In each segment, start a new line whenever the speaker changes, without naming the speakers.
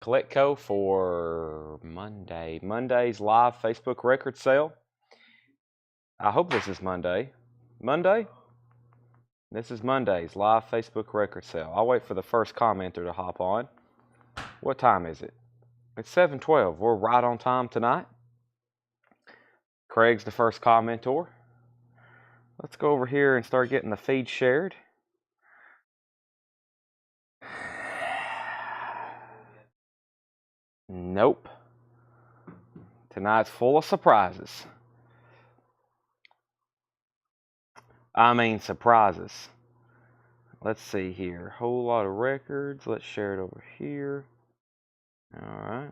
Coletco for Monday. Monday's live Facebook record sale. I hope this is Monday. Monday? This is Monday's live Facebook record sale. I'll wait for the first commenter to hop on. What time is it? It's 7:12. We're right on time tonight. Craig's the first commenter. Let's go over here and start getting the feed shared. Nope. Tonight's full of surprises. I mean surprises. Let's see here. Whole lot of records. Let's share it over here. Alright.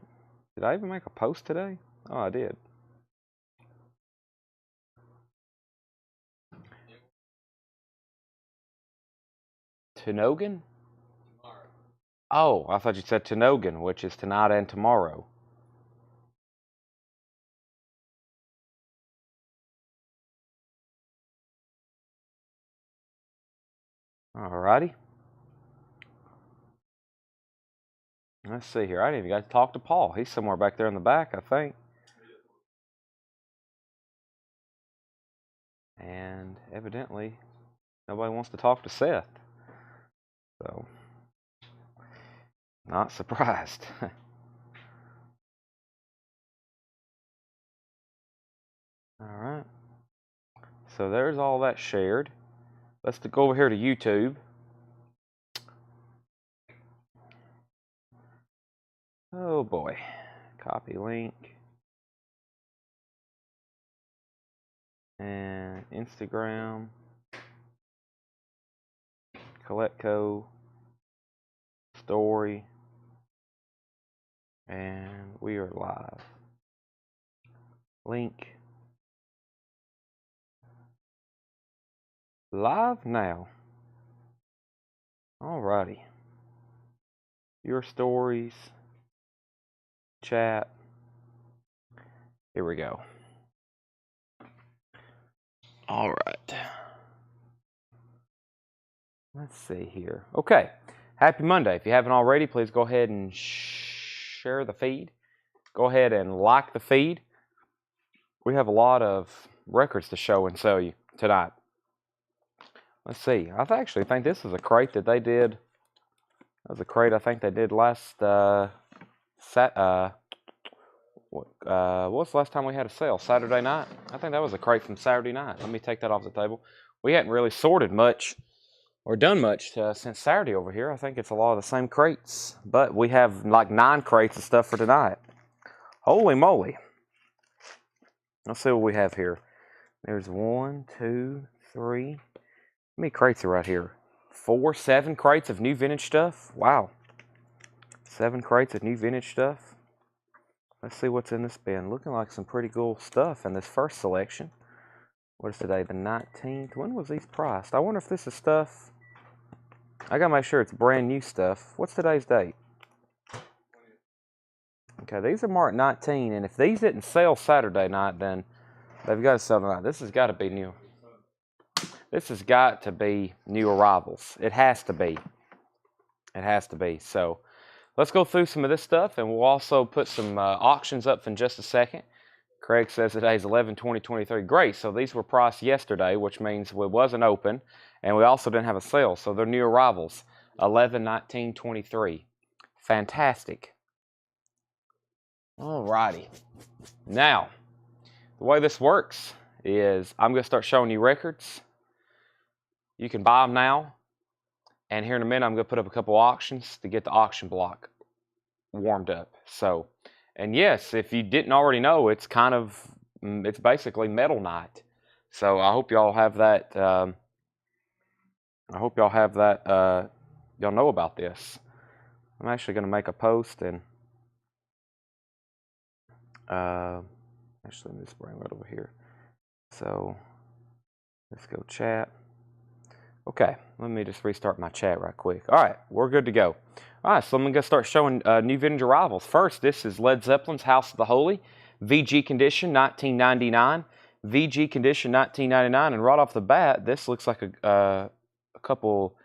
Did I even make a post today? Oh, I did. Tanogan? Oh, I thought you said Tanogan, which is tonight and tomorrow. Alrighty. Let's see here. I didn't even get to talk to Paul. He's somewhere back there in the back, I think. And evidently, nobody wants to talk to Seth. So, not surprised. Alright. So there's all that shared. Let's go over here to YouTube. Oh boy. Copy link. And Instagram. Coletco. Story. And we are live. Link. Live now. Alrighty. Your stories. Chat. Here we go. Alright. Let's see here. Okay. Happy Monday. If you haven't already, please go ahead and share the feed. Go ahead and like the feed. We have a lot of records to show and sell you tonight. Let's see. I actually think this is a crate that they did. That was a crate I think they did last what was the last time we had a sale? Saturday night? I think that was a crate from Saturday night. Let me take that off the table. We hadn't really sorted much or done much since Saturday over here. I think it's a lot of the same crates. But we have like 9 crates of stuff for tonight. Holy moly. Let's see what we have here. There's 1, 2, 3. How many crates are right here? 4, 7 crates of new vintage stuff. Wow. 7 crates of new vintage stuff. Let's see what's in this bin. Looking like some pretty cool stuff in this first selection. What is today? The 19th. When was these priced? I wonder if this is stuff. I gotta make sure it's brand new stuff. What's today's date? Okay, these are marked 19, and if these didn't sell Saturday night, then they've got to sell tonight. This has got to be new. This has got to be new arrivals. It has to be. It has to be. So let's go through some of this stuff, and we'll also put some auctions up in just a second. Craig says today's 11/20/23. Great. So these were priced yesterday, which means it wasn't open, and we also didn't have a sale. So they're new arrivals. 11/19/23. Fantastic. Alrighty. Now, the way this works is I'm going to start showing you records. You can buy them now. And here in a minute, I'm going to put up a couple auctions to get the auction block warmed up. So, and yes, if you didn't already know, it's basically metal night. So I hope y'all have that. Y'all know about this. I'm actually going to make a post and actually let me just bring it over here. So let's go chat. Okay, let me just restart my chat right quick. All right, we're good to go. All right, so I'm going to start showing new vintage arrivals. First, this is Led Zeppelin's House of the Holy, VG condition, 1999. VG condition, 1999, and right off the bat, this looks like a couple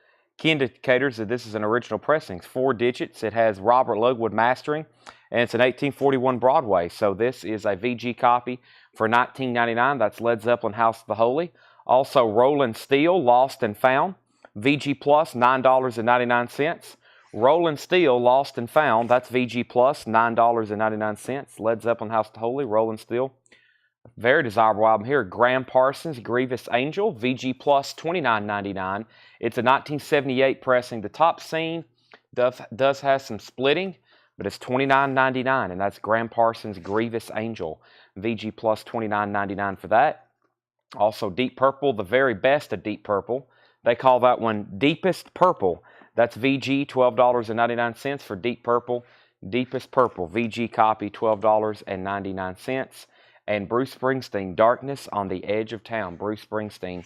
Key indicators that this is an original pressing. It's 4 digits. It has Robert Ludwood mastering, and it's an 1841 Broadway. So this is a VG copy for $19.99. That's Led Zeppelin House of the Holy. Also, Rolling Steel, Lost and Found. VG Plus, $9.99. Rolling Steel, Lost and Found. That's VG Plus, $9.99. Led Zeppelin House of the Holy, Rolling Steel. Very desirable album here. Graham Parsons, Grievous Angel, VG Plus, $29.99. It's a 1978 pressing. The top scene does have some splitting, but it's $29.99, and that's Graham Parsons, Grievous Angel. VG Plus, $29.99 for that. Also, Deep Purple, the very best of Deep Purple. They call that one Deepest Purple. That's VG, $12.99 for Deep Purple. Deepest Purple, VG copy, $12.99. And Bruce Springsteen, Darkness on the Edge of Town. Bruce Springsteen,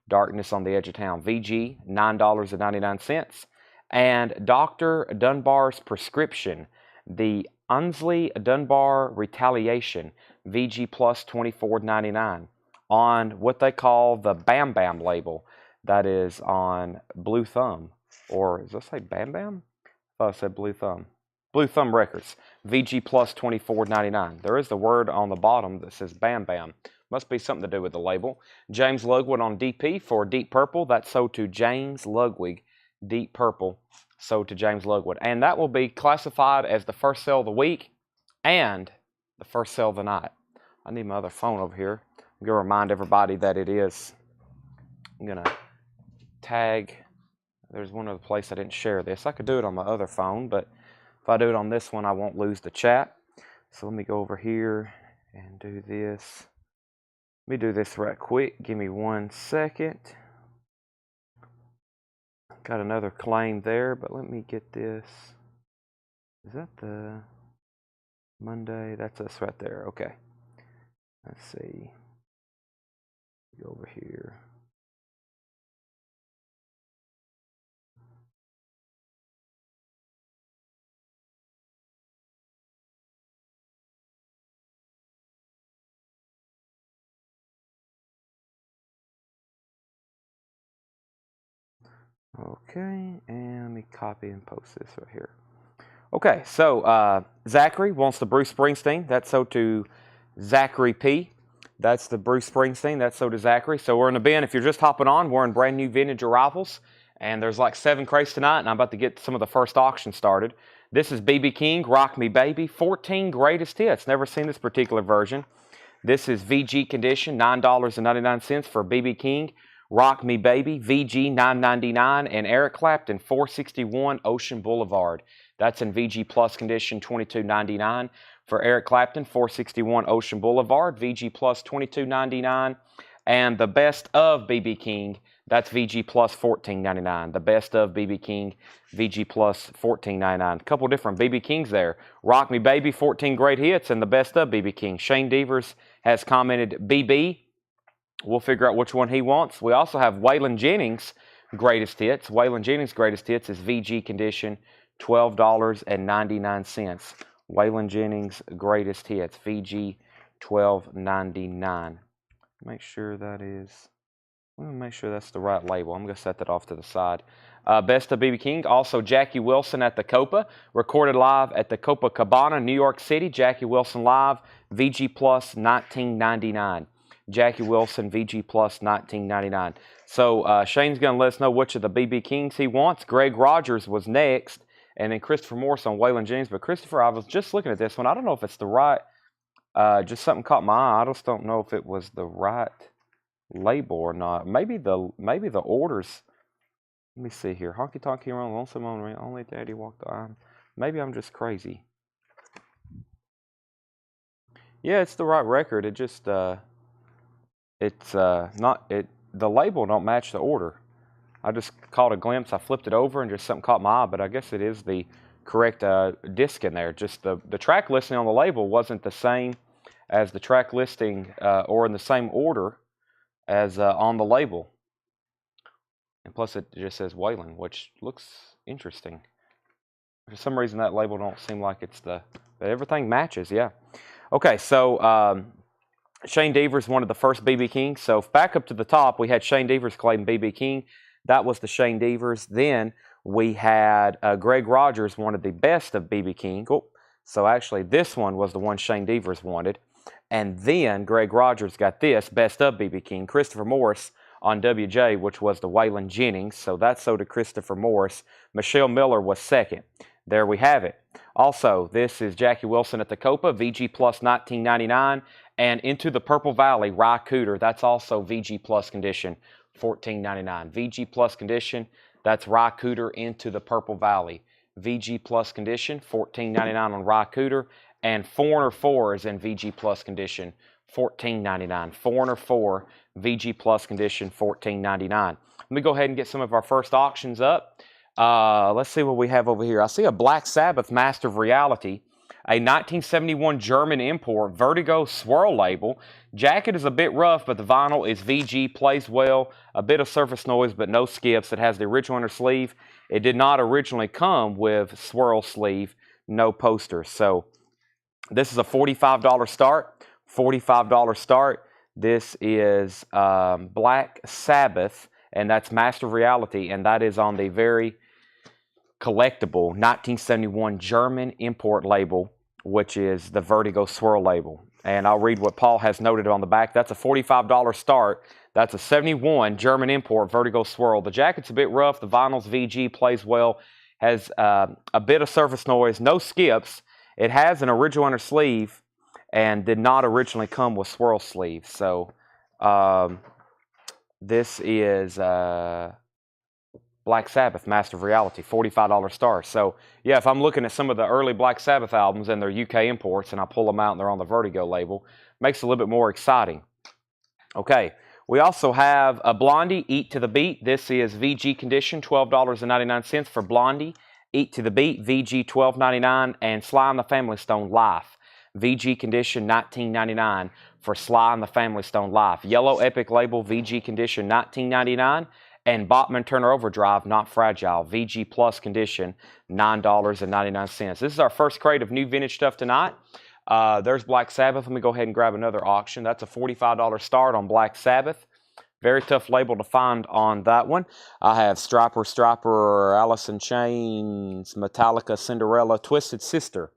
Darkness on the Edge of Town. VG, $9.99. And Dr. Dunbar's Prescription, the Unsley Dunbar Retaliation, VG Plus, $24.99. On what they call the Bam Bam label. That is on Blue Thumb. Or, does that say Bam Bam? I thought it said Blue Thumb. Blue Thumb Records, VG Plus, $24.99. There is the word on the bottom that says Bam Bam. Must be something to do with the label. James Ludwig on DP for Deep Purple. That's sold to James Ludwig. Deep Purple, sold to James Ludwig. And that will be classified as the first sale of the week and the first sale of the night. I need my other phone over here. I'm going to remind everybody that it is. I'm going to tag. There's one other place I didn't share this. I could do it on my other phone, but if I do it on this one, I won't lose the chat. So let me go over here and do this. Let me do this right quick. Give me 1 second. Got another claim there, but let me get this. Is that the Monday? That's us right there. Okay. Let's see. Go over here. Okay, and let me copy and post this right here. Okay, so Zachary wants the Bruce Springsteen. That's sold to Zachary P. That's the Bruce Springsteen. That's sold to Zachary. So we're in the bin. If you're just hopping on, we're in brand new vintage arrivals. And there's like 7 crates tonight, and I'm about to get some of the first auction started. This is B.B. King, Rock Me Baby, 14 greatest hits. Never seen this particular version. This is VG condition, $9.99 for B.B. King. Rock Me Baby, VG, $9.99, and Eric Clapton, 461 Ocean Boulevard. That's in VG Plus condition, $22.99. For Eric Clapton, 461 Ocean Boulevard, VG Plus, $22.99. And the best of B.B. King, that's VG Plus, $14.99. The best of B.B. King, VG Plus, $14.99. A couple different B.B. Kings there. Rock Me Baby, 14 great hits, and the best of B.B. King. Shane Devers has commented BB. We'll figure out which one he wants. We also have Waylon Jennings' greatest hits. Waylon Jennings' greatest hits is VG condition, $12.99. Waylon Jennings' greatest hits, VG, $12.99. Make sure that is. I'm going to make sure that's the right label. I'm going to set that off to the side. Best of B.B. King. Also, Jackie Wilson at the Copa. Recorded live at the Copacabana, New York City. Jackie Wilson live. VG Plus, $19.99. Jackie Wilson, VG Plus, $19.99. So Shane's going to let us know which of the B.B. Kings he wants. Greg Rogers was next. And then Christopher Morris on Waylon Jennings. But Christopher, I was just looking at this one. I don't know if it's the right. Just something caught my eye. I just don't know if it was the right label or not. Maybe the orders. Let me see here. Honky Tonk Hero, Lonesome Only Daddy Walked the Aisle. Maybe I'm just crazy. Yeah, it's the right record. It just it's not it. The label don't match the order. I just caught a glimpse. I flipped it over and just something caught my eye. But I guess it is the correct disc in there. Just the track listing on the label wasn't the same as the track listing or in the same order as on the label. And plus it just says Waylon, which looks interesting. For some reason that label don't seem like it's but everything matches, yeah. Okay, so Shane Devers, one of the first B.B. Kings. So back up to the top, we had Shane Devers claim B.B. King. That was the Shane Devers. Then we had Greg Rogers wanted the best of B.B. King. Oh, so actually this one was the one Shane Devers wanted. And then Greg Rogers got this, best of B.B. King. Christopher Morris on WJ, which was the Waylon Jennings. So that's so to Christopher Morris. Michelle Miller was second. There we have it. Also, this is Jackie Wilson at the Copa, VG Plus 1999. And Into the Purple Valley, Rye Cooter. That's also VG Plus condition, $14.99. VG Plus condition, that's Rye Cooter Into the Purple Valley. VG Plus condition, $14.99 on Rye Cooter. And Foreigner 4 is in VG Plus condition, $14.99. Foreigner 4, VG Plus condition, $14.99. Let me go ahead and get some of our first auctions up. Let's see what we have over here. I see a Black Sabbath Master of Reality, a 1971 German import, Vertigo swirl label. Jacket is a bit rough, but the vinyl is VG, plays well. A bit of surface noise, but no skips. It has the original inner sleeve. It did not originally come with swirl sleeve, no posters. So this is a $45 start. $45 start. This is Black Sabbath, and that's Master of Reality, and that is on the very collectible 1971 German import label, which is the Vertigo swirl label. And I'll read what Paul has noted on the back. That's a $45 start. That's a 71 German import Vertigo swirl. The jacket's a bit rough. The vinyl's VG, plays well, has a bit of surface noise, no skips. It has an original inner sleeve and did not originally come with swirl sleeves. So this is Black Sabbath, Master of Reality, $45 star. So yeah, if I'm looking at some of the early Black Sabbath albums and their UK imports and I pull them out and they're on the Vertigo label, makes it a little bit more exciting. Okay, we also have a Blondie, Eat to the Beat. This is VG condition, $12.99 for Blondie. Eat to the Beat, VG $12.99, and Sly and the Family Stone Life. VG condition $19.99 for Sly and the Family Stone Life. Yellow Epic label, VG condition $19.99, and Bachman Turner Overdrive, Not Fragile, VG Plus condition $9.99. This is our first crate of new vintage stuff tonight. There's Black Sabbath. Let me go ahead and grab another auction. That's a $45 start on Black Sabbath. Very tough label to find on that one. I have Striper, Alice in Chains, Metallica, Cinderella, Twisted Sister.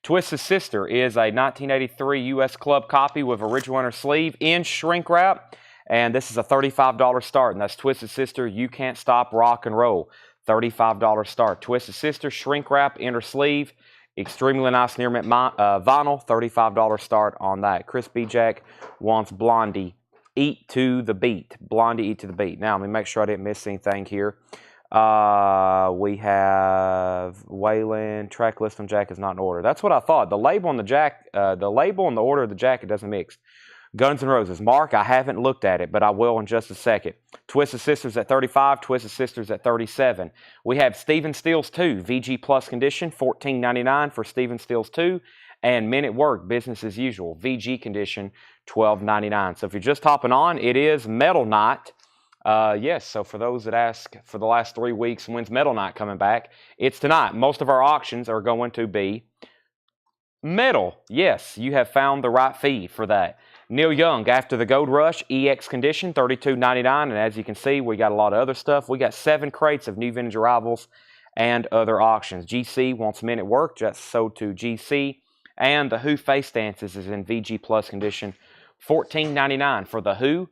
Twisted Sister is a 1983 U.S. Club copy with original inner sleeve in shrink wrap. And this is a $35 start. And that's Twisted Sister, You Can't Stop Rock and Roll. $35 start. Twisted Sister, shrink wrap, inner sleeve. Extremely nice near mint vinyl. $35 start on that. Chris B. Jack wants Blondie, Eat to the Beat. Blondie, Eat to the Beat. Now, let me make sure I didn't miss anything here. We have Waylon, track list on jacket is not in order. That's what I thought. The label on the jack, the label and the order of the jacket doesn't mix. Guns N' Roses. Mark, I haven't looked at it, but I will in just a second. Twisted Sisters at 35, Twisted Sisters at 37. We have Stephen Stills 2, VG Plus condition, $14.99 for Stephen Stills 2. And Men at Work, Business as Usual, VG condition, $12.99. So if you're just hopping on, it is Metal Night. Yes, so for those that ask for the last 3 weeks, when's Metal Night coming back? It's tonight. Most of our auctions are going to be metal. Yes, you have found the right feed for that. Neil Young, After the Gold Rush, EX condition, $32.99. And as you can see, we got a lot of other stuff. We got 7 crates of new vintage arrivals and other auctions. GC wants Men at Work, just sold to GC. And The Who Face Dances is in VG Plus condition, $14.99 for The Who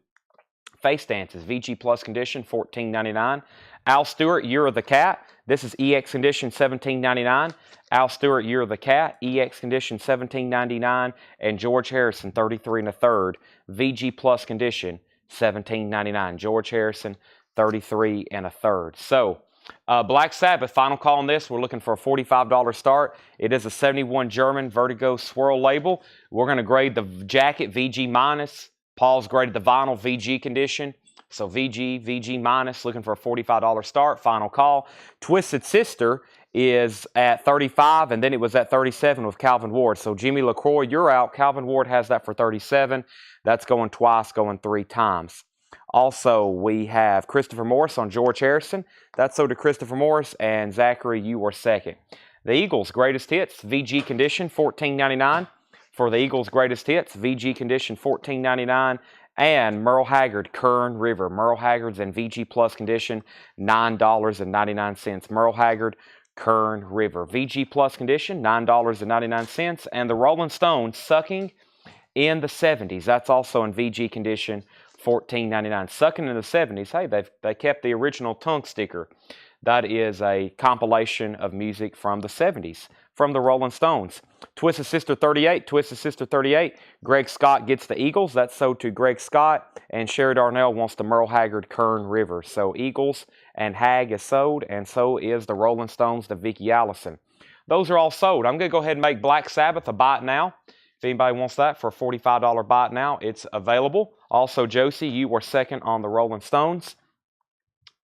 Face Dances, VG Plus condition, $14.99. Al Stewart, Year of the Cat. This is EX condition, $17.99. Al Stewart, Year of the Cat, EX condition, $17.99. And George Harrison, 33 1/3, VG Plus condition, $17.99. George Harrison, 33 1/3. So, Black Sabbath, final call on this. We're looking for a $45 start. It is a 71 German Vertigo swirl label. We're going to grade the jacket VG minus. Paul's graded the vinyl VG condition. So VG minus, looking for a $45 start. Final call. Twisted Sister is at 35, and then it was at 37 with Calvin Ward. So Jimmy LaCroix, you're out. Calvin Ward has that for 37. That's going twice, going 3 times. Also, we have Christopher Morris on George Harrison. That's so to Christopher Morris, and Zachary, you were second. The Eagles' Greatest Hits, VG condition, $14.99. For the Eagles' Greatest Hits, VG condition, $14.99. And Merle Haggard, Kern River. Merle Haggard's in VG Plus condition, $9.99. Merle Haggard, Kern River. VG Plus condition, $9.99. And the Rolling Stones, Sucking in the 70s. That's also in VG condition, $14.99. Sucking in the 70s. Hey, they kept the original tongue sticker. That is a compilation of music from the 70s, from the Rolling Stones. Twisted Sister 38, Twisted Sister 38. Greg Scott gets the Eagles. That's sold to Greg Scott. And Sherry Darnell wants the Merle Haggard Kern River. So Eagles and Hag is sold, and so is the Rolling Stones, the Vicki Allison. Those are all sold. I'm going to go ahead and make Black Sabbath a buy it now. If anybody wants that for a $45 buy it now, it's available. Also, Josie, you were second on the Rolling Stones.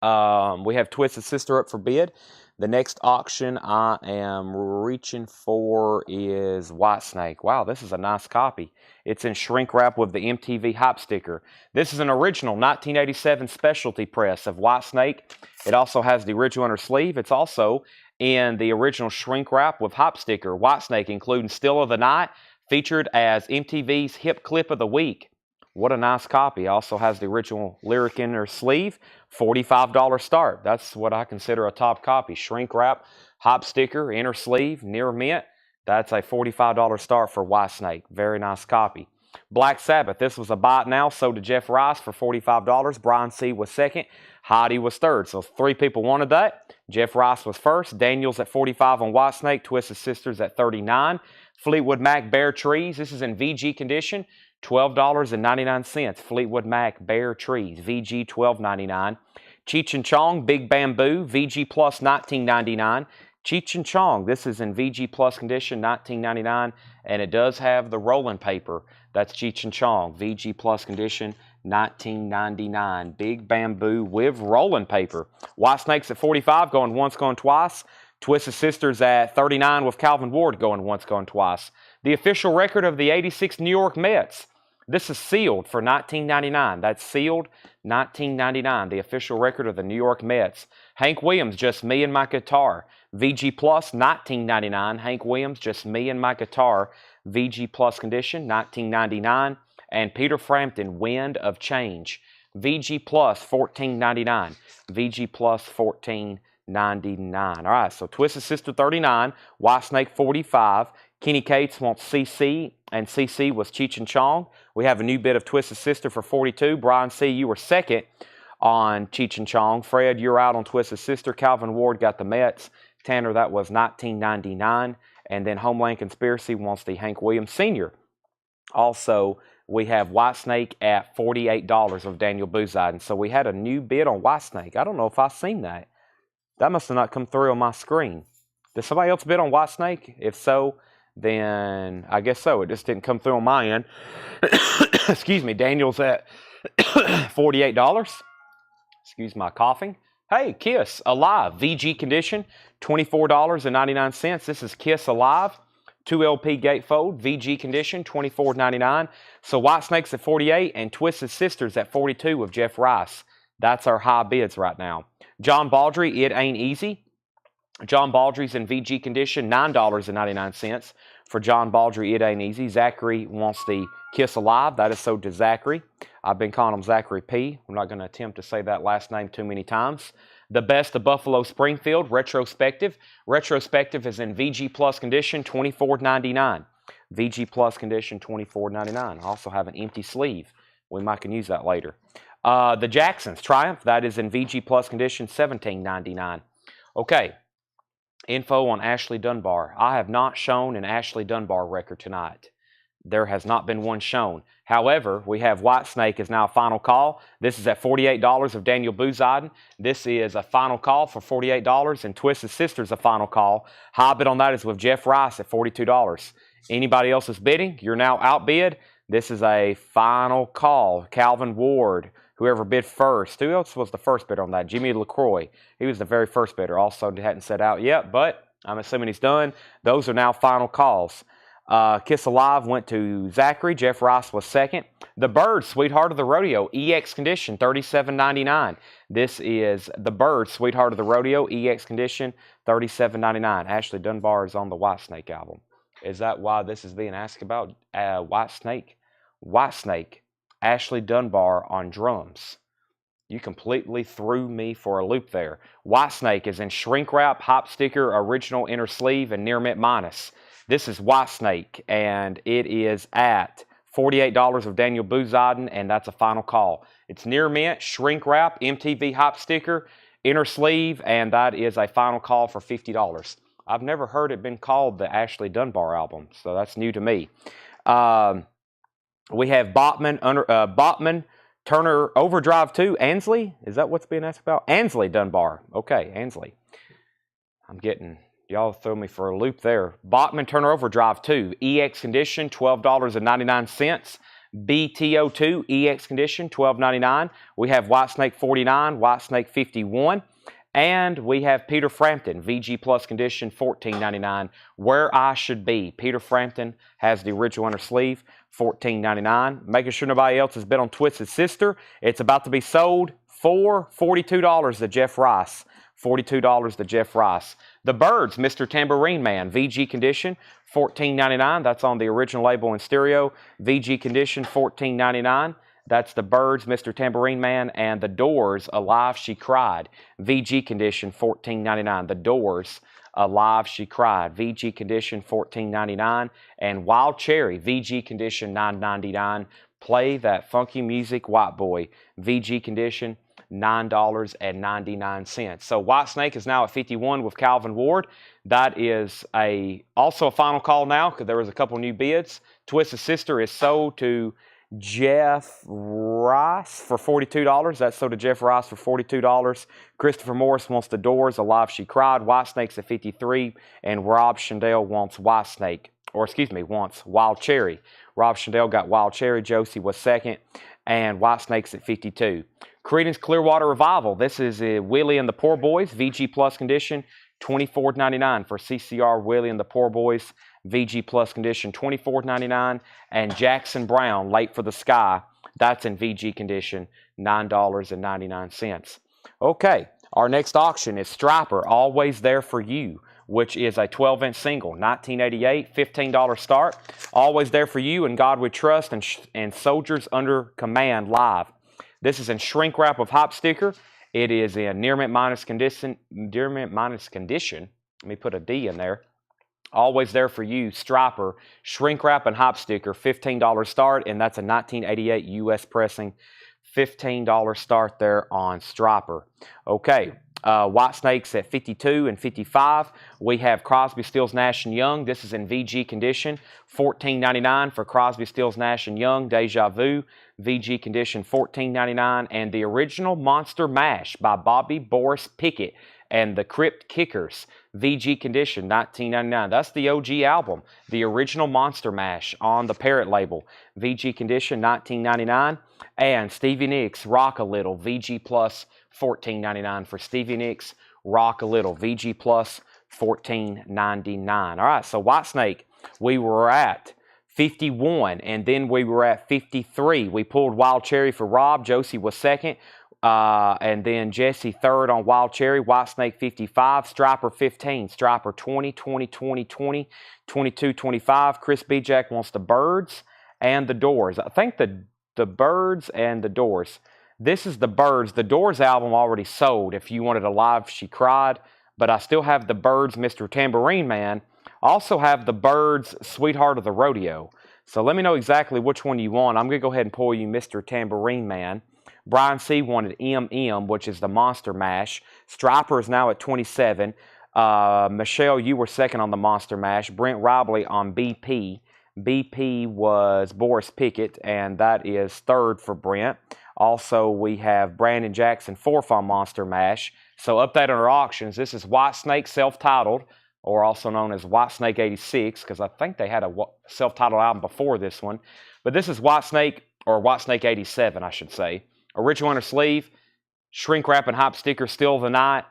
We have Twisted Sister up for bid. The next auction I am reaching for is Whitesnake. Wow, this is a nice copy. It's in shrink wrap with the MTV Hype sticker. This is an original 1987 specialty press of Whitesnake. It also has the original under sleeve. It's also in the original shrink wrap with Hype sticker. Whitesnake, including Still of the Night, featured as MTV's Hip Clip of the Week. What a nice copy. Also has the original lyric in their sleeve. $45 start. That's what I consider a top copy. Shrink wrap, hop sticker, inner sleeve, near mint. That's a $45 start for Whitesnake. Very nice copy. Black Sabbath. This was a buy it now. Sold to Jeff Rice for $45. Brian C. was second. Heidi was third. So 3 people wanted that. Jeff Rice was first. Daniels at $45 on Whitesnake. Twisted Sisters at $39. Fleetwood Mac Bare Trees. This is in VG condition. $12.99. Fleetwood Mac Bare Trees. VG $12.99. Cheech and Chong Big Bamboo. VG Plus $19.99. Cheech and Chong. This is in VG Plus condition, $19.99. And it does have the rolling paper. That's Cheech and Chong. VG Plus condition, $19.99. Big Bamboo with rolling paper. Whitesnake's at $45, going once, going twice. Twisted Sisters at $39 with Calvin Ward going once, going twice. The official record of the '86 New York Mets. This is sealed for $19.99. That's sealed $19.99. The official record of the New York Mets. Hank Williams, Just Me and My Guitar. VG Plus $19.99. Hank Williams, Just Me and My Guitar. VG Plus condition $19.99. And Peter Frampton, Wind of Change. VG Plus $14.99. VG Plus $14.99. All right, so Twisted Sister $39, Whitesnake $45. Kenny Cates wants CC, and CC was Cheech and Chong. We have a new bid of Twisted Sister for $42. Brian C., you were second on Cheech and Chong. Fred, you're out on Twisted Sister. Calvin Ward got the Mets. Tanner, that was $19.99. And then Homeland Conspiracy wants the Hank Williams Sr. Also, we have Whitesnake at $48 of Daniel Boozide. So we had a new bid on Whitesnake. I don't know if I've seen that. That must have not come through on my screen. Did somebody else bid on Whitesnake? If so, then I guess so. It just didn't come through on my end. Excuse me. Daniel's at $48. Excuse my coughing. Hey, Kiss Alive. VG condition, $24.99. This is Kiss Alive. 2LP gatefold. VG condition, $24.99. So Whitesnake's at $48 and Twisted Sisters at $42 with Jeff Rice. That's our high bids right now. John Baldry, It Ain't Easy. John Baldry's in VG condition, $9.99 for John Baldry, It Ain't Easy. Zachary wants the Kiss Alive. That is sold to Zachary. I've been calling him Zachary P. I'm not going to attempt to say that last name too many times. The Best of Buffalo Springfield, Retrospective. Retrospective is in VG Plus condition, $24.99. VG Plus condition, $24.99. I also have an empty sleeve. We might can use that later. The Jacksons, Triumph. That is in VG Plus condition, $17.99. Okay. Info on Ashley Dunbar. I have not shown an Ashley Dunbar record tonight. There has not been one shown. However, we have Whitesnake is now a final call. This is at $48 of Daniel Booziden. This is a final call for $48, and Twisted Sisters a final call. High bid on that is with Jeff Rice at $42. Anybody else is bidding, you're now outbid. This is a final call. Calvin Ward, whoever bid first. Who else was the first bidder on that? Jimmy LaCroix. He was the very first bidder. Also hadn't set out yet, but I'm assuming he's done. Those are now final calls. Kiss Alive went to Zachary. Jeff Rice was second. The Bird, Sweetheart of the Rodeo, EX condition, $37.99. This is The Bird, Sweetheart of the Rodeo, EX condition, $37.99. Ashley Dunbar is on the Whitesnake album. Is that why this is being asked about? Whitesnake? Whitesnake Ashley Dunbar on drums. You completely threw me for a loop there. Whitesnake is in shrink wrap, hop sticker, original inner sleeve, and near mint minus. This is Whitesnake, and it is at $48 of Daniel Bouzadin, and that's a final call. It's near mint, shrink wrap, MTV hop sticker, inner sleeve, and that is a final call for $50. I've never heard it been called the Ashley Dunbar album, so that's new to me. We have Botman, Turner Overdrive 2, Ansley. Is that what's being asked about? Ansley Dunbar. Okay, Ansley. Y'all throw me for a loop there. Botman Turner Overdrive 2, EX condition, $12.99. BTO2, EX condition, $12.99. We have Whitesnake 49, Whitesnake 51. And we have Peter Frampton, VG Plus condition, $14.99. Where I Should Be. Peter Frampton has the original inner sleeve, $14.99. Making sure nobody else has been on Twisted Sister. It's about to be sold for $42 to Jeff Rice. $42 to Jeff Rice. The Birds, Mr. Tambourine Man, VG condition, $14.99. That's on the original label in stereo. VG condition, $14.99. That's The Birds, Mr. Tambourine Man, and The Doors, Alive She Cried. VG condition, $14.99. The Doors, Alive She Cried. VG condition, $14.99. And Wild Cherry, VG condition, $9.99. Play That Funky Music, White Boy. VG condition, $9.99. So Whitesnake is now at 51 with Calvin Ward. That is also a final call now because there was a couple new bids. Twisted Sister is sold to Jeff Rice for $42. That's sold to Jeff Rice for $42. Christopher Morris wants The Doors, Alive She Cried. Whitesnake's at 53, and Rob Shandell wants wants Wild Cherry. Rob Shandell got Wild Cherry. Josie was second, and Whitesnake's at 52. Creedence Clearwater Revival. This is Willie and the Poor Boys, VG Plus condition, $24.99 for CCR Willie and the Poor Boys. VG Plus condition, $24.99. And Jackson Brown, Late for the Sky, that's in VG condition, $9.99. Okay, our next auction is Striper, Always There For You, which is a 12-inch single, 1988, $15 start. Always There For You, and God We Trust, and Soldiers Under Command live. This is in shrink wrap with hop sticker. It is in near mint minus condition. Let me put a D in there. Always There For You, Striper, shrink wrap and hop sticker, $15 start, and that's a 1988 U.S. pressing, $15 start there on Striper. Okay, Whitesnake's at 52 and 55. We have Crosby, Stills, Nash & Young. This is in VG condition, $14.99 for Crosby, Stills, Nash & Young, Deja Vu. VG condition, $14.99. And the original Monster Mash by Bobby Boris Pickett and the Crypt Kickers, VG condition, $19.99. That's the OG album, the original Monster Mash on the Parrot label. VG condition, $19.99. And Stevie Nicks, Rock a Little, VG Plus, $14.99 for Stevie Nicks, Rock a Little, VG Plus, $14.99. All right, so Whitesnake, we were at 51, and then we were at 53. We pulled Wild Cherry for Rob. Josie was second. And then Jesse third on Wild Cherry. Whitesnake 55. Striper 15. Striper 20, 20, 20, 20, 22, 25. Chris Jack wants The Birds and The Doors. I think the Birds and The Doors. This is The Birds. The Doors album already sold if you wanted Alive She Cried. But I still have The Birds, Mr. Tambourine Man. Also have The Birds, Sweetheart of the Rodeo. So let me know exactly which one you want. I'm going to go ahead and pull you Mr. Tambourine Man. Brian C. wanted MM, which is the Monster Mash. Striper is now at 27. Michelle, you were second on the Monster Mash. Brent Robley on BP. BP was Boris Pickett, and that is third for Brent. Also, we have Brandon Jackson fourth on Monster Mash. So update on our auctions. This is Whitesnake self-titled, or also known as Whitesnake 86, because I think they had a self-titled album before this one. But this is Whitesnake, or Whitesnake 87, I should say. Original inner sleeve, shrink wrap and hop sticker, Still the Night,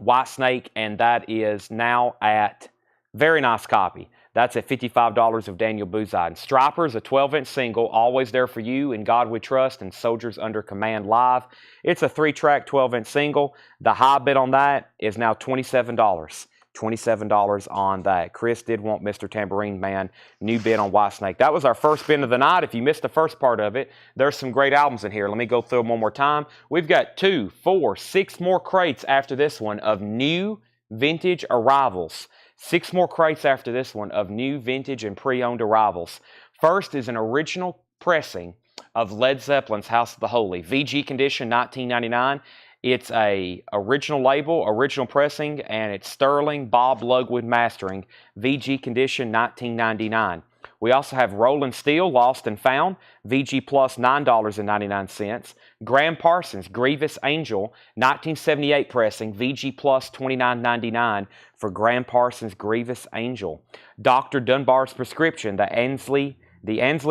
Whitesnake, and that is now at, very nice copy. That's at $55 of Daniel Bouzadin. Striper is a 12-inch single, Always There For You, In God We Trust, and Soldiers Under Command live. It's a 3-track 12-inch single. The high bid on that is now $27. $27 on that. Chris did want Mr. Tambourine Man, new bid on Whitesnake. That was our first bid of the night. If you missed the first part of it, there's some great albums in here. Let me go through them one more time. We've got 2, 4, 6 more crates after this one of new vintage arrivals. 6 more crates after this one of new vintage and pre-owned arrivals. First is an original pressing of Led Zeppelin's House of the Holy. VG condition, 1999. It's a original label, original pressing, and it's Sterling Bob Lugwood mastering. VG condition, 1999. We also have Rolling Steel, Lost and Found, VG plus $9.99. Graham Parsons, Grievous Angel, 1978 pressing, VG plus $29.99 for Graham Parsons' Grievous Angel. Dr. Dunbar's Prescription, the Ansley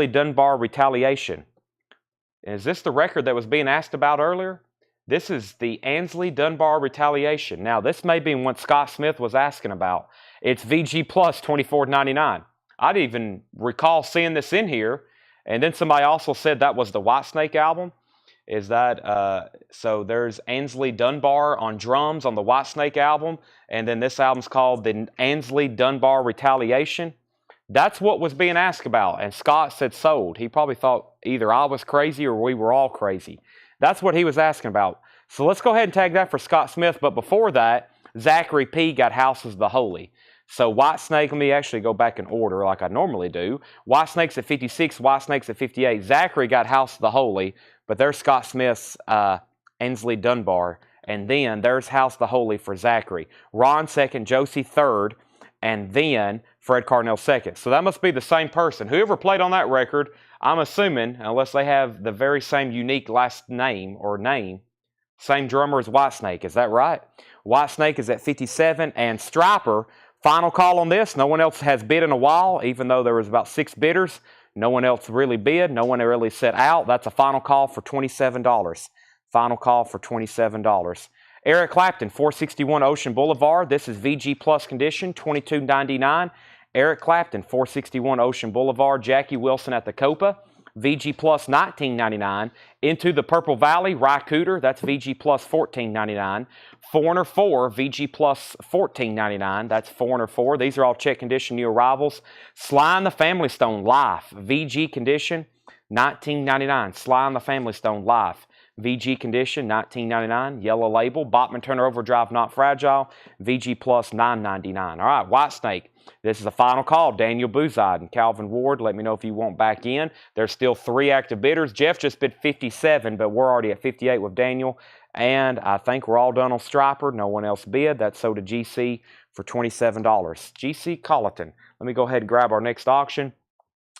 Dunbar Retaliation. Is this the record that was being asked about earlier? This is the Ansley Dunbar Retaliation. Now, this may be what Scott Smith was asking about. It's VG plus $24.99. I'd even recall seeing this in here. And then somebody also said that was the Whitesnake album. Is that, so there's Ansley Dunbar on drums on the Whitesnake album. And then this album's called the Ansley Dunbar Retaliation. That's what was being asked about. And Scott said sold. He probably thought either I was crazy or we were all crazy. That's what he was asking about. So let's go ahead and tag that for Scott Smith. But before that, Zachary P. got Houses of the Holy. So Whitesnake, let me actually go back in order like I normally do. Whitesnake's at 56, Whitesnake's at 58. Zachary got House of the Holy, but there's Scott Smith's Ansley Dunbar. And then there's House of the Holy for Zachary. Ron second, Josie third, and then Fred Carnell second. So that must be the same person. Whoever played on that record, I'm assuming, unless they have the very same unique last name or name, same drummer as Whitesnake. Is that right? Whitesnake is at 57, and Striper, final call on this. No one else has bid in a while, even though there was about 6 bidders. No one else really bid. No one really set out. That's a final call for $27. Final call for $27. Eric Clapton, 461 Ocean Boulevard. This is VG plus condition, $22.99. Eric Clapton, 461 Ocean Boulevard. Jackie Wilson at the Copa, VG plus $19.99. Into the Purple Valley, Ry Cooter, that's VG plus $14.99. Foreigner 4, VG plus $14.99. That's Foreigner 4. These are all check condition new arrivals. Sly and the Family Stone Life, VG condition, $19.99. Sly and the Family Stone Life. VG condition, $19.99. Yellow label. Bachman Turner Overdrive Not Fragile. VG plus $9.99. All right, Whitesnake. This is a final call. Daniel Bouzide and Calvin Ward. Let me know if you want back in. There's still 3 active bidders. Jeff just bid 57, but we're already at 58 with Daniel. And I think we're all done on Striper. No one else bid. That's sold to GC for $27. GC Colleton. Let me go ahead and grab our next auction.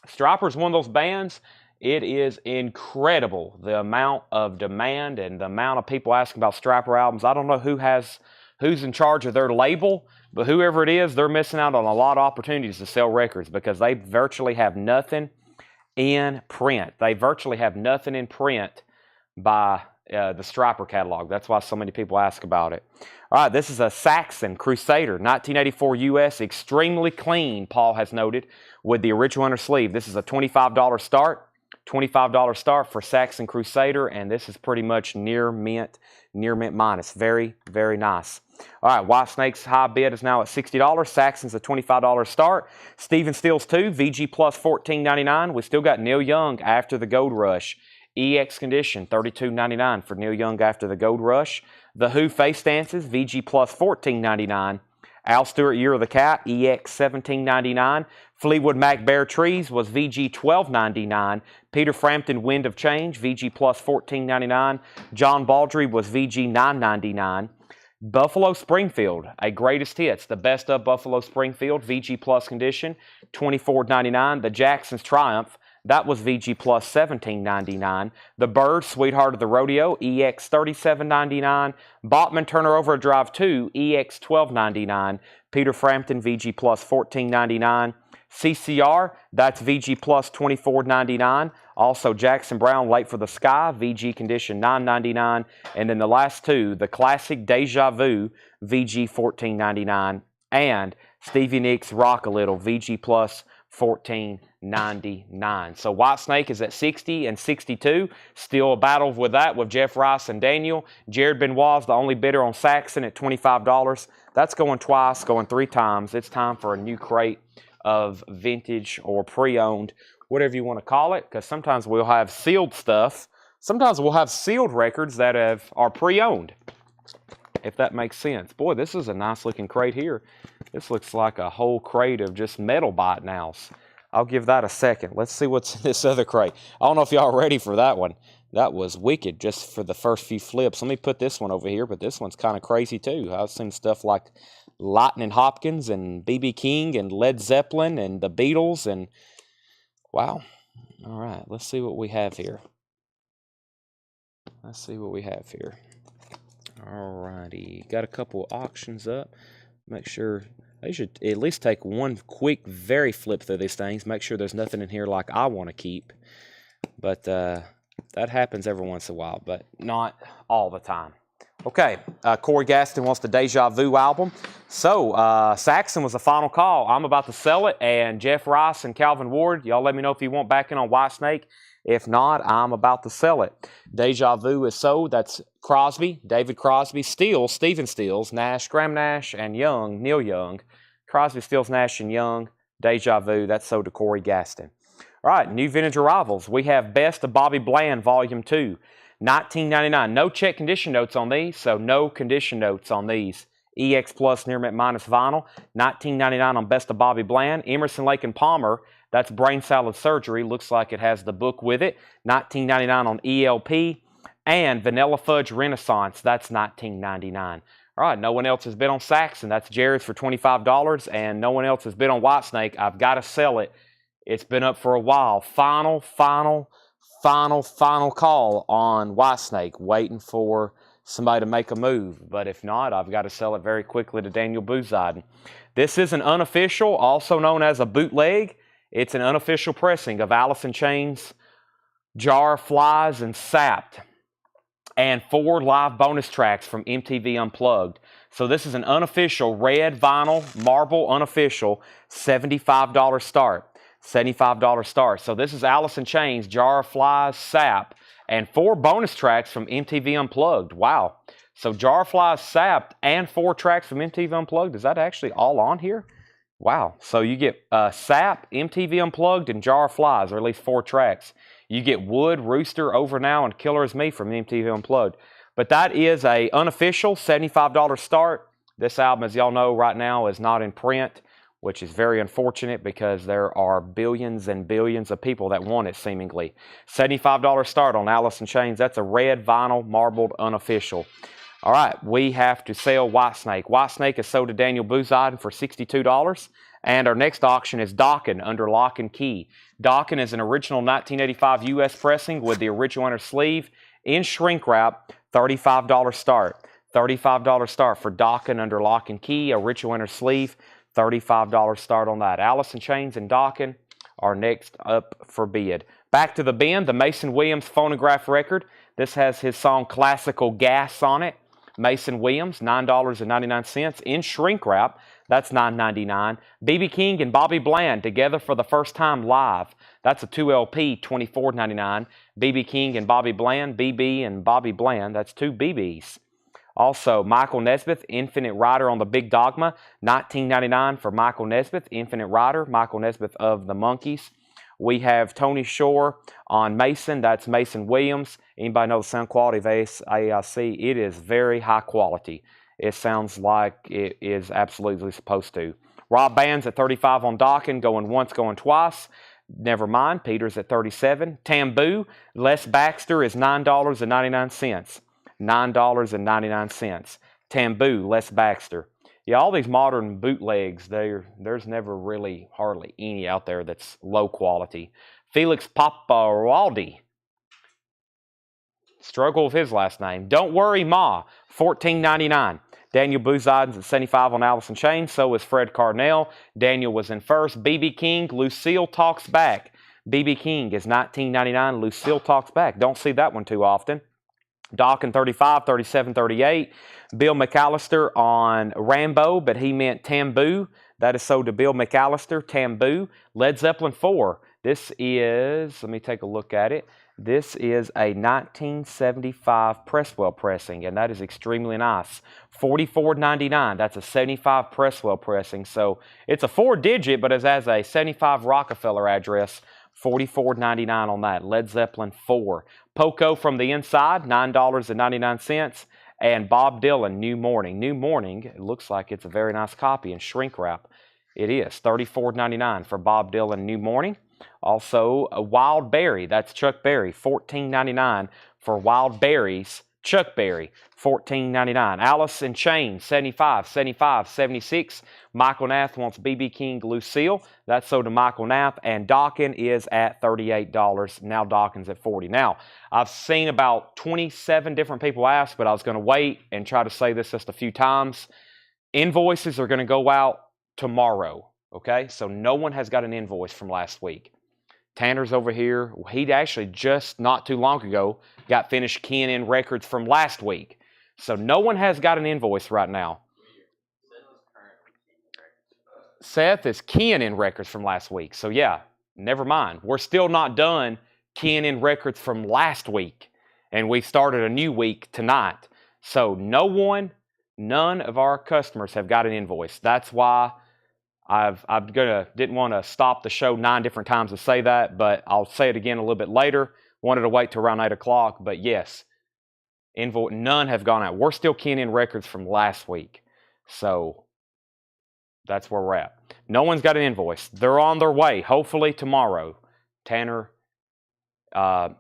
Striper's one of those bands. It is incredible, the amount of demand and the amount of people asking about Striper albums. I don't know who's in charge of their label, but whoever it is, they're missing out on a lot of opportunities to sell records because they virtually have nothing in print. They virtually have nothing in print by the Striper catalog. That's why so many people ask about it. All right, this is a Saxon Crusader, 1984 US, extremely clean, Paul has noted, with the original inner sleeve. This is a $25 start. $25 start for Saxon Crusader, and this is pretty much near mint minus. Very, very nice. All right, Whitesnake's high bid is now at $60. Saxon's a $25 start. Stephen Stills 2, VG plus $14.99. We still got Neil Young after the Gold Rush. EX condition, $32.99 for Neil Young after the Gold Rush. The Who Face Dances, VG plus $14.99. Al Stewart Year of the Cat, EX $17.99. Fleetwood Mac Bare Trees was VG $12.99. Peter Frampton Wind of Change, VG plus $14.99. John Baldry was VG $9.99. Buffalo Springfield, a greatest hits, the best of Buffalo Springfield, VG plus condition, $24.99. The Jacksons Triumph, that was VG plus $17.99. The Byrds, Sweetheart of the Rodeo, EX $37.99. Bachman Turner Overdrive 2, EX $12.99. Peter Frampton, VG plus $14.99. CCR, that's VG plus $24.99. Also Jackson Brown, Late for the Sky, VG condition $9.99. And then the last 2, the classic Deja Vu, VG $14.99. And Stevie Nicks Rock a Little, VG plus $14.99. So Whitesnake is at 60 and 62. Still a battle with that with Jeff Rice and Daniel. Jared Benoit's the only bidder on Saxon at $25. That's going twice, going 3 times. It's time for a new crate of vintage or pre-owned, whatever you want to call it, because sometimes we'll have sealed stuff. Sometimes we'll have sealed records that are pre-owned, if that makes sense. Boy, this is a nice looking crate here. This looks like a whole crate of just metal bite nows. I'll give that a second. Let's see what's in this other crate. I don't know if y'all are ready for that one. That was wicked just for the first few flips. Let me put this one over here, but this one's kind of crazy too. I've seen stuff like Lightning Hopkins and B.B. King and Led Zeppelin and the Beatles and wow. All right, let's see what we have here. Let's see what we have here. All righty, got a couple auctions up. Make sure they should at least take one quick, very flip through these things. Make sure there's nothing in here like I want to keep. But that happens every once in a while, but not all the time. Okay, Corey Gaston wants the Deja Vu album. So, Saxon was the final call. I'm about to sell it, and Jeff Rice and Calvin Ward, y'all let me know if you want back in on Whitesnake. If not, I'm about to sell it. Deja Vu is sold. That's Crosby, David Crosby, Steele, Stephen Stills, Nash, Graham Nash, and Young, Neil Young. Crosby, Stills, Nash, and Young. Deja Vu, that's sold to Corey Gaston. All right, new vintage arrivals. We have Best of Bobby Bland, Volume 2. $19.99. No check condition notes on these, so no condition notes on these. EX Plus Near Mint Minus Vinyl. $19.99 on Best of Bobby Bland. Emerson, Lake and Palmer, that's Brain Salad Surgery. Looks like it has the book with it. $19.99 on ELP. And Vanilla Fudge Renaissance, that's $19.99. All right, no one else has bid on Saxon. That's Jared's for $25, and no one else has bid on Whitesnake. I've got to sell it. It's been up for a while. Final call on Whitesnake, waiting for somebody to make a move. But if not, I've got to sell it very quickly to Daniel Bouzide. This is an unofficial, also known as a bootleg. It's an unofficial pressing of Alice in Chains, Jar of Flies, and Sapped, and 4 live bonus tracks from MTV Unplugged. So this is an unofficial red vinyl, marble unofficial, $75 start. $75 start. So this is Alice in Chains, Jar of Flies, Sap, and 4 bonus tracks from MTV Unplugged. Wow. So Jar of Flies, Sap, and 4 tracks from MTV Unplugged. Is that actually all on here? Wow. So you get Sap, MTV Unplugged, and Jar of Flies, or at least 4 tracks. You get Wood, Rooster, Over Now, and Killer Is Me from MTV Unplugged. But that is a unofficial $75 start. This album, as y'all know right now, is not in print, which is very unfortunate because there are billions and billions of people that want it, seemingly. $75 start on Alice in Chains. That's a red vinyl, marbled, unofficial. All right, we have to sell Whitesnake. Whitesnake is sold to Daniel Bouzide for $62. And our next auction is Dokken under Lock and Key. Dokken is an original 1985 U.S. pressing with the original inner sleeve in shrink wrap, $35 start. $35 start for Dokken under Lock and Key, original inner sleeve, $35 start on that. Alice in Chains and Dokken are next up for bid. Back to the bin, the Mason Williams phonograph record. This has his song Classical Gas on it. Mason Williams, $9.99 in shrink wrap. That's $9.99. B.B. King and Bobby Bland together for the first time live. That's a 2LP, $24.99. B.B. King and Bobby Bland, B.B. and Bobby Bland. That's 2 B.B.s. Also, Michael Nesmith, Infinite Rider on the Big Dogma, $19.99 for Michael Nesmith, Infinite Rider, Michael Nesmith of the Monkees. We have Tony Shore on Mason, that's Mason Williams. Anybody know the sound quality of AIC? It is very high quality. It sounds like it is absolutely supposed to. Rob Bands at $35 on Dokken, going once, going twice. Never mind, Peter's at $37. Tamboo, Les Baxter is $9.99. $9.99. Tamboo, Les Baxter. Yeah, all these modern bootlegs, there's never really hardly any out there that's low quality. Felix Paparaldi. Struggle with his last name. Don't Worry Ma, $14.99. Daniel Bouzide's at $75 on Alice in Chains. So is Fred Carnell. Daniel was in first. B.B. King, Lucille Talks Back. B.B. King is $19.99. Lucille Talks Back. Don't see that one too often. Dokken 35, 37, 38. Bill McAllister on Rambo, but he meant Tamboo. That is sold to Bill McAllister, Tamboo. Led Zeppelin 4. This is, let me take a look at it. This is a 1975 Presswell pressing, and that is extremely nice. $44.99. That's a 75 Presswell pressing. So it's a 4-digit, but it has a 75 Rockefeller address. $44.99 on that. Led Zeppelin 4. Poco from the Inside, $9.99. And Bob Dylan, New Morning. New Morning, it looks like it's a very nice copy in shrink wrap. It is $34.99 for Bob Dylan, New Morning. Also, a Wild Berry, that's Chuck Berry, $14.99 for Wild Berries, Chuck Berry, $14.99. Alice in Chains, 75, 75, 76. Michael Nath wants BB King Lucille. That's sold to Michael Nath. And Dawkins is at $38. Now Dawkins at $40. Now, I've seen about 27 different people ask, but I was going to wait and try to say this just a few times. Invoices are going to go out tomorrow. Okay, so no one has got an invoice from last week. Tanner's over here. He actually just not too long ago got finished keying in records from last week. So no one has got an invoice right now. Seth is keying in records from last week. So yeah, never mind. We're still not done keying in records from last week. And we started a new week tonight. So none of our customers have got an invoice. That's why didn't want to stop the show 9 different times to say that, but I'll say it again a little bit later. Wanted to wait till around 8 o'clock, but yes, none have gone out. We're still keying in records from last week. So that's where we're at. No one's got an invoice. They're on their way, hopefully tomorrow. Tanner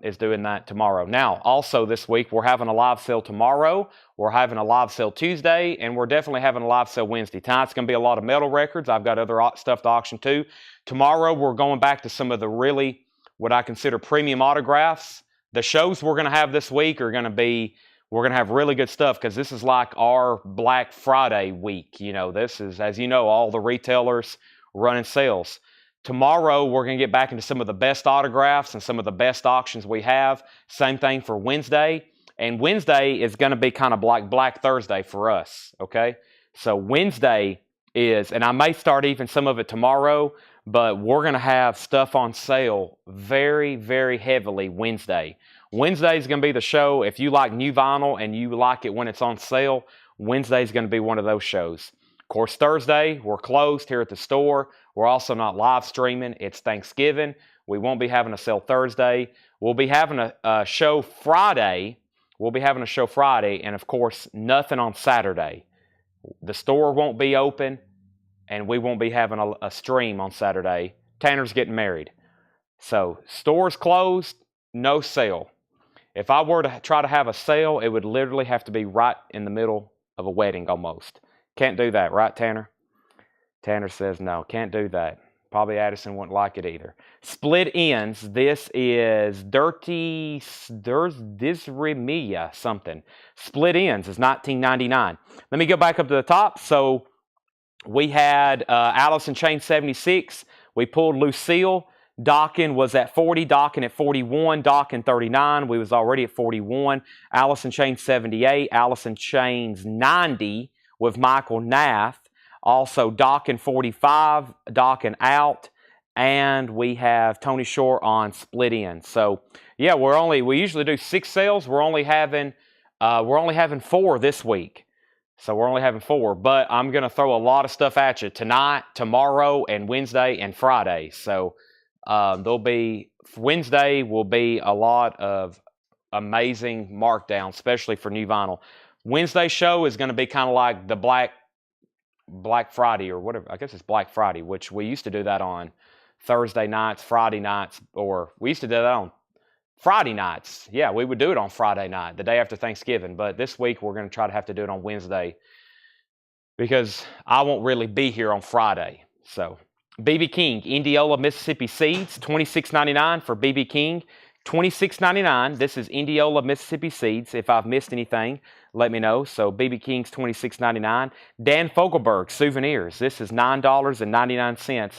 is doing that tomorrow. Now, also this week, we're having a live sale tomorrow. We're having a live sale Tuesday, and we're definitely having a live sale Wednesday. Tonight's going to be a lot of metal records. I've got other stuff to auction too. Tomorrow, we're going back to some of the really, what I consider premium autographs. The shows we're going to have this week are going to be, we're going to have really good stuff because this is like our Black Friday week. You know, this is, as you know, all the retailers running sales. Tomorrow, we're going to get back into some of the best autographs and some of the best auctions we have. Same thing for Wednesday. And Wednesday is going to be kind of like Black Thursday for us, okay? So Wednesday is, and I may start even some of it tomorrow, but we're going to have stuff on sale very, very heavily Wednesday. Wednesday is going to be the show. If you like new vinyl and you like it when it's on sale, Wednesday is going to be one of those shows. Of course, Thursday, we're closed here at the store. We're also not live streaming. It's Thanksgiving. We won't be having a sale Thursday. We'll be having a show Friday. And of course, nothing on Saturday. The store won't be open, and we won't be having a stream on Saturday. Tanner's getting married. So, store's closed, no sale. If I were to try to have a sale, it would literally have to be right in the middle of a wedding almost. Can't do that, right, Tanner? Tanner says no, can't do that. Probably Addison wouldn't like it either. Split Ends. This is Disremia something. Split Ends is $19.99. Let me go back up to the top. So we had Alice in Chains 76. We pulled Lucille. Dawkins was at 40. Dawkins at 41. Dawkins 39. We was already at 41. Alice in Chains 78. Alice in Chains 90 with Michael Nath. Also, Dawkins 45, Dawkins out, and we have Tony Shore on Split Ends. So, yeah, we usually do 6 sales. We're only having 4 this week. So we're only having 4, but I'm going to throw a lot of stuff at you tonight, tomorrow, and Wednesday and Friday. So Wednesday will be a lot of amazing markdown, especially for new vinyl. Wednesday show is going to be kind of like the Black Friday or whatever. I guess it's Black Friday, which we used to do that on Thursday nights, Friday nights, or we used to do that on Friday nights. Yeah, we would do it on Friday night, the day after Thanksgiving. But this week, we're going to try to have to do it on Wednesday because I won't really be here on Friday. So, BB King, Indianola, Mississippi Seeds, $26.99 for BB King. $26.99. This is Indianola, Mississippi Seeds. If I've missed anything, let me know. So BB King's $26.99. Dan Fogelberg Souvenirs. This is $9.99.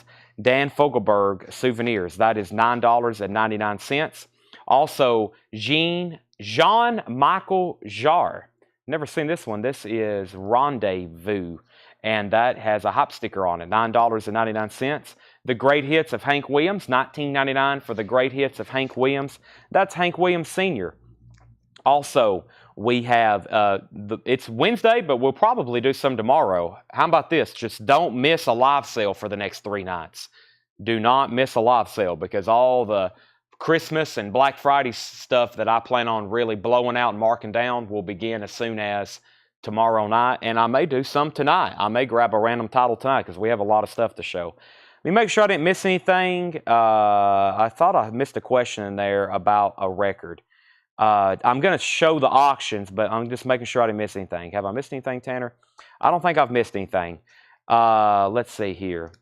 Dan Fogelberg Souvenirs. That is $9.99. Also, Jean-Michel Jarre. Never seen this one. This is Rendezvous. and that has a hop sticker on it, $9.99. The Great Hits of Hank Williams, $19.99 for the Great Hits of Hank Williams. That's Hank Williams Sr. Also, we have, it's Wednesday, but we'll probably do some tomorrow. How about this? Just don't miss a live sale for the next 3 nights. Do not miss a live sale, because all the Christmas and Black Friday stuff that I plan on really blowing out and marking down will begin as soon as tomorrow night, and I may do some tonight. I may grab a random title tonight because we have a lot of stuff to show. Let me make sure I didn't miss anything. I thought I missed a question in there about a record. I'm going to show the auctions, but I'm just making sure I didn't miss anything. Have I missed anything, Tanner? I don't think I've missed anything. Let's see here.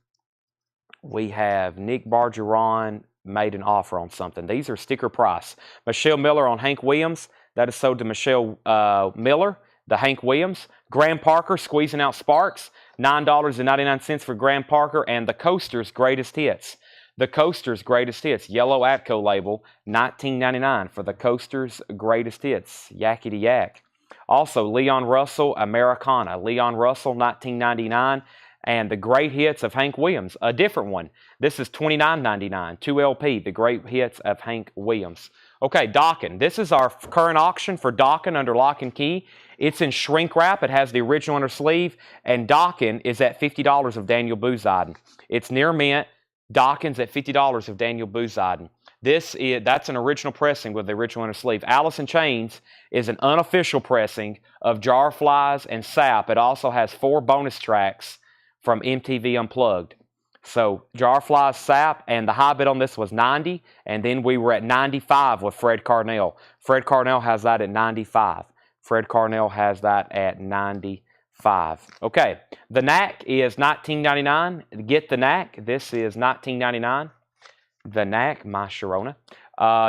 We have Nick Bargeron made an offer on something. These are sticker price. Michelle Miller on Hank Williams. That is sold to Michelle Miller, the Hank Williams. Graham Parker, Squeezing Out Sparks. $9.99 for Graham Parker. And the Coasters Greatest Hits. The Coasters Greatest Hits. Yellow Atco label. $19.99 for the Coasters Greatest Hits. Yakety yak. Also, Leon Russell, Americana. Leon Russell, $19.99. And the Great Hits of Hank Williams, a different one. This is $29.99, 2LP, the Great Hits of Hank Williams. Okay, Dokken. This is our current auction for Dokken under lock and key. It's in shrink wrap. It has the original inner sleeve. And Dokken is at $50 of Daniel Booziden. It's near mint. Dokken's at $50 of Daniel Booziden. That's an original pressing with the original inner sleeve. Alice in Chains is an unofficial pressing of Jar Flies and Sap. It also has 4 bonus tracks from MTV Unplugged. So Jar Flies, Sap, and the high bid on this was 90, and then we were at 95 with Fred Carnell. Fred Carnell has that at 95. Fred Carnell has that at 95. Okay, the Knack is $19.99. Get the Knack. This is $19.99. The Knack, my Sharona.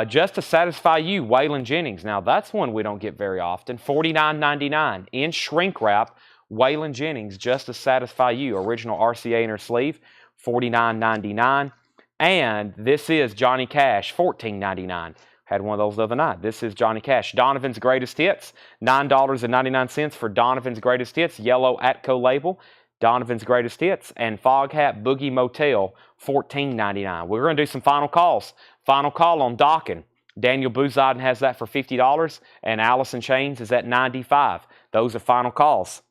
Just to Satisfy You, Waylon Jennings. Now, that's one we don't get very often. $49.99 in shrink wrap. Waylon Jennings, Just to Satisfy You, original RCA inner sleeve, $49.99. And this is Johnny Cash, $14.99. Had one of those the other night. This is Johnny Cash. Donovan's Greatest Hits, $9.99 for Donovan's Greatest Hits, yellow Atco label, Donovan's Greatest Hits. And Foghat Boogie Motel, $14.99. We're going to do some final calls. Final call on Dokken. Daniel Booziden has that for $50, and Alice in Chains is at $95. Those are final calls.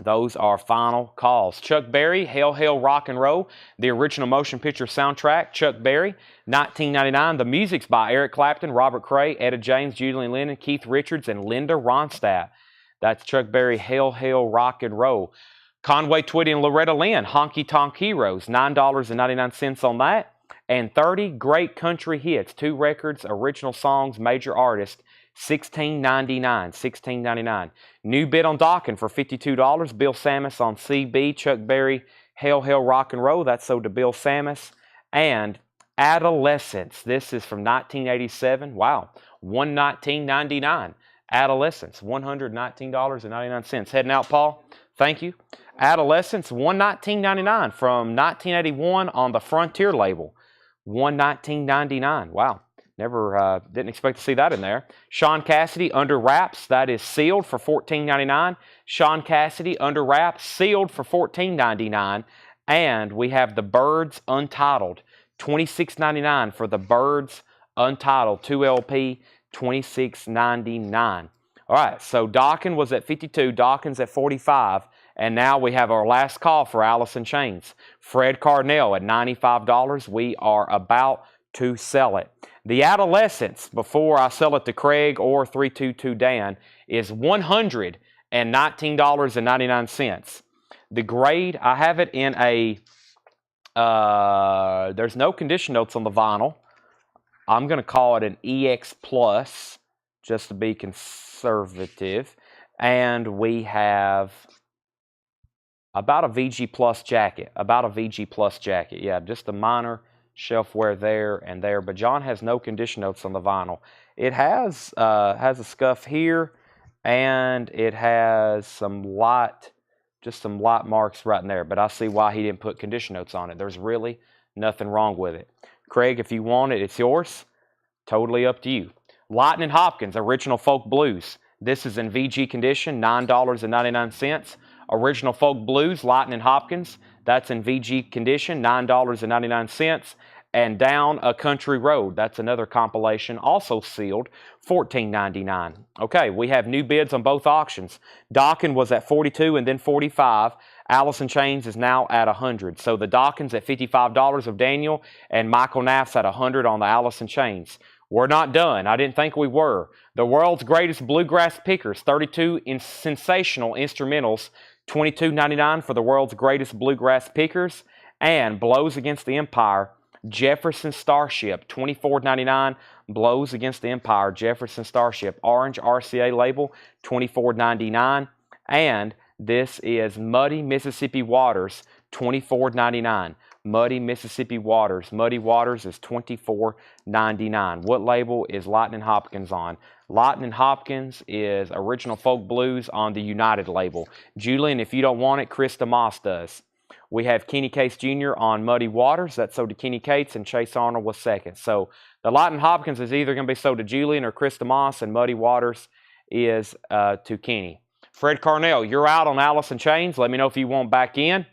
Those are final calls. Chuck Berry, Hail Hail Rock and Roll, the original motion picture soundtrack. Chuck Berry, $19.99. The music's by Eric Clapton, Robert Cray, Etta James, Julian Lennon, Keith Richards, and Linda Ronstadt. That's Chuck Berry, Hail Hail Rock and Roll. Conway Twitty and Loretta Lynn, Honky Tonk Heroes, $9.99 on that. And 30 Great Country Hits, 2 records, original songs, major artists, $16.99. $16.99. New bid on Dokken for $52. Bill Samus on CB. Chuck Berry, Hail Hail Rock and Roll. That's sold to Bill Samus. And Adolescence. This is from 1987. Wow. $119.99. Adolescence. $119.99. Heading out, Paul. Thank you. Adolescence. $119.99 from 1981 on the Frontier label. $119.99. Wow. Never, didn't expect to see that in there. Sean Cassidy, Under Wraps, that is sealed for $14.99. Sean Cassidy, Under Wraps, sealed for $14.99. And we have The Birds Untitled, $26.99 for The Birds Untitled, 2LP, $26.99. All right, so Dokken was at 52, Dokken's at 45, and now we have our last call for Alice in Chains. Fred Carnell at $95. We are about to sell it. The Adolescence, before I sell it to Craig or 322 Dan, is $119.99. The grade, I have it in a, there's no condition notes on the vinyl. I'm going to call it an EX Plus, just to be conservative. And we have about a VG Plus jacket. Yeah, just a minor shelf wear there and there, but John has no condition notes on the vinyl. It has a scuff here, and it has some light marks right in there, but I see why he didn't put condition notes on it. There's really nothing wrong with it. Craig, if you want it, it's yours. Totally up to you. Lightning Hopkins, Original Folk Blues. This is in VG condition, $9.99. Original Folk Blues, Lightning Hopkins. That's in VG condition, $9.99. And Down a Country Road. That's another compilation, also sealed, $14.99. Okay, we have new bids on both auctions. Dokken was at $42 and then $45. Alice in Chains is now at $100. So the Dokken's at $55 of Daniel, and Michael Knaff's at $100 on the Alice in Chains. We're not done. I didn't think we were. The World's Greatest Bluegrass Pickers, 32 sensational instrumentals, $22.99 for the World's Greatest Bluegrass Pickers. And Blows Against the Empire, Jefferson Starship, $24.99. Blows Against the Empire, Jefferson Starship, orange RCA label, $24.99. And this is Muddy Mississippi Waters, $24.99. Muddy Mississippi Waters. Muddy Waters is $24.99. What label is Lightning Hopkins on? Lightning Hopkins is Original Folk Blues on the United label. Julian, if you don't want it, Chris DeMoss does. We have Kenny Cates Jr. on Muddy Waters. That's sold to Kenny Cates, and Chase Arnold was second. So the Lightning Hopkins is either going to be sold to Julian or Chris DeMoss, and Muddy Waters is to Kenny. Fred Carnell, you're out on Alice in Chains. Let me know if you want back in,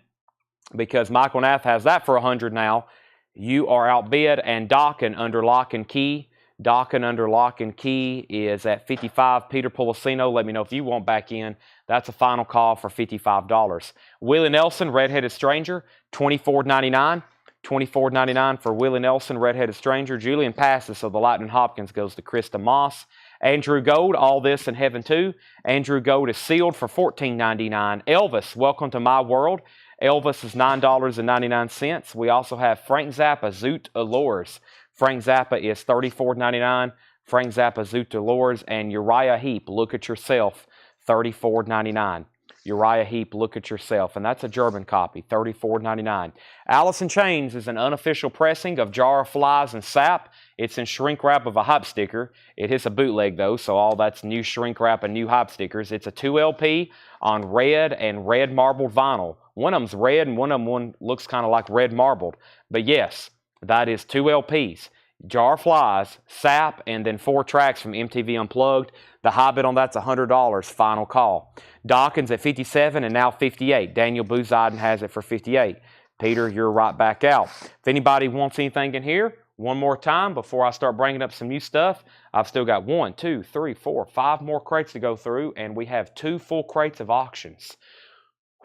because Michael Knaff has that for $100 now. You are outbid, and Dokken under lock and key. Dokken under lock and key is at $55. Peter Policino, let me know if you want back in. That's a final call for $55. Willie Nelson, Redheaded Stranger, $24.99. $24.99 for Willie Nelson, Redheaded Stranger. Julian passes, so the Lightning Hopkins goes to Chris DeMoss. Andrew Gold, All This in Heaven Too. Andrew Gold is sealed for $14.99. Elvis, Welcome to My World. Elvis is $9.99. We also have Frank Zappa, Zoot Allures. Frank Zappa is $34.99. Frank Zappa, Zoot Allures. And Uriah Heep, Look at Yourself, $34.99. Uriah Heep, Look at Yourself. And that's a German copy, $34.99. Alice in Chains is an unofficial pressing of Jar of Flies and Sap. It's in shrink wrap of a hype sticker. It is a bootleg, though, so all that's new shrink wrap and new hype stickers. It's a 2 LP on red and red marbled vinyl. One of them's red, and one of them looks kind of like red marbled. But yes, that is 2 LPs. Jar of Flies, Sap, and then 4 tracks from MTV Unplugged. The high bid on that's $100, final call. Dawkins at $57 and now $58. Daniel Booziden has it for $58. Peter, you're right back out. If anybody wants anything in here, one more time before I start bringing up some new stuff, I've still got 1, 2, 3, 4, 5 more crates to go through, and we have 2 full crates of auctions.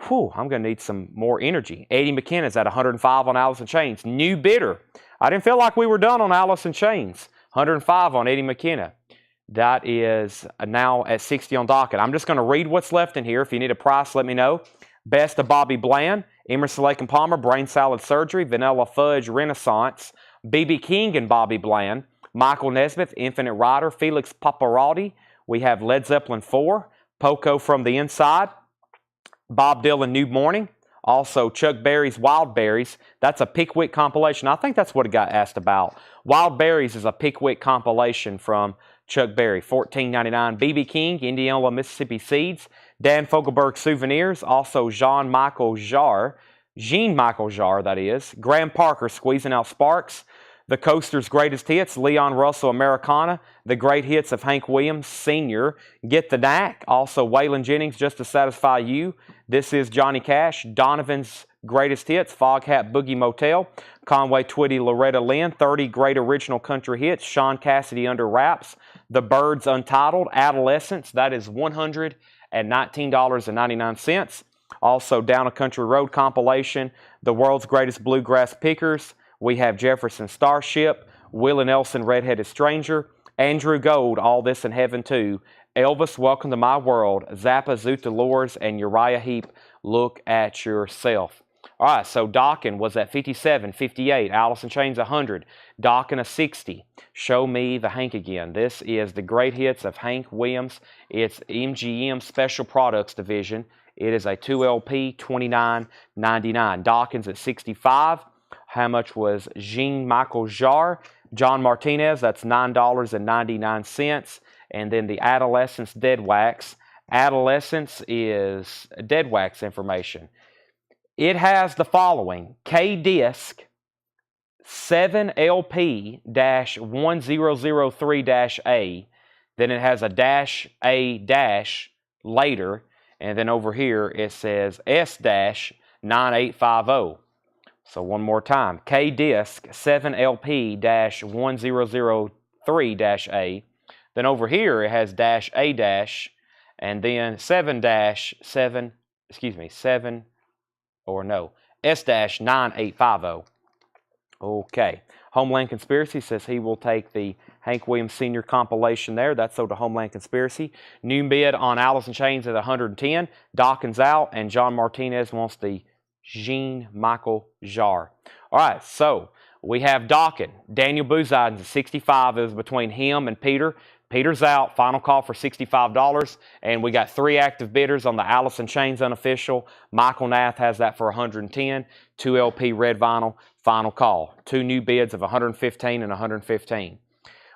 Whew, I'm going to need some more energy. Eddie McKenna's at $105 on Alice in Chains. New bidder. I didn't feel like we were done on Alice in Chains. $105 on Eddie McKenna. That is now at $60 on Dokken. I'm just going to read what's left in here. If you need a price, let me know. Best of Bobby Bland, Emerson, Lake and Palmer, Brain Salad Surgery, Vanilla Fudge Renaissance, B.B. King and Bobby Bland, Michael Nesmith, Infinite Rider, Felix Paparotti. We have Led Zeppelin 4, Poco From the Inside, Bob Dylan, New Morning. Also, Chuck Berry's Wild Berries. That's a Pickwick compilation. I think that's what it got asked about. Wild Berries is a Pickwick compilation from Chuck Berry, $14.99. B.B. King, Indiana, Mississippi Seeds. Dan Fogelberg Souvenirs. Also, Jean-Michel Jarre, that is. Graham Parker, Squeezing Out Sparks. The Coasters' Greatest Hits, Leon Russell Americana. The Great Hits of Hank Williams Sr. Get the Knack. Also, Waylon Jennings, Just to Satisfy You. This is Johnny Cash. Donovan's Greatest Hits, Foghat Boogie Motel. Conway Twitty, Loretta Lynn, 30 Great Original Country Hits. Sean Cassidy, Under Wraps. The Byrds, Untitled. Adolescence, that is $119.99. Also, Down a Country Road compilation. The World's Greatest Bluegrass Pickers. We have Jefferson Starship, Willie Nelson, Redheaded Stranger, Andrew Gold, All This in Heaven Too, Elvis, Welcome to My World, Zappa, Zoot Allures, and Uriah Heep, Look at Yourself. All right, so Dokken was at $57, $58, Alice in Chains $100, Dokken a $60, Show Me the Hank Again. This is the Great Hits of Hank Williams. It's MGM Special Products Division. It is a 2 LP, $29.99. Dokken's at $65. How much was Jean-Michel Jarre? John Martinez, that's $9.99. And then the Adolescence Dead Wax. Adolescence is Dead Wax information. It has the following: K-Disc 7LP-1003-A. Then it has a -A- later. And then over here it says S-9850. So one more time, K-Disc 7LP-1003-A. Then over here it has -A- and then 7-7, S-9850. Okay. Homeland Conspiracy says he will take the Hank Williams Sr. compilation there. That's sold to Homeland Conspiracy. New bid on Alice in Chains at 110. Dawkins out, and John Martinez wants the Jean-Michel Jarre. All right, so we have Dawkins. Daniel Booziden's at 65. It was between him and Peter. Peter's out. Final call for $65. And we got 3 active bidders on the Alice in Chains unofficial. Michael Nath has that for 110. 2 LP red vinyl. Final call. 2 new bids of 115 and 115.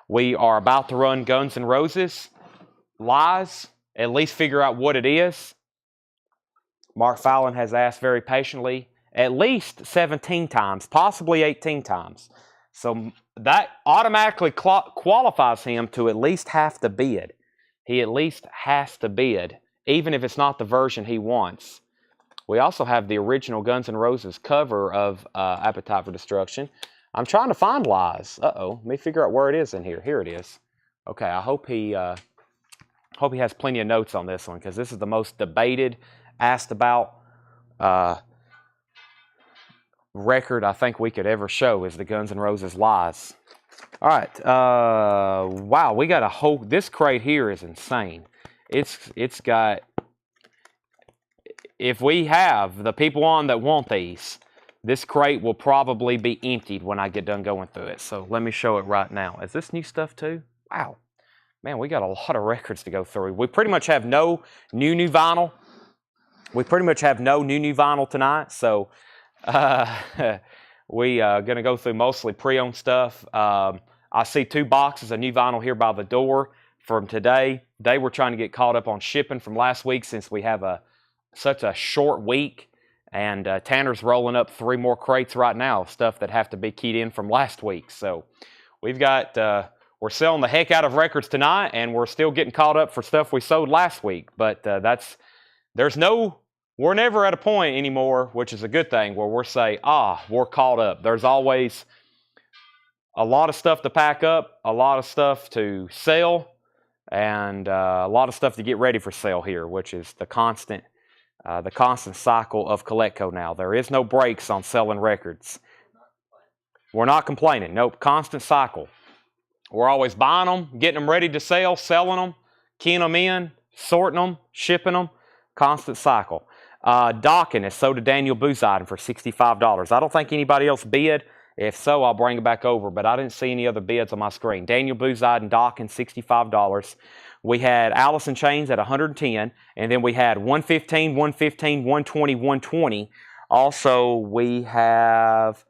We are about to run Guns N' Roses. Lies. At least figure out what it is. Mark Fallon has asked very patiently at least 17 times, possibly 18 times. So that automatically qualifies him to at least have to bid. He at least has to bid, even if it's not the version he wants. We also have the original Guns N' Roses cover of Appetite for Destruction. I'm trying to find Lies. Uh-oh. Let me figure out where it is in here. Here it is. Okay, I hope he has plenty of notes on this one, because this is the most debated, asked about record I think we could ever show is the Guns N' Roses Lies. All right. Wow, we got a whole... This crate here is insane. It's got... If we have the people on that want these, this crate will probably be emptied when I get done going through it. So let me show it right now. Is this new stuff too? Wow. Man, we got a lot of records to go through. We pretty much have no new vinyl. We pretty much have no new vinyl tonight. So we going to go through mostly pre-owned stuff. I see 2 boxes of new vinyl here by the door from today. They were trying to get caught up on shipping from last week since we have such a short week. And Tanner's rolling up 3 more crates right now of stuff that have to be keyed in from last week. So we've got, we're selling the heck out of records tonight, and we're still getting caught up for stuff we sold last week. But we're never at a point anymore, which is a good thing, where we're saying, we're caught up. There's always a lot of stuff to pack up, a lot of stuff to sell, and a lot of stuff to get ready for sale here, which is the constant cycle of Collectco now. There is no breaks on selling records. We're not complaining. Nope, constant cycle. We're always buying them, getting them ready to sell, selling them, keying them in, sorting them, shipping them. Constant cycle. Dawkins is sold to Daniel Booziden for $65. I don't think anybody else bid. If so, I'll bring it back over, but I didn't see any other bids on my screen. Daniel Booziden, Dawkins, $65. We had Alice in Chains at 110, and then we had 115, 115, 120, 120. Also, we have,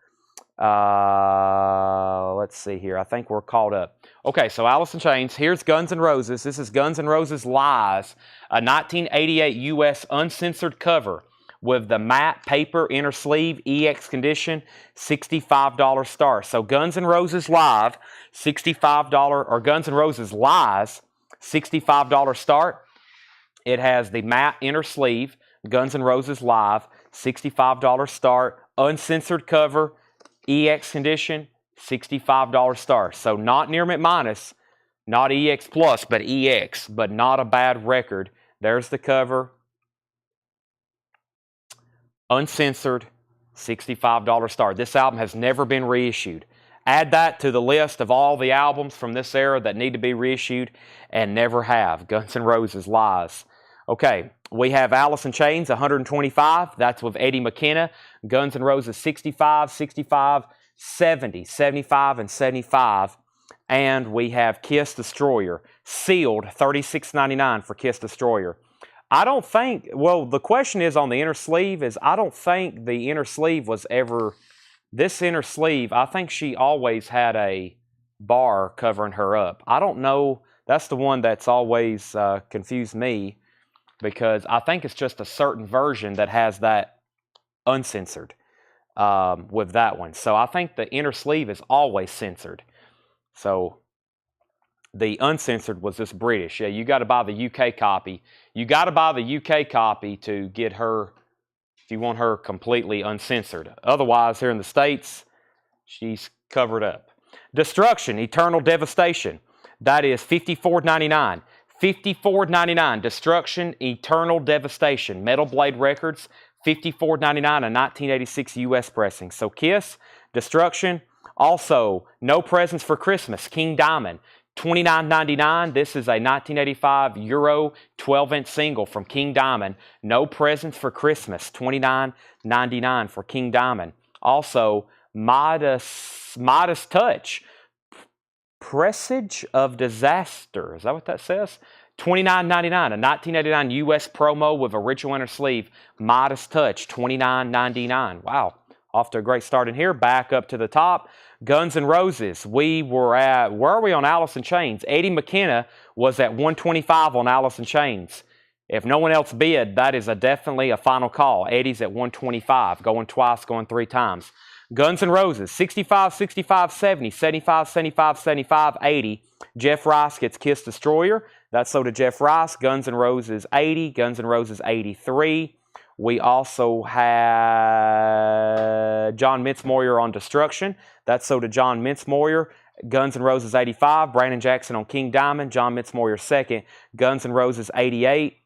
let's see here. I think we're caught up. Okay, so Alice in Chains. Here's Guns N' Roses. This is Guns N' Roses Lies, a 1988 U.S. uncensored cover with the matte paper inner sleeve, EX condition, $65 start. So Guns N' Roses Live, $65, or Guns N' Roses Lies, $65 start. It has the matte inner sleeve, Guns N' Roses Live, $65 start, uncensored cover, EX condition, $65 start. So not near mint minus, not EX plus, but EX, but not a bad record. There's the cover. Uncensored, $65 start. This album has never been reissued. Add that to the list of all the albums from this era that need to be reissued and never have. Guns N' Roses Lies. Okay, we have Alice in Chains, 125. That's with Eddie McKenna. Guns N' Roses, 65, 65, 70, 75, and 75. And we have Kiss Destroyer, sealed, $36.99 for Kiss Destroyer. I don't think, well, the question is on the inner sleeve is, I don't think the inner sleeve was ever, this inner sleeve, I think she always had a bar covering her up. I don't know, that's the one that's always confused me, because I think it's just a certain version that has that uncensored with that one. So I think the inner sleeve is always censored. So The uncensored was this British. Yeah, you got to buy the UK copy. You got to buy the UK copy to get her, if you want her completely uncensored. Otherwise, here in the States, she's covered up. Destruction, Eternal Devastation. That is $54.99. $54.99. Destruction, Eternal Devastation. Metal Blade Records, $54.99, a 1986 US pressing. So Kiss, Destruction. Also, No Presents for Christmas, King Diamond, $29.99. This is a 1985 Euro 12-inch single from King Diamond. No Presents for Christmas, $29.99 for King Diamond. Also, Modest Touch, Presage of Disaster. Is that what that says? $29.99, a 1989 US promo with original inner sleeve. Modest Touch, $29.99. Wow, off to a great start in here. Back up to the top. Guns N' Roses. We were at, where are we on Alice in Chains? Eddie McKenna was at 125 on Alice in Chains. If no one else bid, that is definitely a final call. Eddie's at 125, going twice, going 3 times. Guns N' Roses, 65, 65, 70, 75, 75, 75, 80. Jeff Rice gets Kiss Destroyer. That's sold to Jeff Rice. Guns N' Roses, 80. Guns N' Roses, 83. We also have John Mitzmoyer on Destruction. That's sold to John Mitzmoyer. Guns N' Roses, 85. Brandon Jackson on King Diamond. John Mitzmoyer, second. Guns N' Roses, 88.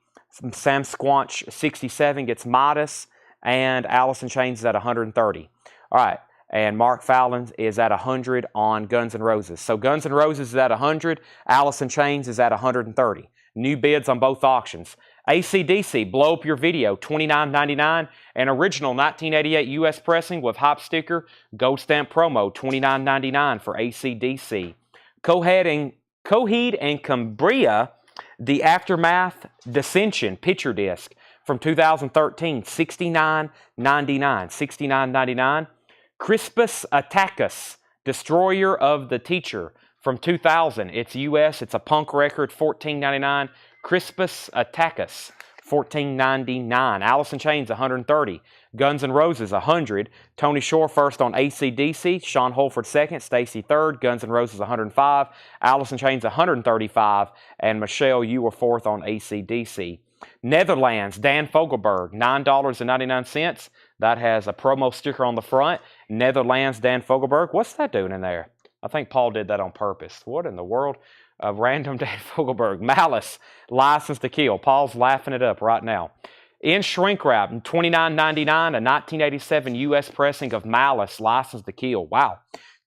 Sam Squanch, 67, gets Modest. And Alice in Chains is at 130. All right, and Mark Fallon is at 100 on Guns N' Roses. So Guns N' Roses is at 100. Alice in Chains is at 130. New bids on both auctions. AC/DC, Blow Up Your Video, $29.99. An original 1988 US pressing with hop sticker, gold stamp promo, $29.99 for AC/DC. Coheed and Cambria, The Aftermath Dissension picture disc from 2013, $69.99. $69.99. Crispus Attucks, Destroyer of the Teacher from 2000. It's US. It's a punk record, $14.99. Crispus Attucks, $14.99. Alice in Chains, 130. Guns N' Roses, 100. Tony Shore first on AC/DC. Sean Holford second. Stacy third. Guns N' Roses, 105. Alice in Chains, 135. And Michelle, you were fourth on AC/DC. Netherlands, Dan Fogelberg, $9.99. That has a promo sticker on the front. Netherlands, Dan Fogelberg. What's that doing in there? I think Paul did that on purpose. What in the world? Random Dan Fogelberg. Malice, License to Kill. Paul's laughing it up right now. In shrink wrap, $29.99, a 1987 US pressing of Malice, License to Kill. Wow.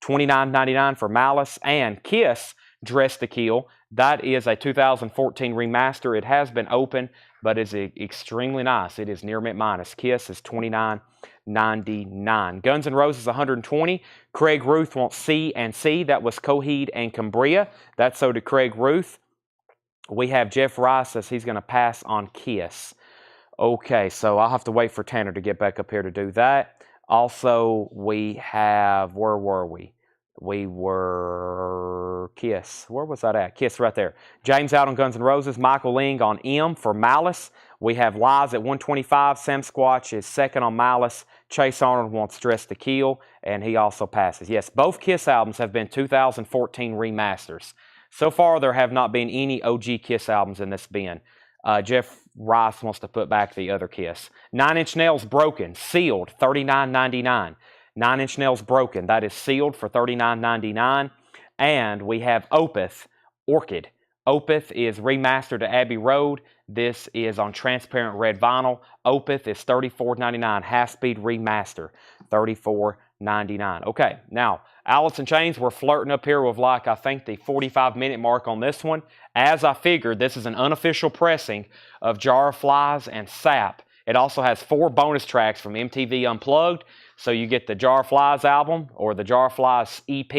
$29.99 for Malice. And Kiss, Dress to Kill. That is a 2014 remaster. It has been open, but is extremely nice. It is near mint minus. Kiss is $29.99. Guns N' Roses, 120. Craig Ruth wants C and C. That was Coheed and Cambria. That's so to Craig Ruth. We have Jeff Rice says he's going to pass on Kiss. Okay, so I'll have to wait for Tanner to get back up here to do that. Also, we have, where were we? We were Kiss. Where was that at? Kiss right there. James out on Guns N' Roses. Michael Ling on M for Malice. We have Lies at 125. Sam Squatch is second on Malice. Chase Arnold wants Dress to Kill, and he also passes. Yes, both Kiss albums have been 2014 remasters. So far, there have not been any OG Kiss albums in this bin. Jeff Rice wants to put back the other Kiss. 9 Inch Nails Broken, sealed, $39.99. 9 Inch Nails Broken, that is sealed for $39.99. And we have Opeth, Orchid. Opeth is remastered to Abbey Road. This is on transparent red vinyl. Opeth is $34.99. Half-speed remaster, $34.99. Okay, now, Alice in Chains, we're flirting up here with like, I think, the 45-minute mark on this one. As I figured, this is an unofficial pressing of Jar of Flies and Sap. It also has 4 bonus tracks from MTV Unplugged. So you get the Jar of Flies album or the Jar of Flies EP,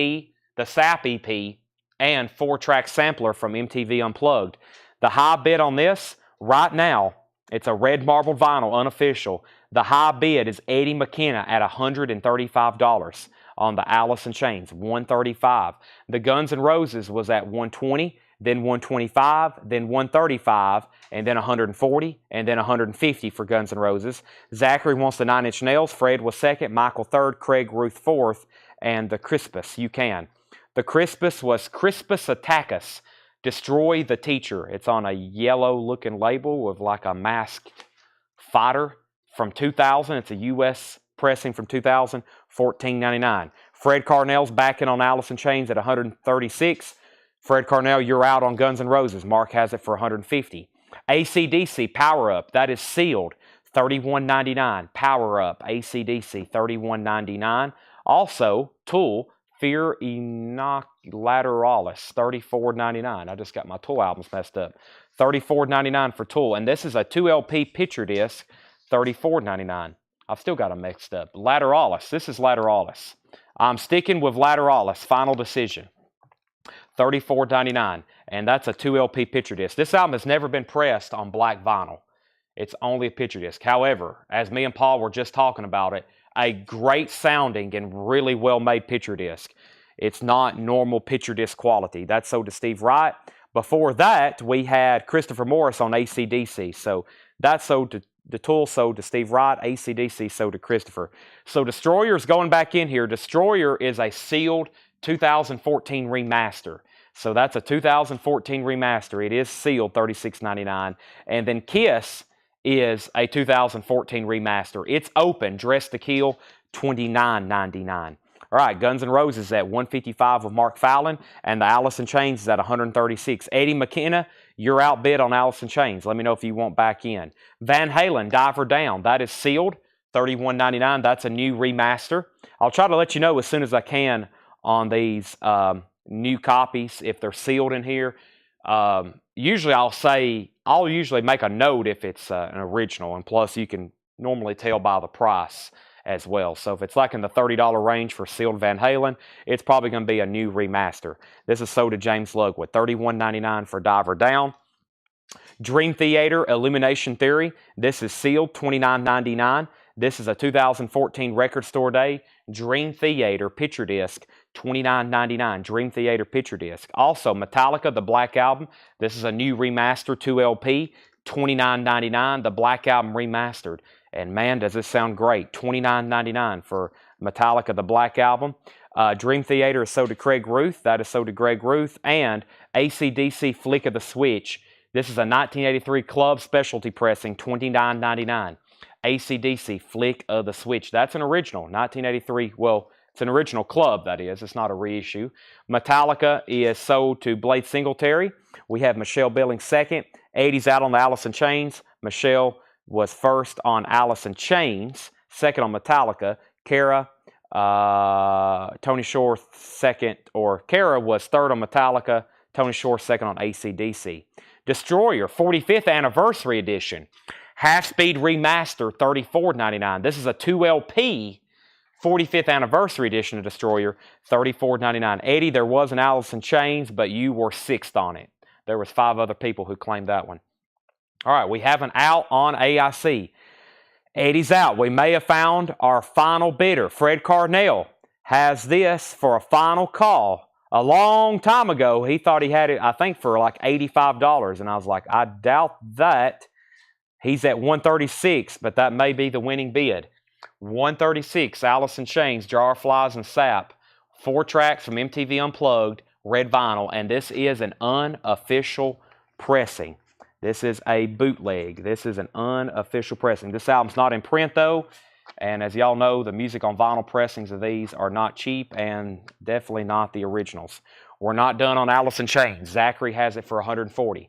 the Sap EP, and 4-track sampler from MTV Unplugged. The high bid on this, right now, it's a red marbled vinyl, unofficial. The high bid is Eddie McKenna at $135 on the Alice in Chains, $135. The Guns N' Roses was at $120, then $125, then $135, and then $140, and then $150 for Guns N' Roses. Zachary wants the 9 Inch Nails. Fred was second, Michael third, Craig Ruth fourth, and the Crispus, you can. The Crispus was Crispus Attucks. Destroy the Teacher. It's on a yellow-looking label with like a masked fighter from 2000. It's a U.S. pressing from 2000, $14.99. Fred Carnell's backing on Alice in Chains at $136. Fred Carnell, You're Out on Guns N' Roses. Mark has it for $150. AC/DC, Power Up. That is sealed. $31.99. Power Up. AC/DC, $31.99. Also, Tool, Fear Inoculatoralis, $34.99. I just got my Tool albums messed up. $34.99 for Tool. And this is a 2LP picture disc, $34.99. I've still got them mixed up. Lateralis. This is Lateralis. I'm sticking with Lateralis. Final Decision. $34.99. And that's a 2LP picture disc. This album has never been pressed on black vinyl. It's only a picture disc. However, as me and Paul were just talking about it, a great sounding and really well-made picture disc. It's not normal picture disc quality. That's sold to Steve Wright. Before that, we had Christopher Morris on AC/DC. So that's sold to the Tool, sold to Steve Wright. AC/DC sold to Christopher. So Destroyer's going back in here. Destroyer is a sealed 2014 remaster. So that's a 2014 remaster. It is sealed, $36.99. And then Kiss is a 2014 remaster. It's open, Dress to Kill, $29.99. All right, Guns N' Roses at $155 with Mark Fallon, and the Alice in Chains is at $136. Eddie McKenna, you're outbid on Alice in Chains. Let me know if you want back in. Van Halen, Diver Down, that is sealed, $31.99. That's a new remaster. I'll try to let you know as soon as I can on these new copies if they're sealed in here. Usually I'll usually make a note if it's an original, and plus you can normally tell by the price as well. So if it's like in the $30 range for sealed Van Halen, it's probably going to be a new remaster. This is sold to James Lugwood, $31.99 for Diver Down. Dream Theater, Illumination Theory, this is sealed, $29.99. This is a 2014 Record Store Day Dream Theater picture disc, $29.99. Dream Theater picture disc. Also, Metallica, the Black Album. This is a new remaster 2LP, $29.99. The Black Album remastered. And man, does this sound great. $29.99 for Metallica, the Black Album. Dream Theater is sold to Craig Ruth. That is sold to Greg Ruth. And AC/DC Flick of the Switch. This is a 1983 Club Specialty Pressing, $29.99. AC/DC Flick of the Switch. That's an original, 1983. Well, it's an original Club, that is. It's not a reissue. Metallica is sold to Blade Singletary. We have Michelle Billings second. 80's out on the Alice in Chains. Michelle was first on Alice in Chains, second on Metallica. Kara, Tony Shore second, or Kara was third on Metallica. Tony Shore second on AC/DC. Destroyer, 45th Anniversary Edition. Half Speed Remaster, $34.99. This is a 2LP 45th Anniversary Edition of Destroyer, $34.99. Eddie, there was an Alice in Chains, but you were sixth on it. There was 5 other people who claimed that one. All right, we have an out on AIC. Eddie's out. We may have found our final bidder. Fred Carnell has this for a final call. A long time ago, he thought he had it, I think, for like $85. And I was like, I doubt that. He's at $136, but that may be the winning bid. $136, Alice in Chains, Jar of Flies and Sap. 4 tracks from MTV Unplugged, red vinyl. And this is an unofficial pressing. This is a bootleg. This is an unofficial pressing. This album's not in print, though. And as y'all know, the music on vinyl pressings of these are not cheap and definitely not the originals. We're not done on Alice in Chains. Zachary has it for $140.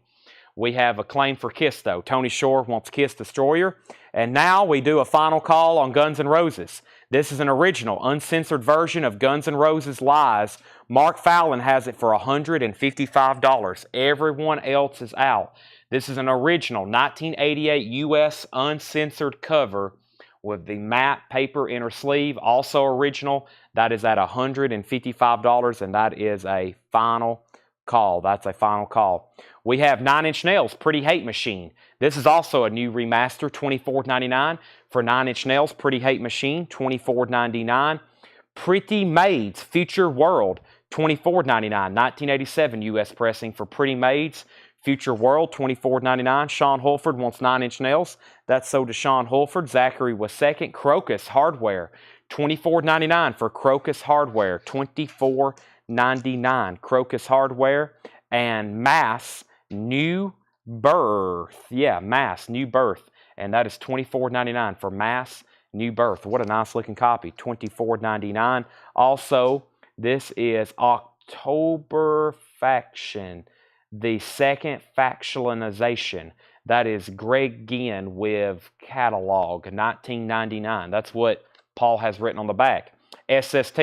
We have a claim for Kiss, though. Tony Shore wants Kiss Destroyer. And now we do a final call on Guns N' Roses. This is an original, uncensored version of Guns N' Roses Lies. Mark Fallon has it for $155. Everyone else is out. This is an original 1988 U.S. uncensored cover with the matte paper inner sleeve. Also original. That is at $155, and that is a final call. That's a final call. We have 9 Inch Nails, Pretty Hate Machine. This is also a new remaster, $24.99 for 9 Inch Nails, Pretty Hate Machine, $24.99. Pretty Maids, Future World, $24.99. 1987 U.S. pressing for Pretty Maids, Future World, $24.99. Sean Hulford wants 9 Inch Nails. That's sold to Sean Hulford. Zachary was second. Crocus Hardware, $24.99 for Crocus Hardware, $24.99. Crocus Hardware. and Mass New Birth. Yeah, Mass New Birth. And that is $24.99 for Mass New Birth. What a nice looking copy. $24.99. Also, this is October Faction, the second factionalization. That is Greg Ginn with catalog, $19.99. That's what Paul has written on the back. SST.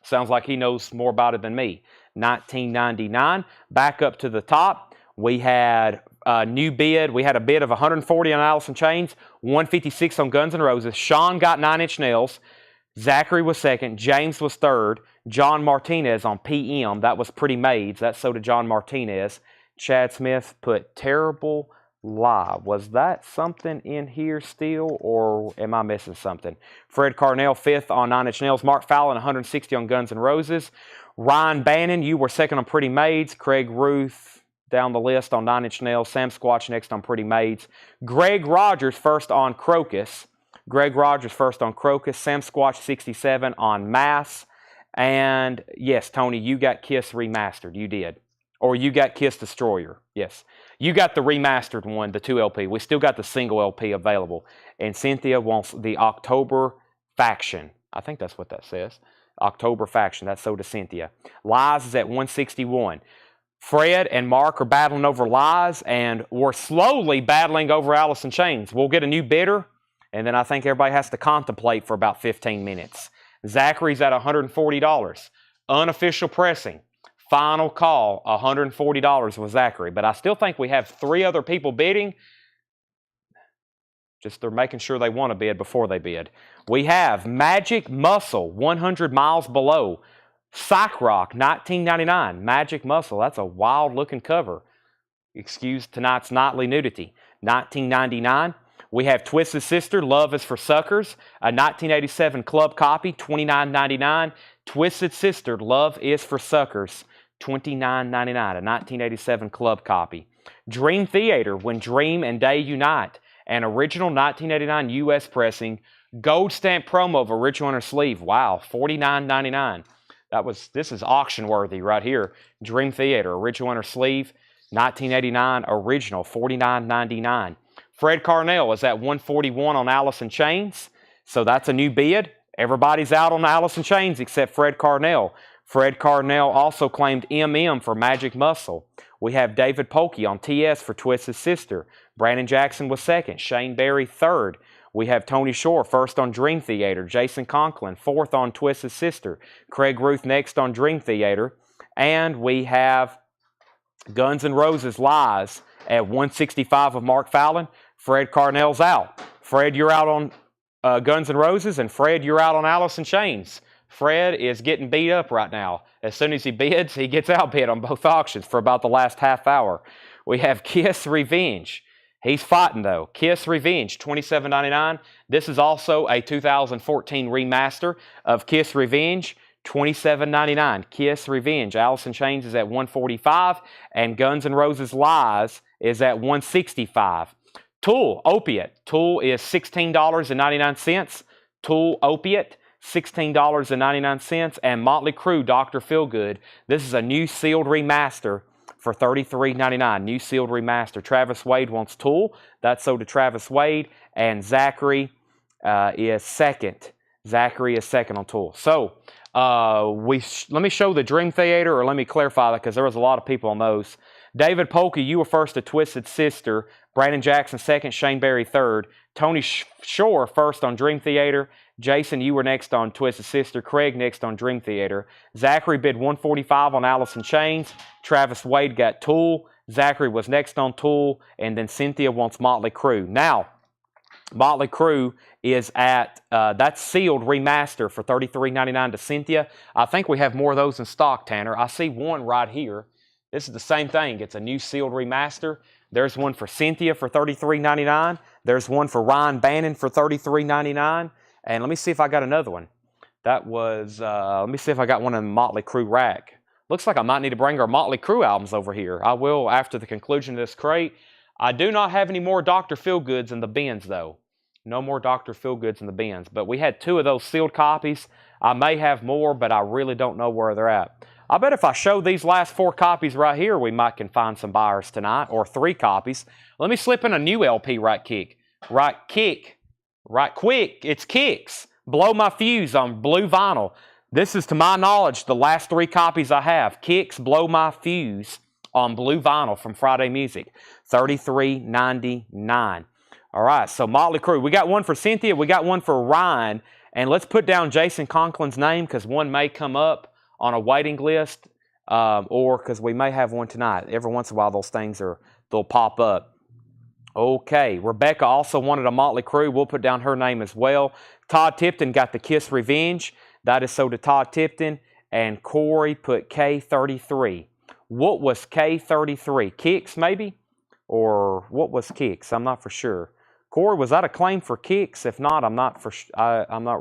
Sounds like he knows more about it than me. $19.99. Back up to the top, we had a new bid. We had a bid of $140 on Alice in Chains, $156 on Guns N' Roses. Sean got 9 Inch Nails. Zachary was second. James was third. John Martinez on PM. That was Pretty Maids. That's so did John Martinez. Chad Smith put Terrible Lie. Was that something in here still, or am I missing something? Fred Carnell, 5th on 9 Inch Nails. Mark Fallon, 160 on Guns N' Roses. Ryan Bannon, you were second on Pretty Maids. Craig Ruth down the list on 9 Inch Nails. Sam Squatch next on Pretty Maids. Greg Rogers first on Crocus. Greg Rogers first on Crocus. Sam Squatch, 67 on Mass. And yes, Tony, you got Kiss Remastered. You did. Or you got Kiss Destroyer. Yes. You got the remastered one, the 2 LP. We still got the single LP available. And Cynthia wants the October Faction. I think that's what that says. October Faction. That's so to Cynthia. Lies is at 161. Fred and Mark are battling over Lies, and we're slowly battling over Alice in Chains. We'll get a new bidder, and then I think everybody has to contemplate for about 15 minutes. Zachary's at $140. Unofficial pressing. Final call, $140 with Zachary. But I still think we have 3 other people bidding. Just they're making sure they want to bid before they bid. We have Magic Muscle, 100 Miles Below. Psych Rock, $19.99. Magic Muscle, that's a wild-looking cover. Excuse tonight's nightly nudity. $19.99. We have Twisted Sister, Love is for Suckers, a 1987 club copy, $29.99. Twisted Sister, Love is for Suckers, $29.99, a 1987 club copy. Dream Theater, When Dream and Day Unite, an original 1989 U.S. pressing, gold stamp promo of original inner sleeve. Wow, $49.99. This is auction worthy right here. Dream Theater, original inner sleeve, 1989 original, $49.99. Fred Carnell is at $141 on Alice in Chains, so that's a new bid. Everybody's out on Alice in Chains except Fred Carnell. Fred Carnell also claimed MM for Magic Muscle. We have David Polkey on TS for Twisted Sister. Brandon Jackson was second. Shane Berry third. We have Tony Shore first on Dream Theater. Jason Conklin fourth on Twisted Sister. Craig Ruth next on Dream Theater. And we have Guns N' Roses Lies at $165 of Mark Fallon. Fred Carnell's out. Fred, you're out on Guns N' Roses, and Fred, you're out on Alice in Chains. Fred is getting beat up right now. As soon as he bids, he gets outbid on both auctions for about the last half hour. We have Kiss Revenge. He's fighting, though. Kiss Revenge, $27.99. This is also a 2014 remaster of Kiss Revenge, $27.99. Kiss Revenge. Alice in Chains is at $145, and Guns N' Roses Lies is at $165. Tool, Opiate. Tool is $16.99. Tool, Opiate, $16.99. And Motley Crue, Dr. Feelgood. This is a new sealed remaster for $33.99. New sealed remaster. Travis Wade wants Tool. That's so to Travis Wade. And Zachary is second. Zachary is second on Tool. So, let me show the Dream Theater, or let me clarify that because there was a lot of people on those. David Polkey, you were first to Twisted Sister. Brandon Jackson second. Shane Berry third. Tony Shore first on Dream Theater. Jason, you were next on Twisted Sister. Craig next on Dream Theater. Zachary bid $145 on Alice in Chains. Travis Wade got Tool. Zachary was next on Tool. And then Cynthia wants Motley Crue. Now, Motley Crue is at, that's sealed remaster for $33.99 to Cynthia. I think we have more of those in stock, Tanner. I see one right here. This is the same thing. It's a new sealed remaster. There's one for Cynthia for $33.99. There's one for Ryan Bannon for $33.99. And let me see if I got another one. That was, let me see if I got one in the Motley Crue rack. Looks like I might need to bring our Motley Crue albums over here. I will after the conclusion of this crate. I do not have any more Dr. Feelgoods in the bins, though. No more Dr. Feelgoods in the bins. But we had 2 of those sealed copies. I may have more, but I really don't know where they're at. I bet if I show these last 4 copies right here, we might can find some buyers tonight, or 3 copies. Let me slip in a new LP right quick. Right quick. It's Kicks. Blow My Fuse on blue vinyl. This is, to my knowledge, the last 3 copies I have. Kicks, Blow My Fuse on blue vinyl from Friday Music. $33.99. All right, so Motley Crue. We got one for Cynthia. We got one for Ryan. And let's put down Jason Conklin's name because one may come up on a waiting list, or because we may have one tonight. Every once in a while, those things they'll pop up. Okay, Rebecca also wanted a Motley Crue. We'll put down her name as well. Todd Tipton got the Kiss Revenge. That is so to Todd Tipton. And Corey put K33. What was K33? Kicks, maybe? Or what was Kicks? I'm not for sure. Corey, was that a claim for Kicks? If not, I'm not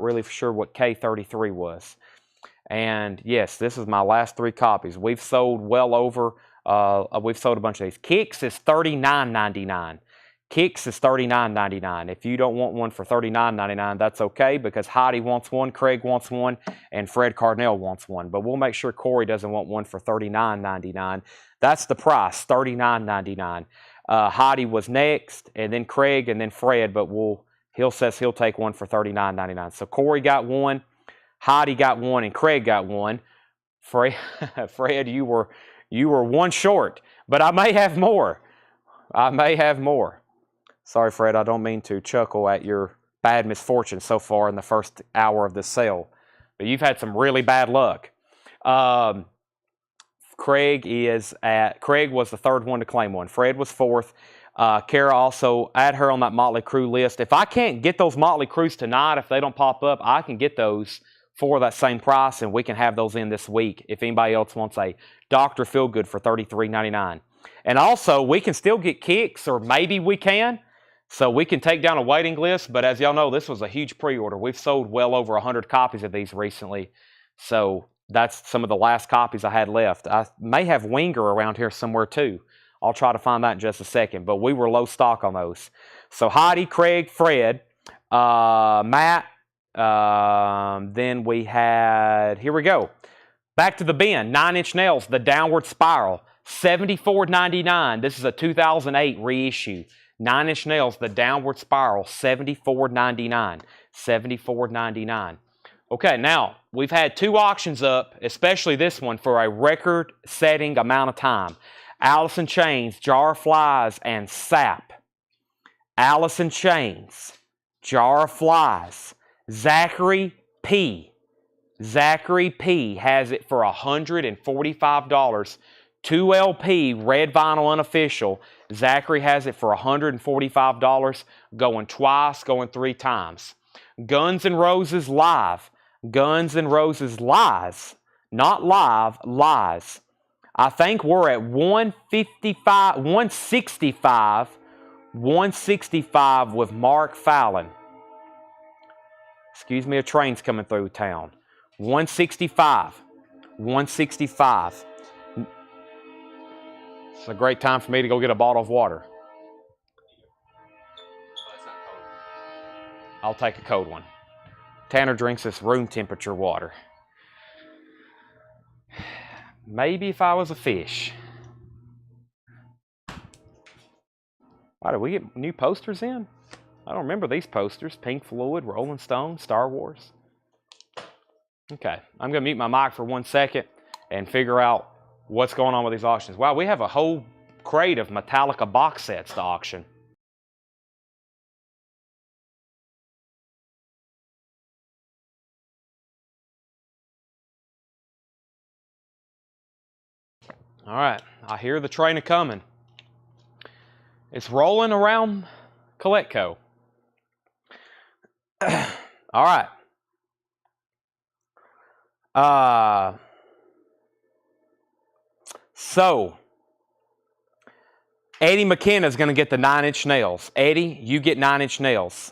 really for sure what K33 was. And yes, this is my last 3 copies. We've sold well over, we've sold a bunch of these. Kicks is $39.99. Kicks is $39.99. If you don't want one for $39.99, that's okay, because Heidi wants one, Craig wants one, and Fred Cardinal wants one. But we'll make sure Corey doesn't want one for $39.99. That's the price, $39.99. Heidi was next, and then Craig, and then Fred, but he says he'll take one for $39.99. So Corey got one, Heidi got one, and Craig got one. Fred, you were one short, but I may have more. Sorry, Fred, I don't mean to chuckle at your bad misfortune so far in the first hour of this sale, but you've had some really bad luck. Craig was the 3rd one to claim one. Fred was 4th. Kara also, add her on that Motley Crue list. If I can't get those Motley Crues tonight, if they don't pop up, I can get those for that same price, and we can have those in this week if anybody else wants a Dr. Feelgood for $33.99. And also, we can still get Kicks, or maybe we can. So we can take down a waiting list, but as y'all know, this was a huge pre-order. We've sold well over 100 copies of these recently. So that's some of the last copies I had left. I may have Winger around here somewhere too. I'll try to find that in just a second, but we were low stock on those. So Heidi, Craig, Fred, Matt, then we had, here we go. Back to the bin, 9 Inch Nails, The Downward Spiral, $74.99. This is a 2008 reissue. 9 Inch Nails, The Downward Spiral, $74.99. $74.99. Okay, now, we've had 2 auctions up, especially this one, for a record-setting amount of time. Alice in Chains, Jar of Flies, and Sap. Alice in Chains, Jar of Flies. Zachary P. Zachary P. has it for $145. 2LP, red vinyl unofficial. Zachary has it for $145, going twice, going 3 times. Guns N' Roses Live. Guns N' Roses Lies. Not live, lies. I think we're at 165 with Mark Fallon. Excuse me, a train's coming through town. 165. 165. It's a great time for me to go get a bottle of water. I'll take a cold one. Tanner drinks this room temperature water. Maybe if I was a fish. Why, did we get new posters in? I don't remember these posters. Pink Floyd, Rolling Stone, Star Wars. Okay, I'm going to mute my mic for 1 second and figure out what's going on with these auctions. Wow, we have a whole crate of Metallica box sets to auction. All right, I hear the train a-coming. It's rolling around Coletco. All right. So, Eddie McKenna is going to get the 9 Inch Nails. Eddie, you get 9 Inch Nails.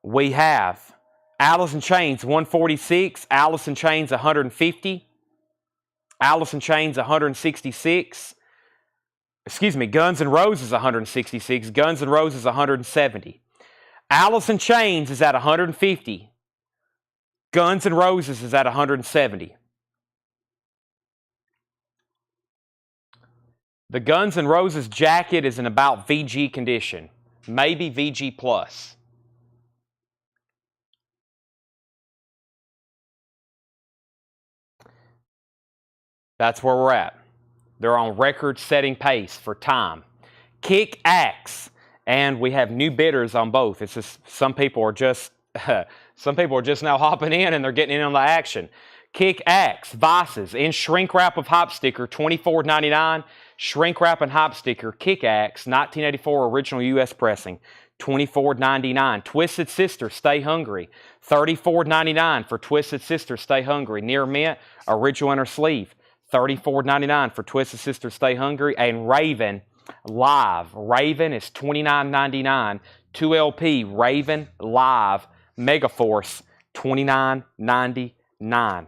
We have Alice in Chains 146, Alice in Chains 150, Alice in Chains 166. Excuse me, Guns N' Roses 166, Guns N' Roses 170. Alice in Chains is at 150. Guns N' Roses is at 170. The Guns N' Roses jacket is in about VG condition, maybe VG plus. That's where we're at. They're on record-setting pace for time. Kick Axe, and we have new bidders on both. It's just some people are just now hopping in and they're getting in on the action. Kick Axe Vices in shrink wrap of hop sticker, $24.99. Shrink wrap and hop sticker. Kick Axe 1984 original U.S. pressing, $24.99. Twisted Sister Stay Hungry, $34.99 for Twisted Sister Stay Hungry. Near mint original inner sleeve, $34.99 for Twisted Sister Stay Hungry. And Raven Live. Raven is $29.99. 2LP Raven Live Megaforce, $29.99.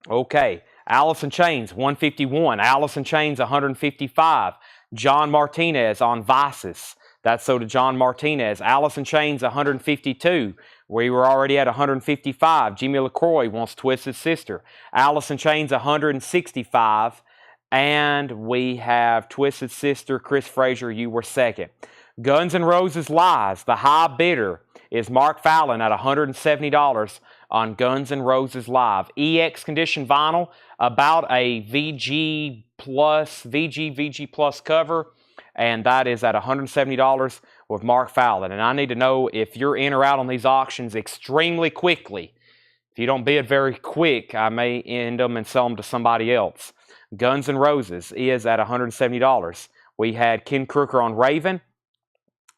Okay, Alice in Chains, $151. Alice in Chains, $155. John Martinez on Vices. That's so to John Martinez. Alice in Chains, $152. We were already at $155. Jimmy LaCroix wants Twisted Sister. Alice in Chains, $165. And we have Twisted Sister, Chris Frazier, you were second. Guns N' Roses Lies, the high bidder is Mark Fallon at $170 on Guns N' Roses Live. EX condition vinyl, about a VG plus cover, and that is at $170 with Mark Fallon. And I need to know if you're in or out on these auctions extremely quickly. If you don't bid very quick, I may end them and sell them to somebody else. Guns N' Roses is at $170. We had Ken Crooker on Raven,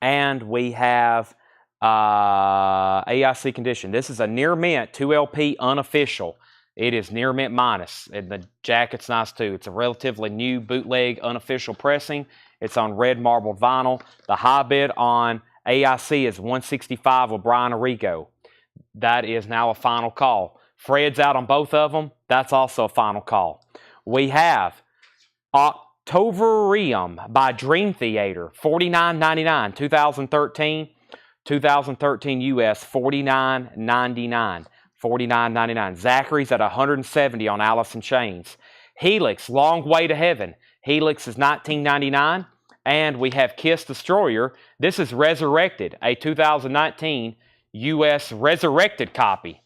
and we have AIC condition. This is a near mint 2LP unofficial. It is near mint minus, and the jacket's nice too. It's a relatively new bootleg unofficial pressing. It's on red marbled vinyl. The high bid on AIC is $165 with Brian Arrigo. That is now a final call. Fred's out on both of them. That's also a final call. We have Octovarium by Dream Theater, $49.99, 2013. 2013 US, $49.99. $49.99. Zachary's at $170 on Alice in Chains. Helix, Long Way to Heaven. Helix is $19.99. And we have Kiss Destroyer. This is Resurrected, a 2019 US resurrected copy.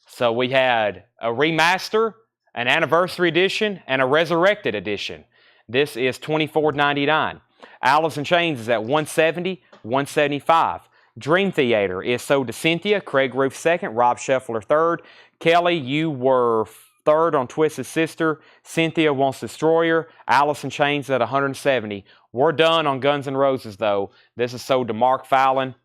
So we had a remaster, an anniversary edition, and a resurrected edition. This is $24.99. Alice in Chains is at $170, $175. Dream Theater is sold to Cynthia, Craig Roof second, Rob Scheffler third. Kelly, you were third on Twisted Sister. Cynthia wants Destroyer. Alice in Chains at $170. We're done on Guns N' Roses though. This is sold to Mark Fallon.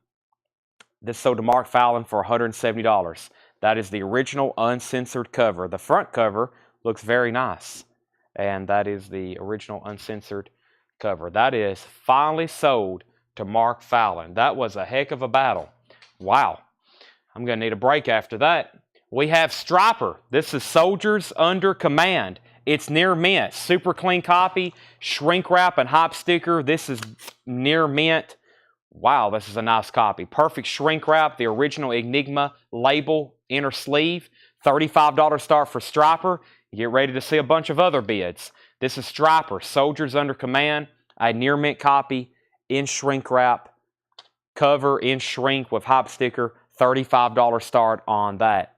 This is sold to Mark Fallon for $170. That is the original uncensored cover. The front cover looks very nice. And that is the original uncensored cover. That is finally sold to Mark Fallon. That was a heck of a battle. Wow. I'm going to need a break after that. We have Striper. This is Soldiers Under Command. It's near mint. Super clean copy. Shrink wrap and hop sticker. This is near mint. Wow, this is a nice copy. Perfect shrink wrap. The original Enigma label inner sleeve. $35 start for Striper. Get ready to see a bunch of other bids. This is Striper. Soldiers Under Command. A near mint copy. In shrink wrap, cover in shrink with hop sticker, $35 start on that.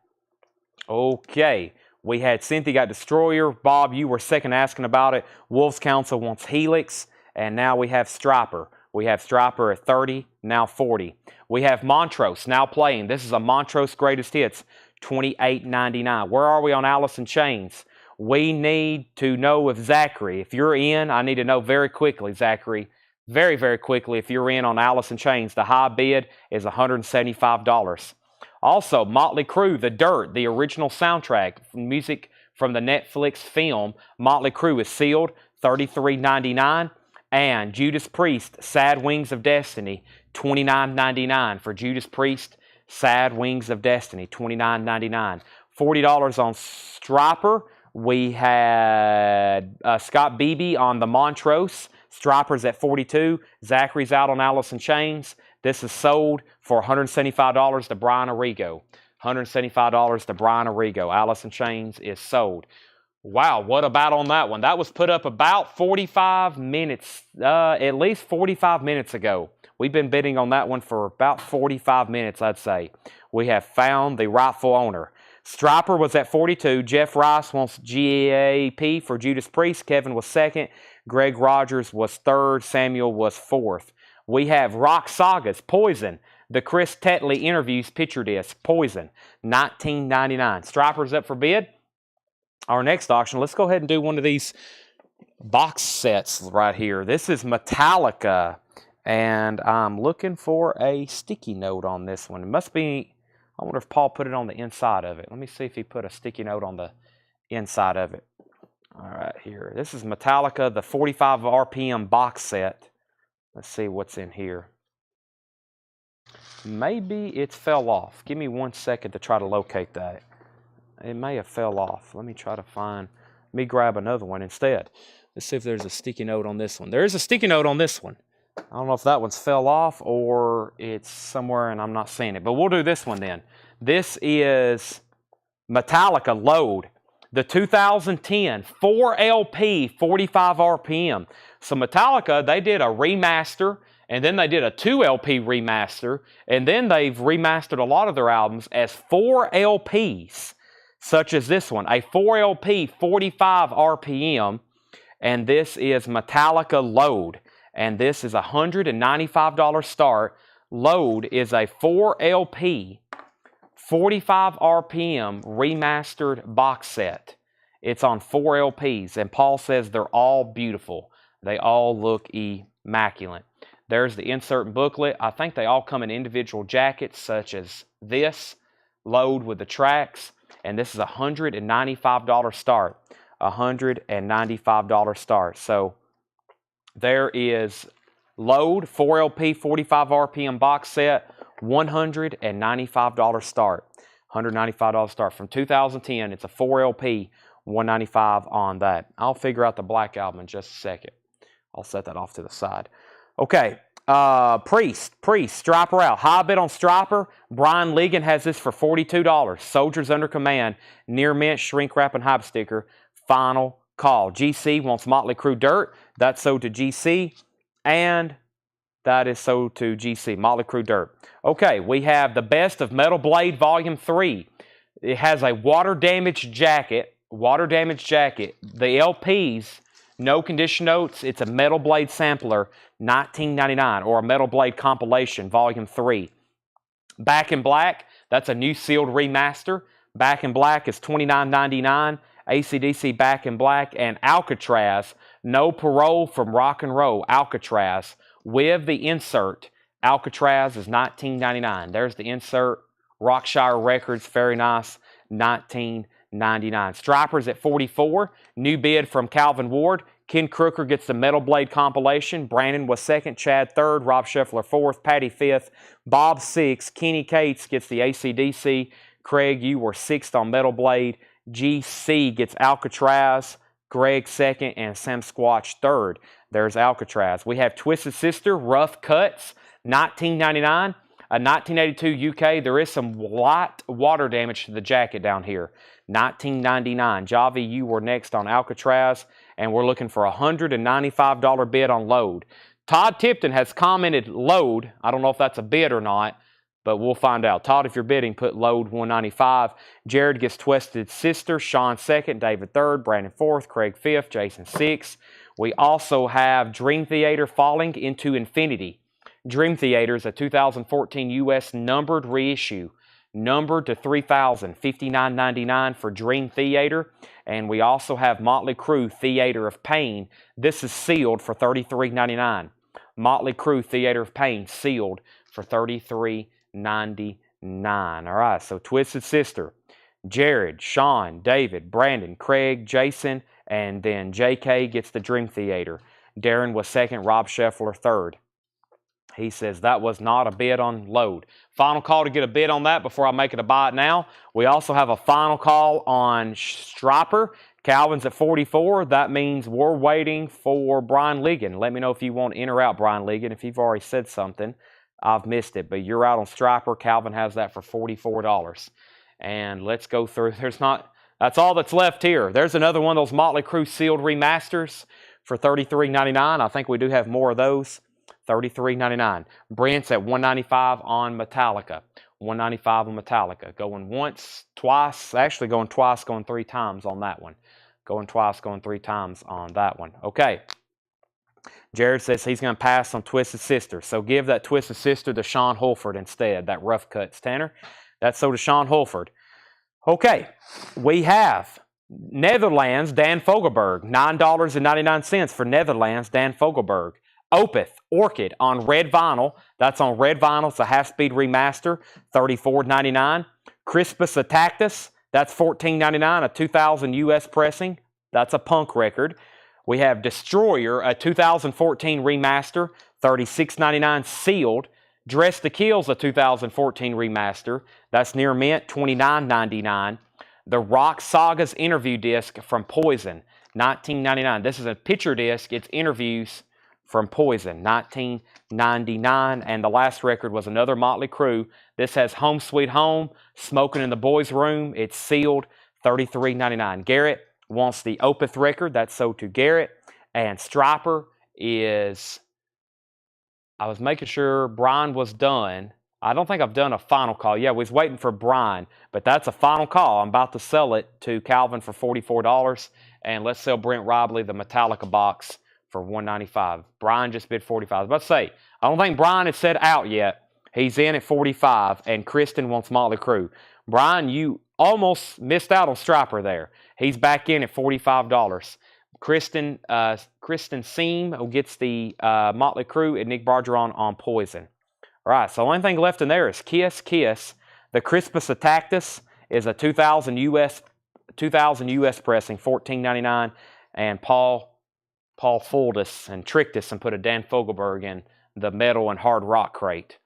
Okay, we had Cynthia got Destroyer. Bob, you were second asking about it. Wolves Council wants Helix, and now we have Striper. We have Striper at $30, now $40. We have Montrose now playing. This is a Montrose Greatest Hits, $28.99. Where are we on Alice in Chains? We need to know if Zachary, if you're in, I need to know very quickly, Zachary. Very, very quickly, if you're in on Alice in Chains, the high bid is $175. Also, Motley Crue, The Dirt, the original soundtrack, music from the Netflix film, Motley Crue is sealed, $33.99. And Judas Priest, Sad Wings of Destiny, $29.99 for Judas Priest, Sad Wings of Destiny, $29.99. $40 on Striper. We had Scott Beebe on the Montrose. Striper's at $42. Zachary's out on Alice in Chains. This is sold for $175 to Brian Arrigo. $175 to Brian Arrigo. Alice in Chains is sold. Wow, what about on that one? That was put up about 45 minutes, at least 45 minutes ago. We've been bidding on that one for about 45 minutes, I'd say. We have found the rightful owner. Striper was at 42. Jeff Rice wants GAP for Judas Priest. Kevin was second. Greg Rogers was third. Samuel was fourth. We have Rock Sagas, Poison. The Chris Tetley interviews picture disc, Poison, $19.99. Striper's up for bid. Our next auction, let's go ahead and do one of these box sets right here. This is Metallica, and I'm looking for a sticky note on this one. It must be, I wonder if Paul put it on the inside of it. Let me see if he put a sticky note on the inside of it. All right, here. This is Metallica, the 45 RPM box set. Let's see what's in here. Maybe it fell off. Give me 1 second to try to locate that. It may have fell off. Let me try to find, let me grab another one instead. Let's see if there's a sticky note on this one. There is a sticky note on this one. I don't know if that one's fell off or it's somewhere and I'm not seeing it. But we'll do this one then. This is Metallica Load. The 2010 4LP 45 RPM. So Metallica, they did a remaster, and then they did a 2LP remaster, and then they've remastered a lot of their albums as 4LPs, such as this one, a 4LP 45 RPM, and this is Metallica Load, and this is a $195 start. Load is a 4LP 45 RPM remastered box set. It's on 4 LPs, and Paul says they're all beautiful. They all look immaculate. There's the insert booklet. I think they all come in individual jackets, such as this, Load with the tracks, and this is a $195 start. $195 start. So there is Load, 4LP, 45 RPM box set, $195 start. $195 start. From 2010, it's a 4LP, $195 on that. I'll figure out the Black Album in just a second. I'll set that off to the side. Okay, Priest, Striper out. High bid on Striper. Brian Ligon has this for $42. Soldiers Under Command, Near Mint, Shrink Wrap, and Hype Sticker. Final call. GC wants Motley Crue Dirt. That's sold to GC. And that is sold to GC, Motley Crue Dirt. Okay, we have the Best of Metal Blade Volume 3. It has a water damaged jacket. The LPs, no condition notes. It's a Metal Blade sampler, $19.99, or a Metal Blade compilation, Volume 3. Back in Black, that's a new sealed remaster. Back in Black is $29.99. AC/DC Back in Black, and Alcatraz, No Parole from Rock and Roll, Alcatraz, with the insert. Alcatraz is $19.99. There's the insert. Rockshire Records, very nice, $19.99. Stripers at 44. New bid from Calvin Ward. Ken Crooker gets the Metal Blade compilation. Brandon was second. Chad third. Rob Scheffler fourth. Patty fifth. Bob sixth. Kenny Cates gets the AC/DC. Craig, you were sixth on Metal Blade. GC gets Alcatraz. Greg second, and Sam Squatch third. There's Alcatraz. We have Twisted Sister, Rough Cuts, $19.99. A 1982 UK. There is some light water damage to the jacket down here. $19.99. Javi, you were next on Alcatraz, and we're looking for a $195 bid on Load. Todd Tipton has commented Load. I don't know if that's a bid or not, but we'll find out. Todd, if you're bidding, put Load $195. Jared gets Twisted Sister. Sean second. David third. Brandon fourth. Craig fifth. Jason sixth. We also have Dream Theater Falling into Infinity. Dream Theater is a 2014 U.S. numbered reissue. Numbered to 3,000. $59.99 for Dream Theater. And we also have Motley Crue Theater of Pain. This is sealed for $33.99. Motley Crue Theater of Pain sealed for $33.99. All right, so Twisted Sister, Jared, Sean, David, Brandon, Craig, Jason, and then JK gets the Dream Theater. Darren was second, Rob Scheffler third. He says that was not a bid on Load. Final call to get a bid on that before I make it a buy it now. We also have a final call on Striper. Calvin's at 44. That means we're waiting for Brian Ligon. Let me know if you want in or out Brian Ligon. If you've already said something, I've missed it. But you're out on Striper. Calvin has that for $44. And let's go through. There's not That's all that's left here. There's another one of those Motley Crue sealed remasters for $33.99. I think we do have more of those. $33.99. Brent's at $195 on Metallica. $195 on Metallica. Going once, twice, actually going twice, going three times on that one. Going twice, going three times on that one. Okay. Jared says he's going to pass on Twisted Sister. So give that Twisted Sister to Sean Holford instead. That Rough Cuts, Tanner. That's so to Sean Holford. Okay. We have Netherlands, Dan Fogelberg. $9.99 for Netherlands, Dan Fogelberg. Opeth, Orchid on red vinyl. That's on red vinyl. It's a half-speed remaster. $34.99. Crispus Atactus. That's $14.99. A 2000 US pressing. That's a punk record. We have Destroyer, a 2014 remaster. $36.99 sealed. Dress to Kill's a 2014 remaster. That's near mint. $29.99. The Rock Saga's interview disc from Poison. $19.99. This is a picture disc. It's interviews from Poison, $19.99. And the last record was another Motley Crue. This has Home Sweet Home, Smoking in the Boys' Room. It's sealed, $33.99. Garrett wants the Opeth record. That's sold to Garrett. And Striper is, I was making sure Brian was done. I don't think I've done a final call. Yeah, we was waiting for Brian, but that's a final call. I'm about to sell it to Calvin for $44. And let's sell Brent Robley the Metallica box for $195. Brian just bid $45. I was about to say, I don't think Brian has said out yet. He's in at $45, and Kristen wants Motley Crue. Brian, you almost missed out on Striper there. He's back in at $45. Kristen Seam who gets the Motley Crue, and Nick Bargeron on Poison. All right, so the only thing left in there is Kiss, Kiss. The Crispus Atactus is a 2000 US pressing, $14.99, and Paul fooled us and tricked us and put a Dan Fogelberg in the metal and hard rock crate.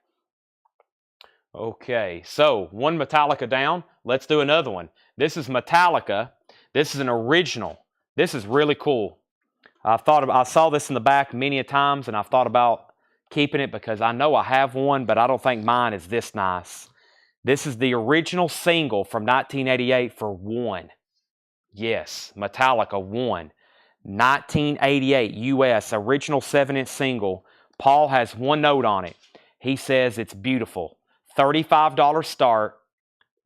Okay, so one Metallica down. Let's do another one. This is Metallica. This is an original. This is really cool. I saw this in the back many a times, and I've thought about keeping it because I know I have one, but I don't think mine is this nice. This is the original single from 1988 for One. Yes, Metallica One. 1988 US, original 7-inch single. Paul has one note on it. He says it's beautiful. $35 start.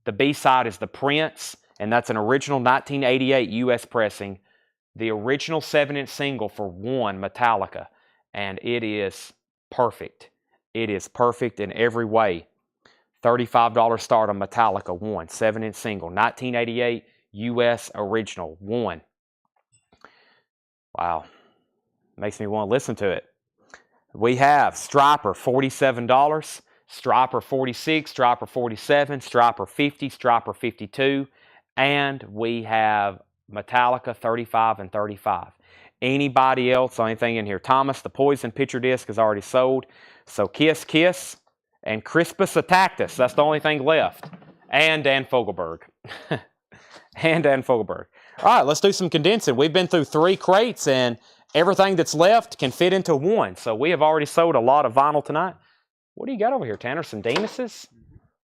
The B-side is The Prince, and that's an original 1988 US pressing. The original 7-inch single for One, Metallica. And it is perfect. It is perfect in every way. $35 start on Metallica One, 7-inch single. 1988 US original, One. Wow. Makes me want to listen to it. We have Striper, $47. Striper, $46. Striper, $47. Striper, $50. Striper, $52. And we have Metallica, $35 and $35. Anybody else or anything in here? Thomas, the Poison picture disc is already sold. So Kiss, Kiss, and Crispus Atactus. That's the only thing left. And Dan Fogelberg. And Dan Fogelberg. All right, let's do some condensing. We've been through 3 crates, and everything that's left can fit into one. So we have already sold a lot of vinyl tonight. What do you got over here, Tanner? Some Demuses?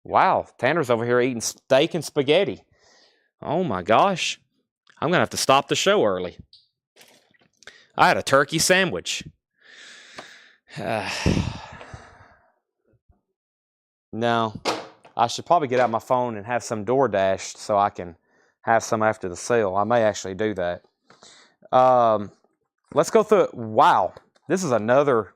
Wow, Tanner's over here eating steak and spaghetti. Oh, my gosh. I'm going to have to stop the show early. I had a turkey sandwich. No, I should probably get out my phone and have some DoorDash so I can have some after the sale. I may actually do that. Let's go through it. Wow, this is another.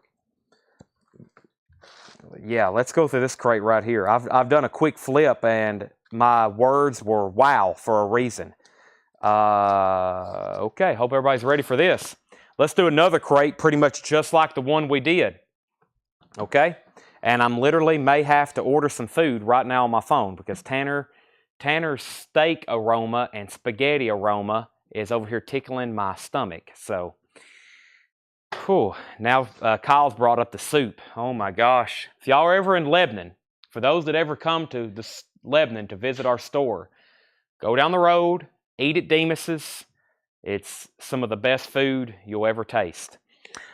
Yeah, let's go through this crate right here. I've done a quick flip, and my words were wow for a reason. Okay, hope everybody's ready for this. Let's do another crate pretty much just like the one we did. Okay? And I'm literally may have to order some food right now on my phone because Tanner's steak aroma and spaghetti aroma is over here tickling my stomach. So, whew, now Kyle's brought up the soup. Oh my gosh. If y'all are ever in Lebanon, for those that ever come to Lebanon to visit our store, go down the road, eat at Demus's. It's some of the best food you'll ever taste.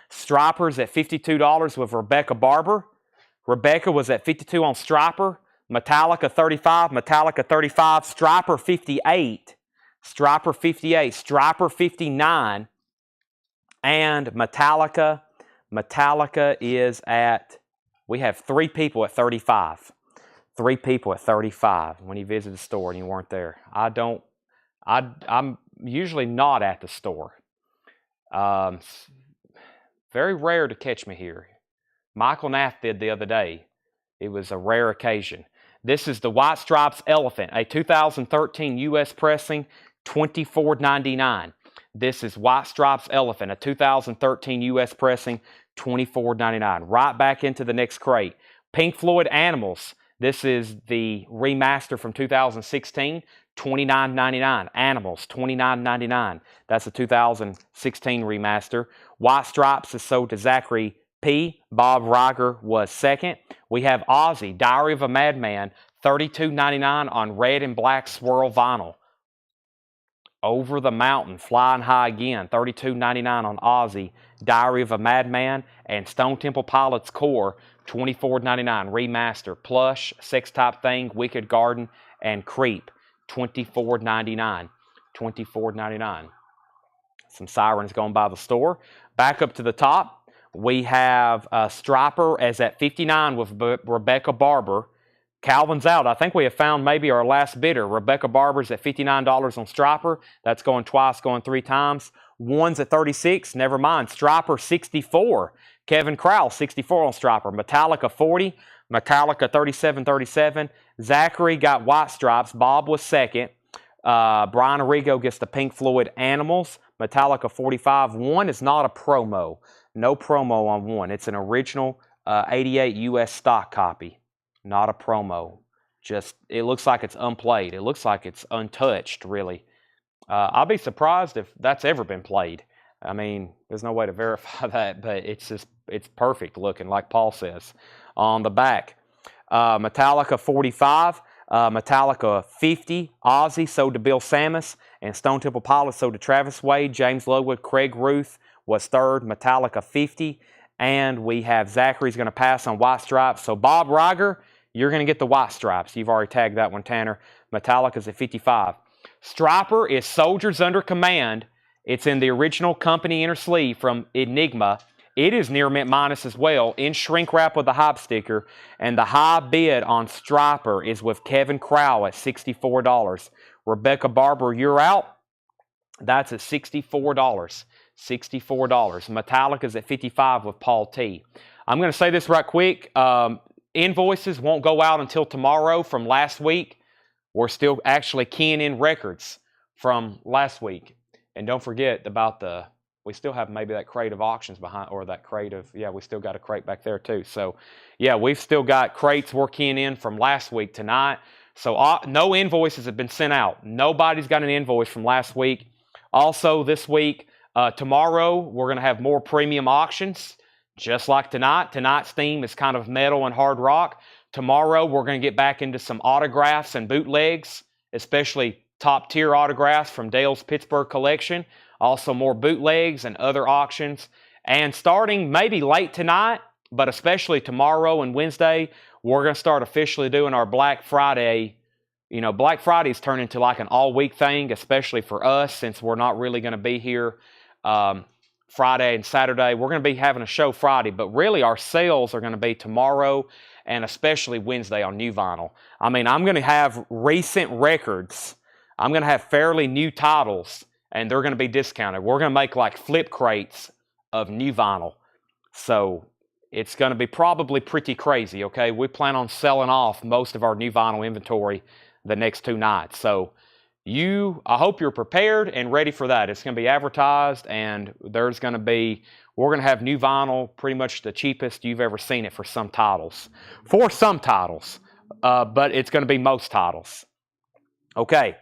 Striper's at $52 with Rebecca Barber. Rebecca was at $52 on Striper. Metallica $35. Metallica $35. Striper $58. Striper 58, Striper 59, and Metallica. Metallica is at, we have 3 people at 35. 3 people at 35 when you visit the store and you weren't there. I'm usually not at the store. Very rare to catch me here. Michael Nath did the other day. It was a rare occasion. This is the White Stripes Elephant, a 2013 U.S. pressing, $24.99. This is White Stripes Elephant, a 2013 U.S. pressing, $24.99. Right back into the next crate. Pink Floyd Animals. This is the remaster from 2016, $29.99. Animals, $29.99. That's a 2016 remaster. White Stripes is sold to Zachary P. Bob Riger was second. We have Ozzy, Diary of a Madman, $32.99 on red and black swirl vinyl. Over the Mountain, Flying High Again, $32.99 on Ozzy, Diary of a Madman, and Stone Temple Pilots Core, $24.99 remaster. Plush, Sex Type Thing, Wicked Garden, and Creep, $24.99. $24.99. Some sirens going by the store. Back up to the top. We have Striper as at 59 with Rebecca Barber. Calvin's out. I think we have found maybe our last bidder. Rebecca Barber's at $59 on Striper. That's going twice, going 3 times. One's at 36. Never mind. Striper 64. Kevin Crowell 64 on Striper. Metallica 40. Metallica 37.37. Zachary got White Stripes. Bob was second. Brian Arrigo gets the Pink Floyd Animals. Metallica 45. One is not a promo. No promo on one. It's an original 88 US stock copy. Not a promo. Just, it looks like it's unplayed. It looks like it's untouched, really. I'll be surprised if that's ever been played. I mean, there's no way to verify that, but it's perfect looking, like Paul says. On the back, Metallica 45, Metallica 50, Ozzy sold to Bill Samus, and Stone Temple Pilots sold to Travis Wade, James Lowood, Craig Ruth was third, Metallica 50, and we have Zachary's going to pass on White Stripes. So Bob Riger, you're going to get the White Stripes. You've already tagged that one, Tanner. Metallica's at 55. Striper is Soldiers Under Command. It's in the original company inner sleeve from Enigma. It is near mint minus as well, in shrink wrap with the hype sticker. And the high bid on Striper is with Kevin Crowell at $64. Rebecca Barber, you're out. That's at $64. $64. Metallica's at $55 with Paul T. I'm going to say this right quick. Invoices won't go out until tomorrow from last week. We're still actually keying in records from last week. And don't forget about we still have maybe that crate of auctions behind, or that crate of, yeah, we still got a crate back there too. So, yeah, we've still got crates we're keying in from last week tonight. So, no invoices have been sent out. Nobody's got an invoice from last week. Also, this week, tomorrow, we're going to have more premium auctions, just like tonight. Tonight's theme is kind of metal and hard rock. Tomorrow, we're going to get back into some autographs and bootlegs, especially top-tier autographs from Dale's Pittsburgh collection. Also, more bootlegs and other auctions. And starting maybe late tonight, but especially tomorrow and Wednesday, we're going to start officially doing our Black Friday. You know, Black Friday's turned into like an all-week thing, especially for us, since we're not really going to be here Friday and Saturday. We're going to be having a show Friday, but really our sales are going to be tomorrow and especially Wednesday on new vinyl. I mean, I'm going to have recent records. I'm going to have fairly new titles, and they're going to be discounted. We're going to make like flip crates of new vinyl. So it's going to be probably pretty crazy, okay? We plan on selling off most of our new vinyl inventory the next 2 nights. So I hope you're prepared and ready for that. It's going to be advertised, and we're going to have new vinyl, pretty much the cheapest you've ever seen it for some titles. For some titles, but it's going to be most titles. Okay,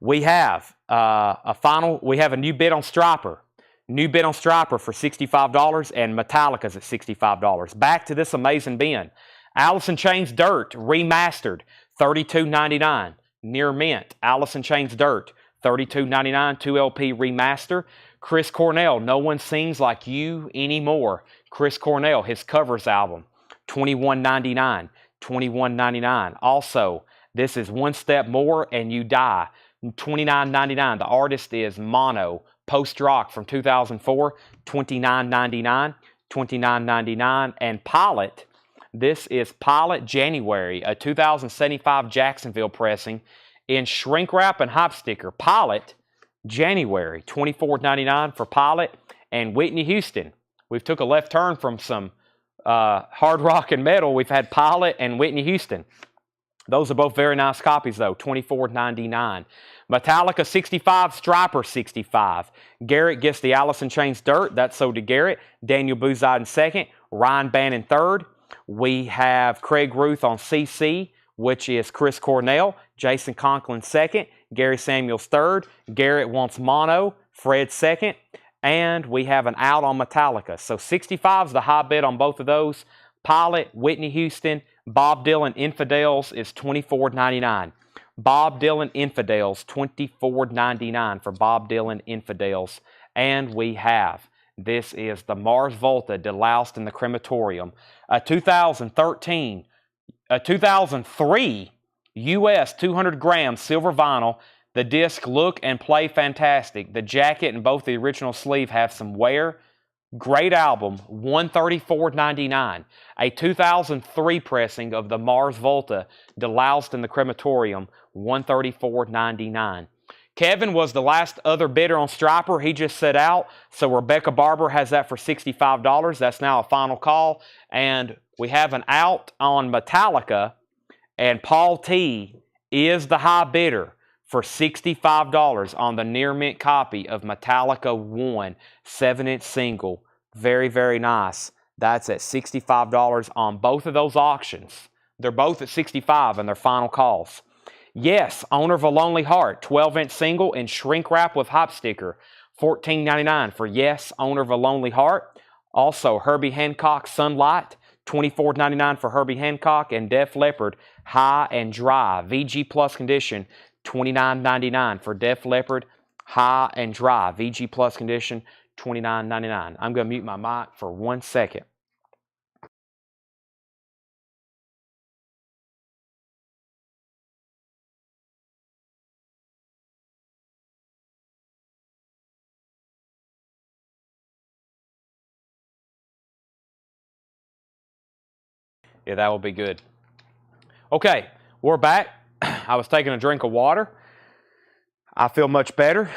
we have a new bid on Striper. New bid on Striper for $65, and Metallica's at $65. Back to this amazing bin. Alice in Chains Dirt, remastered, $32.99. Near mint, Alice in Chains Dirt, $32.99, 2LP remaster. Chris Cornell, No One Sings Like You Anymore. Chris Cornell, his covers album, $21.99. $21.99. Also, this is One Step More and You Die. $29.99. The artist is Mono, post-rock from 2004, $29.99. $29.99. And Pilot, this is Pilot January, a 2075 Jacksonville pressing in shrink wrap and hop sticker. Pilot January, $24.99 for Pilot. And Whitney Houston, we've took a left turn from some hard rock and metal. We've had Pilot and Whitney Houston. Those are both very nice copies, though. $24.99. Metallica 65, Striper 65. Garrett gets the Alice in Chains Dirt. That's sold to Garrett. Daniel Buzide in second. Ryan Bannon third. We have Craig Ruth on CC, which is Chris Cornell. Jason Conklin second. Gary Samuels third. Garrett wants Mono. Fred second. And we have an out on Metallica. So 65 is the high bid on both of those. Pilot, Whitney Houston, Bob Dylan Infidels is $24.99. Bob Dylan Infidels, $24.99 for Bob Dylan Infidels. And we have, this is the Mars Volta deloused in the crematorium. A 2003 US 200 gram silver vinyl. The disc look and play fantastic. The jacket and both the original sleeve have some wear. Great album, $134.99. A 2003 pressing of the Mars Volta, deloused in the crematorium, $134.99. Kevin was the last other bidder on Striper. He just set out. So Rebecca Barber has that for $65. That's now a final call. And we have an out on Metallica. And Paul T is the high bidder for $65 on the near mint copy of Metallica 1 7-inch single. Very, very nice. That's at $65 on both of those auctions. They're both at $65 and they're final calls. Yes, owner of a Lonely Heart, 12-inch single in shrink wrap with hop sticker, $14.99 for Yes, owner of a Lonely Heart. Also, Herbie Hancock Sunlight, $24.99 for Herbie Hancock. And Def Leppard High and Dry, VG Plus condition, $29.99 for Def Leppard High and Dry, VG Plus condition, $29.99. I'm going to mute my mic for 1 second. Yeah, that will be good. Okay, we're back. I was taking a drink of water. I feel much better.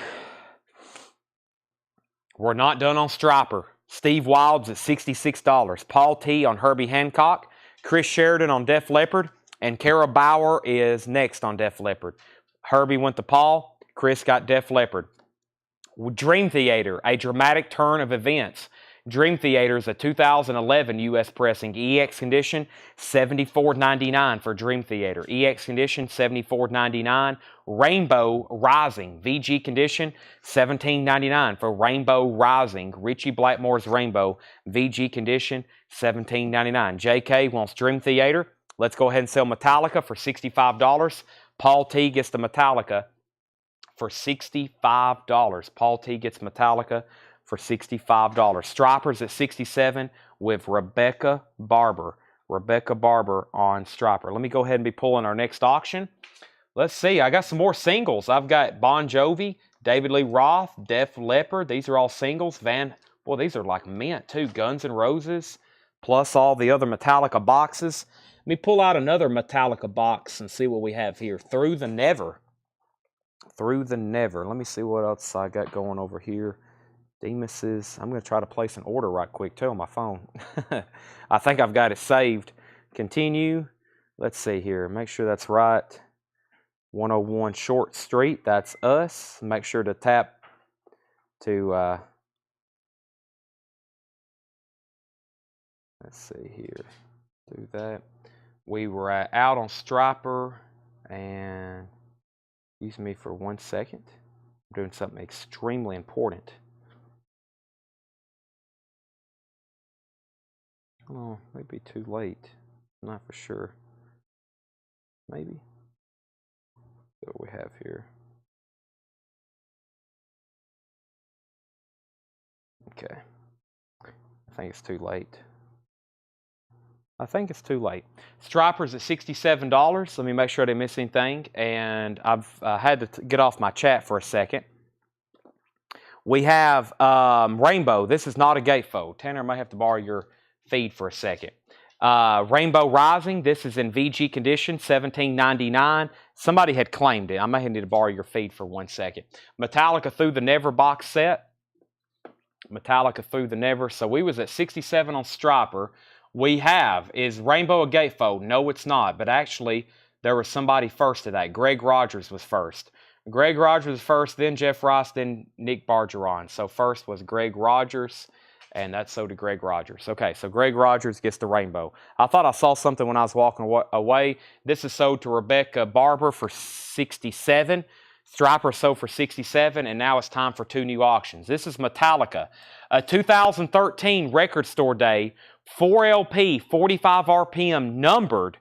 We're not done on Striper. Steve Wild's at $66. Paul T on Herbie Hancock. Chris Sheridan on Def Leppard. And Kara Bauer is next on Def Leppard. Herbie went to Paul. Chris got Def Leppard. Dream Theater, a dramatic turn of events. Dream Theater is a 2011 U.S. pressing. EX condition, $74.99 for Dream Theater. EX condition, $74.99. Rainbow Rising, VG condition, $17.99 for Rainbow Rising. Richie Blackmore's Rainbow, VG condition, $17.99. JK wants Dream Theater. Let's go ahead and sell Metallica for $65. Paul T gets the Metallica for $65. Paul T gets Metallica for $65. Striper's at $67 with Rebecca Barber. Rebecca Barber on Striper. Let me go ahead and be pulling our next auction. Let's see. I got some more singles. I've got Bon Jovi, David Lee Roth, Def Leppard. These are all singles. Boy, these are like mint too. Guns N' Roses, plus all the other Metallica boxes. Let me pull out another Metallica box and see what we have here. Through the Never. Through the Never. Let me see what else I got going over here. Demus's. I'm going to try to place an order right quick too on my phone. I think I've got it saved. Continue. Let's see here. Make sure that's right. 101 Short Street. That's us. Make sure to tap to, let's see here. Do that. We were out on Striper, and excuse me for 1 second. I'm doing something extremely important. Oh, maybe too late. Not for sure. Maybe. What we have here. Okay. I think it's too late. I think it's too late. Striper's at $67. Let me make sure I didn't miss anything. And I've had to get off my chat for a second. We have Rainbow. This is not a gatefold. Tanner, I may have to borrow your feed for a second. Rainbow Rising. This is in VG condition, $17.99. Somebody had claimed it. I may need to borrow your feed for 1 second. Metallica Through the Never box set. Metallica Through the Never. So we was at 67 on Striper. We have, is Rainbow a gatefold? No, it's not. But actually, there was somebody first to that. Greg Rogers was first. Greg Rogers was first, then Jeff Rice, then Nick Bargeron. So first was Greg Rogers, and that's so did Greg Rogers. Okay, so Greg Rogers gets the Rainbow. I thought I saw something when I was walking away. This is sold to Rebecca Barber for $67. Striper sold for $67, and now it's time for 2 new auctions. This is Metallica, a 2013 Record Store Day, 4LP, 45 RPM numbered.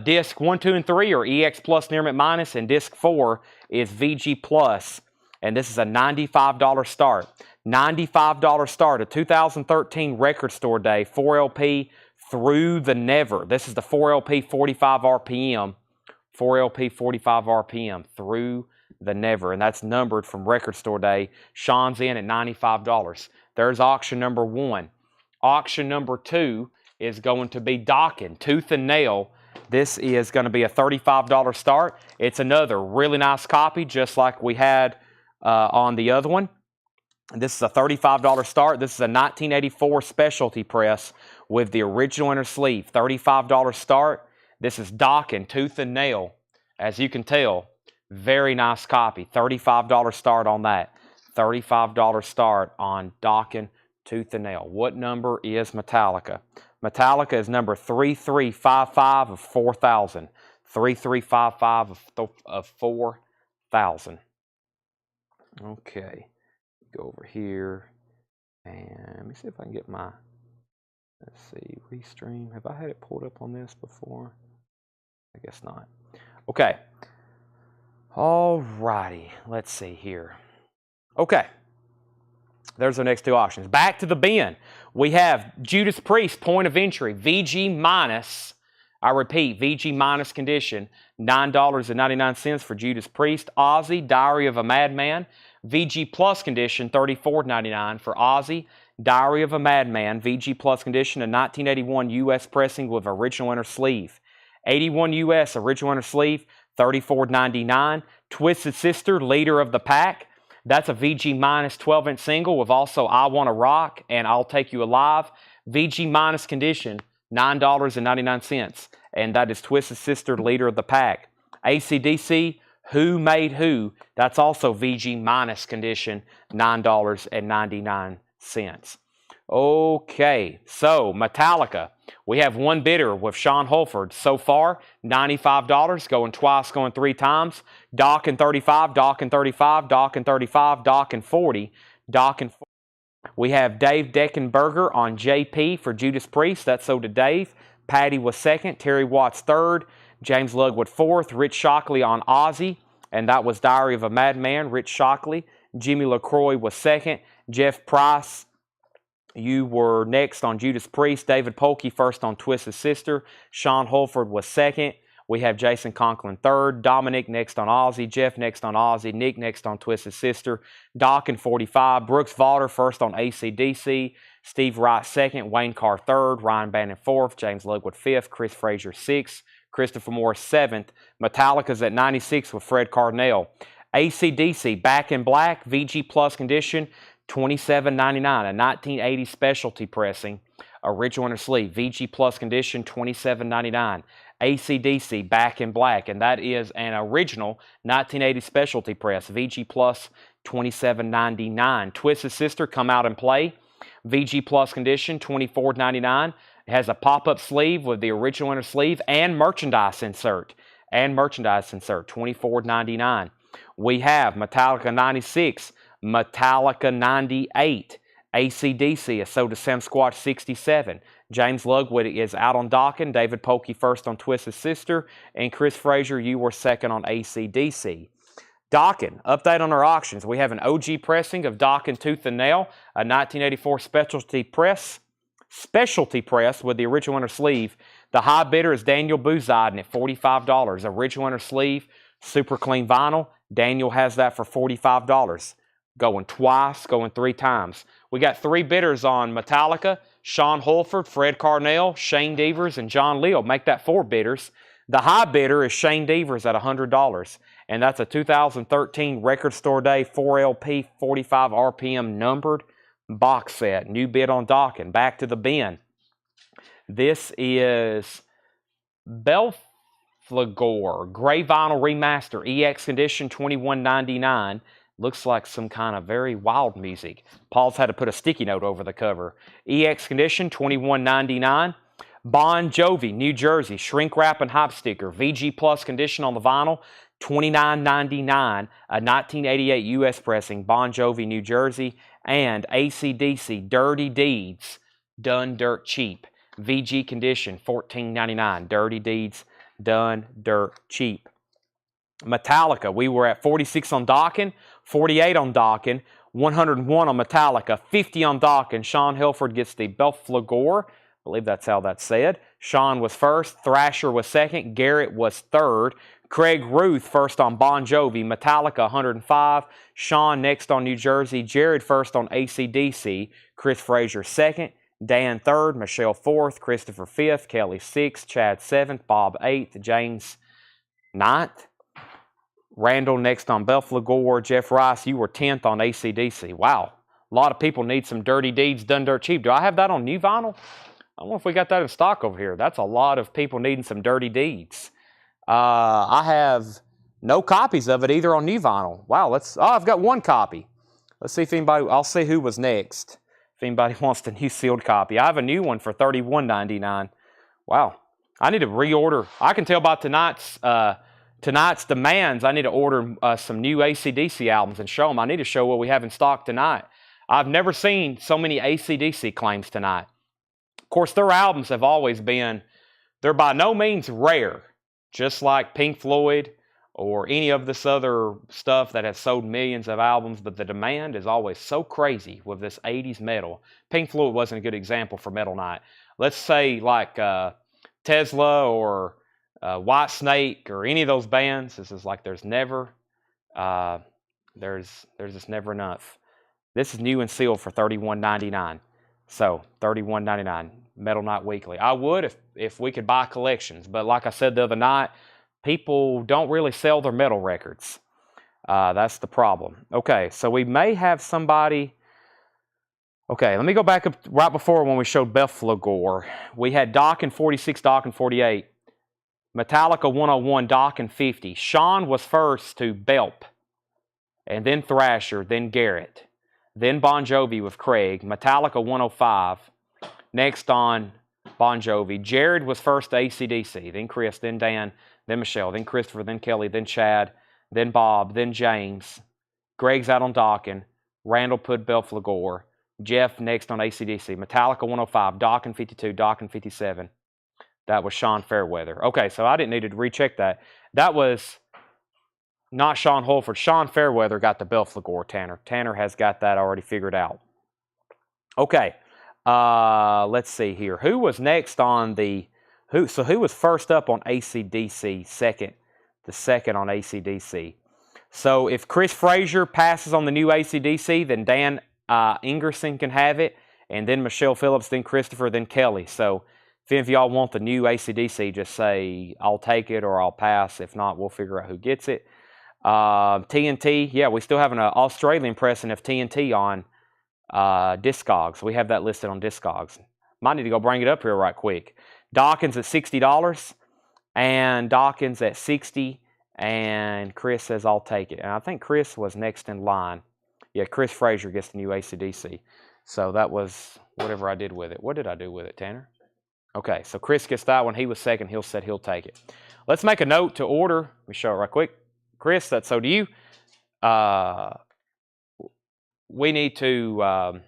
Disc 1, 2, and 3 are EX Plus Near Mint Minus, and Disc 4 is VG Plus, and this is a $95 start. $95 start, a 2013 Record Store Day, 4LP Through the Never. This is the 4LP 45 RPM, 4LP 45 RPM, Through the Never, and that's numbered from Record Store Day. Sean's in at $95. There's auction number 1. Auction number 2 is going to be Docking, Tooth and Nail. This is going to be a $35 start. It's another really nice copy, just like we had on the other one. This is a $35 start. This is a 1984 specialty press with the original inner sleeve. $35 start. This is Docking, Tooth and Nail. As you can tell, very nice copy. $35 start on that. $35 start on Docking, Tooth and Nail. What number is Metallica? Metallica is number 3355 of 4,000. 3355 of 4,000. Okay. Go over here. And let me see if I can get my, let's see, restream. Have I had it pulled up on this before? I guess not. Okay. All righty. Let's see here. Okay. There's our next 2 auctions. Back to the bin. We have Judas Priest, Point of Entry, VG minus. I repeat, VG minus condition, $9.99 for Judas Priest. Ozzy, Diary of a Madman, VG plus condition, $34.99 for Ozzy. Diary of a Madman, VG plus condition, a 1981 U.S. pressing with original inner sleeve. 81 U.S. original inner sleeve, $34.99. Twisted Sister, Leader of the Pack. That's a VG minus 12-inch single with also I Wanna Rock and I'll Take You Alive. VG minus condition, $9.99. And that is Twisted Sister, Leader of the Pack. AC/DC, Who Made Who. That's also VG minus condition, $9.99. Okay, so Metallica. We have 1 bidder with Sean Holford. So far, $95, going twice, going 3 times. Docking 35, Docking 35, Docking 35, Docking 40, Docking 40. We have Dave Deckenberger on JP for Judas Priest. That's sold to Dave. Patty was 2nd, Terry Watts 3rd, James Lugwood 4th, Rich Shockley on Ozzy, and that was Diary of a Madman, Rich Shockley. Jimmy LaCroix was 2nd, Jeff Price, you were next on Judas Priest. David Polkey first on Twisted Sister. Sean Holford was 2nd. We have Jason Conklin 3rd. Dominic next on Ozzy. Jeff next on Ozzy. Nick next on Twisted Sister. Doc in 45. Brooks Valder first on AC/DC. Steve Wright 2nd. Wayne Carr 3rd. Ryan Bannon 4th. James Lugwood 5th. Chris Frazier 6th. Christopher Morris 7th. Metallica's at 96 with Fred Cardinale. AC/DC Back in Black. VG Plus condition. $27.99, a 1980 specialty pressing, original inner sleeve, VG plus condition, $27.99. AC/DC Back in Black, and that is an original 1980 specialty press, VG plus, $27.99. Twisted Sister Come Out and Play, VG plus condition, $24.99. It has a pop-up sleeve with the original inner sleeve and merchandise insert, $24.99. We have Metallica 96, Metallica 98, AC/DC is sold to Sam Squatch 67. James Lugwood is out on Docking. David Polkey first on Twisted Sister. And Chris Frazier, you were 2nd on AC/DC. Docking, update on our auctions. We have an OG pressing of Docking Tooth and Nail, a 1984 specialty press. Specialty press with the original inner sleeve. The high bidder is Daniel Buziden at $45. Original inner sleeve, super clean vinyl. Daniel has that for $45. Going twice, going 3 times. We got 3 bidders on Metallica: Sean Holford, Fred Carnell, Shane Devers, and John Leal. Make that 4 bidders. The high bidder is Shane Devers at $100. And that's a 2013 Record Store Day 4LP 45 RPM numbered box set. New bid on docking. Back to the bin. This is Belflagor Gray Vinyl Remaster EX Condition $21.99. Looks like some kind of very wild music. Paul's had to put a sticky note over the cover. EX Condition $21.99. Bon Jovi New Jersey Shrink Wrap and Hype Sticker VG Plus Condition on the vinyl $29.99. A 1988 US pressing, Bon Jovi New Jersey. And AC/DC Dirty Deeds Done Dirt Cheap VG Condition $14.99. Dirty Deeds Done Dirt Cheap. Metallica, we were at 46 on docking, 48 on docking, 101 on Metallica, 50 on docking. Sean Hilford gets the Belflagor. I believe that's how that's said. Sean was first, Thrasher was second, Garrett was third, Craig Ruth first on Bon Jovi, Metallica 105, Sean next on New Jersey, Jared first on AC/DC, Chris Frazier second, Dan third, Michelle fourth, Christopher fifth, Kelly sixth, Chad seventh, Bob eighth, James ninth. Randall next on Belflagor. Jeff Rice, you were 10th on AC/DC. Wow. A lot of people need some Dirty Deeds Done Dirt Cheap. Do I have that on new vinyl? I don't know if we got that in stock over here. That's a lot of people needing some Dirty Deeds. I have no copies of it either on new vinyl. Wow, I've got 1 copy. Let's see if anybody, I'll see who was next. If anybody wants the new sealed copy. I have a new one for $31.99. Wow. I need to reorder. I can tell by tonight's demands, I need to order some new AC/DC albums and show them. I need to show what we have in stock tonight. I've never seen so many AC/DC claims tonight. Of course, their albums have always been, they're by no means rare, just like Pink Floyd or any of this other stuff that has sold millions of albums, but the demand is always so crazy with this 80s metal. Pink Floyd wasn't a good example for Metal Night. Let's say like Tesla or White Snake or any of those bands. This is like there's just never enough. This is new and sealed for $31.99. So $31.99, Metal Night Weekly. I would if we could buy collections, but like I said the other night, people don't really sell their metal records. That's the problem. Okay, so we may have somebody. Okay, let me go back up right before when we showed Belflagor. We had Doc in 46, Doc in 48. Metallica 101, Doc in 50. Sean was first to Belp, and then Thrasher, then Garrett, then Bon Jovi with Craig. Metallica 105. Next on Bon Jovi. Jared was first to AC/DC, then Chris, then Dan, then Michelle, then Christopher, then Kelly, then Chad, then Bob, then James. Greg's out on docking. Randall put Belflagor. Jeff next on AC/DC. Metallica 105, Doc in 52, Doc in 57. That was Sean Fairweather. Okay, so I didn't need to recheck that. That was not Sean Holford. Sean Fairweather got the Belflagor, Tanner. Tanner has got that already figured out. Okay, let's see here. Who was next on the... Who was first up on AC/DC, the second on AC/DC? So if Chris Frazier passes on the new AC/DC, then Dan Ingerson can have it, and then Michelle Phillips, then Christopher, then Kelly. So if any of y'all want the new AC/DC, just say, I'll take it or I'll pass. If not, we'll figure out who gets it. TNT, yeah, we still have an Australian pressing of TNT on Discogs. We have that listed on Discogs. Might need to go bring it up here right quick. Dawkins at $60, and Dawkins at $60, and Chris says, I'll take it. And I think Chris was next in line. Yeah, Chris Frazier gets the new AC/DC. So that was whatever I did with it. What did I do with it, Tanner? Okay, so Chris gets that one. He was second. He said he'll take it. Let's make a note to order. Let me show it right quick. Chris, that's so do you. We need to...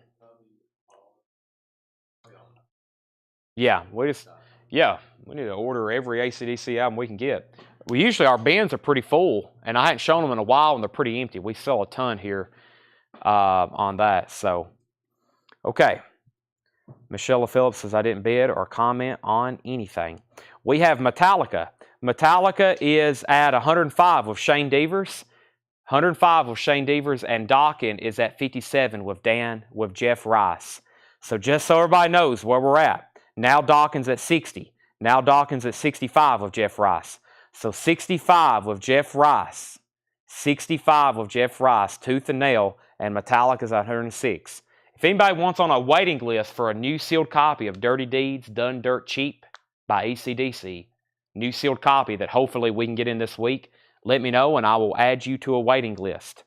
we need to order every AC/DC album we can get. Usually our bins are pretty full, and I hadn't shown them in a while, and they're pretty empty. We sell a ton here on that. So, okay. Michelle Phillips says I didn't bid or comment on anything. We have Metallica. Metallica is at 105 with Shane Devers. 105 with Shane Devers, and Dawkins is at 57 with Jeff Rice. So just so everybody knows where we're at. Now Dawkins at 60. Now Dawkins at 65 with Jeff Rice. So 65 with Jeff Rice. 65 with Jeff Rice, tooth and nail, and Metallica's at 106. If anybody wants on a waiting list for a new sealed copy of Dirty Deeds Done Dirt Cheap by AC/DC, new sealed copy that hopefully we can get in this week, let me know and I will add you to a waiting list.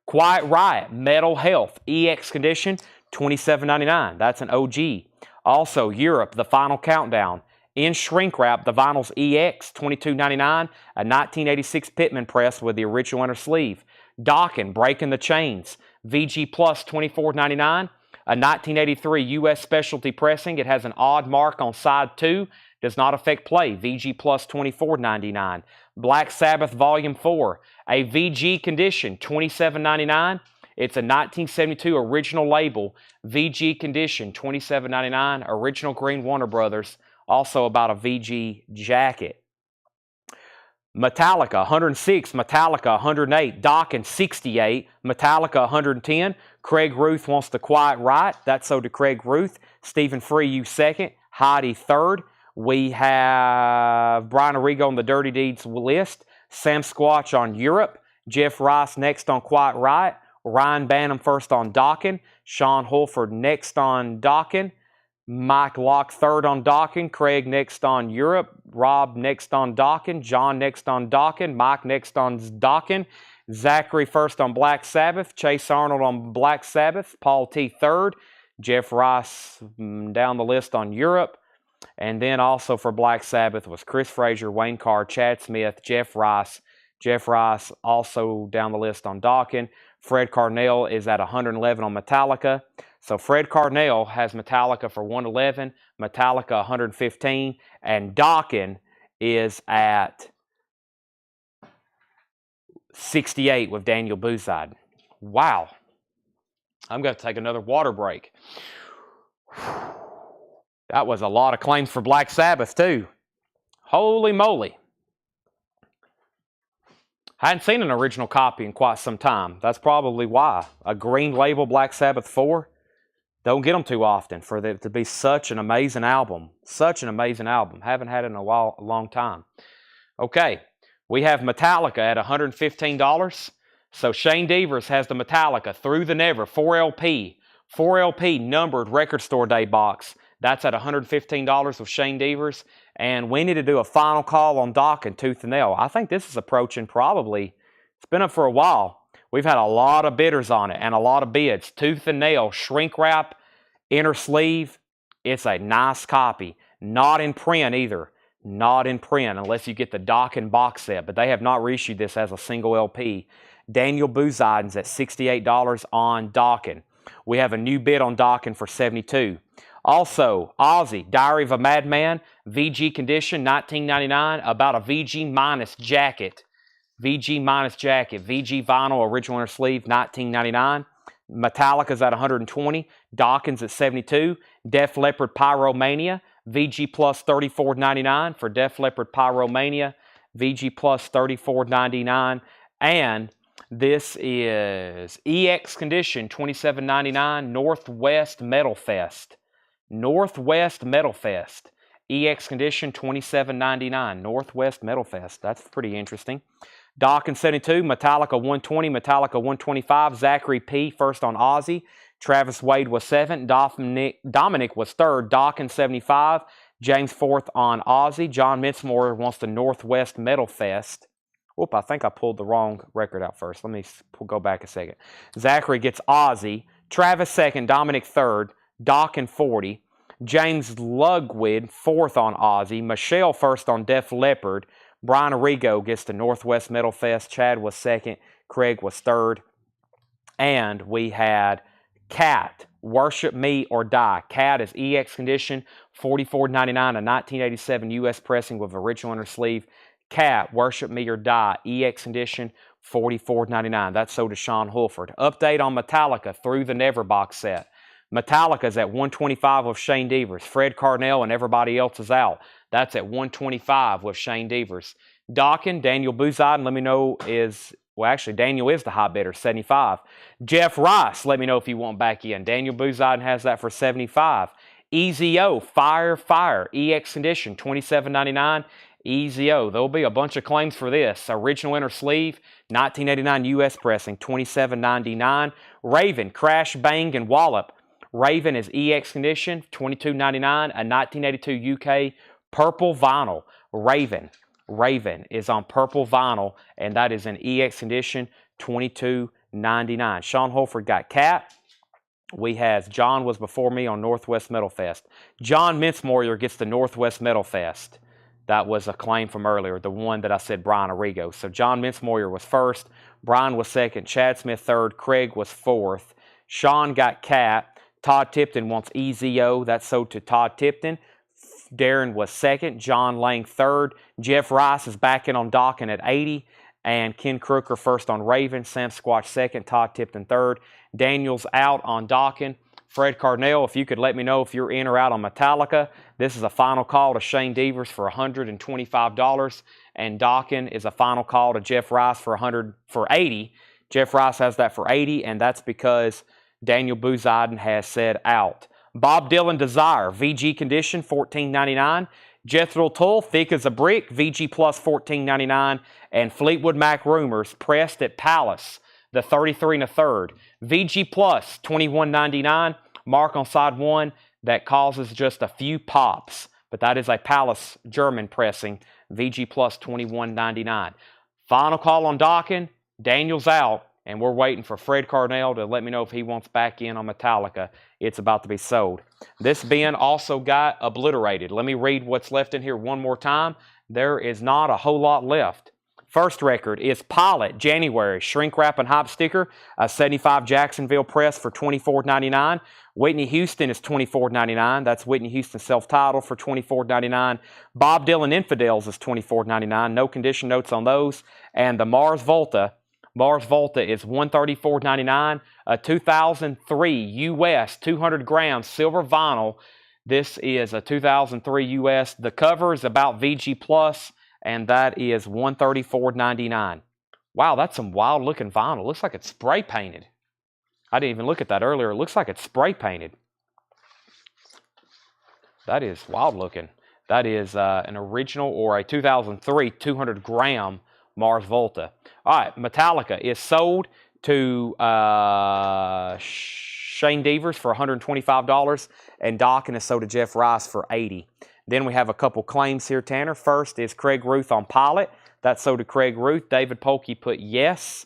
Quiet Riot, Metal Health, EX Condition, $27.99. That's an OG. Also, Europe, The Final Countdown. In shrink wrap, the vinyls EX, $22.99. A 1986 Pitman press with the original inner sleeve. Dawkins, Breaking the Chains. VG Plus, $24.99. A 1983 U.S. specialty pressing. It has an odd mark on side 2. Does not affect play. VG Plus, $24.99. Black Sabbath Volume 4. A VG condition, $27.99. It's a 1972 original label. VG condition, $27.99. Original Green Warner Brothers. Also about a VG jacket. Metallica, 106. Metallica, 108. Dawkins, 68. Metallica, 110. Craig Ruth wants the Quiet Riot. That's so to Craig Ruth. Stephen Free, you second. Heidi, third. We have Brian Arrigo on the Dirty Deeds list. Sam Squatch on Europe. Jeff Rice next on Quiet Riot. Ryan Bannum first on Dawkins. Sean Holford next on Dawkins. Mike Locke third on Dawkins. Craig next on Europe. Rob next on Dawkins. John next on Dawkins. Mike next on Dawkins. Zachary first on Black Sabbath. Chase Arnold on Black Sabbath. Paul T third. Jeff Rice down the list on Europe. And then also for Black Sabbath was Chris Frazier, Wayne Carr, Chad Smith, Jeff Rice. Jeff Rice also down the list on Dawkins. Fred Carnell is at 111 on Metallica. So Fred Carnell has Metallica for 111, Metallica 115, and Dawkins is at 68 with Daniel Boozide. Wow. I'm going to take another water break. That was a lot of claims for Black Sabbath, too. Holy moly. I hadn't seen an original copy in quite some time. That's probably why. A green label Black Sabbath 4. Don't get them too often for it to be such an amazing album. Such an amazing album. Haven't had it in a long time. Okay. We have Metallica at $115. So Shane Devers has the Metallica Through the Never 4LP. 4LP numbered record store day box. That's at $115 with Shane Devers. And we need to do a final call on Dawkins, tooth and nail. I think this is approaching probably, it's been up for a while. We've had a lot of bidders on it and a lot of bids. Tooth and nail, shrink wrap, inner sleeve. It's a nice copy. Not in print either. Not in print unless you get the Dawkins box set. But they have not reissued this as a single LP. Daniel Boozeiden's at $68 on Dawkins. We have a new bid on Dawkins for $72. Also, Ozzy, Diary of a Madman, VG condition, $19.99, about a VG minus jacket. VG minus jacket, VG vinyl, original inner sleeve, $19.99. Metallica's at $120, Dawkins at $72. Def Leppard Pyromania, VG plus $34.99 for Def Leppard Pyromania, VG plus $34.99. And this is EX condition, $27.99, Northwest Metal Fest. Northwest Metal Fest. EX condition, $27.99. Northwest Metal Fest. That's pretty interesting. Dawkins 72, Metallica 120, Metallica 125. Zachary P. first on Ozzy. Travis Wade was 7th. Dominic was 3rd. Dawkins 75. James 4th on Ozzy. John Mitzmore wants the Northwest Metal Fest. Whoop, I think I pulled the wrong record out first. Let me go back a second. Zachary gets Ozzy. Travis 2nd. Dominic 3rd. Dawkins 40. James Lugwid 4th on Ozzy. Michelle 1st on Def Leppard. Brian Arrigo gets the Northwest Metal Fest. Chad was 2nd. Craig was 3rd. And we had Cat, Worship Me or Die. Cat is EX condition, $44.99, a 1987 U.S. pressing with original inner sleeve. Cat, Worship Me or Die, EX condition, $44.99. That's sold to Sean Hulford. Update on Metallica Through the Never box set. Metallica's at 125 with Shane Devers. Fred Carnell and everybody else is out. That's at 125 with Shane Devers. Dawkin, Daniel Buziden, let me know is, well, actually, Daniel is the high bidder, 75. Jeff Rice, let me know if you want back in. Daniel Buziden has that for 75. EZO, Fire, EX Condition, $27.99. EZO, there'll be a bunch of claims for this. Original inner sleeve, 1989 US pressing, $27.99. Raven, Crash, Bang, and Wallop. Raven is EX Condition, $22.99. A 1982 UK purple vinyl. Raven is on purple vinyl, and that is an EX Condition, $22.99. Sean Holford got Cat. We have John was before me on Northwest Metal Fest. John Mintzmorier gets the Northwest Metal Fest. That was a claim from earlier, the one that I said Brian Arrigo. So John Mintzmorier was first, Brian was second, Chad Smith third, Craig was fourth. Sean got Cat. Todd Tipton wants EZO. That's sold to Todd Tipton. Darren was second, John Lang third. Jeff Rice is back in on Dawkin at 80. And Ken Crooker first on Raven. Sam Squatch second, Todd Tipton third. Daniel's out on Dawkin. Fred Carnell, if you could let me know if you're in or out on Metallica. This is a final call to Shane Devers for $125. And Dawkin is a final call to Jeff Rice for $80. Jeff Rice has that for $80, and that's because Daniel Buziden has said out. Bob Dylan Desire, VG Condition, $14.99. Jethro Tull, Thick as a Brick, VG Plus, $14.99. And Fleetwood Mac Rumors, pressed at Palace, the 33 1/3. VG Plus, $21.99. Mark on side one, that causes just a few pops. But that is a Palace German pressing, VG Plus, $21.99. Final call on Dawkin. Daniel's out. And we're waiting for Fred Carnell to let me know if he wants back in on Metallica. It's about to be sold. This bin also got obliterated. Let me read what's left in here one more time. There is not a whole lot left. First record is Pilot, January, shrink wrap and hype sticker, a 75 Jacksonville press for $24.99. Whitney Houston is $24.99. That's Whitney Houston self-titled for $24.99. Bob Dylan Infidels is $24.99. No condition notes on those. And the Mars Volta is $134.99, a 2003 US 200 gram silver vinyl. This is a 2003 US. The cover is about VG Plus, and that is $134.99. Wow, that's some wild looking vinyl. Looks like it's spray painted. I didn't even look at that earlier. It looks like it's spray painted. That is wild looking. That is an original or a 2003 200 gram Mars Volta. All right, Metallica is sold to Shane Devers for $125, and Dawkin is sold to Jeff Rice for $80. Then we have a couple claims here, Tanner. First is Craig Ruth on Pilot. That's sold to Craig Ruth. David Polkey put yes,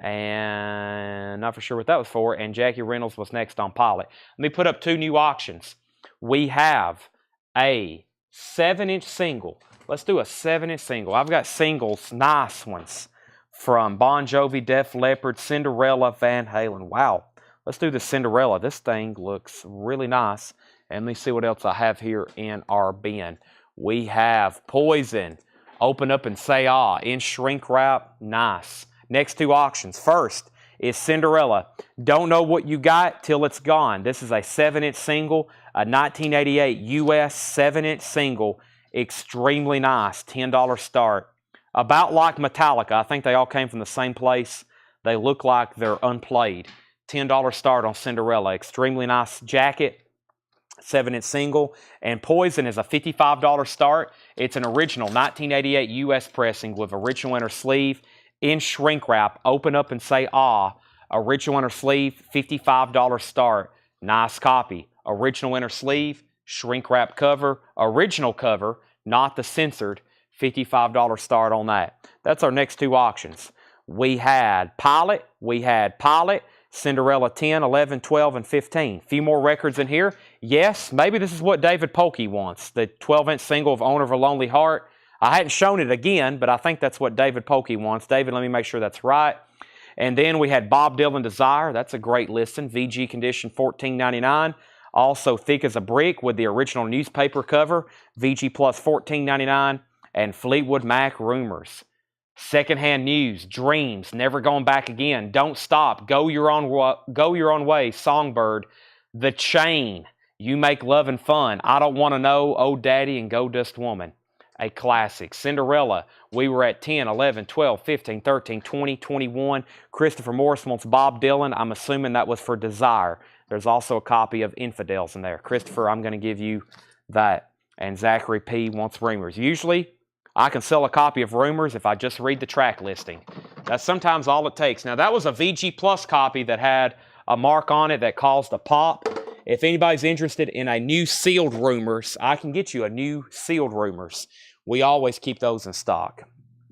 and not for sure what that was for, and Jackie Reynolds was next on Pilot. Let me put up two new auctions. We have a 7-inch single. Let's do a 7-inch single. I've got singles, nice ones, from Bon Jovi, Def Leppard, Cinderella, Van Halen. Wow. Let's do the Cinderella. This thing looks really nice. And let me see what else I have here in our bin. We have Poison, Open Up and Say Ah, in shrink wrap, nice. Next two auctions. First is Cinderella. Don't know what you got till it's gone. This is a 7-inch single, a 1988 US 7-inch single. Extremely nice, $10 start. About like Metallica, I think they all came from the same place. They look like they're unplayed. $10 start on Cinderella. Extremely nice jacket, 7-inch single. And Poison is a $55 start. It's an original 1988 US pressing with original inner sleeve in shrink wrap. Open Up and Say Ah. Original inner sleeve, $55 start. Nice copy. Original inner sleeve, shrink wrap cover, original cover, not the censored, $55 start on that. That's our next two auctions. We had Pilot, Cinderella 10, 11, 12, and 15. A few more records in here. Yes, maybe this is what David Polkey wants, the 12-inch single of Owner of a Lonely Heart. I hadn't shown it again, but I think that's what David Polkey wants. David, let me make sure that's right. And then we had Bob Dylan Desire. That's a great listen. VG Condition, $14.99. Also, Thick as a Brick with the original newspaper cover, VG Plus $14.99, and Fleetwood Mac Rumors. Secondhand News, Dreams, Never Going Back Again, Don't Stop, Go Your Own Way, Songbird. The Chain, You Make Lovin' Fun, I Don't Want to Know, Oh Daddy, and Go Dust Woman. A classic. Cinderella, we were at 10, 11, 12, 15, 13, 20, 21. Christopher Morris wants Bob Dylan. I'm assuming that was for Desire. There's also a copy of Infidels in there. Christopher, I'm going to give you that. And Zachary P. wants Rumors. Usually, I can sell a copy of Rumors if I just read the track listing. That's sometimes all it takes. Now, that was a VG Plus copy that had a mark on it that caused a pop. If anybody's interested in a new sealed Rumors, I can get you a new sealed Rumors. We always keep those in stock.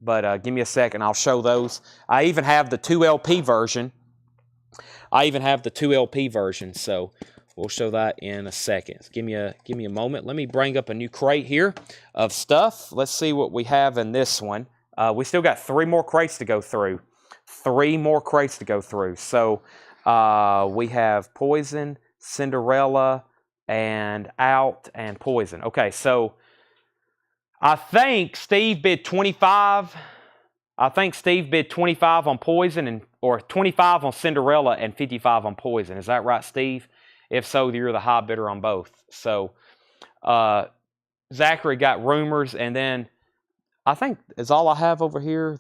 But give me a second, I'll show those. I even have the 2LP version. So we'll show that in a second. Give me a moment. Let me bring up a new crate here of stuff. Let's see what we have in this one. We still got 3 more crates to go through. So we have Poison, Cinderella, and Out, and Poison. Okay, so I think Steve bid 25. I think Steve bid 25 on Poison, or 25 on Cinderella and 55 on Poison. Is that right, Steve? If so, you're the high bidder on both. So Zachary got Rumors, and then I think is all I have over here.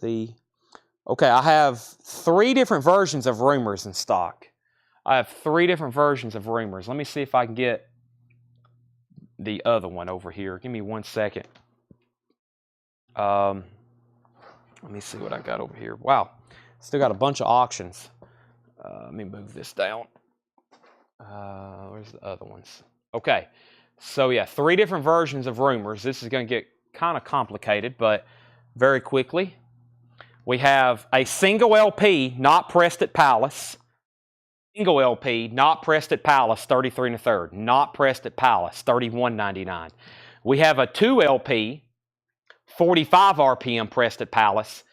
Okay, I have 3 different versions of Rumors in stock. Let me see if I can get the other one over here. Give me 1 second. Let me see what I got over here. Wow, still got a bunch of auctions. Let me move this down. Where's the other ones? Okay, so yeah, 3 different versions of Rumors. This is going to get kind of complicated, but very quickly. We have a single LP, not pressed at Palace. Single LP, not pressed at Palace, 33 1/3. Not pressed at Palace, $31.99. We have a 2 LP, 45 RPM pressed at Palace,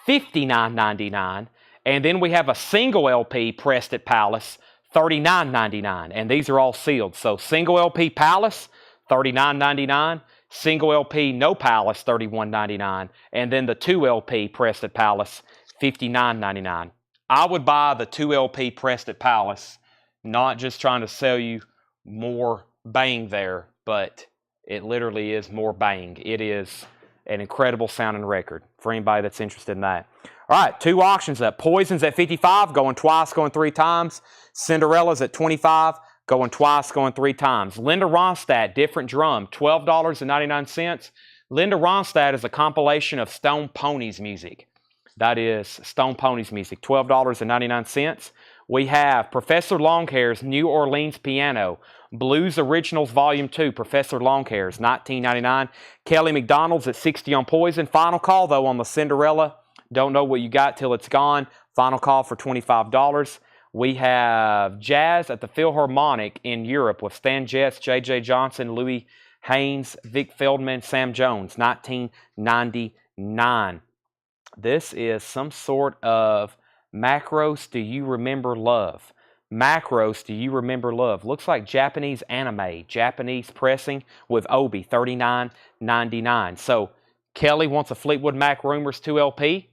$59.99. And then we have a single LP pressed at Palace, $39.99. And these are all sealed. So single LP Palace, $39.99. Single LP no Palace, $31.99. And then the 2 LP pressed at Palace, $59.99. I would buy the 2 LP pressed at Palace, not just trying to sell you more bang there, but it literally is more bang. It is an incredible sounding record for anybody that's interested in that. All right, 2 auctions up. Poison's at 55, going twice, going 3 times. Cinderella's at 25, going twice, going 3 times. Linda Ronstadt, Different Drum, $12.99. Linda Ronstadt is a compilation of Stone Ponies music. That is Stone Ponies music, $12.99. We have Professor Longhair's New Orleans Piano, Blues Originals Volume 2, Professor Longhair's, $19.99. Kelly McDonald's at 60 on Poison. Final call, though, on the Cinderella. Don't know what you got till it's gone. Final call for $25. We have Jazz at the Philharmonic in Europe with Stan Getz, J.J. Johnson, Louis Haynes, Vic Feldman, Sam Jones, $19.99. This is some sort of Macros, Do You Remember Love? Macros, Do You Remember Love? Looks like Japanese anime, Japanese pressing with Obi, $39.99. So Kelly wants a Fleetwood Mac Rumors 2 LP.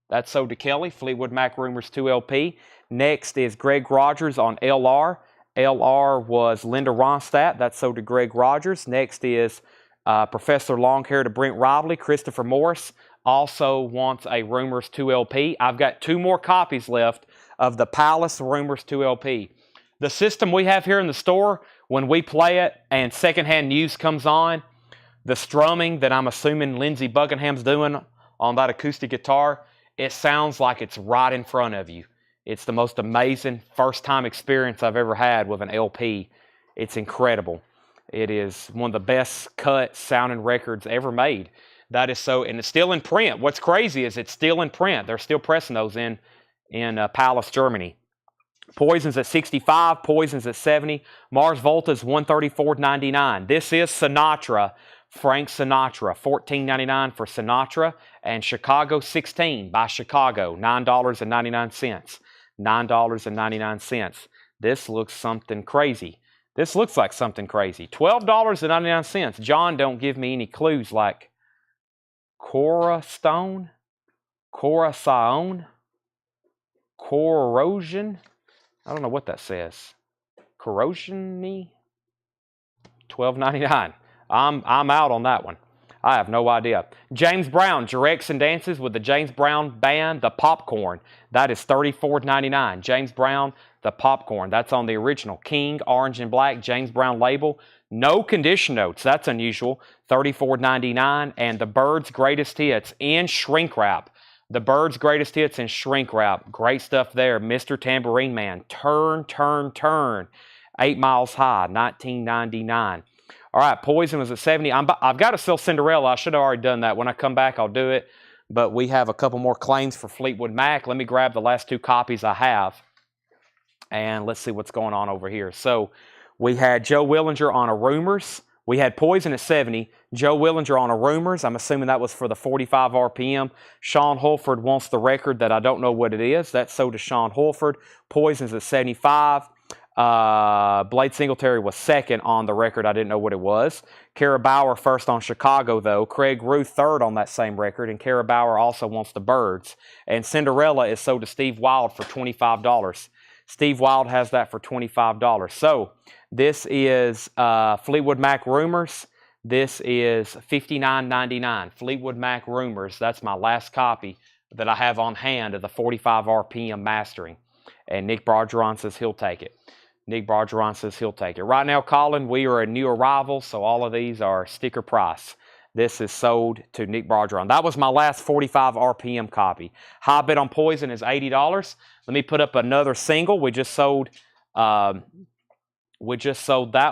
That's sold to Kelly, Fleetwood Mac Rumors 2 LP. Next is Greg Rogers on LR. LR was Linda Ronstadt. That's sold to Greg Rogers. Next is Professor Longhair to Brent Robley. Christopher Morris also wants a Rumors 2 LP. I've got 2 more copies left of the Palace Rumors 2 LP. The system we have here in the store, when we play it and secondhand news comes on, the strumming that I'm assuming Lindsey Buckingham's doing on that acoustic guitar, it sounds like it's right in front of you. It's the most amazing first-time experience I've ever had with an LP. It's incredible. It is one of the best cut sounding records ever made. That is so, and it's still in print. What's crazy is it's still in print. They're still pressing those in Palace, Germany. Poison's at 65, Poison's at 70. Mars Volta's $134.99. This is Sinatra, Frank Sinatra, $14.99 for Sinatra, and Chicago 16 by Chicago, $9.99. $9.99. This looks something crazy. This looks like something crazy. $12.99. John, don't give me any clues like Cora Stone, Corrosion. I don't know what that says. Corrosion-y? $12.99. I'm out on that one. I have no idea. James Brown directs and dances with the James Brown Band, The Popcorn. That is $34.99. James Brown, The Popcorn. That's on the original King, orange and black, James Brown label. No condition notes. That's unusual. $34.99. And The Byrds' Greatest Hits in shrink wrap. The Byrds' Greatest Hits in shrink wrap. Great stuff there. Mr. Tambourine Man. Turn, Turn, Turn. 8 Miles High, $19.99. All right, Poison was at 70. I've got to sell Cinderella. I should have already done that. When I come back, I'll do it. But we have a couple more claims for Fleetwood Mac. Let me grab the last 2 copies I have. And let's see what's going on over here. So we had Joe Willinger on a Rumors. We had Poison at 70. Joe Willinger on a Rumors. I'm assuming that was for the 45 RPM. Sean Holford wants the record that I don't know what it is. That's so to Sean Holford. Poison's at 75. Blade Singletary was second on the record. I didn't know what it was. Kara Bauer first on Chicago, though. Craig Ruth third on that same record. And Kara Bauer also wants the Byrds. And Cinderella is sold to Steve Wild for $25. Steve Wild has that for $25. So this is Fleetwood Mac Rumors. This is $59.99. Fleetwood Mac Rumors. That's my last copy that I have on hand of the 45 RPM mastering. And Nick Bargeron says he'll take it. Nick Bargeron says he'll take it. Right now, Colin, we are a new arrival, so all of these are sticker price. This is sold to Nick Bargeron. That was my last 45 RPM copy. High bid on Poison is $80. Let me put up another single. We just sold that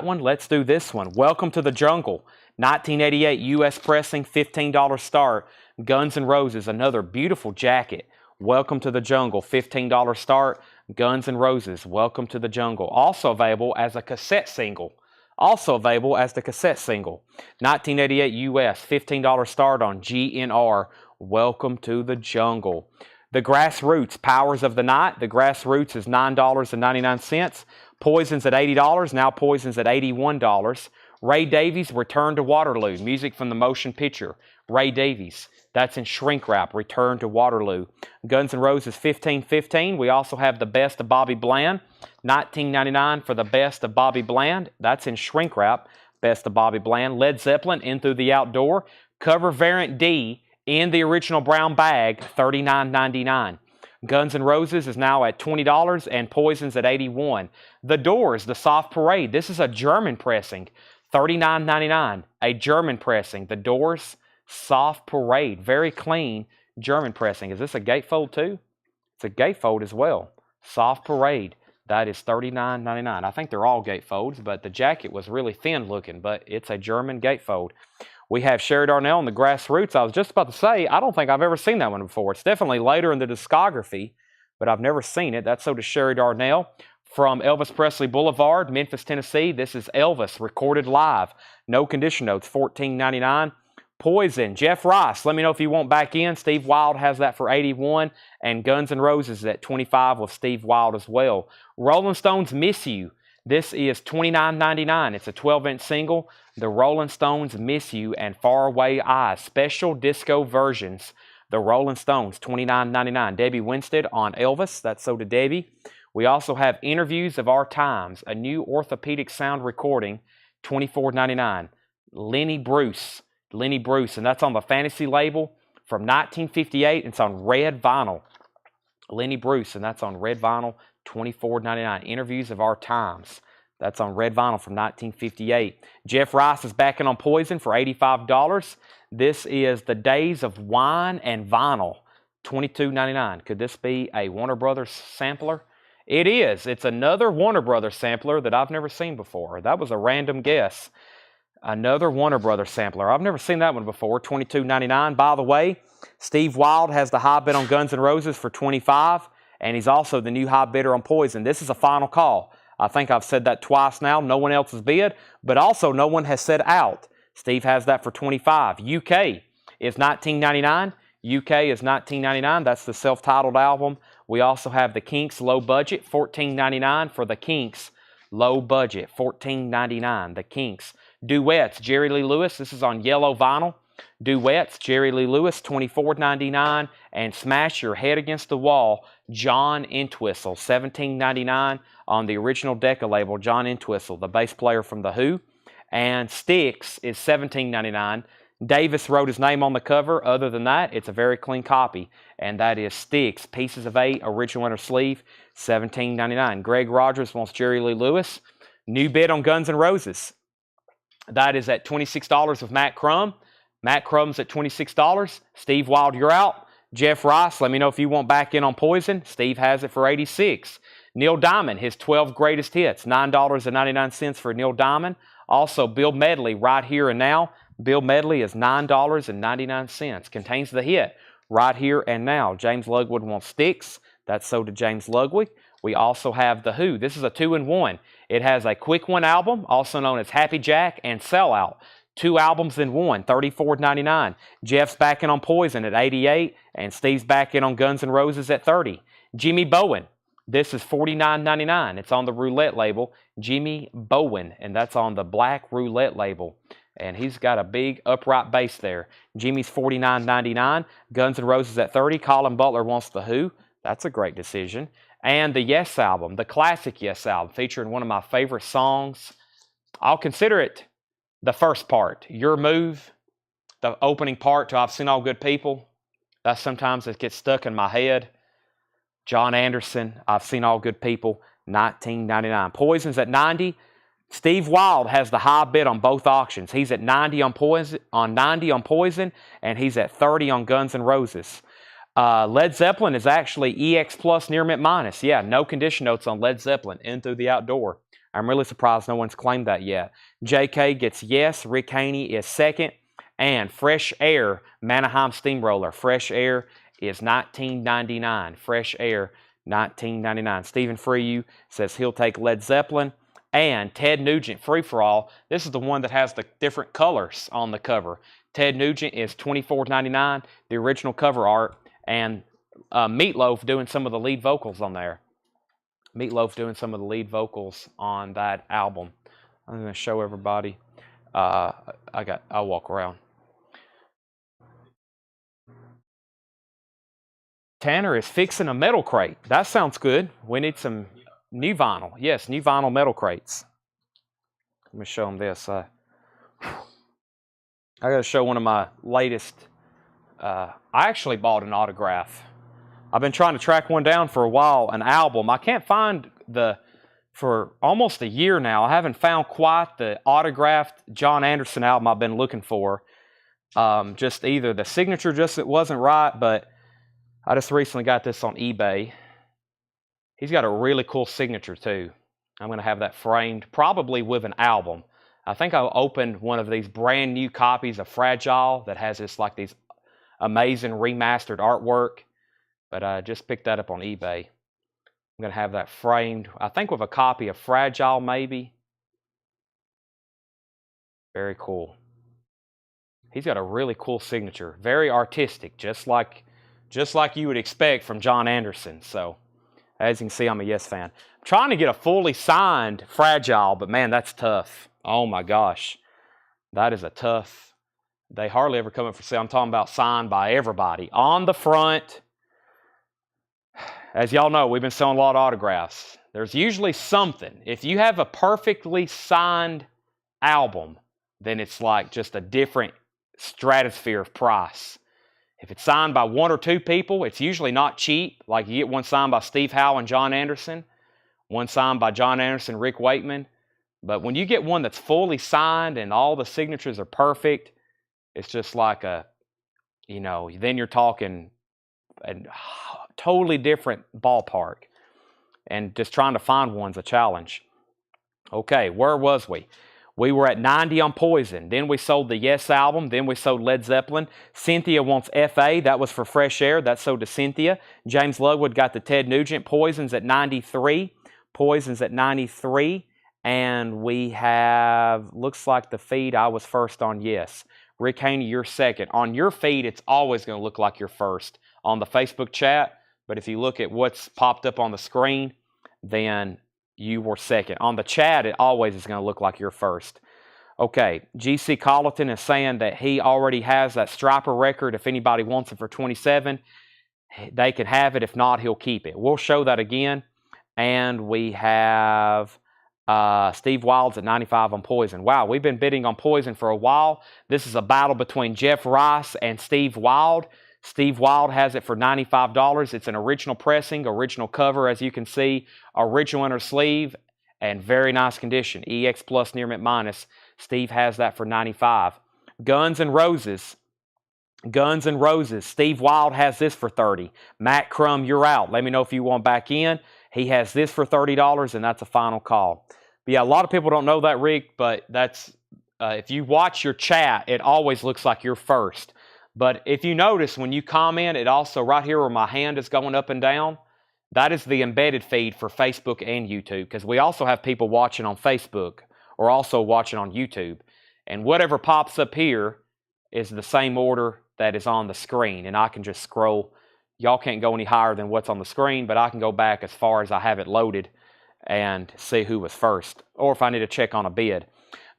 one. Let's do this one. Welcome to the Jungle. 1988 U.S. pressing, $15 start. Guns N' Roses, another beautiful jacket. Welcome to the Jungle, $15 start. Guns N' Roses, Welcome to the Jungle. Also available as a cassette single. Also available as the cassette single. 1988 US, $15 start on GNR. Welcome to the Jungle. The Grassroots, Powers of the Night. The Grassroots is $9.99. Poison's at $80. Now Poison's at $81. Ray Davies, Return to Waterloo. Music from the motion picture. Ray Davies. That's in shrink wrap. Return to Waterloo. Guns N' Roses $15.15. We also have the Best of Bobby Bland. $19.99 for the Best of Bobby Bland. That's in shrink wrap. Best of Bobby Bland. Led Zeppelin, In Through the Outdoor. Cover Variant D in the original brown bag. $39.99. Guns N' Roses is now at $20 and Poison's at $81. The Doors, The Soft Parade. This is a German pressing. $39.99. A German pressing. The Doors, Soft Parade. Very clean German pressing. Is this a gatefold too? It's a gatefold as well. Soft Parade. That is $39.99. I think they're all gatefolds, but the jacket was really thin looking, but it's a German gatefold. We have Sherry Darnell and the Grassroots. I was just about to say, I don't think I've ever seen that one before. It's definitely later in the discography, but I've never seen it. That's so to Sherry Darnell. From Elvis Presley Boulevard, Memphis, Tennessee. This is Elvis, recorded live. No condition notes, $14.99. Poison, Jeff Rice. Let me know if you want back in. Steve Wild has that for $81. And Guns N' Roses at $25 with Steve Wild as well. Rolling Stones, Miss You. This is $29.99. It's a 12-inch single. The Rolling Stones, Miss You and Faraway Eyes. Special disco versions. The Rolling Stones, $29.99. Debbie Winstead on Elvis. That's so to Debbie. We also have Interviews of Our Times. A new orthopedic sound recording. $24.99. Lenny Bruce. Lenny Bruce, and that's on the Fantasy label from 1958. It's on red vinyl. Lenny Bruce, and that's on red vinyl, $24.99. Interviews of Our Times. That's on red vinyl from 1958. Jeff Rice is backing on Poison for $85. This is The Days of Wine and Vinyl, $22.99. Could this be a Warner Brothers sampler? It is. It's another Warner Brothers sampler that I've never seen before. That was a random guess. Another Warner Brothers sampler. I've never seen that one before. $22.99. By the way, Steve Wild has the high bid on Guns N' Roses for $25, and he's also the new high bidder on Poison. This is a final call. I think I've said that twice now. No one else has bid, but also no one has said out. Steve has that for $25. UK is $19.99. UK is $19.99. That's the self-titled album. We also have the Kinks Low Budget, $14.99 for the Kinks Low Budget, $14.99. The Kinks. Duets, Jerry Lee Lewis. This is on yellow vinyl. Duets, Jerry Lee Lewis, $24.99. And Smash Your Head Against the Wall, John Entwistle, $17.99 on the original Decca label, John Entwistle, the bass player from The Who. And Styx is $17.99. Davis wrote his name on the cover. Other than that, it's a very clean copy. And that is Styx, Pieces of 8, original inner sleeve, $17.99. Greg Rogers wants Jerry Lee Lewis. New bid on Guns N' Roses. That is at $26 with Matt Crum. Matt Crum's at $26. Steve Wild, you're out. Jeff Rice, let me know if you want back in on Poison. Steve has it for $86. Neil Diamond, his 12 greatest hits, $9.99 for Neil Diamond. Also, Bill Medley, Right Here and Now. Bill Medley is $9.99. Contains the hit, Right Here and Now. James Ludwig wants Styx. That's sold to James Ludwig. We also have The Who. This is a 2-in-1. It has a Quick One album, also known as Happy Jack, and Sellout. 2 albums in one, $34.99. Jeff's back in on Poison at $88, and Steve's back in on Guns N' Roses at $30. Jimmy Bowen, this is $49.99. It's on the Roulette label, Jimmy Bowen, and that's on the Black Roulette label. And he's got a big upright bass there. Jimmy's $49.99. Guns N' Roses at $30. Colin Butler wants The Who. That's a great decision. And the Yes album, the classic Yes album, featuring one of my favorite songs. I'll consider it the first part, Your Move, the opening part to I've Seen All Good People. That sometimes it gets stuck in my head. John Anderson, I've Seen All Good People, $19.99. Poison's at $90. Steve Wild has the high bid on both auctions. He's at $90 on Poison, and he's at $30 on Guns N' Roses. Led Zeppelin is actually EX Plus Near Mint Minus. Yeah, no condition notes on Led Zeppelin, In Through the Outdoor. I'm really surprised no one's claimed that yet. JK gets Yes. Rick Haney is second. And Fresh Air, Mannheim Steamroller. Fresh Air is $19.99. Fresh Air, $19.99. Stephen Freyu says he'll take Led Zeppelin. And Ted Nugent, Free For All. This is the one that has the different colors on the cover. Ted Nugent is $24.99. The original cover art. And Meatloaf doing some of the lead vocals on there. Meatloaf doing some of the lead vocals on that album. I'm going to show everybody. I'll walk around. Tanner is fixing a metal crate. That sounds good. We need some new vinyl. Yes, new vinyl metal crates. Let me show them this. I got to show one of my latest. I actually bought an autograph. I've been trying to track one down for a while, an album. I can't find for almost a year now, I haven't found quite the autographed John Anderson album I've been looking for. Just either the signature it wasn't right, but I just recently got this on eBay. He's got a really cool signature too. I'm going to have that framed, probably with an album. I think I opened one of these brand new copies of Fragile that has these amazing remastered artwork. But I just picked that up on eBay. I'm going to have that framed, I think with a copy of Fragile maybe. Very cool. He's got a really cool signature. Very artistic, just like you would expect from John Anderson. So, as you can see, I'm a Yes fan. I'm trying to get a fully signed Fragile, but man, that's tough. Oh my gosh. That is a tough. They hardly ever come up for sale. I'm talking about signed by everybody. On the front. As y'all know, we've been selling a lot of autographs. There's usually something. If you have a perfectly signed album, then it's like just a different stratosphere of price. If it's signed by 1 or 2 people, it's usually not cheap. Like you get one signed by Steve Howe and John Anderson, one signed by John Anderson, Rick Wakeman. But when you get one that's fully signed and all the signatures are perfect, it's just like then you're talking a totally different ballpark. And just trying to find one's a challenge. Okay, where was we? We were at 90 on Poison. Then we sold the Yes album. Then we sold Led Zeppelin. Cynthia wants FA. That was for Fresh Air. That sold to Cynthia. James Ludwig got the Ted Nugent. Poison's at 93. Poison's at 93. And we have, looks like the feed, I was first on Yes. Rick Haney, you're second. On your feed, it's always going to look like you're first. On the Facebook chat, but if you look at what's popped up on the screen, then you were second. On the chat, it always is going to look like you're first. Okay, GC Colleton is saying that he already has that striper record. If anybody wants it for 27, they can have it. If not, he'll keep it. We'll show that again. And we have Steve Wild's at 95 on Poison. Wow, we've been bidding on Poison for a while. This is a battle between Jeff Rice and Steve Wild. Steve Wild has it for $95. It's an original pressing, original cover, as you can see, original inner sleeve, and very nice condition. EX plus near mint minus. Steve has that for $95. Guns N' Roses. Guns N' Roses. Steve Wild has this for $30. Matt Crum, you're out. Let me know if you want back in. He has this for $30, and that's a final call. But yeah, a lot of people don't know that, Rick, but that's if you watch your chat, it always looks like you're first. But if you notice, when you comment, it also, right here where my hand is going up and down, that is the embedded feed for Facebook and YouTube, because we also have people watching on Facebook or also watching on YouTube. And whatever pops up here is the same order that is on the screen. And I can just scroll. Y'all can't go any higher than what's on the screen, but I can go back as far as I have it loaded and see who was first, or if I need to check on a bid.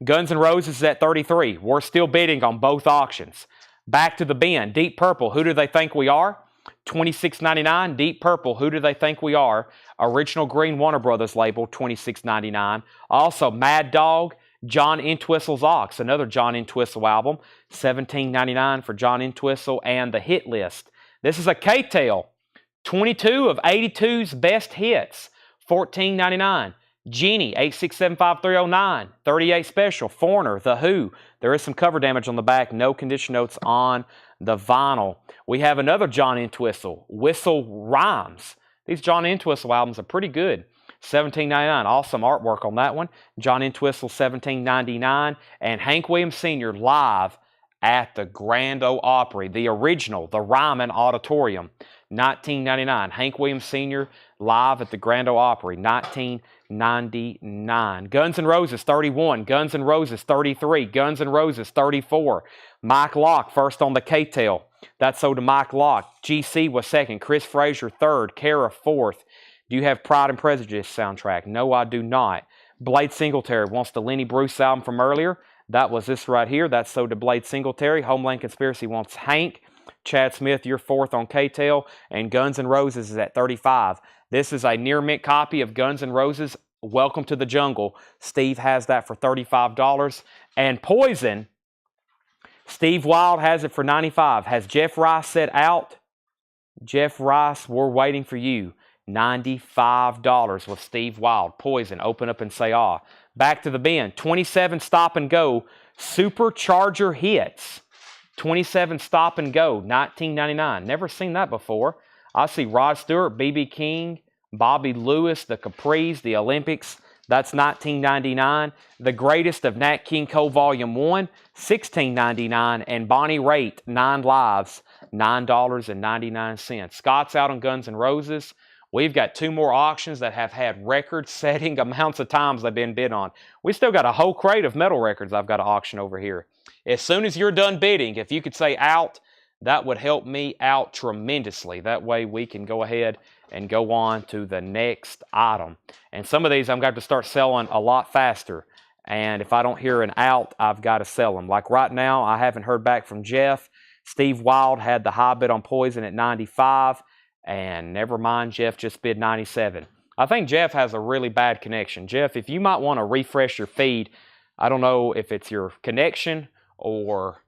Guns N' Roses is at 33. We're still bidding on both auctions. Back to the bin. Deep Purple, who do they think we are? $26.99. Deep Purple, who do they think we are? Original Green Warner Brothers label, $26.99. Also, Mad Dog, John Entwistle's Ox, another John Entwistle album, $17.99 for John Entwistle, and The Hit List. This is a K-Tail, 22 of 82's best hits, $14.99. Genie, 8675309, 38 special. Foreigner, The Who. There is some cover damage on the back, no condition notes on the vinyl. We have another John Entwistle, Whistle Rhymes. These John Entwistle albums are pretty good. $17.99. Awesome artwork on that one. John Entwistle, $17.99. And Hank Williams Sr. live at the Grand Ole Opry, the original, the Ryman Auditorium, $19.99. Hank Williams Sr. live at the Grand Ole Opry, $19.99. Guns N' Roses, 31. Guns N' Roses, 33. Guns N' Roses, 34. Mike Locke, first on the K-Tail. That sold to Mike Locke. GC was second. Chris Frazier, third. Kara, fourth. Do you have Pride and Prejudice soundtrack? No, I do not. Blade Singletary wants the Lenny Bruce album from earlier. That was this right here. That's sold to Blade Singletary. Homeland Conspiracy wants Hank. Chad Smith, you're fourth on K-Tail. And Guns N' Roses is at 35. This is a near mint copy of Guns N' Roses, Welcome to the Jungle. Steve has that for $35. And Poison, Steve Wild has it for $95. Has Jeff Rice set out? Jeff Rice, we're waiting for you. $95 with Steve Wild. Poison, open up and say ah. Back to the bin. 27 stop and go. Supercharger hits. 27 stop and go. $19.99. Never seen that before. I see Rod Stewart, B.B. King, Bobby Lewis, the Capris, the Olympics. That's $19.99. The Greatest of Nat King Cole Volume 1, $16.99. And Bonnie Raitt, 9 Lives, $9.99. Scott's out on Guns N' Roses. We've got 2 more auctions that have had record-setting amounts of times they've been bid on. We still got a whole crate of metal records I've got to auction over here. As soon as you're done bidding, if you could say out, that would help me out tremendously. That way we can go ahead and go on to the next item. And some of these I'm going to start selling a lot faster. And if I don't hear an out, I've got to sell them. Like right now, I haven't heard back from Jeff. Steve Wild had the high bid on Poison at 95. And never mind, Jeff just bid 97. I think Jeff has a really bad connection. Jeff, if you might want to refresh your feed, I don't know if it's your connection or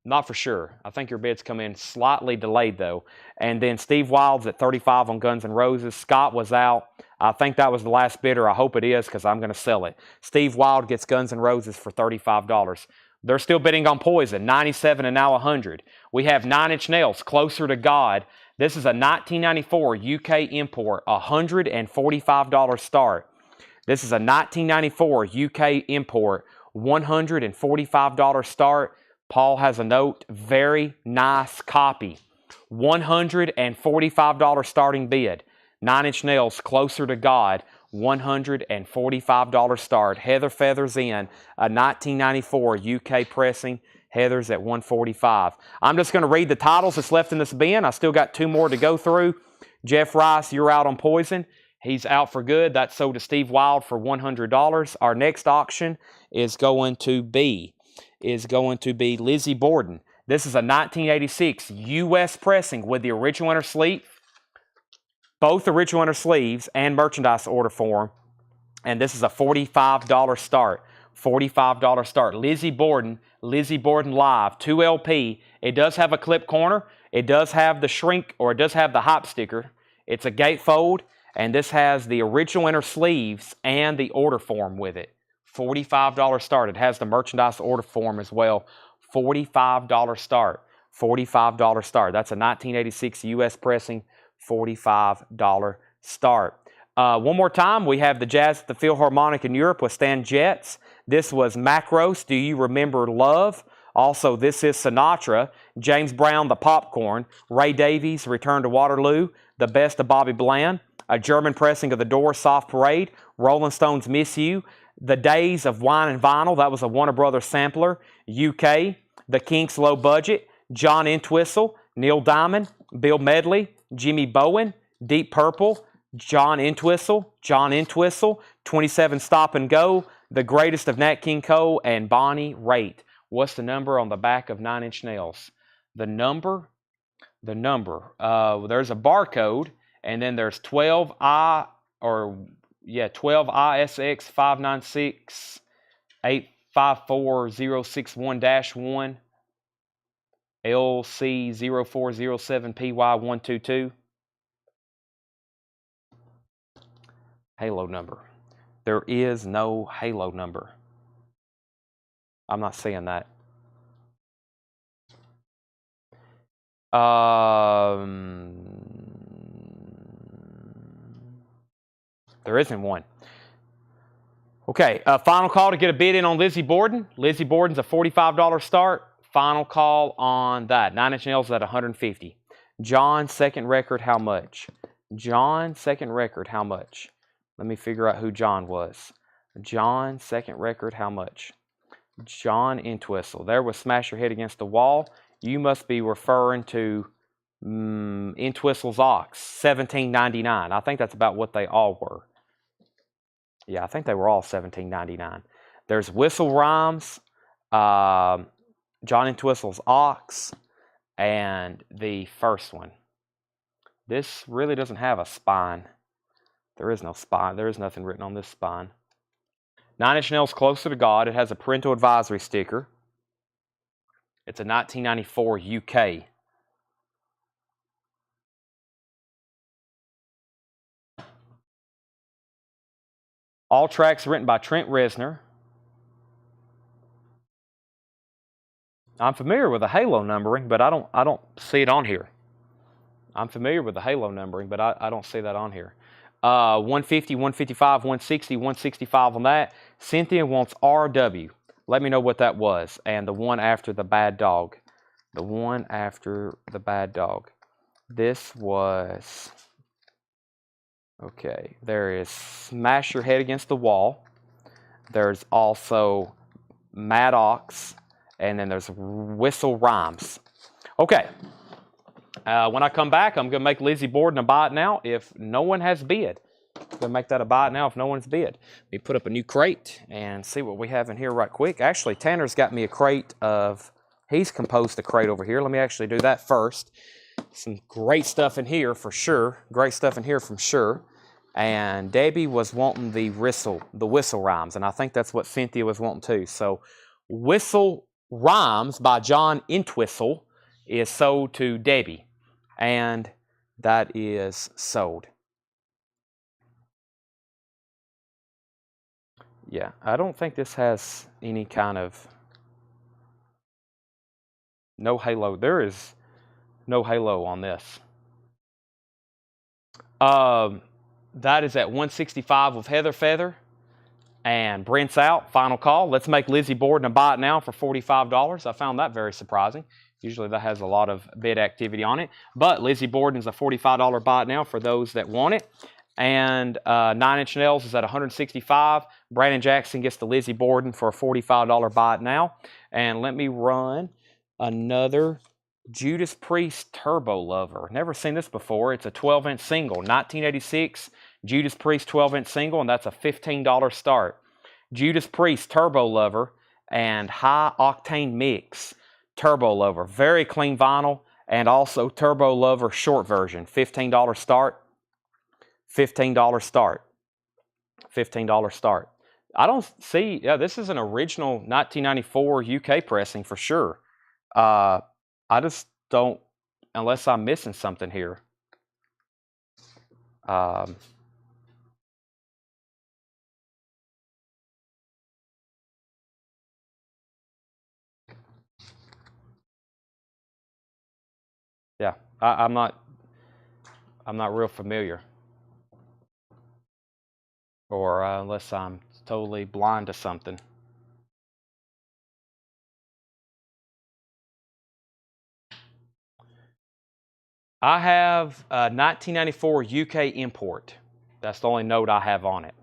not for sure. I think your bids come in slightly delayed though. And then Steve Wild's at 35 on Guns N' Roses. Scott was out. I think that was the last bidder. I hope it is because I'm going to sell it. Steve Wild gets Guns N' Roses for $35. They're still bidding on Poison, 97 and now 100. We have 9 Inch Nails, Closer to God. This is a 1994 UK import, $145 start. This is a 1994 UK import, $145 start. Paul has a note, very nice copy. $145 starting bid. 9 Inch Nails, Closer to God, $145 start. Heather Feathers in, a 1994 UK pressing. Heather's at $145. I'm just going to read the titles that's left in this bin. I still got 2 more to go through. Jeff Rice, you're out on Poison. He's out for good. That's sold to Steve Wild for $100. Our next auction is going to be Lizzie Borden. This is a 1986 U.S. pressing with the original inner sleeve, both original inner sleeves and merchandise order form. And this is a $45 start. $45 start. Lizzie Borden Live, 2 LP. It does have a clip corner. It does have the shrink, or it does have the hop sticker. It's a gatefold, and this has the original inner sleeves and the order form with it. $45 start. It has the merchandise order form as well. $45 start. $45 start. That's a 1986 U.S. pressing, $45 start. One more time, we have the Jazz at the Philharmonic in Europe with Stan Getz. This was Macros, Do You Remember Love? Also, This Is Sinatra. James Brown, The Popcorn. Ray Davies, Return to Waterloo. The Best of Bobby Bland. A German pressing of The Doors, Soft Parade. Rolling Stones, Miss You. The Days of Wine and Vinyl. That was a Warner Brothers sampler. UK. The Kinks, Low Budget. John Entwistle. Neil Diamond. Bill Medley. Jimmy Bowen. Deep Purple. John Entwistle, 27 Stop and Go, The Greatest of Nat King Cole, and Bonnie Raitt. What's the number on the back of 9 Inch Nails? The number, there's a barcode, and then there's 12ISX 596 854061-1 LC 0407 PY122. Halo number. There is no halo number. I'm not seeing that. There isn't one. Okay, final call to get a bid in on Lizzie Borden. Lizzie Borden's a $45 start. Final call on that. 9 Inch Nails at $150. John's second record, how much? John's second record, how much? Let me figure out who John was. John's second record, how much? John Entwistle. There was Smash Your Head Against the Wall. You must be referring to Entwistle's Ox, $17.99. I think that's about what they all were. Yeah, I think they were all $17.99. There's Whistle Rhymes, John Entwistle's Ox, and the first one. This really doesn't have a spine. There is no spine. There is nothing written on this spine. 9 Inch Nails, Closer to God. It has a parental advisory sticker. It's a 1994 UK. All tracks written by Trent Reznor. I'm familiar with the halo numbering, but I don't see it on here. I'm familiar with the halo numbering, but I don't see that on here. 150, 155, 160, 165 on that. Cynthia wants RW. Let me know what that was. And the one after the bad dog. The one after the bad dog. This was... Okay, there is Smash Your Head Against the Wall. There's also Maddox. And then there's Whistle Rhymes. Okay. When I come back, I'm going to make Lizzie Borden a buy it now if no one has bid. I'm going to make that a buy it now if no one's bid. Let me put up a new crate and see what we have in here right quick. Actually, Tanner's got me a crate of... He's composed a crate over here. Let me actually do that first. Some great stuff in here for sure. Great stuff in here from sure. And Debbie was wanting the whistle rhymes, and I think that's what Cynthia was wanting too. So, Whistle Rhymes by John Entwistle is sold to Debbie, and that is sold. Yeah, I don't think this has any kind of... No halo. There is no halo on this. That is at 165 with Heather Feather. And Brent's out. Final call. Let's make Lizzie Borden a buy it now for $45. I found that very surprising. Usually that has a lot of bid activity on it. But Lizzie Borden is a $45 buy it now for those that want it. And 9 Inch Nails is at $165. Brandon Jackson gets the Lizzie Borden for a $45 buy it now. And let me run another Judas Priest Turbo Lover. Never seen this before. It's a 12-inch single. 1986 Judas Priest 12-inch single, and that's a $15 start. Judas Priest Turbo Lover and High Octane Mix Turbo Lover. Very clean vinyl, and also Turbo Lover short version. $15 start. $15 start. $15 start. I don't see, yeah, this is an original 1994 UK pressing for sure. I just don't, unless I'm missing something here. Yeah, I'm not real familiar. Or unless I'm totally blind to something. I have a 1994 UK import. That's the only note I have on it.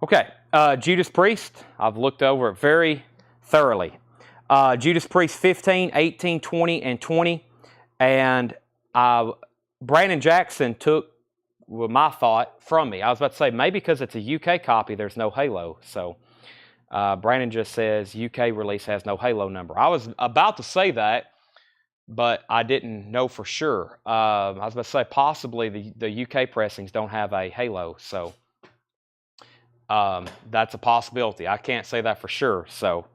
Okay, Judas Priest, I've looked over it very thoroughly. Judas Priest 15, 18, 20, and 20. And Brandon Jackson took my thought from me. I was about to say, maybe because it's a UK copy, there's no Halo. So Brandon just says UK release has no Halo number. I was about to say that, but I didn't know for sure. I was about to say possibly the UK pressings don't have a Halo. So that's a possibility. I can't say that for sure. So,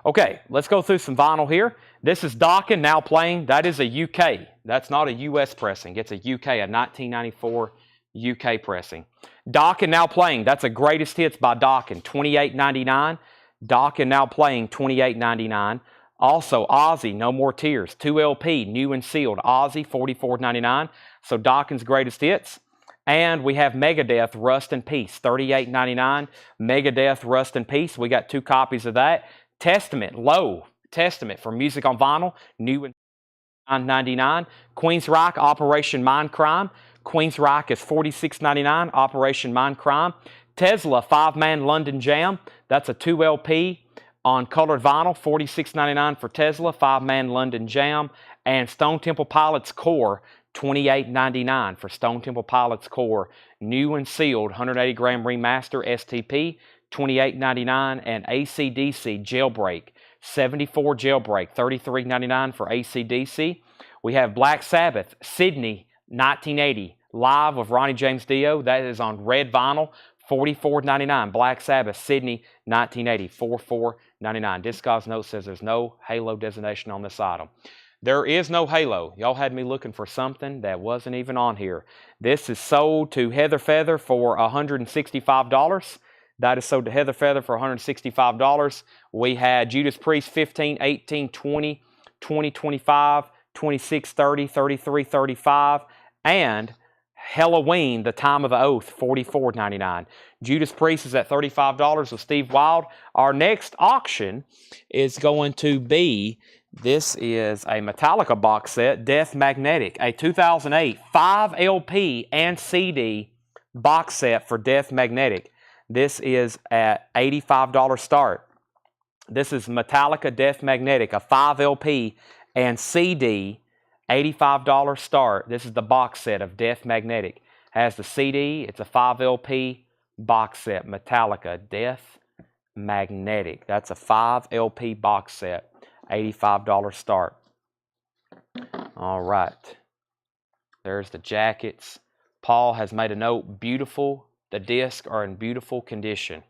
okay, let's go through some vinyl here. This is Dokken Now Playing. That is a UK. That's not a US pressing. It's a UK, a 1994 UK pressing. Dokken Now Playing. That's a greatest hits by Dokken. $28.99. Dokken Now Playing. $28.99. Also, Ozzy, No More Tears. 2 LP, new and sealed. Ozzy, $44.99. So Dokken's greatest hits. And we have Megadeth, Rust in Peace, $38.99. Megadeth, Rust in Peace. We got 2 copies of that. Testament, Low Testament for Music on Vinyl, new and $9.99. Queensryche, Operation Mindcrime. Queensryche is $46.99. Operation Mindcrime. Tesla, 5-Man London Jam. That's a 2 LP on colored vinyl, $46.99 for Tesla, 5-Man London Jam. And Stone Temple Pilots Core, $28.99 for Stone Temple Pilots Core, new and sealed, 180 gram remaster STP, $28.99, and AC/DC Jailbreak, 74 Jailbreak, $33.99 for AC/DC. We have Black Sabbath, Sydney, 1980, live of Ronnie James Dio. That is on red vinyl, $44.99. Black Sabbath, Sydney, 1980, $44.99. Discogs note says there's no Halo designation on this item. There is no Halo. Y'all had me looking for something that wasn't even on here. This is sold to Heather Feather for $165. That is sold to Heather Feather for $165. We had Judas Priest 15, 18, 20, 20, 25, 26, 30, 33, 35, and Halloween, The Time of the Oath, $44.99. Judas Priest is at $35 with Steve Wild. Our next auction is going to be, this is a Metallica box set, Death Magnetic, a 2008 5 LP and CD box set for Death Magnetic. This is at $85 start. This is Metallica Death Magnetic, a 5 LP and CD, $85 start. This is the box set of Death Magnetic. Has the CD. It's a 5 LP box set. Metallica Death Magnetic. That's a 5 LP box set. $85 start. All right. There's the jackets. Paul has made a note. Beautiful. The discs are in beautiful condition.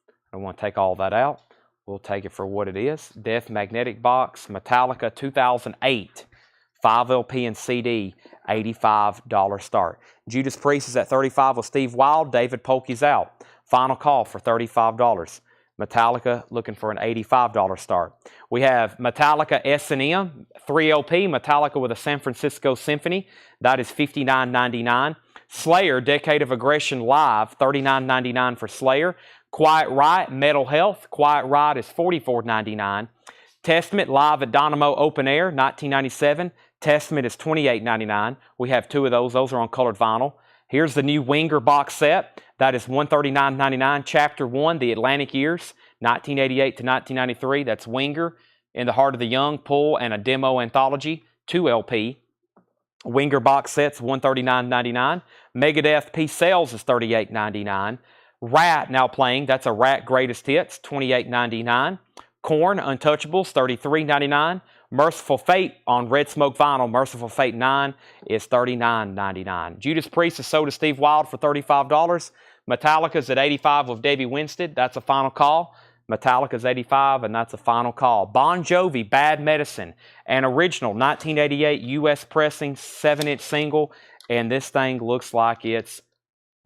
I don't want to take all that out. We'll take it for what it is. Death Magnetic box. Metallica 2008. 5 LP and CD, $85 start. Judas Priest is at $35 with Steve Wild. David Polkey's out. Final call for $35. Metallica looking for an $85 start. We have Metallica S&M, 3 LP, Metallica with a San Francisco Symphony. That is $59.99. Slayer, Decade of Aggression Live, $39.99 for Slayer. Quiet Riot, Metal Health. Quiet Riot is $44.99. Testament Live at Dynamo Open Air, 1997. Testament is $28.99. We have 2 of those. Those are on colored vinyl. Here's the new Winger box set. That is $139.99. Chapter 1, The Atlantic Years, 1988 to 1993, that's Winger, In the Heart of the Young, Pull, and a Demo Anthology, 2 LP. Winger box sets, $139.99. Megadeth Peace Sales is $38.99. Rat now playing, that's a Rat Greatest Hits, $28.99. Korn Untouchables, $33.99. Merciful Fate on Red Smoke Vinyl, Merciful Fate 9 is $39.99. Judas Priest is sold to Steve Wild for $35. Metallica's at $85 with Davey Winstead, that's a final call. Metallica's $85, and that's a final call. Bon Jovi, Bad Medicine, an original 1988 U.S. pressing 7-inch single, and this thing looks like it's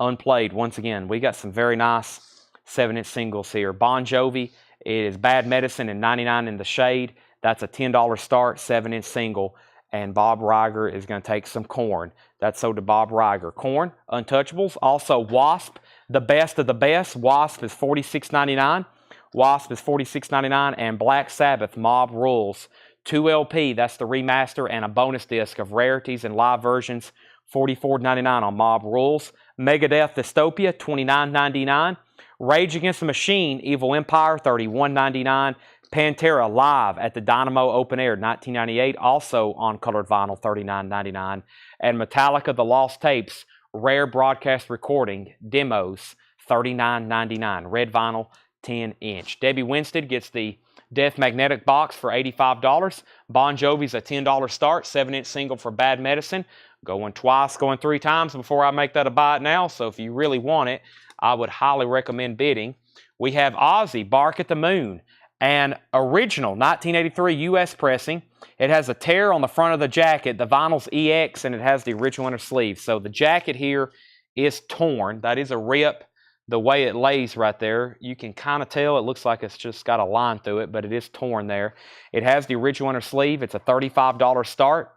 unplayed. Once again, we got some very nice 7-inch singles here. Bon Jovi is Bad Medicine and 99 in the Shade. That's a $10 start, 7-inch single, and Bob Riger is going to take some Korn. That's sold to Bob Riger. Korn, Untouchables, also Wasp, the best of the best. Wasp is $46.99. Wasp is $46.99, and Black Sabbath, Mob Rules, 2 LP, that's the remaster, and a bonus disc of rarities and live versions, $44.99 on Mob Rules. Megadeth Dystopia, $29.99. Rage Against the Machine, Evil Empire, $31.99. Pantera Live at the Dynamo Open Air, 1998, also on colored vinyl, $39.99. And Metallica The Lost Tapes, Rare Broadcast Recording, Demos, $39.99. Red vinyl, 10-inch. Debbie Winstead gets the Death Magnetic box for $85. Bon Jovi's a $10 start, 7-inch single for Bad Medicine. Going twice, going 3 times before I make that a buy it now. So if you really want it, I would highly recommend bidding. We have Ozzy, Bark at the Moon, an original 1983 U.S. pressing. It has a tear on the front of the jacket. The vinyl's EX, and it has the original inner sleeve. So the jacket here is torn. That is a rip. The way it lays right there, you can kind of tell it looks like it's just got a line through it, but it is torn there. It has the original inner sleeve. It's a $35 start.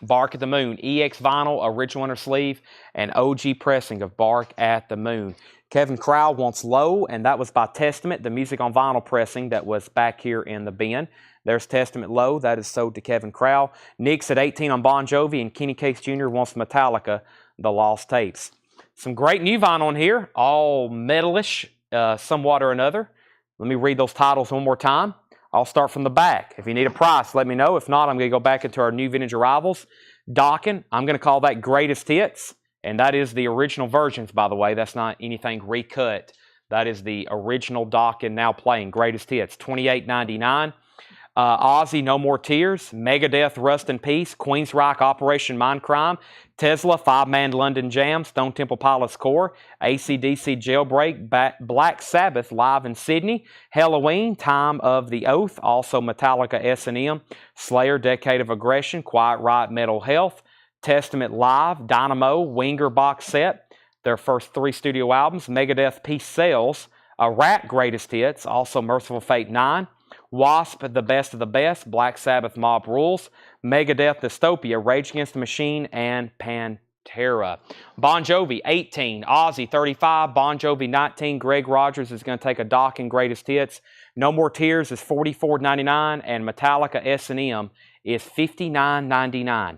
Bark at the Moon, EX vinyl, original inner sleeve, and OG pressing of Bark at the Moon. Kevin Crowell wants Low, and that was by Testament, the music on vinyl pressing that was back here in the bin. There's Testament Low. That is sold to Kevin Crowell. Nick's at 18 on Bon Jovi, and Kenny Case Jr. wants Metallica, The Lost Tapes. Some great new vinyl in here, all metalish, somewhat or another. Let me read those titles one more time. I'll start from the back. If you need a price, let me know. If not, I'm going to go back into our new vintage arrivals. Dokken, I'm going to call that Greatest Hits, and that is the original versions, by the way. That's not anything recut. That is the original Dokken now playing Greatest Hits, $28.99. Ozzy, No More Tears, Megadeth, Rust in Peace, Queensryche, Operation Mindcrime, Tesla, 5-Man London Jam, Stone Temple Pilots Core, AC/DC Jailbreak, Black Sabbath Live in Sydney, Halloween, Time of the Oath, also Metallica S&M, Slayer, Decade of Aggression, Quiet Riot, Mental Health, Testament Live, Dynamo, Winger box set, their first 3 studio albums, Megadeth Peace Sales, a Rat Greatest Hits, also Merciful Fate 9, Wasp, The Best of the Best, Black Sabbath Mob Rules, Megadeth Dystopia, Rage Against the Machine, and Pantera. Bon Jovi, 18. Ozzy, 35. Bon Jovi, 19. Greg Rogers is going to take a Dokken Greatest Hits. No More Tears is $44.99, and Metallica S&M is $59.99.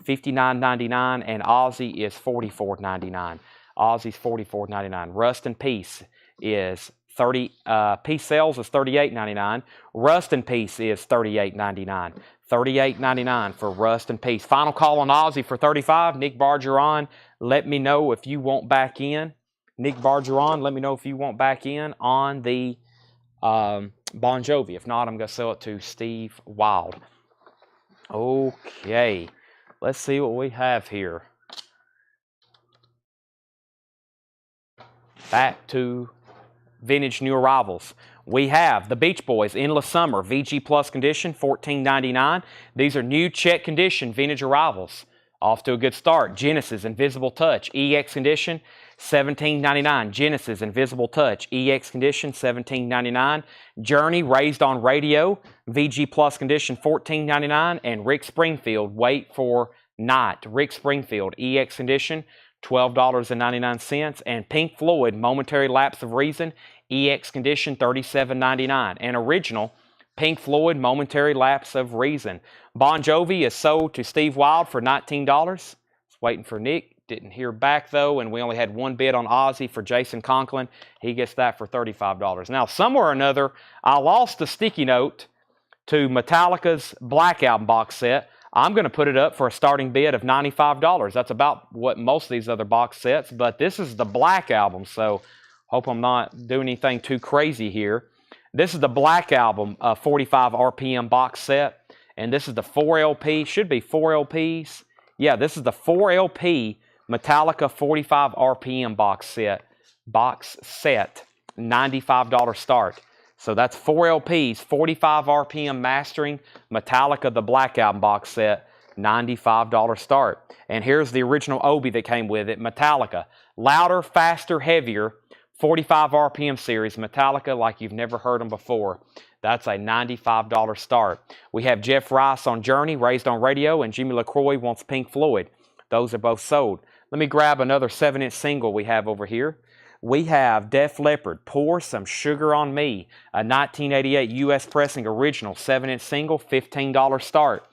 $59.99, and Ozzy is $44.99. Ozzy's $44.99. Rust in Peace is Peace Sales is $38.99. Rust in Peace is $38.99. $38.99 for Rust in Peace. Final call on Ozzy for $35. Nick Bargeron, let me know if you want back in. Nick Bargeron, let me know if you want back in on the Bon Jovi. If not, I'm going to sell it to Steve Wild. Okay, let's see what we have here. Back to vintage new arrivals. We have the Beach Boys, Endless Summer, VG Plus condition, $14.99. These are new check condition vintage arrivals. Off to a good start. Genesis, Invisible Touch, EX condition, $17.99. Genesis, Invisible Touch, EX condition, $17.99. Journey, Raised on Radio, VG Plus condition, $14.99. And Rick Springfield, Wait for Night. Rick Springfield, EX condition, $12.99. And Pink Floyd, Momentary Lapse of Reason, EX condition, $37.99. And original, Pink Floyd, Momentary Lapse of Reason. Bon Jovi is sold to Steve Wild for $19. Waiting for Nick. Didn't hear back, though, and we only had one bid on Ozzy for Jason Conklin. He gets that for $35. Now, somewhere or another, I lost a sticky note to Metallica's Black Album box set. I'm going to put it up for a starting bid of $95. That's about what most of these other box sets, but this is the Black Album, so hope I'm not doing anything too crazy here. This is the Black Album 45 RPM box set, and this is the 4 LP, should be 4 LPs. Yeah, this is the 4 LP Metallica 45 RPM box set, $95 start. So that's 4 LPs, 45 RPM mastering, Metallica the Black Album box set, $95 start. And here's the original Obi that came with it, Metallica, louder, faster, heavier, 45 RPM series, Metallica like you've never heard them before. That's a $95 start. We have Jeff Rice on Journey, Raised on Radio, and Jimmy LaCroix wants Pink Floyd. Those are both sold. Let me grab another 7-inch single we have over here. We have Def Leppard, Pour Some Sugar on Me, a 1988 U.S. pressing original 7-inch single, $15 start.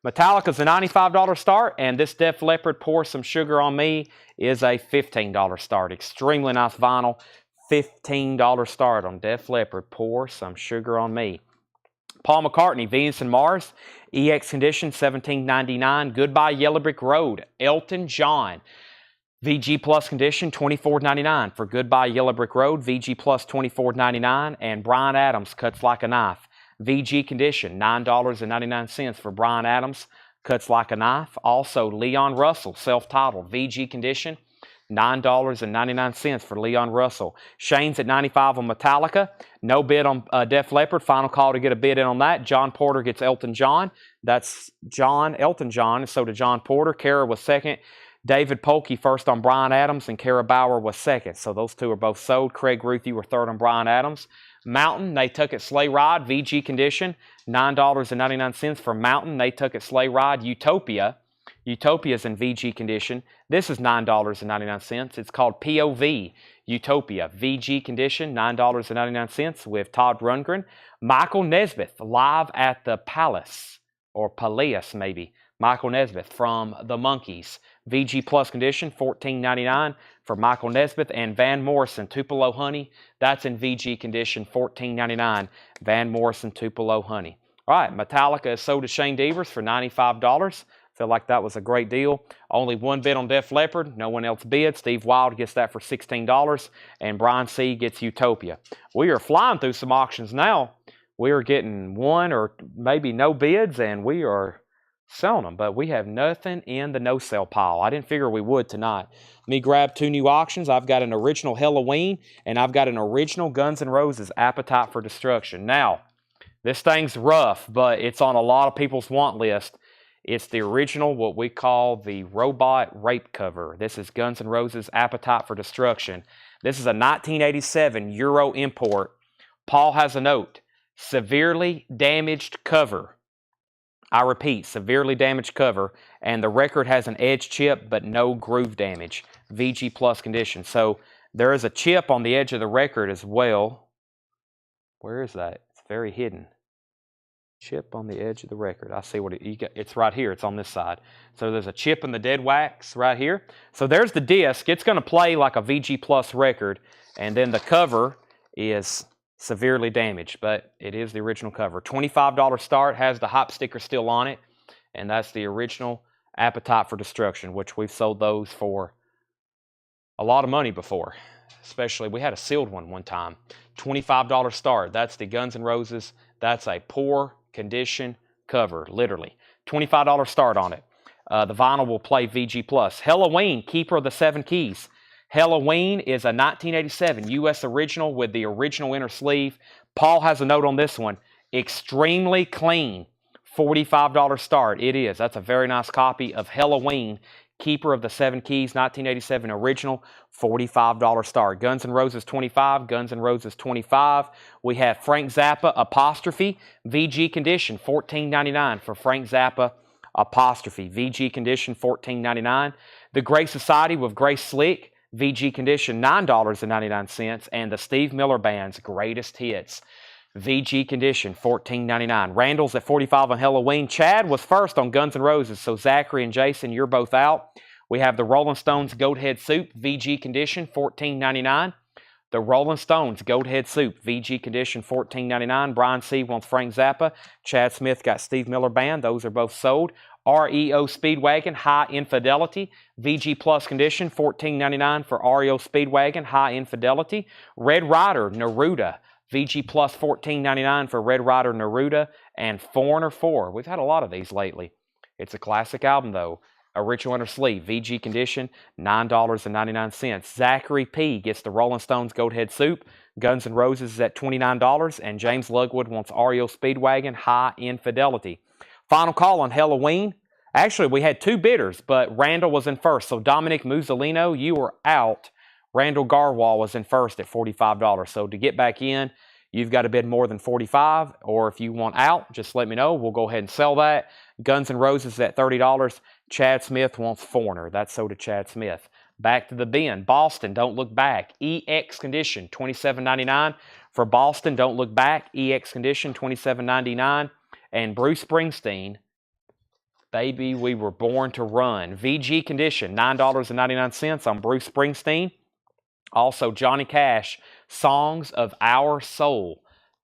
Metallica's a $95 start, and this Def Leppard, Pour Some Sugar on Me, is a $15 start. Extremely nice vinyl, $15 start on Def Leppard, Pour Some Sugar on Me. Paul McCartney, Venus and Mars, EX Condition, $17.99. Goodbye Yellow Brick Road, Elton John, VG Plus Condition, $24.99 for Goodbye Yellow Brick Road, VG Plus $24.99, and Bryan Adams, Cuts Like a Knife, VG Condition, $9.99 for Bryan Adams, Cuts Like a Knife. Also, Leon Russell, self-titled, VG Condition, $9.99 for Leon Russell. Shane's at $95 on Metallica. No bid on Def Leppard. Final call to get a bid in on that. John Porter gets Elton John. That's Elton John, and so did John Porter. Kara was second. David Polkey first on Bryan Adams, and Kara Bauer was second. So those two are both sold. Craig Ruth, you were third on Bryan Adams. Mountain, They Tuck It Sleigh Ride, VG Condition, $9.99 for Mountain, They Tuck It Sleigh Ride. Utopia's in VG Condition. This is $9.99. It's called POV, Utopia. VG Condition, $9.99 with Todd Rundgren. Michael Nesmith, Live at the Palace, or Palace maybe. Michael Nesmith from The Monkees. VG Plus Condition, $14.99 for Michael Nesmith. And Van Morrison, Tupelo Honey. That's in VG Condition, $14.99. Van Morrison, Tupelo Honey. All right, Metallica is sold to Shane Devers for $95. Feel like that was a great deal. Only one bid on Def Leppard. No one else bid. Steve Wild gets that for $16. And Brian C. gets Utopia. We are flying through some auctions now. We are getting one or maybe no bids, and we are selling them. But we have nothing in the no-sell pile. I didn't figure we would tonight. Let me grab two new auctions. I've got an original Halloween, and I've got an original Guns N' Roses Appetite for Destruction. Now, this thing's rough, but it's on a lot of people's want list. It's the original, what we call the robot rape cover. This is Guns N' Roses Appetite for Destruction. This is a 1987 Euro import. Paul has a note, severely damaged cover. I repeat, severely damaged cover. And the record has an edge chip, but no groove damage. VG Plus Condition. So there is a chip on the edge of the record as well. Where is that? It's very hidden. Chip on the edge of the record. I see what it's right here. It's on this side. So there's a chip in the dead wax right here. So there's the disc. It's going to play like a VG Plus record. And then the cover is severely damaged, but it is the original cover. $25 start, has the hop sticker still on it. And that's the original Appetite for Destruction, which we've sold those for a lot of money before. Especially, we had a sealed one time. $25 start. That's the Guns N' Roses. That's a poor condition cover, literally. $25 start on it. The vinyl will play VG Plus. Halloween, Keeper of the Seven Keys. Halloween is a 1987 U.S. original with the original inner sleeve. Paul has a note on this one. Extremely clean. $45 start. It is. That's a very nice copy of Halloween, Keeper of the Seven Keys, 1987 original, $45 start. Guns N' Roses 25, Guns N' Roses 25. We have Frank Zappa apostrophe, VG Condition, $14.99 for Frank Zappa apostrophe, VG Condition, $14.99. The Grey Society with Grace Slick, VG Condition, $9.99. And the Steve Miller Band's Greatest Hits, VG Condition, $14.99. Randall's at $45 on Halloween. Chad was first on Guns N' Roses, so Zachary and Jason, you're both out. We have the Rolling Stones Goat Head Soup, VG condition, $14.99. The Rolling Stones Goat Head Soup, VG condition, $14.99. Brian C. wants Frank Zappa. Chad Smith got Steve Miller Band. Those are both sold. REO Speedwagon, High Infidelity, VG Plus condition, $14.99 for REO Speedwagon, High Infidelity. Red Rider, Neruda, VG Plus $14.99 for Red Rider, Neruda, and Foreigner 4. We've had a lot of these lately. It's a classic album, though. Original Inner Sleeve, VG condition, $9.99. Zachary P. gets the Rolling Stones Goat Head Soup. Guns N' Roses is at $29. And James Lugwood wants REO Speedwagon, High Infidelity. Final call on Halloween. Actually, we had 2 bidders, but Randall was in first. So Dominic Musolino, you were out. Randall Garwal was in first at $45. So to get back in, you've got to bid more than $45, or if you want out, just let me know. We'll go ahead and sell that. Guns N' Roses is at $30. Chad Smith wants Foreigner. That's sold to Chad Smith. Back to the bin. Boston, Don't Look Back. EX condition, $27.99. For Boston, Don't Look Back. EX condition, $27.99. And Bruce Springsteen, Baby We Were Born to Run. VG condition, $9.99 on Bruce Springsteen. Also, Johnny Cash, Songs of Our Soul.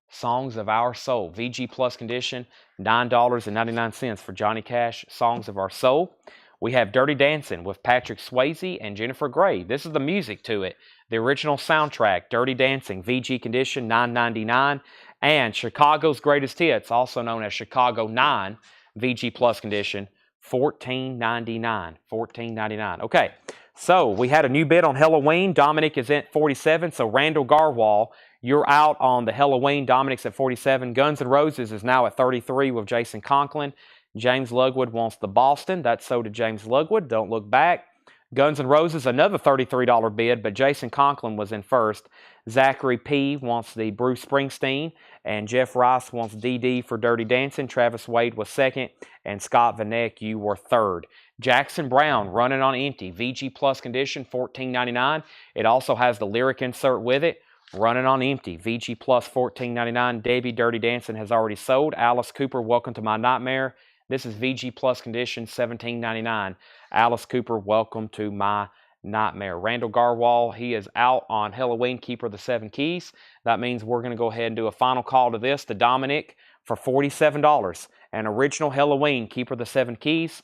Songs of Our Soul. VG Plus condition, $9.99 for Johnny Cash, Songs of Our Soul. We have Dirty Dancing with Patrick Swayze and Jennifer Grey. This is the music to it. The original soundtrack, Dirty Dancing, VG condition, $9.99. And Chicago's Greatest Hits, also known as Chicago 9, VG Plus condition, $14.99. $14.99. Okay. So we had a new bid on Halloween. Dominic is at 47. So Randall Garwal, you're out on the Halloween. Dominic's at 47. Guns N' Roses is now at 33 with Jason Conklin. James Lugwood wants the Boston. That's sold to James Lugwood. Don't Look Back. Guns N' Roses, another $33 bid, but Jason Conklin was in first. Zachary P. wants the Bruce Springsteen, and Jeff Rice wants DD for Dirty Dancing. Travis Wade was second, and Scott Vanek, you were third. Jackson Brown, Running on Empty, VG Plus condition, $14.99. It also has the lyric insert with it. Running on Empty, VG Plus, $14.99. Debbie, Dirty Dancing has already sold. Alice Cooper, Welcome to My Nightmare. This is VG Plus condition, $17.99. Alice Cooper, Welcome to My Nightmare. Randall Garwal, he is out on Halloween, Keeper of the Seven Keys. That means we're going to go ahead and do a final call to this to Dominic for $47. An original Halloween, Keeper of the Seven Keys.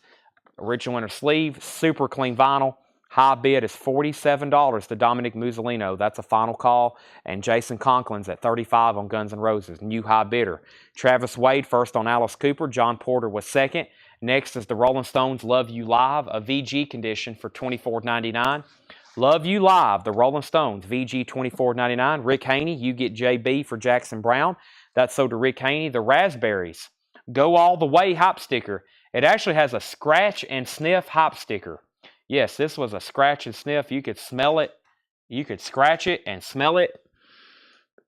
Original Inner Sleeve, super clean vinyl. High bid is $47 to Dominic Musolino. That's a final call. And Jason Conklin's at $35 on Guns N' Roses. New high bidder. Travis Wade first on Alice Cooper. John Porter was second. Next is the Rolling Stones Love You Live, a VG condition for $24.99. Love You Live, the Rolling Stones, VG $24.99. Rick Haney, you get JB for Jackson Brown. That's sold to Rick Haney. The Raspberries, Go All the Way hop sticker. It actually has a scratch and sniff hop sticker. Yes, this was a scratch and sniff. You could smell it. You could scratch it and smell it.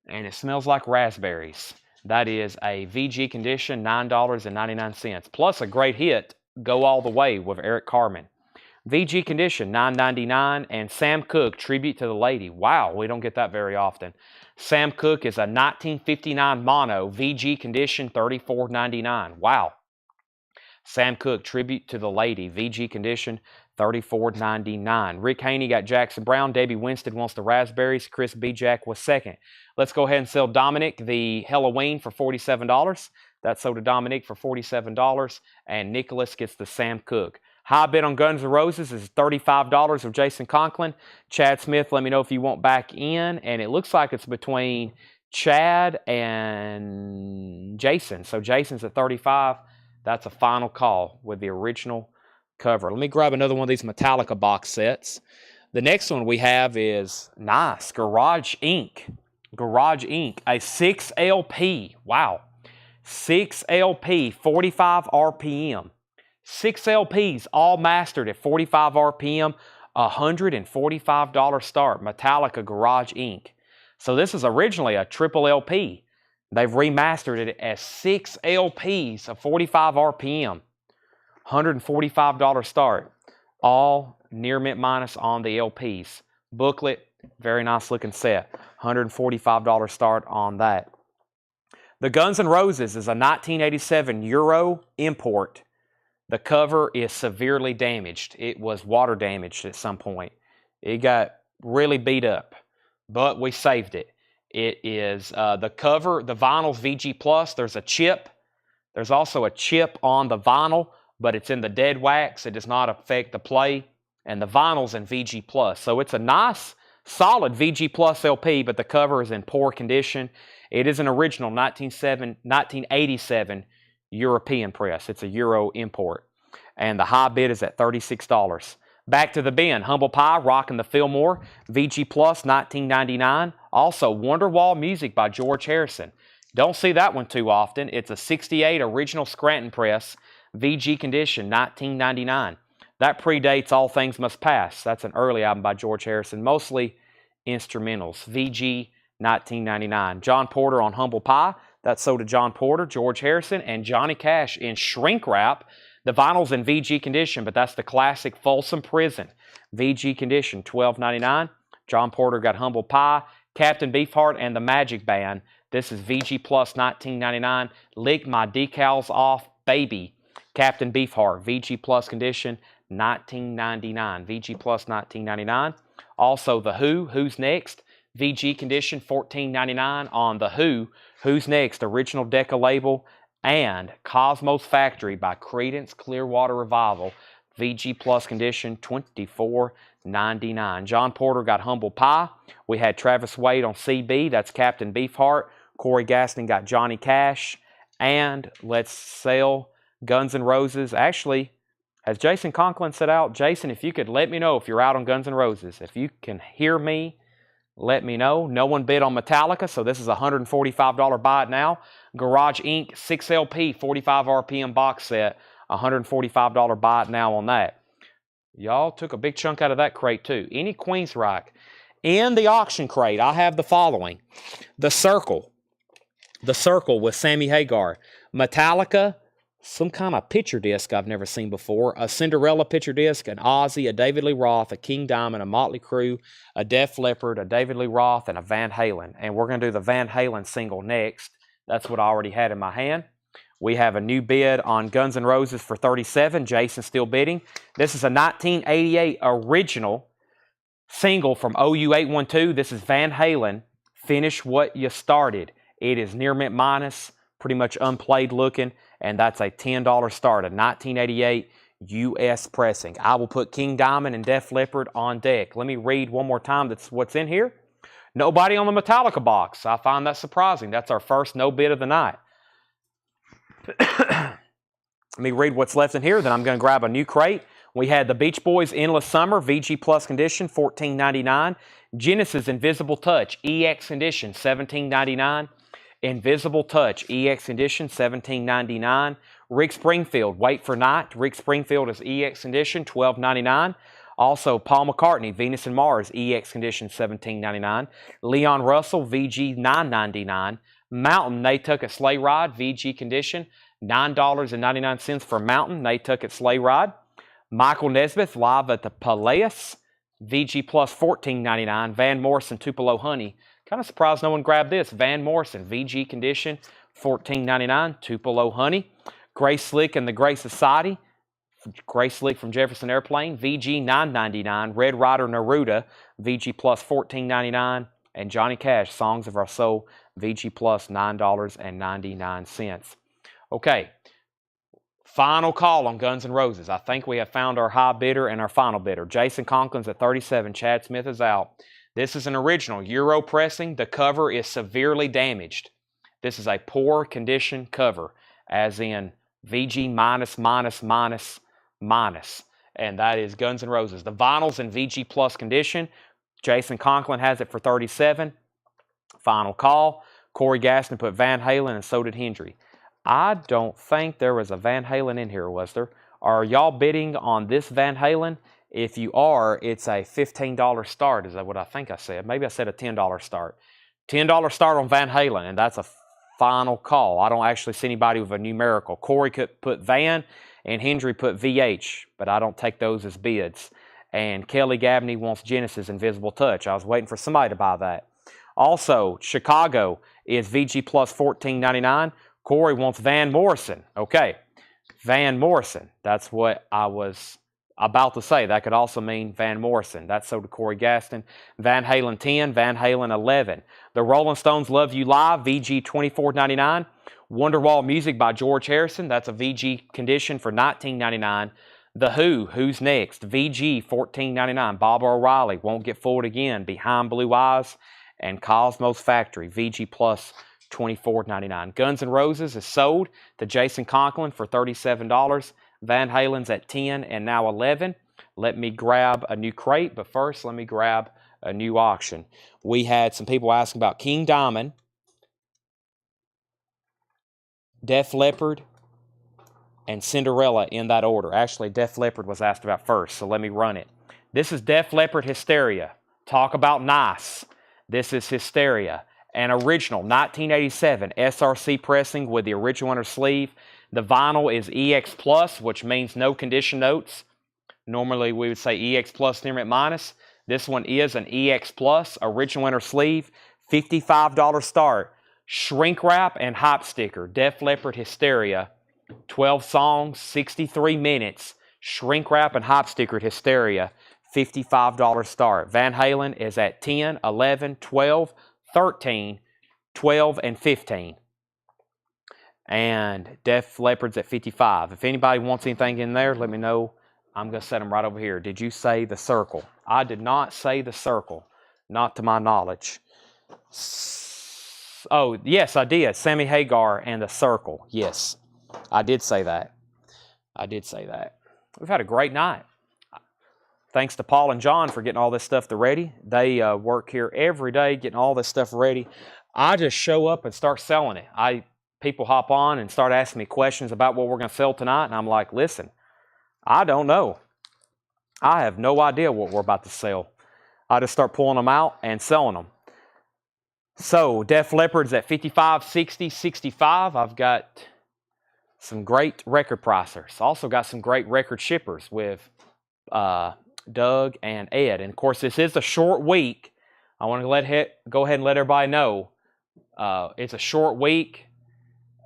And it smells like raspberries. That is a VG condition, $9.99. Plus a great hit, Go All the Way with Eric Carmen. VG condition, $9.99. And Sam Cooke, Tribute to the Lady. Wow, we don't get that very often. Sam Cooke is a 1959 mono, VG condition, $34.99. Wow. Sam Cooke, Tribute to the Lady, VG condition, $34.99. Rick Haney got Jackson Brown. Debbie Winston wants the Raspberries. Chris B. Jack was second. Let's go ahead and sell Dominic the Halloween for $47. That's sold to Dominic for $47. And Nicholas gets the Sam Cooke. High bid on Guns N' Roses is $35 of Jason Conklin. Chad Smith, let me know if you want back in. And it looks like it's between Chad and Jason. So Jason's at $35. That's a final call with the original cover. Let me grab another one of these Metallica box sets. The next one we have is nice. Garage Inc. Garage Inc. A 6 LP. Wow. 6 LP, 45 RPM. 6 LPs, all mastered at 45 RPM, $145 start. Metallica Garage Inc. So this is originally a triple LP. They've remastered it as 6 LPs of 45 RPM. $145 start. All near mint minus on the LPs. Booklet, very nice looking set. $145 start on that. The Guns N' Roses is a 1987 Euro import. The cover is severely damaged. It was water damaged at some point. It got really beat up, but we saved it. It is the cover, the vinyl's VG Plus. There's a chip. There's also a chip on the vinyl, but it's in the dead wax. It does not affect the play. And the vinyl's in VG Plus. So it's a nice, solid VG Plus LP, but the cover is in poor condition. It is an original 1987 European press. It's a Euro import. And the high bid is at $36. Back to the bin. Humble Pie, rocking the Fillmore. VG Plus, $19.99. Also, Wonderwall Music by George Harrison. Don't see that one too often. It's a 68 original Scranton press. VG condition, $19.99. That predates All Things Must Pass. That's an early album by George Harrison. Mostly instrumentals. VG, $19.99. John Porter on Humble Pie. That's sold to John Porter, George Harrison, and Johnny Cash in shrink wrap. The vinyl's in VG condition, but that's the classic Folsom Prison. VG condition, $12.99. John Porter got Humble Pie, Captain Beefheart, and the Magic Band. This is VG Plus, $19.99. Lick My Decals Off, Baby. Captain Beefheart, VG Plus condition, $19.99. VG Plus, $19.99. Also, The Who, Who's Next? VG condition, $14.99 on The Who, Who's Next? Original Decca label. And Cosmos Factory by Creedence Clearwater Revival. VG Plus condition, $24.99. John Porter got Humble Pie. We had Travis Wade on CB. That's Captain Beefheart. Corey Gaston got Johnny Cash. And let's sell Guns N' Roses. Actually, has Jason Conklin set out? Jason, if you could let me know if you're out on Guns N' Roses. If you can hear me, let me know. No one bid on Metallica, so this is a $145 buy it now. Garage Inc. 6LP 45 RPM box set, $145 buy it now on that. Y'all took a big chunk out of that crate too. Any Queensryche. In the auction crate, I have the following. The Circle with Sammy Hagar. Metallica, some kind of picture disc I've never seen before. A Cinderella picture disc, an Ozzy, a David Lee Roth, a King Diamond, a Motley Crue, a Def Leppard, a David Lee Roth, and a Van Halen. And we're going to do the Van Halen single next. That's what I already had in my hand. We have a new bid on Guns N' Roses for $37. Jason's still bidding. This is a 1988 original single from OU812. This is Van Halen, Finish What You Started. It is near mint minus, pretty much unplayed looking, and that's a $10 start, a 1988 U.S. pressing. I will put King Diamond and Def Leppard on deck. Let me read one more time that's what's in here. Nobody on the Metallica box. I find that surprising. That's our first no bid of the night. Let me read what's left in here, then I'm going to grab a new crate. We had the Beach Boys Endless Summer, VG Plus condition, $14.99. Genesis Invisible Touch, EX condition, $17.99. Invisible Touch, EX condition, $17.99. Rick Springfield, Wait for Night. Rick Springfield is EX condition, $12.99. Also, Paul McCartney, Venus and Mars, EX condition, $17.99. Leon Russell, VG, $9.99. Mountain, Nantucket Sleigh Ride, VG condition, $9.99 for Mountain, Nantucket Sleigh Ride. Michael Nesmith, live at the Palace, VG Plus, $14.99. Van Morrison, Tupelo Honey. Kind of surprised no one grabbed this. Van Morrison, VG condition, $14.99. Tupelo Honey. Grace Slick and the Grey Society. Grace Slick from Jefferson Airplane, VG $9.99. Red Rider Neruda, VG Plus $14.99. And Johnny Cash, Songs of Our Soul, VG Plus $9.99. Okay, final call on Guns N' Roses. I think we have found our high bidder and our final bidder. Jason Conklin's at 37. Chad Smith is out. This is an original Euro pressing. The cover is severely damaged. This is a poor condition cover, as in VG minus, minus, minus, minus. And that is Guns N' Roses. The vinyl's in VG Plus condition. Jason Conklin has it for 37. Final call. Corey Gaston put Van Halen, and so did Hendry. I don't think there was a Van Halen in here, was there? Are y'all bidding on this Van Halen? If you are, it's a $15 start. Is that what I think I said? Maybe I said a $10 start. $10 start on Van Halen, and that's a final call. I don't actually see anybody with a numerical. Corey could put Van, and Hendry put VH, but I don't take those as bids. And Kelly Gabney wants Genesis Invisible Touch. I was waiting for somebody to buy that. Also, Chicago is VG Plus $14.99. Corey wants Van Morrison. Okay, Van Morrison. That's what I was about to say. That could also mean Van Morrison. That's sold to Corey Gaston. Van Halen 10, Van Halen 11. The Rolling Stones Love You Live, VG $24.99. Wonderwall Music by George Harrison. That's a VG condition for $19.99. The Who, Who's Next? VG $14.99. Bob O'Reilly, Won't Get Fooled Again. Behind Blue Eyes. And Cosmos Factory, VG Plus $24.99. Guns N' Roses is sold to Jason Conklin for $37. Van Halen's at 10 and now 11. Let me grab a new crate, but first let me grab a new auction. We had some people asking about King Diamond, Def Leppard, and Cinderella in that order. Actually, Def Leppard was asked about first, so let me run it. This is Def Leppard Hysteria. Talk about nice. This is Hysteria. An original 1987 SRC pressing with the original inner sleeve. The vinyl is EX Plus, which means no condition notes. Normally we would say EX Plus Limit Minus. This one is an EX Plus, original inner sleeve, $55 start. Shrink wrap and hop sticker, Def Leppard Hysteria. 12 songs, 63 minutes. Shrink wrap and hop sticker Hysteria, $55 start. Van Halen is at 10, 11, 12, 13, 12, and 15. And Def Leppard's at 55. If anybody wants anything in there, let me know. I'm going to set them right over here. Did you say the circle? I did not say the circle. Not to my knowledge. Oh, yes, I did. Sammy Hagar and the circle. Yes, I did say that. I did say that. We've had a great night. Thanks to Paul and John for getting all this stuff ready. They work here every day getting all this stuff ready. I just show up and start selling it. People hop on and start asking me questions about what we're going to sell tonight, and I'm like, listen, I don't know. I have no idea what we're about to sell. I just start pulling them out and selling them. So, Def Leppard's at 55, 60, 65. I've got some great record pricers. Also got some great record shippers with Doug and Ed. And, of course, this is a short week. I want to go ahead and let everybody know it's a short week.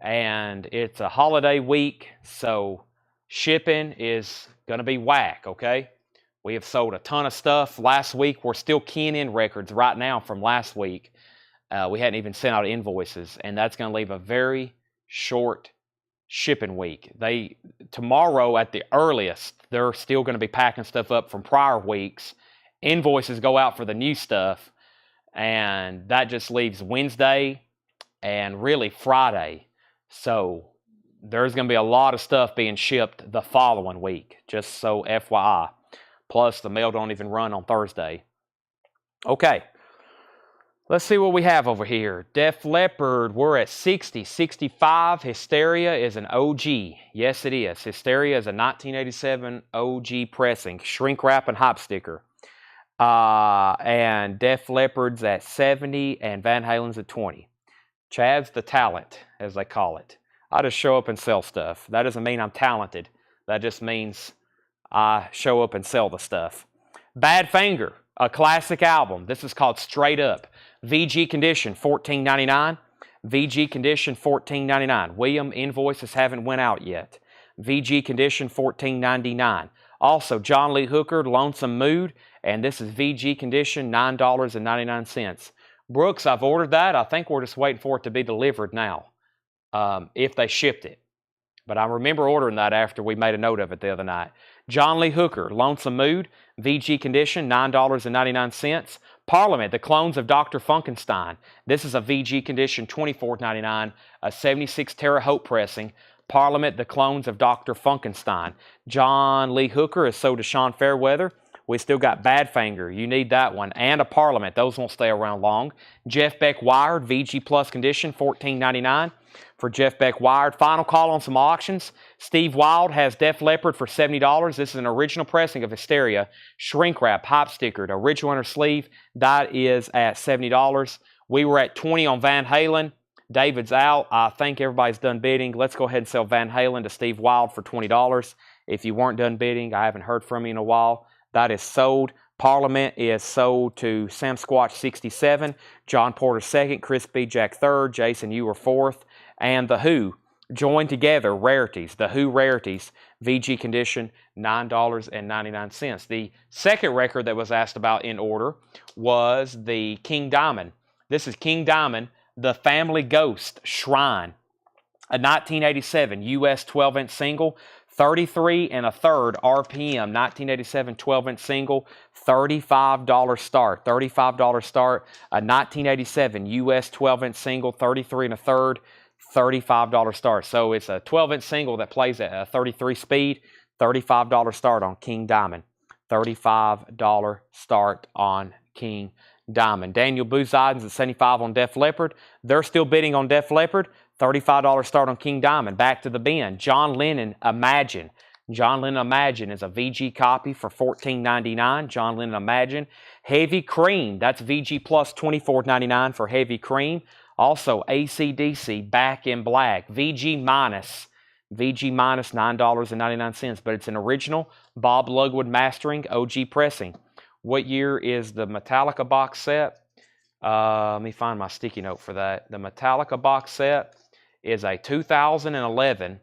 And it's a holiday week, so shipping is going to be whack, okay? We have sold a ton of stuff last week. We're still keying in records right now from last week. We hadn't even sent out invoices, and that's going to leave a very short shipping week. Tomorrow at the earliest, they're still going to be packing stuff up from prior weeks. Invoices go out for the new stuff, and that just leaves Wednesday and really Friday. So there's going to be a lot of stuff being shipped the following week, just so FYI. Plus, the mail don't even run on Thursday. Okay, let's see what we have over here. Def Leppard, we're at 60, 65. Hysteria is an OG. Yes, it is. Hysteria is a 1987 OG pressing, shrink wrap and hop sticker. And Def Leppard's at 70 and Van Halen's at 20. Chad's the talent, as they call it. I just show up and sell stuff. That doesn't mean I'm talented. That just means I show up and sell the stuff. Bad Finger, a classic album. This is called Straight Up. VG condition, $14.99. VG condition, $14.99. William, invoices haven't went out yet. VG condition, $14.99. Also, John Lee Hooker, Lonesome Mood, and this is VG condition, $9.99. Brooks, I've ordered that. I think we're just waiting for it to be delivered now, if they shipped it. But I remember ordering that after we made a note of it the other night. John Lee Hooker, Lonesome Mood, VG condition, $9.99. Parliament, the clones of Dr. Funkenstein. This is a VG condition, $24.99, a 76 Terre Haute pressing. Parliament, the clones of Dr. Funkenstein. John Lee Hooker is sold to Sean Fairweather. We still got Badfinger. You need that one. And a Parliament. Those won't stay around long. Jeff Beck Wired, VG Plus condition, $14.99 for Jeff Beck Wired. Final call on some auctions. Steve Wild has Def Leppard for $70. This is an original pressing of Hysteria. Shrink wrap, hop stickered, original inner sleeve. That is at $70. We were at 20 on Van Halen. David's out. I think everybody's done bidding. Let's go ahead and sell Van Halen to Steve Wild for $20. If you weren't done bidding, I haven't heard from you in a while. That is sold. Parliament is sold to Sam Squatch 67, John Porter 2nd, Chris B. Jack 3rd, Jason, you were 4th, and The Who Joined Together Rarities, the Who Rarities, VG condition, $9.99. The second record that was asked about in order was the King Diamond. This is King Diamond, The Family Ghost Shrine, a 1987 US 12-inch single, 33 1/3 RPM, 1987 12-inch single, $35 start. $35 start, a 1987 US 12-inch single, 33 1/3, $35 start. So it's a 12-inch single that plays at a 33 speed, $35 start on King Diamond. $35 start on King Diamond. Daniel Booziden's at 75 on Def Leppard. They're still bidding on Def Leppard. $35 start on King Diamond. Back to the bin. John Lennon, Imagine. John Lennon, Imagine is a VG copy for $14.99. John Lennon, Imagine. Heavy Cream, that's VG plus $24.99 for Heavy Cream. Also, AC/DC, Back in Black. VG minus $9.99, but it's an original Bob Lugwood mastering, OG pressing. What year is the Metallica box set? Let me find my sticky note for that. The Metallica box set is a 2011.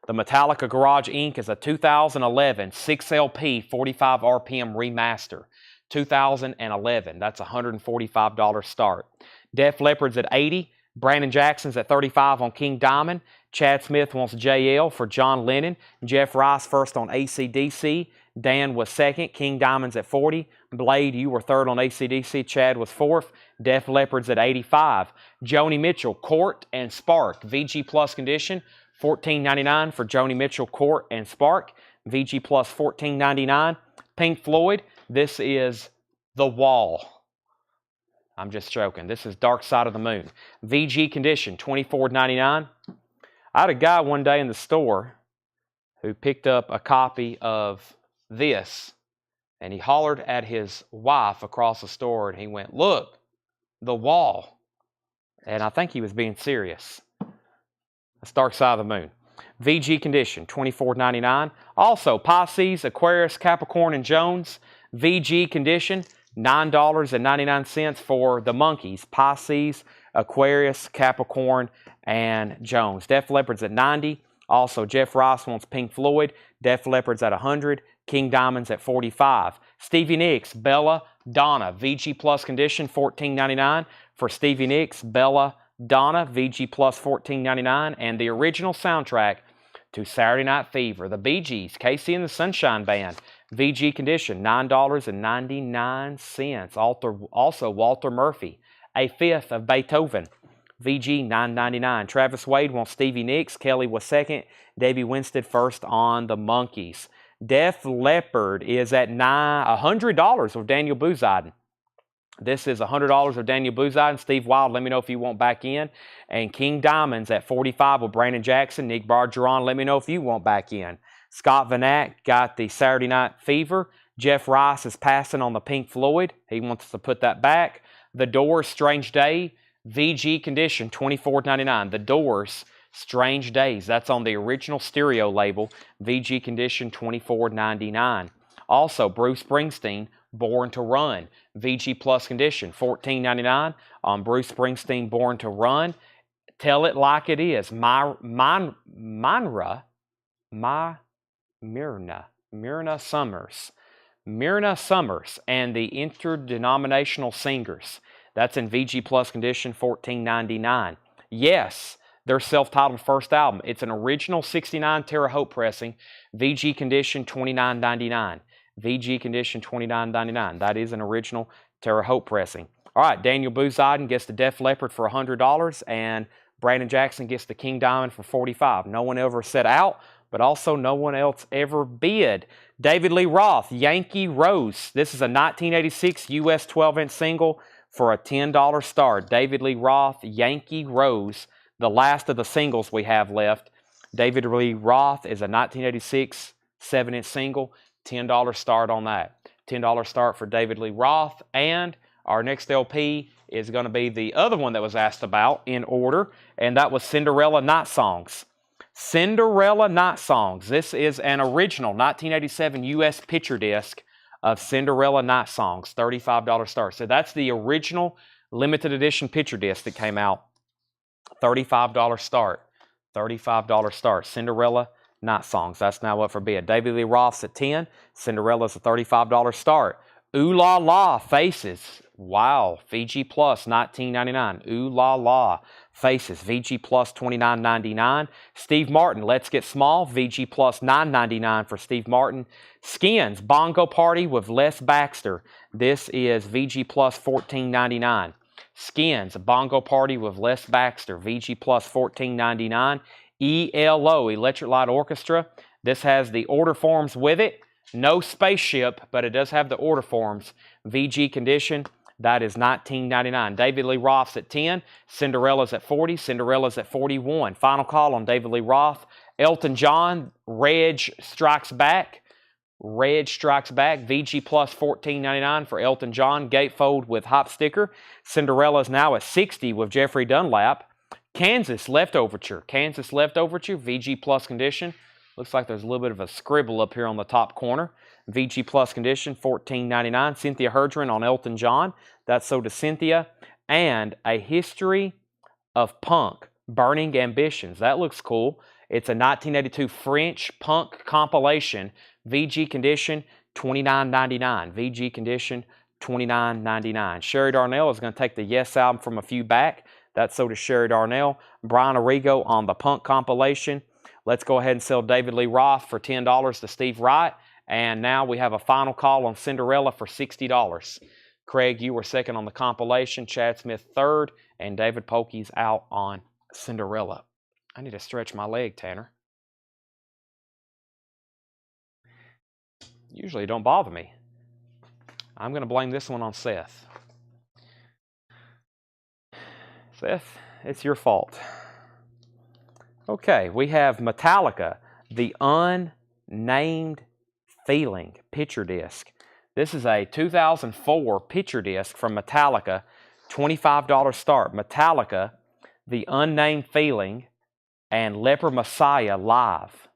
The Metallica Garage Inc. is a 2011 6LP 45 RPM remaster. 2011. That's $145 start. Def Leppard's at 80. Brandon Jackson's at 35 on King Diamond. Chad Smith wants JL for John Lennon. Jeff Rice first on AC/DC. Dan was second. King Diamond's at 40. Blade, you were third on AC/DC. Chad was fourth. Def Leppard's at 85. Joni Mitchell, Court and Spark. VG plus condition, $14.99 for Joni Mitchell, Court and Spark. VG plus $14.99. Pink Floyd, this is The Wall. I'm just joking. This is Dark Side of the Moon. VG condition, $24.99. I had a guy one day in the store who picked up a copy of this, and he hollered at his wife across the store, and he went, "Look, The Wall." And I think he was being serious. That's Dark Side of the Moon. VG condition, $24.99. Also, Pisces, Aquarius, Capricorn, and Jones. VG condition, $9.99 for the Monkees. Pisces, Aquarius, Capricorn, and Jones. Def Leppard's at 90. Also, Jeff Rice wants Pink Floyd. Def Leppard's at 100. King Diamond's at 45. Stevie Nicks, Bella, Donna. VG plus condition, $14.99 for Stevie Nicks, Bella, Donna. VG plus $14.99. And the original soundtrack to Saturday Night Fever, the Bee Gees, Casey and the Sunshine Band. VG condition, $9.99. Also, Walter Murphy, a fifth of Beethoven. VG, $9.99. Travis Wade wants Stevie Nicks. Kelly was second. Davey Winstead first on the Monkees. Def Leppard is at $100 with Daniel Booziden. This is $100 with Daniel Booziden. Steve Wild, let me know if you want back in. And King Diamond's at 45 with Brandon Jackson. Nick Bargeron, let me know if you want back in. Scott Van Ack got the Saturday Night Fever. Jeff Rice is passing on the Pink Floyd. He wants to put that back. The Doors, Strange Day. VG condition, $24.99. The Doors, Strange Days. That's on the original stereo label. VG condition, $24.99. Also, Bruce Springsteen, Born to Run. VG plus condition, $14.99 on Bruce Springsteen, Born to Run. Tell It Like It Is. Myrna Summers. Myrna Summers and the Interdenominational Singers. That's in VG plus condition, $14.99. Yes, their self-titled first album. It's an original 69 Terre Haute pressing. VG condition, $29.99. VG condition, $29.99. That is an original Terre Haute pressing. All right, Daniel Booziden gets the Def Leppard for $100, and Brandon Jackson gets the King Diamond for $45. No one ever set out, but also no one else ever bid. David Lee Roth, Yankee Rose. This is a 1986 US 12-inch single for a $10 start. David Lee Roth, Yankee Rose, the last of the singles we have left. David Lee Roth is a 1986 7-inch single, $10 start on that. $10 start for David Lee Roth. And our next LP is going to be the other one that was asked about in order, and that was Cinderella Night Songs. Cinderella Night Songs. This is an original 1987 US picture disc of Cinderella Night Songs, $35 start. So that's the original limited edition picture disc that came out $35 start. $35 start. Cinderella Night Songs. That's now up for bid. David Lee Roth's at 10. Cinderella's a $35 start. Ooh La La Faces. Wow. VG Plus $19.99. Ooh La La Faces. VG Plus $29.99. Steve Martin, Let's Get Small. VG Plus $9.99 for Steve Martin. Skins Bongo Party with Les Baxter. This is VG Plus $14.99. Skins Bongo Party with Les Baxter. VG Plus $14.99. ELO Electric Light Orchestra. This has the order forms with it. No spaceship, but it does have the order forms. VG condition. That is $19.99. David Lee Roth's at 10. Cinderella's at 40. Cinderella's at 41. Final call on David Lee Roth. Elton John, Reg Strikes Back. Reg Strikes Back. VG Plus $14.99 for Elton John. Gatefold with hop sticker. Cinderella's now at 60 with Jeffrey Dunlap. Kansas Leftoverture. Kansas Leftoverture. VG Plus condition. Looks like there's a little bit of a scribble up here on the top corner. VG Plus condition, $14.99. Cynthia Herdron on Elton John. That's so to Cynthia. And A History of Punk, Burning Ambitions. That looks cool. It's a 1982 French punk compilation. VG condition, $29.99. VG condition, $29.99. Sherry Darnell is going to take the Yes album from a few back. That's so to Sherry Darnell. Brian Arrigo on the punk compilation. Let's go ahead and sell David Lee Roth for $10 to Steve Wright. And now we have a final call on Cinderella for $60. Craig, you were second on the compilation. Chad Smith third. And David Pokey's out on Cinderella. I need to stretch my leg, Tanner. Usually don't bother me. I'm going to blame this one on Seth. Seth, it's your fault. Okay, we have Metallica, The Unnamed Feeling picture disc. This is a 2004 picture disc from Metallica, $25 start. Metallica, The Unnamed Feeling, and Leper Messiah live.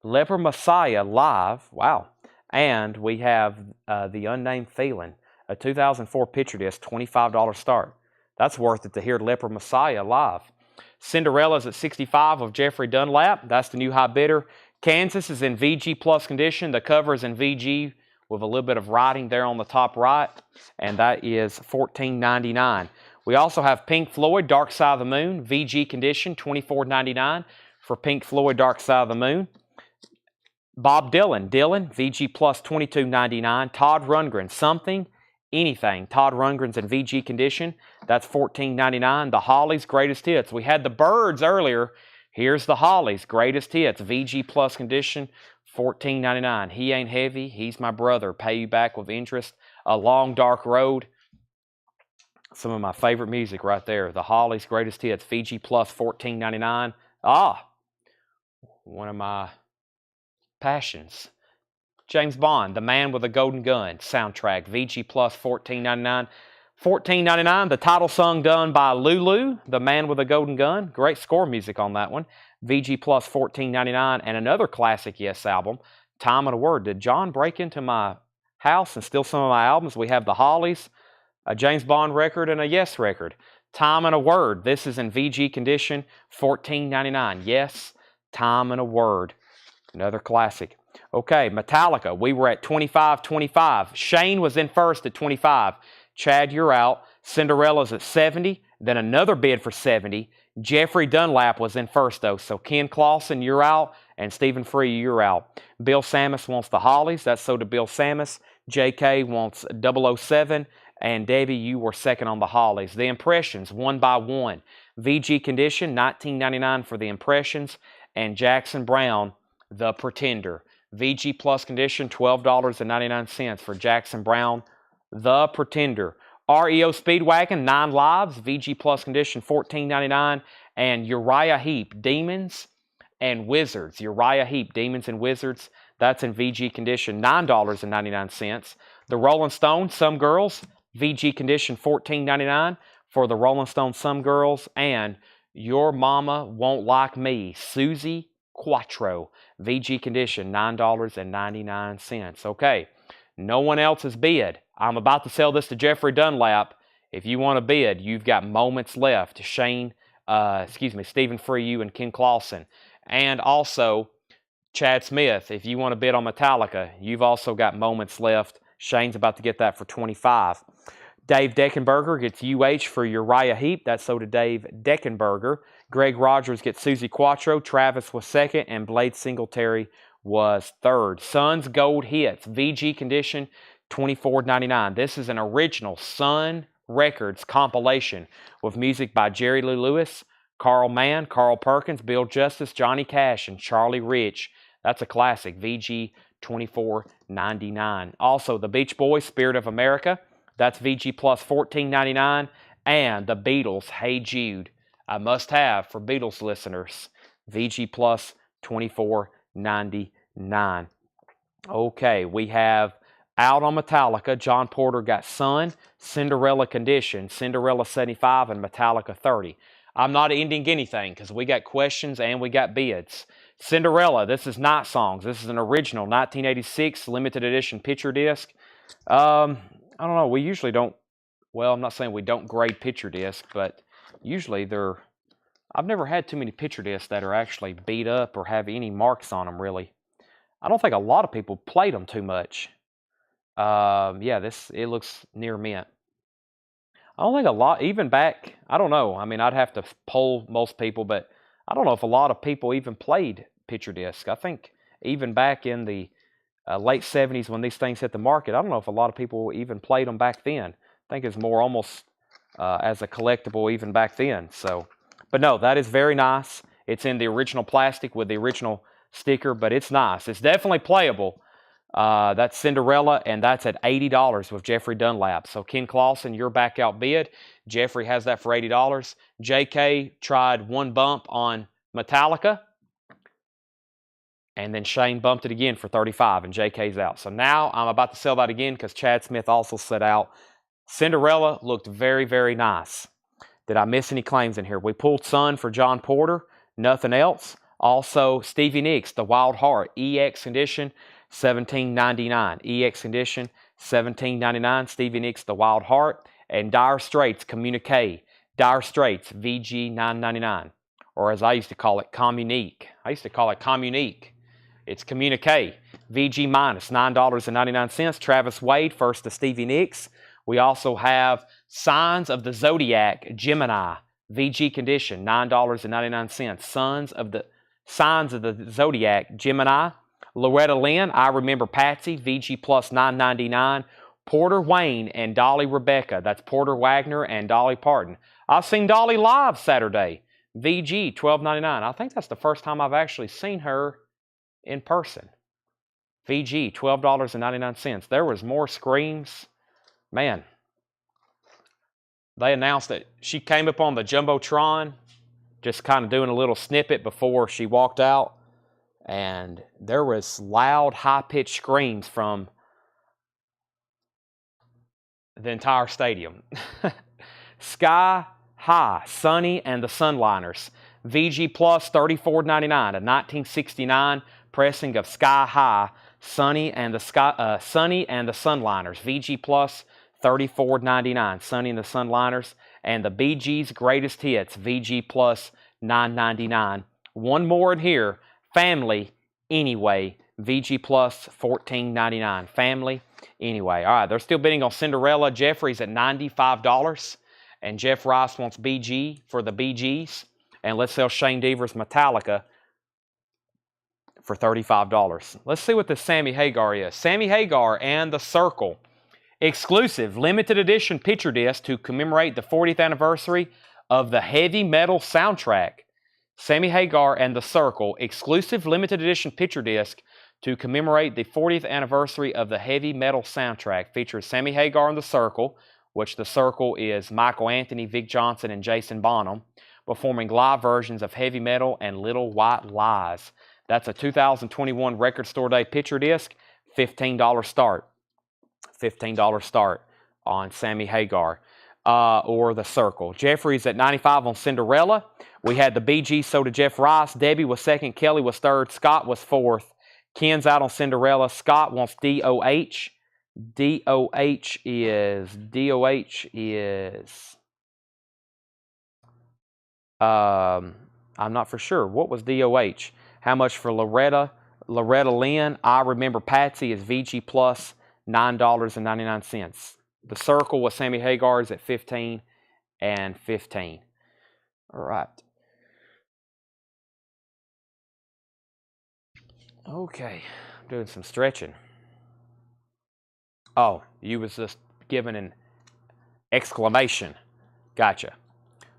Leper Messiah live, wow. And we have The Unnamed Feeling, a 2004 picture disc, $25 start. That's worth it to hear Leper Messiah live. Cinderella's at 65 of Jeffrey Dunlap. That's the new high bidder. Kansas is in VG Plus condition. The cover is in VG with a little bit of writing there on the top right. And that is $14.99. We also have Pink Floyd, Dark Side of the Moon. VG condition, $24.99 for Pink Floyd, Dark Side of the Moon. Bob Dylan, VG Plus $22.99. Todd Rundgren, Something, Anything. Todd Rundgren's in VG condition. That's $14.99. The Hollies, Greatest Hits. We had the Byrds earlier. Here's the Hollies, Greatest Hits. VG Plus condition, $14.99. He Ain't Heavy, He's My Brother. Pay You Back with Interest. A Long Dark Road. Some of my favorite music right there. The Hollies, Greatest Hits. VG Plus $14.99. One of my passions. James Bond, The Man with a Golden Gun soundtrack. VG Plus $14.99. $14.99, the title song done by Lulu, The Man with a Golden Gun. Great score music on that one. VG Plus $14.99. And another classic Yes album, Time and a Word. Did John break into my house and steal some of my albums? We have the Hollies, a James Bond record, and a Yes record. Time and a Word. This is in VG condition, $14.99. Yes, Time and a Word. Another classic. Okay, Metallica. We were at 25. Shane was in first at 25. Chad, you're out. Cinderella's at 70. Then another bid for 70. Jeffrey Dunlap was in first, though. So Ken Clausen, you're out. And Stephen Free, you're out. Bill Samus wants the Hollies. That's so to Bill Samus. JK wants 007. And Debbie, you were second on the Hollies. The Impressions, one by one. VG condition, $19.99 for the Impressions. And Jackson Brown, The Pretender. VG Plus condition, $12.99 for Jackson Brown, The Pretender. REO Speedwagon, 9 lives. VG Plus condition, $14.99. And Uriah Heep, Demons and Wizards. Uriah Heep, Demons and Wizards. That's in VG condition, $9.99. The Rolling Stones, Some Girls. VG condition, $14.99 for the Rolling Stones, Some Girls. And Your Mama Won't Like Me, Susie Quattro. VG condition, $9.99. Okay, no one else has bid. I'm about to sell this to Jeffrey Dunlap. If you want to bid, you've got moments left. Shane, excuse me, Stephen Freyu and Ken Clausen. And also Chad Smith, if you want to bid on Metallica, you've also got moments left. Shane's about to get that for 25. Dave Deckenberger gets UH for Uriah Heep. That's so to Dave Deckenberger. Greg Rogers gets Susie Quattro. Travis was second, and Blade Singletary was third. Sun's Gold Hits, VG Condition, $24.99. This is an original Sun Records compilation with music by Jerry Lee Lewis, Carl Mann, Carl Perkins, Bill Justice, Johnny Cash, and Charlie Rich. That's a classic. VG $24.99. Also, the Beach Boys, Spirit of America. That's VG plus $14.99. And the Beatles, Hey Jude, a must-have for Beatles listeners. VG plus $24.99. Okay, we have out on Metallica. John Porter got Sun, Cinderella Condition, Cinderella 75, and Metallica 30. I'm not ending anything because we got questions and we got bids. Cinderella, this is Night Songs. This is an original 1986 limited edition picture disc. I don't know. We usually don't, well, I'm not saying we don't grade picture discs, but usually I've never had too many picture discs that are actually beat up or have any marks on them, really. I don't think a lot of people played them too much. Yeah, it looks near mint. I don't think a lot, even back, I don't know. I mean, I'd have to poll most people, but I don't know if a lot of people even played picture disc. I think even back in the late 70s when these things hit the market, I don't know if a lot of people even played them back then. I think it's more almost as a collectible even back then. So, but no, that is very nice. It's in the original plastic with the original sticker, but it's nice. It's definitely playable. That's Cinderella, and that's at $80 with Jeffrey Dunlap. So Ken Clausen, your back out bid. Jeffrey has that for $80. JK tried one bump on Metallica, and then Shane bumped it again for $35, and JK's out. So now I'm about to sell that again because Chad Smith also set out. Cinderella looked very, very nice. Did I miss any claims in here? We pulled Sun for John Porter, nothing else. Also, Stevie Nicks, The Wild Heart, EX Condition, $17.99. EX Condition, $17.99. Stevie Nicks, The Wild Heart. And Dire Straits, Communique. Dire Straits, VG $9.99. Or as I used to call it, Communique. I used to call it Communique. It's Communique. VG minus $9.99. Travis Wade, first to Stevie Nicks. We also have Signs of the Zodiac, Gemini. VG Condition, $9.99. Signs of the Zodiac, Gemini. Loretta Lynn, I Remember Patsy, VG plus $9.99. Porter Wayne and Dolly Rebecca. That's Porter Wagner and Dolly Parton. I've seen Dolly live Saturday. VG, $12.99. I think that's the first time I've actually seen her in person. VG, $12.99. There was more screams. Man, they announced that she came up on the Jumbotron, just kind of doing a little snippet before she walked out. And there was loud, high-pitched screams from the entire stadium. Sky High, Sonny and the Sunliners. VG Plus, $34.99. A 1969 pressing of Sky High, Sonny and the Sunliners. VG Plus, $34.99. Sonny and the Sunliners. And the Bee Gees' Greatest Hits. VG Plus, $9.99. One more in here. Family Anyway, VG Plus, $14.99. Family Anyway. All right, they're still bidding on Cinderella. Jeffrey's at $95. And Jeff Rice wants BG for the Bee Gees. And let's sell Shane Deaver's Metallica for $35. Let's see what the Sammy Hagar is. Sammy Hagar and the Circle. Exclusive limited edition picture disc to commemorate the 40th anniversary of the heavy metal soundtrack. Sammy Hagar and the Circle, exclusive limited edition picture disc to commemorate the 40th anniversary of the heavy metal soundtrack. Features Sammy Hagar and the Circle, which the Circle is Michael Anthony, Vic Johnson, and Jason Bonham, performing live versions of Heavy Metal and Little White Lies. That's a 2021 Record Store Day picture disc, $15 start. $15 start on Sammy Hagar. Or the Circle. Jeffrey's at $95 on Cinderella. We had the Bee Gees, so did Jeff Rice. Debbie was second. Kelly was third. Scott was fourth. Ken's out on Cinderella. Scott wants DOH. DOH is I'm not for sure. What was DOH? How much for Loretta Lynn? I Remember Patsy is VG plus $9.99. The circle with Sammy Hagar is at 15 and 15. All right. Okay, I'm doing some stretching. Oh, you was just giving an exclamation. Gotcha.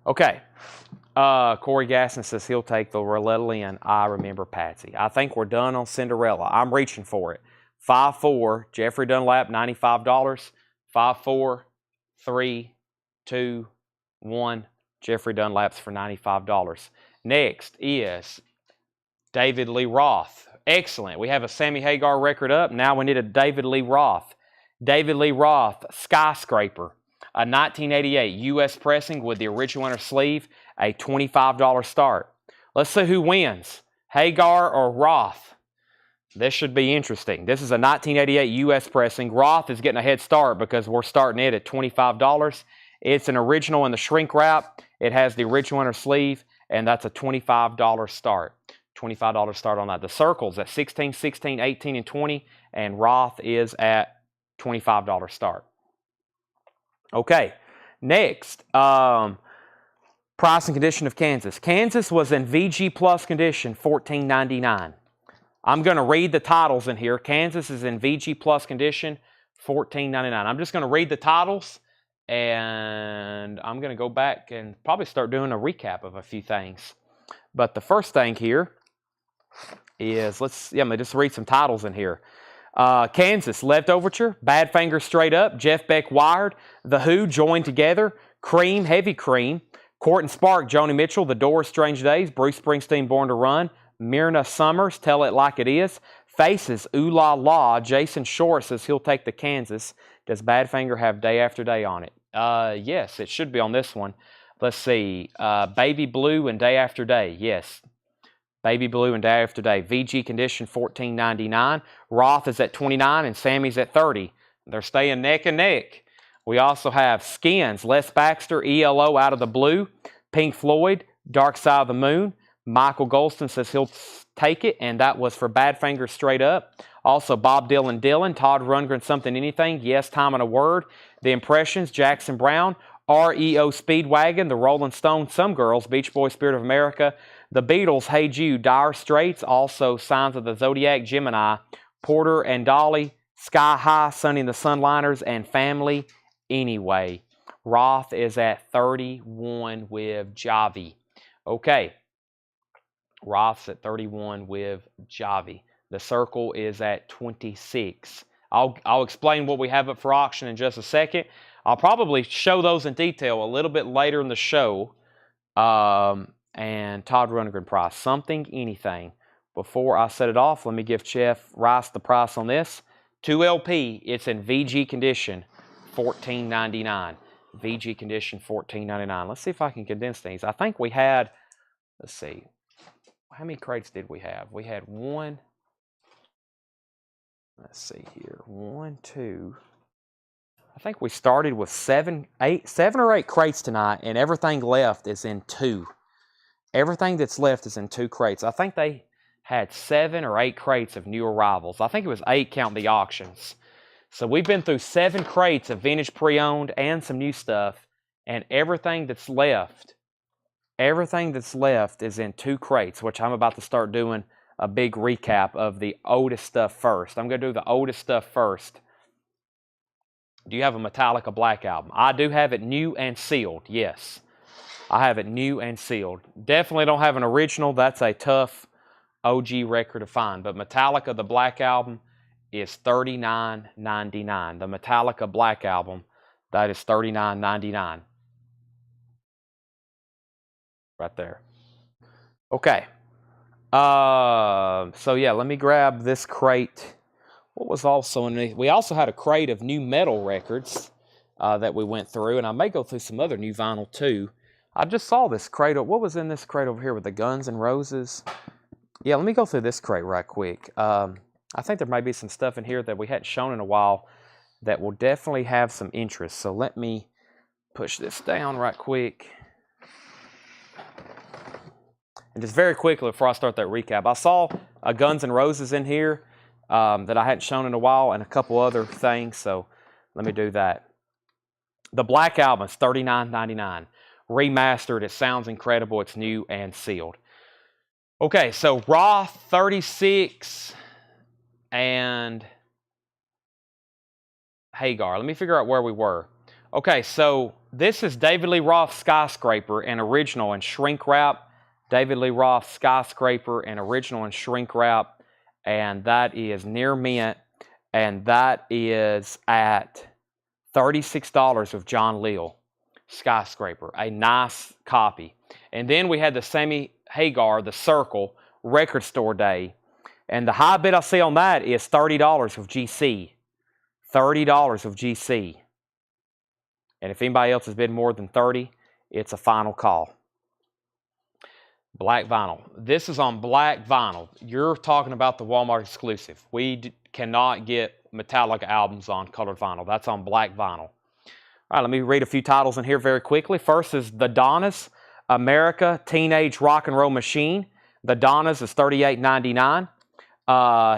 Okay. Corey Gasson says he'll take the Loretta Lynn, I Remember Patsy. I think we're done on Cinderella. I'm reaching for it. 5-4, Jeffrey Dunlap, $95. 5-4, 3, 2, 1. Jeffrey Dunlap's for $95. Next is David Lee Roth. Excellent. We have a Sammy Hagar record up. Now we need a David Lee Roth. David Lee Roth, Skyscraper. A 1988 U.S. pressing with the original inner sleeve, a $25 start. Let's see who wins, Hagar or Roth. This should be interesting. This is a 1988 U.S. pressing. Roth is getting a head start because we're starting it at $25. It's an original in the shrink wrap. It has the original inner sleeve, and that's a $25 start. $25 start on that. The circle's at 16, 16, 18, and 20, and Roth is at $25 start. Okay, next, price and condition of Kansas. Kansas was in VG Plus condition, $14.99. I'm going to read the titles in here. Kansas is in VG Plus condition, $14.99. I'm just going to read the titles, and I'm going to go back and probably start doing a recap of a few things. But the first thing here is, let me just read some titles in here. Kansas, Left Overture, Badfinger Straight Up, Jeff Beck Wired, The Who Joined Together, Cream, Heavy Cream, Court and Spark, Joni Mitchell, The Doors, Strange Days, Bruce Springsteen, Born to Run, Myrna Summers, Tell It Like It Is, Faces, Ooh La La, Jason Short says he'll take the Kansas. Does Badfinger have Day After Day on it? Yes, it should be on this one. Let's see, Baby Blue and Day After Day, yes. Baby Blue and Day After Day. VG condition, $14.99. Roth is at $29 and Sammy's at $30. They're staying neck and neck. We also have Skins, Les Baxter, ELO Out of the Blue, Pink Floyd, Dark Side of the Moon. Michael Golston says he'll take it, and that was for Badfinger Straight Up. Also Bob Dylan, Todd Rundgren, Something Anything, Yes, Time and a Word. The Impressions, Jackson Brown, REO Speedwagon, The Rolling Stones, Some Girls, Beach Boys, Spirit of America, The Beatles, Hey Jude, Dire Straits, also Signs of the Zodiac, Gemini, Porter and Dolly, Sky High, Sunny and the Sunliners, and Family Anyway. Roth is at 31 with Javi. Okay. Roth's at 31 with Javi. The circle is at 26. I'll explain what we have up for auction in just a second. I'll probably show those in detail a little bit later in the show. And Todd Rundgren price, Something Anything. Before I set it off, let me give Jeff Rice the price on this. 2LP, it's in VG condition, $14.99. VG condition, $14.99. Let's see if I can condense these. I think we had, let's see, how many crates did we have? We had one, let's see here, 1, 2, I think we started with 7 or 8 crates tonight, and everything left is in 2. Everything that's left is in 2 crates. I think they had 7 or 8 crates of new arrivals. I think it was 8 counting the auctions. So we've been through 7 crates of vintage pre-owned and some new stuff, and everything that's left is in 2 crates, which I'm about to start doing a big recap of the oldest stuff first. I'm going to do the oldest stuff first. Do you have a Metallica Black Album? I do have it new and sealed, yes. I have it new and sealed. Definitely don't have an original. That's a tough OG record to find. But Metallica, the Black Album, is $39.99. The Metallica Black Album, that is $39.99. Right there. Okay. So yeah, let me grab this crate. What was also in it? We also had a crate of new metal records that we went through, and I may go through some other new vinyl too. I just saw this crate. What was in this crate over here with the Guns N' Roses? Yeah, let me go through this crate right quick. I think there may be some stuff in here that we hadn't shown in a while that will definitely have some interest. So let me push this down right quick. And just very quickly before I start that recap, I saw a Guns N' Roses in here that I hadn't shown in a while and a couple other things, so let me do that. The Black Album is $39.99. Remastered. It sounds incredible. It's new and sealed. Okay, so Roth 36 and Hagar. Let me figure out where we were. Okay, so this is David Lee Roth Skyscraper and original and shrink wrap. David Lee Roth Skyscraper and original and shrink wrap. And that is near mint. And that is at $36 with John Leal Skyscraper. A nice copy. And then we had the Sammy Hagar, the Circle, Record Store Day. And the high bid I see on that is $30 with GC. $30 of GC. And if anybody else has bid more than 30, it's a final call. Black vinyl. This is on black vinyl. You're talking about the Walmart exclusive. We cannot get Metallica albums on colored vinyl. That's on black vinyl. All right, let me read a few titles in here very quickly. First is The Donnas, America Teenage Rock and Roll Machine. The Donnas is $38.99.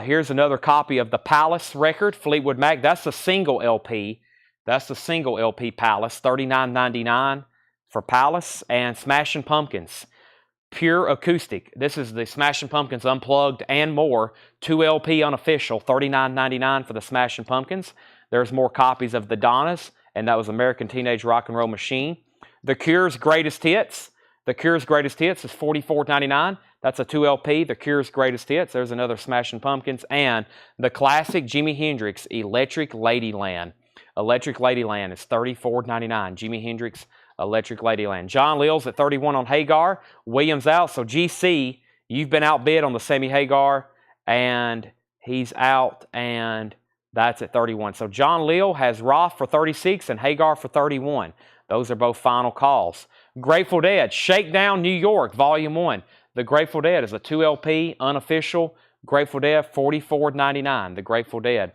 Here's another copy of the Palace record, Fleetwood Mac. That's the single LP. That's the single LP Palace, $39.99 for Palace. And Smashing Pumpkins, Pure Acoustic. This is the Smashing Pumpkins Unplugged and More, 2LP unofficial, $39.99 for the Smashing Pumpkins. There's more copies of the Donnas, and that was American Teenage Rock and Roll Machine. The Cure's Greatest Hits. The Cure's Greatest Hits is $44.99. That's a 2LP, The Cure's Greatest Hits. There's another Smashing Pumpkins. And the classic Jimi Hendrix, Electric Ladyland. Electric Ladyland is $34.99. Jimi Hendrix, Electric Ladyland. John Leal's at $31 on Hagar. Williams out. So GC, you've been outbid on the Sammy Hagar, and he's out, and that's at $31. So John Leal has Roth for $36 and Hagar for $31. Those are both final calls. Grateful Dead, Shakedown New York, Volume 1. The Grateful Dead is a 2LP, unofficial. Grateful Dead, $44.99. The Grateful Dead.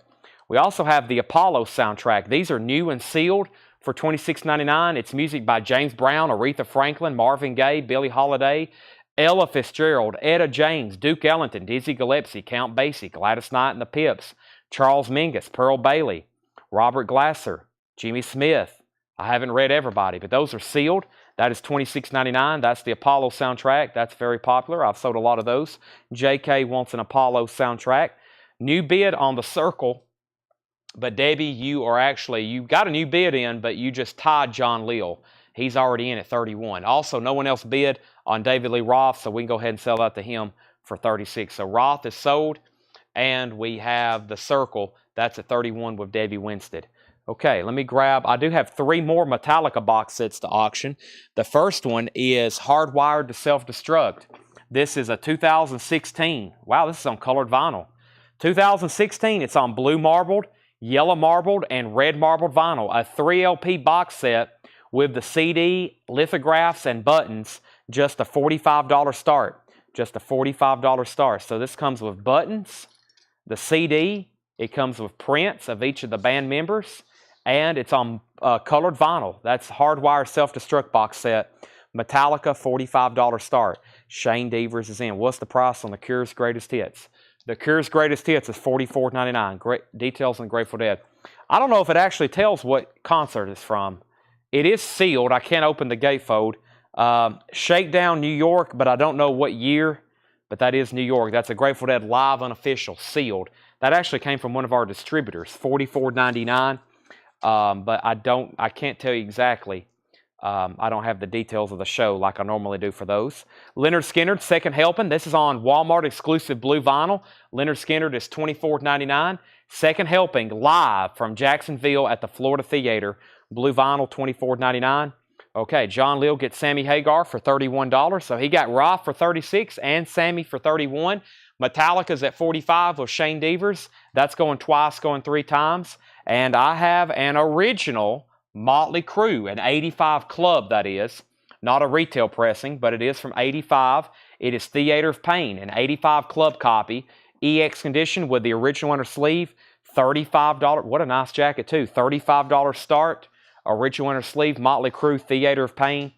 We also have the Apollo soundtrack. These are new and sealed for $26.99. It's music by James Brown, Aretha Franklin, Marvin Gaye, Billie Holiday, Ella Fitzgerald, Etta James, Duke Ellington, Dizzy Gillespie, Count Basie, Gladys Knight and the Pips, Charles Mingus, Pearl Bailey, Robert Glasser, Jimmy Smith. I haven't read everybody, but those are sealed. That is $26.99. That's the Apollo soundtrack. That's very popular. I've sold a lot of those. JK wants an Apollo soundtrack. New bid on the Circle. But Debbie, you got a new bid in, but you just tied John Leal. He's already in at $31. Also, no one else bid on David Lee Roth, so we can go ahead and sell that to him for $36. So Roth is sold, and we have the Circle. That's at $31 with Debbie Winstead. Okay, let me grab, I do have 3 more Metallica box sets to auction. The first one is Hardwired to Self-Destruct. This is a 2016. Wow, this is on colored vinyl. 2016, it's on blue marbled, yellow marbled, and red marbled vinyl. A 3LP box set with the CD, lithographs, and buttons. Just a $45 start. Just a $45 start. So this comes with buttons, the CD. It comes with prints of each of the band members. And it's on colored vinyl. That's Hardwire Self-Destruct box set. Metallica, $45 start. Shane Devers is in. What's the price on the Cure's Greatest Hits? The Cure's Greatest Hits is $44.99. Great details on Grateful Dead. I don't know if it actually tells what concert it's from. It is sealed. I can't open the gatefold. Shakedown New York, but I don't know what year. But that is New York. That's a Grateful Dead live unofficial, sealed. That actually came from one of our distributors, $44.99. But I can't tell you exactly. I don't have the details of the show like I normally do for those. Leonard Skinner, Second Helping. This is on Walmart exclusive blue vinyl. Leonard Skinner is $24.99. Second Helping live from Jacksonville at the Florida Theater. Blue vinyl, $24.99. Okay, John Leal gets Sammy Hagar for $31. So he got Roth for $36 and Sammy for $31. Metallica's at $45 with Shane Devers. That's going twice, going 3 times. And I have an original Motley Crue, an 85 club, that is. Not a retail pressing, but it is from 85. It is Theater of Pain, an 85 club copy. EX condition with the original inner sleeve. $35. What a nice jacket, too. $35 start. Original inner sleeve, Motley Crue, Theater of Pain.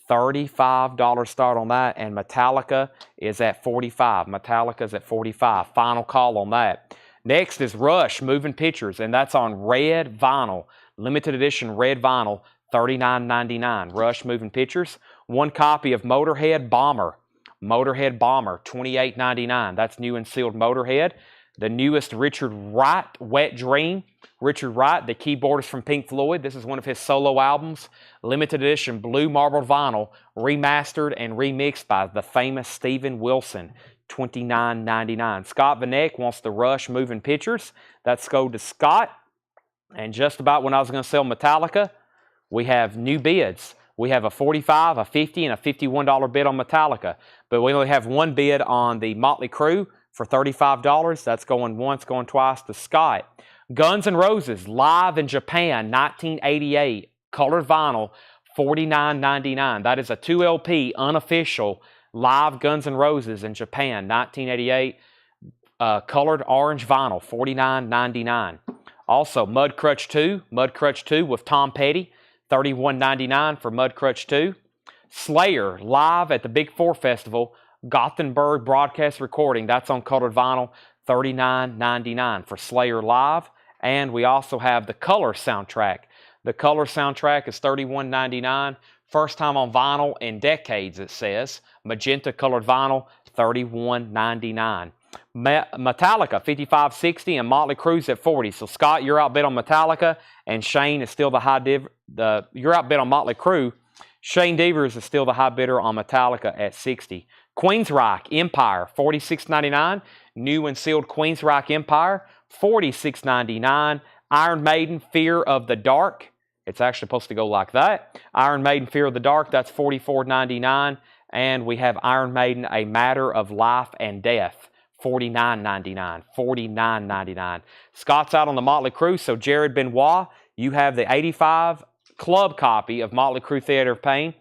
$35 start on that, and Metallica is at $45. Metallica's at $45. Final call on that. Next is Rush Moving Pictures, and that's on red vinyl. Limited edition red vinyl, $39.99. Rush Moving Pictures. One copy of Motorhead Bomber. Motorhead Bomber, $28.99. That's new and sealed Motorhead. The newest Richard Wright, Wet Dream. Richard Wright, the keyboardist from Pink Floyd. This is one of his solo albums. Limited edition blue marbled vinyl, remastered and remixed by the famous Steven Wilson. $29.99. Scott Vanek wants the Rush Moving Pictures. That's go to Scott. And just about when I was going to sell Metallica, we have new bids. We have a $45, a $50, and a $51 bid on Metallica. But we only have one bid on the Motley Crue for $35. That's going once, going twice to Scott. Guns N' Roses, live in Japan, 1988, colored vinyl, $49.99. That is a 2LP, unofficial, live Guns N' Roses in Japan, 1988, colored orange vinyl, $49.99. Also, Mudcrutch 2 with Tom Petty, $31.99 for Mudcrutch 2. Slayer, live at the Big Four Festival, Gothenburg broadcast recording, that's on colored vinyl, $39.99 for Slayer Live. And we also have the Color soundtrack. The Color soundtrack is $31.99. First time on vinyl in decades, it says. Magenta colored vinyl, $31.99. Metallica, $55.60, and Motley Crue's at $40. So Scott, you're outbid on Metallica, and Shane is still the high you're outbid on Motley Crue. Shane Devers is still the high bidder on Metallica at $60. Queensryche Empire, $46.99. New and sealed Queensryche Empire, $46.99. Iron Maiden Fear of the Dark. It's actually supposed to go like that. Iron Maiden Fear of the Dark, that's $44.99. And we have Iron Maiden A Matter of Life and Death, $49.99. $49.99. Scott's out on the Motley Crue, so Jared Benoit, you have the 85 club copy of Motley Crue Theater of Pain.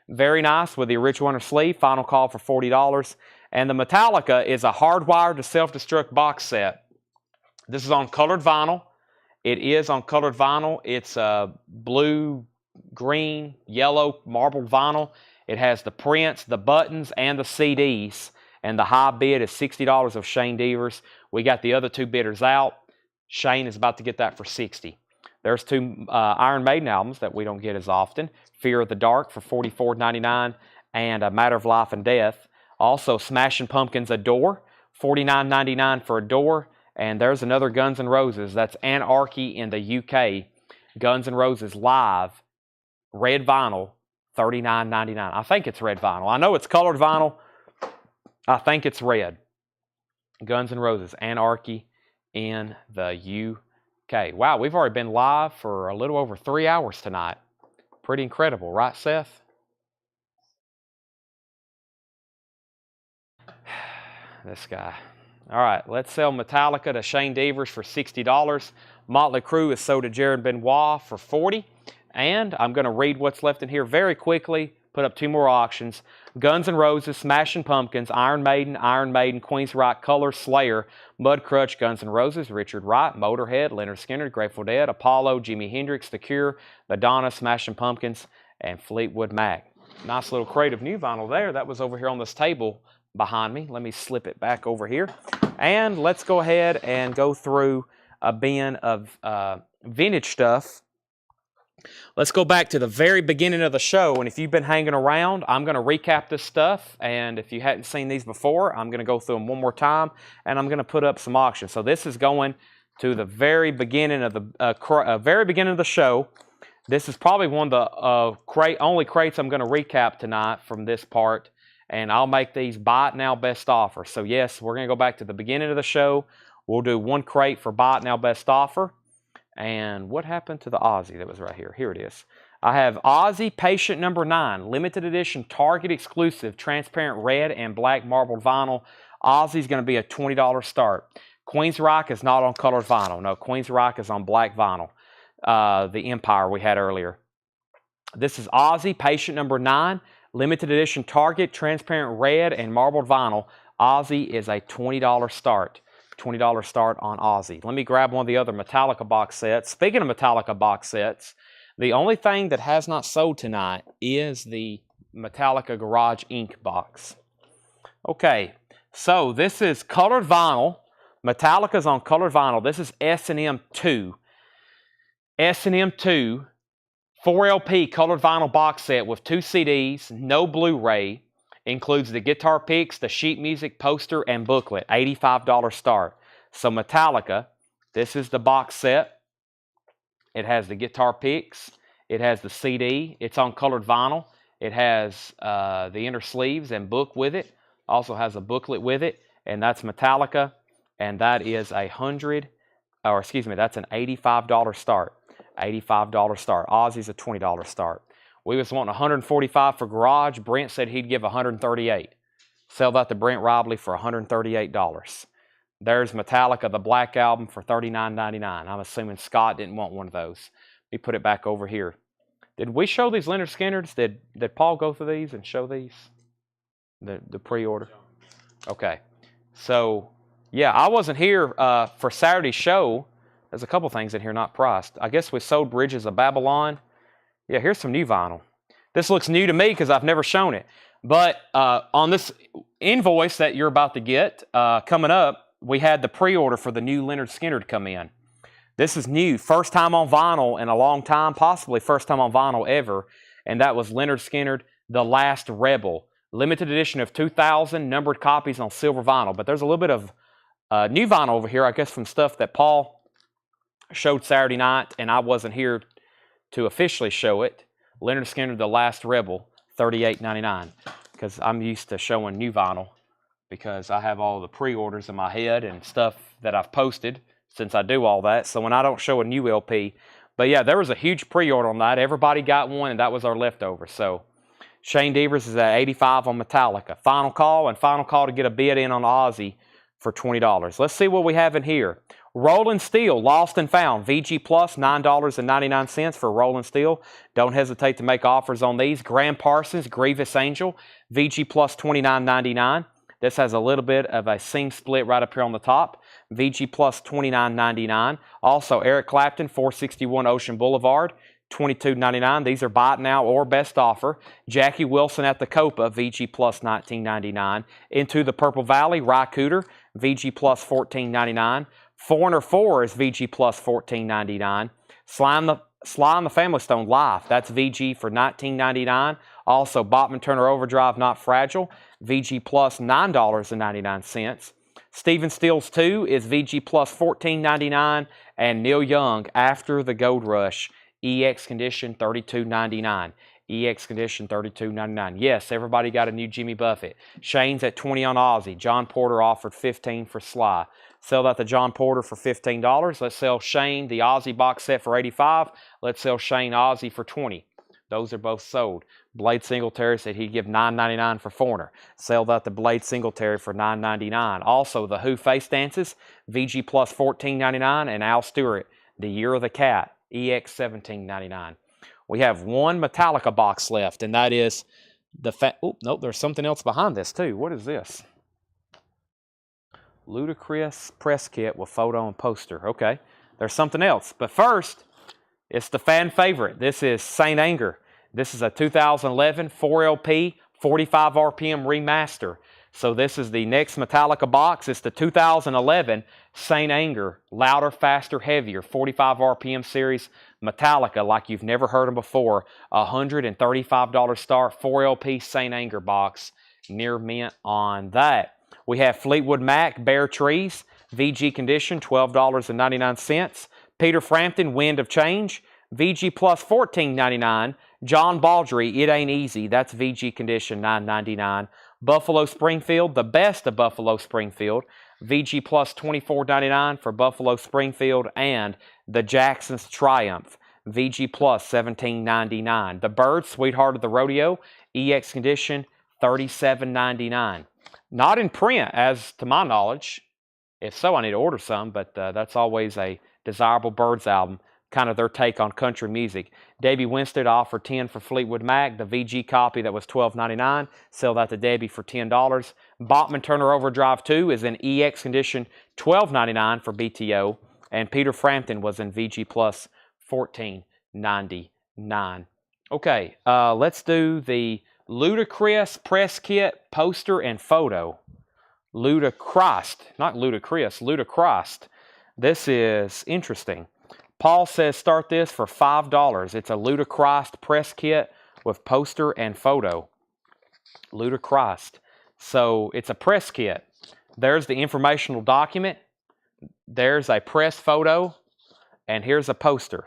Very nice with the original inner sleeve. Final call for $40. And the Metallica is a hardwired to self-destruct box set. This is on colored vinyl. It is on colored vinyl. It's blue, green, yellow marbled vinyl. It has the prints, the buttons, and the CDs. And the high bid is $60 of Shane Devers. We got the other two bidders out. Shane is about to get that for $60. There's two Iron Maiden albums that we don't get as often. Fear of the Dark for $44.99 and A Matter of Life and Death. Also, Smashing Pumpkins Adore, $49.99 for Adore. And there's another Guns N' Roses. That's Anarchy in the UK. Guns N' Roses live, red vinyl, $39.99. I think it's red vinyl. I know it's colored vinyl. I think it's red. Guns N' Roses, Anarchy in the UK. Wow, we've already been live for a little over 3 hours tonight. Pretty incredible, right, Seth? This guy. All right, let's sell Metallica to Shane Devers for $60. Motley Crue is sold to Jared Benoit for $40. And I'm going to read what's left in here very quickly. Put up two more auctions. Guns N' Roses, Smashing Pumpkins, Iron Maiden, Queensryche, Color, Slayer, Mudcrutch, Guns N' Roses, Richard Wright, Motorhead, Leonard Skinner, Grateful Dead, Apollo, Jimi Hendrix, The Cure, Madonna, Smashing Pumpkins, and Fleetwood Mac. Nice little crate of new vinyl there. That was over here on this table behind me. Let me slip it back over here. And let's go ahead and go through a bin of vintage stuff. Let's go back to the very beginning of the show, and if you've been hanging around, I'm going to recap this stuff, and if you hadn't seen these before, I'm going to go through them one more time, and I'm going to put up some auctions. So this is going to the very beginning of the show. This is probably one of the only crates I'm going to recap tonight from this part, and I'll make these buy it now best offer. So yes, we're going to go back to the beginning of the show. We'll do one crate for buy it now best offer. And what happened to the Aussie that was right here? Here it is. I have Aussie Patient number 9, limited edition, Target exclusive, transparent red and black marbled vinyl. Aussie's going to be a $20 start. Queensryche is not on colored vinyl. No, Queensryche is on black vinyl. The Empire we had earlier. This is Aussie Patient number 9, limited edition, Target, transparent red and marbled vinyl. Aussie is a $20 start. $20 start on Aussie. Let me grab one of the other Metallica box sets. Speaking of Metallica box sets, the only thing that has not sold tonight is the Metallica Garage Ink box. Okay, so this is colored vinyl. Metallica's on colored vinyl. This is S&M 2. S&M 2 4LP colored vinyl box set with 2 CDs, no Blu-ray. Includes the guitar picks, the sheet music, poster, and booklet. $85 start. So Metallica, this is the box set. It has the guitar picks. It has the CD. It's on colored vinyl. It has the inner sleeves and book with it. Also has a booklet with it. And that's Metallica. And that is that's an $85 start. $85 start. Ozzy's a $20 start. We was wanting $145 for garage. Brent said he'd give $138. Sell that to Brent Robley for $138. There's Metallica, the Black Album, for $39.99. I'm assuming Scott didn't want one of those. Let me put it back over here. Did we show these Leonard Skinners? Did Paul go through these and show these? The pre-order? Okay. So, yeah, I wasn't here for Saturday's show. There's a couple things in here not priced. I guess we sold Bridges of Babylon. Yeah, here's some new vinyl. This looks new to me because I've never shown it. But on this invoice that you're about to get coming up, we had the pre-order for the new Leonard Skinner to come in. This is new. First time on vinyl in a long time, possibly first time on vinyl ever. And that was Leonard Skinner, The Last Rebel. Limited edition of 2,000, numbered copies on silver vinyl. But there's a little bit of new vinyl over here, I guess, from stuff that Paul showed Saturday night, and I wasn't here to officially show it. Leonard Skinner, The Last Rebel, $38.99. Because I'm used to showing new vinyl because I have all the pre-orders in my head and stuff that I've posted since I do all that. So when I don't show a new LP. But yeah, there was a huge pre-order on that. Everybody got one, and that was our leftover. So Shane Devers is at $85 on Metallica. Final call to get a bid in on Ozzy for $20. Let's see what we have in here. Rolling Steel, Lost and Found, VG Plus, $9.99 for Rolling Steel. Don't hesitate to make offers on these. Graham Parsons, Grievous Angel, VG Plus, $29.99. This has a little bit of a seam split right up here on the top. VG Plus, $29.99. Also, Eric Clapton, 461 Ocean Boulevard, $22.99. These are buy it now or best offer. Jackie Wilson at the Copa, VG Plus, $19.99. Into the Purple Valley, Ry Cooter, VG Plus, $14.99. Foreigner 4 is VG Plus, $14.99. Sly and the Family Stone Live, that's VG for $19.99. Also, Bachman Turner Overdrive Not Fragile, VG Plus, $9.99. Stephen Stills 2 is VG Plus, $14.99. And Neil Young, After the Gold Rush, EX Condition, $32.99. EX Condition, $32.99. Yes, everybody got a new Jimmy Buffett. Shane's at $20 on Ozzy. John Porter offered $15 for Sly. Sell that to John Porter for $15. Let's sell Shane the Ozzy box set for $85. Let's sell Shane Ozzy for $20. Those are both sold. Blade Singletary said he'd give $9.99 for Foreigner. Sell that to Blade Singletary for $9.99. Also, the Who Face Dances, VG Plus, $14.99. And Al Stewart, The Year of the Cat, EX, $17.99. We have one Metallica box left, and that is the there's something else behind this too. What is this? Ludacris press kit with photo and poster. Okay, there's something else. But first, it's the fan favorite. This is Saint Anger. This is a 2011 4LP, 45 RPM remaster. So this is the next Metallica box. It's the 2011 Saint Anger, louder, faster, heavier, 45 RPM series Metallica, like you've never heard them before. $135 start, 4LP Saint Anger box. Near mint on that. We have Fleetwood Mac, Bare Trees, VG Condition, $12.99. Peter Frampton, Wind of Change, VG Plus, $14.99. John Baldry, It Ain't Easy, that's VG Condition, $9.99. Buffalo Springfield, The Best of Buffalo Springfield, VG Plus, $24.99 for Buffalo Springfield. And The Jacksons Triumph, VG Plus, $17.99. The Byrds, Sweetheart of the Rodeo, EX Condition, $37.99. Not in print, as to my knowledge. If so, I need to order some, but that's always a desirable Byrds album, kind of their take on country music. Debbie Winstead offered $10 for Fleetwood Mac. The VG copy that was $12.99. Sell that to Debbie for $10. Bachman Turner Overdrive 2 is in EX Condition, $12.99 for BTO. And Peter Frampton was in VG Plus, $14.99. Okay, let's do the Ludicrous press kit, poster, and photo. Ludicrous, not ludicrous, ludicrous. This is interesting. Paul says start this for $5. It's a ludicrous press kit with poster and photo. Ludicrous. So it's a press kit. There's the informational document. There's a press photo. And here's a poster.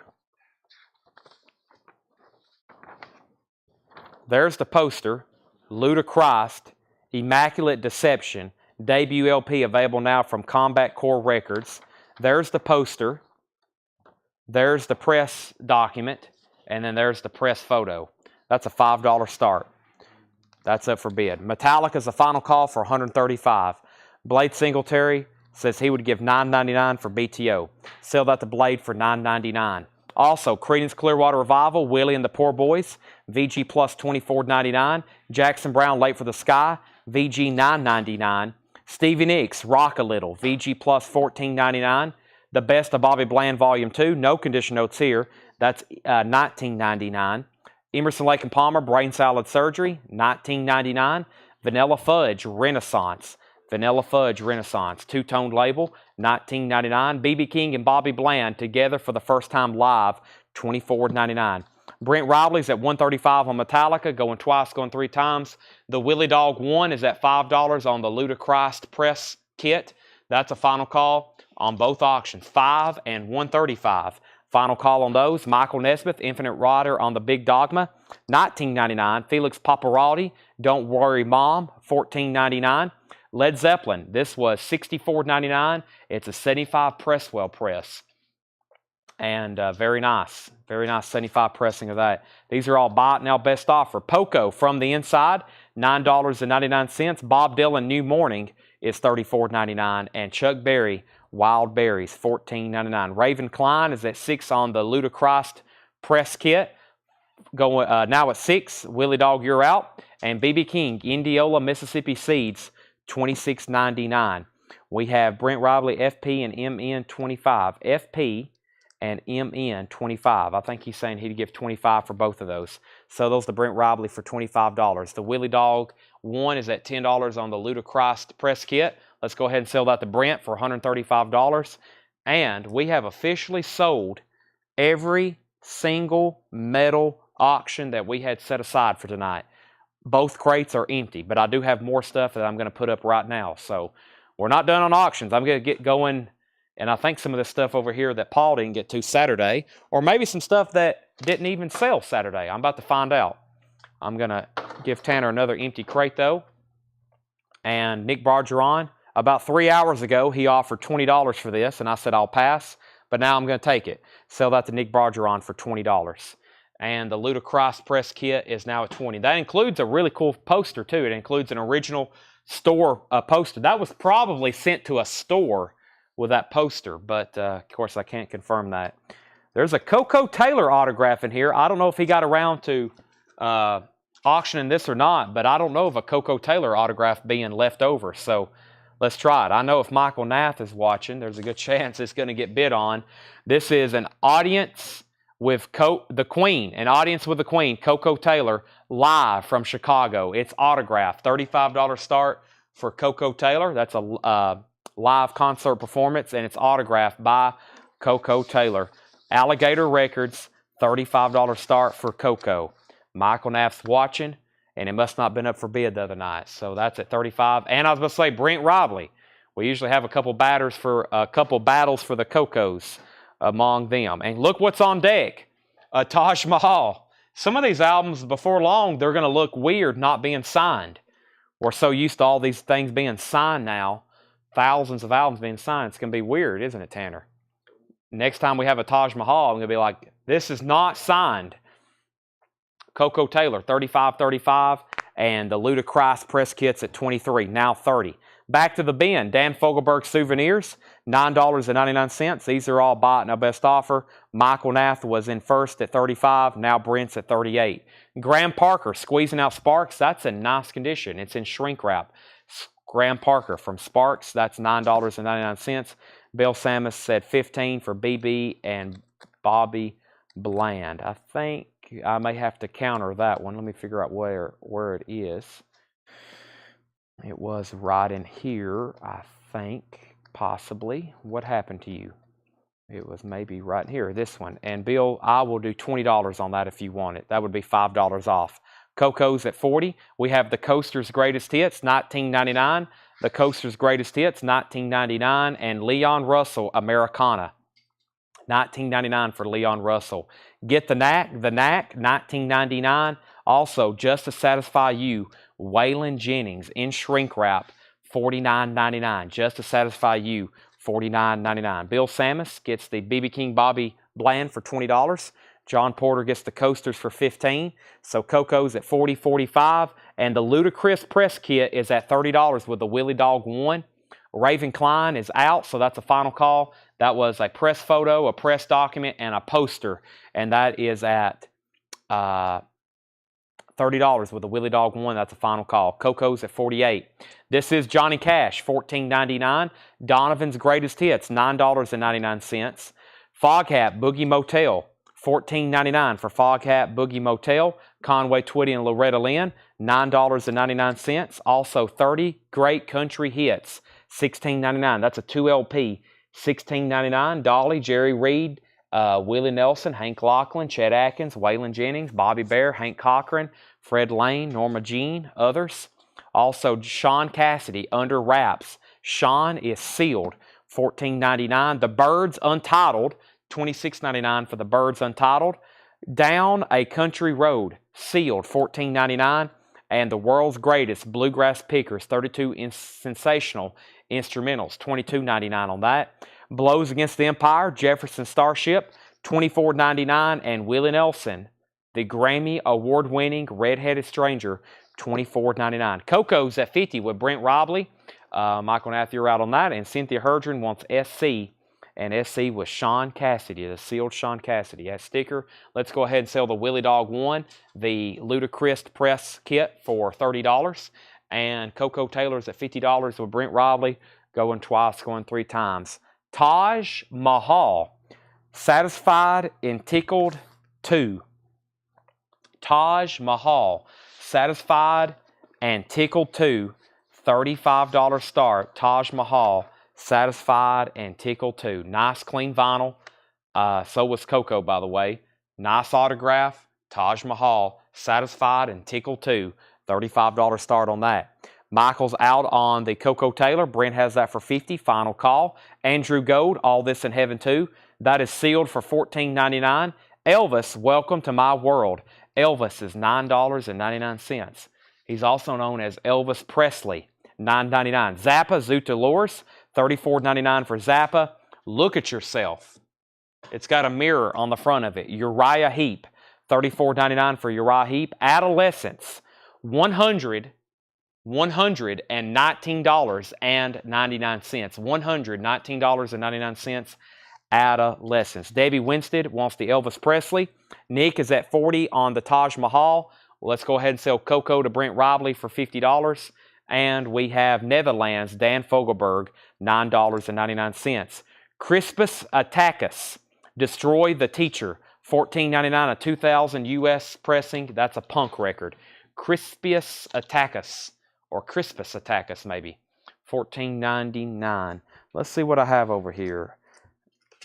There's the poster. Ludicrous, Immaculate Deception. Debut LP available now from Combat Core Records. There's the poster. There's the press document. And then there's the press photo. That's a $5 start. That's up for bid. Metallica's the final call for $135. Blade Singletary says he would give $9.99 for BTO. Sell that to Blade for $9.99. Also, Creedence Clearwater Revival, Willie and the Poor Boys, VG plus $24.99. Jackson Browne, Late for the Sky, VG $9.99. Stevie Nicks, Rock a Little, VG plus $14.99. The Best of Bobby Bland, Volume 2, no condition notes here. That's $19.99. Emerson, Lake and Palmer, Brain Salad Surgery, $19.99. Vanilla Fudge, Renaissance. Vanilla Fudge Renaissance, two-toned label, $19.99. BB King and Bobby Bland together for the first time live, $24.99. Brent Riley's at $135 on Metallica, going twice, going three times. The Willie Dog 1 is at $5 on the Ludicrous press kit. That's a final call on both auctions, $5 and $135. Final call on those. Michael Nesmith, Infinite Rider on the Big Dogma, $19.99. Felix Paparotti, Don't Worry Mom, $14.99. Led Zeppelin, this was $64.99. It's a 75 Presswell press. And very nice 75 pressing of that. These are all bought now, best offer. Poco From the Inside, $9.99. Bob Dylan, New Morning is $34.99. And Chuck Berry, Wild Berries, $14.99. Raven Klein is at $6 on the Ludicrous press kit. Going now at $6. Willie Dog, You're Out. And BB King, Indiola, Mississippi Seeds, $26.99. We have Brent Riley, FP and MN 25. FP and MN 25. I think he's saying he'd give $25 for both of those. So those the Brent Riley for $25. The Willie Dog 1 is at $10 on the Ludicrous press kit. Let's go ahead and sell that to Brent for $135. And we have officially sold every single metal auction that we had set aside for tonight. Both crates are empty, but I do have more stuff that I'm going to put up right now. So we're not done on auctions. I'm going to get going, and I think some of this stuff over here that Paul didn't get to Saturday, or maybe some stuff that didn't even sell Saturday. I'm about to find out. I'm going to give Tanner another empty crate, though. And Nick Bargeron, about 3 hours ago, he offered $20 for this, and I said I'll pass, but now I'm going to take it. Sell that to Nick Bargeron for $20. And the Ludicrous press kit is now at $20. That includes a really cool poster, too. It includes an original store poster. That was probably sent to a store with that poster, but of course I can't confirm that. There's a Coco Taylor autograph in here. I don't know if he got around to auctioning this or not, but I don't know of a Coco Taylor autograph being left over, so let's try it. I know if Michael Nath is watching, there's a good chance it's going to get bid on. This is an audience with the Queen, an audience with the Queen, Coco Taylor, live from Chicago. It's autographed, $35 start for Coco Taylor. That's a live concert performance, and it's autographed by Coco Taylor. Alligator Records, $35 start for Coco. Michael Knapp's watching, and it must not have been up for bid the other night. So that's at $35. And I was going to say Brent Riley. We usually have a couple battles for the Cocos among them. And look what's on deck. Taj Mahal. Some of these albums, before long, they're going to look weird not being signed. We're so used to all these things being signed now. Thousands of albums being signed. It's going to be weird, isn't it, Tanner? Next time we have a Taj Mahal, I'm going to be like, this is not signed. Coco Taylor, $35.35. And the Ludicrous press kits at $23, now $30. Back to the bin. Dan Fogelberg Souvenirs, $9.99. These are all bought now best offer. Michael Nath was in first at $35. Now Brent's at $38. Graham Parker, Squeezing Out Sparks. That's in nice condition. It's in shrink wrap. Graham Parker from Sparks. That's $9.99. Bill Samus said $15 for BB and Bobby bland. I think I may have to counter that one. Let me figure out where it is. It was right in here, I think, possibly. What happened to you? It was maybe right here, this one. And Bill, I will do $20 on that if you want it. That would be $5 off. Coco's at 40. We have the Coaster's Greatest Hits, $19.99. The Coaster's Greatest Hits, $19.99. And Leon Russell Americana, $19.99 for Leon Russell. Get the Knack, $19.99. Also, just to satisfy you, Waylon Jennings in shrink wrap, $49.99. Just to satisfy you, $49.99. Bill Samus gets the BB King Bobby Bland for $20. John Porter gets the Coasters for $15. So Coco's at $40, $45. And the Ludacris press kit is at $30 with the Willie Dog 1. Raven Klein is out, so that's a final call. That was a press photo, a press document, and a poster. And that is at $30 with the Willie Dog 1. That's a final call. Coco's at $48. This is Johnny Cash, $14.99. Donovan's Greatest Hits, $9.99. Foghat Boogie Motel, $14.99 for Foghat Boogie Motel. Conway Twitty and Loretta Lynn, $9.99. Also 30 Great Country Hits, $16.99. That's a 2LP, $16.99. Dolly, Jerry Reed, Willie Nelson, Hank Lachlan, Chet Atkins, Waylon Jennings, Bobby Bear, Hank Cochran, Fred Lane, Norma Jean, others. Also, Sean Cassidy, Under Wraps. Sean is sealed, $14.99. The Birds Untitled, $26.99 for the Birds Untitled. Down a Country Road, sealed, $14.99. And the World's Greatest Bluegrass Pickers, 32 sensational instrumentals, $22.99 on that. Blows Against the Empire, Jefferson Starship, $24.99. And Willie Nelson, the Grammy Award-winning Red-Headed Stranger, $24.99. Coco's at $50 with Brent Robley. Michael Nath, you're out on that. And Cynthia Herdron wants SC. And SC was Sean Cassidy, the sealed Sean Cassidy. That sticker. Let's go ahead and sell the Willie Dog 1, the Ludacris press kit for $30. And Coco Taylor's at $50 with Brent Robley, going twice, going 3 times. Taj Mahal, Satisfied and Tickled 2. Taj Mahal, Satisfied and Tickled 2, $35 start. Taj Mahal, Satisfied and Tickled 2. Nice clean vinyl. So was Coco, by the way. Nice autograph. Taj Mahal, Satisfied and Tickled 2, $35 start on that. Michael's out on the Coco Taylor. Brent has that for $50. Final call. Andrew Gold, All This in Heaven 2. That is sealed for $14.99. Elvis, Welcome to My World. Elvis is $9.99. He's also known as Elvis Presley, $9.99. Zappa, Zoot Dolores, $34.99 for Zappa. Look at Yourself. It's got a mirror on the front of it. Uriah Heep, $34.99 for Uriah Heep. Adolescence, $119.99. $119.99. Adolescence. Debbie Winstead wants the Elvis Presley. Nick is at $40 on the Taj Mahal. Let's go ahead and sell Coco to Brent Robley for $50. And we have Netherlands, Dan Fogelberg, $9.99. Crispus Atticus, Destroy the Teacher, $14.99, a 2000 U.S. pressing. That's a punk record. Crispus Atticus, or Crispus Atticus maybe, $14.99. Let's see what I have over here.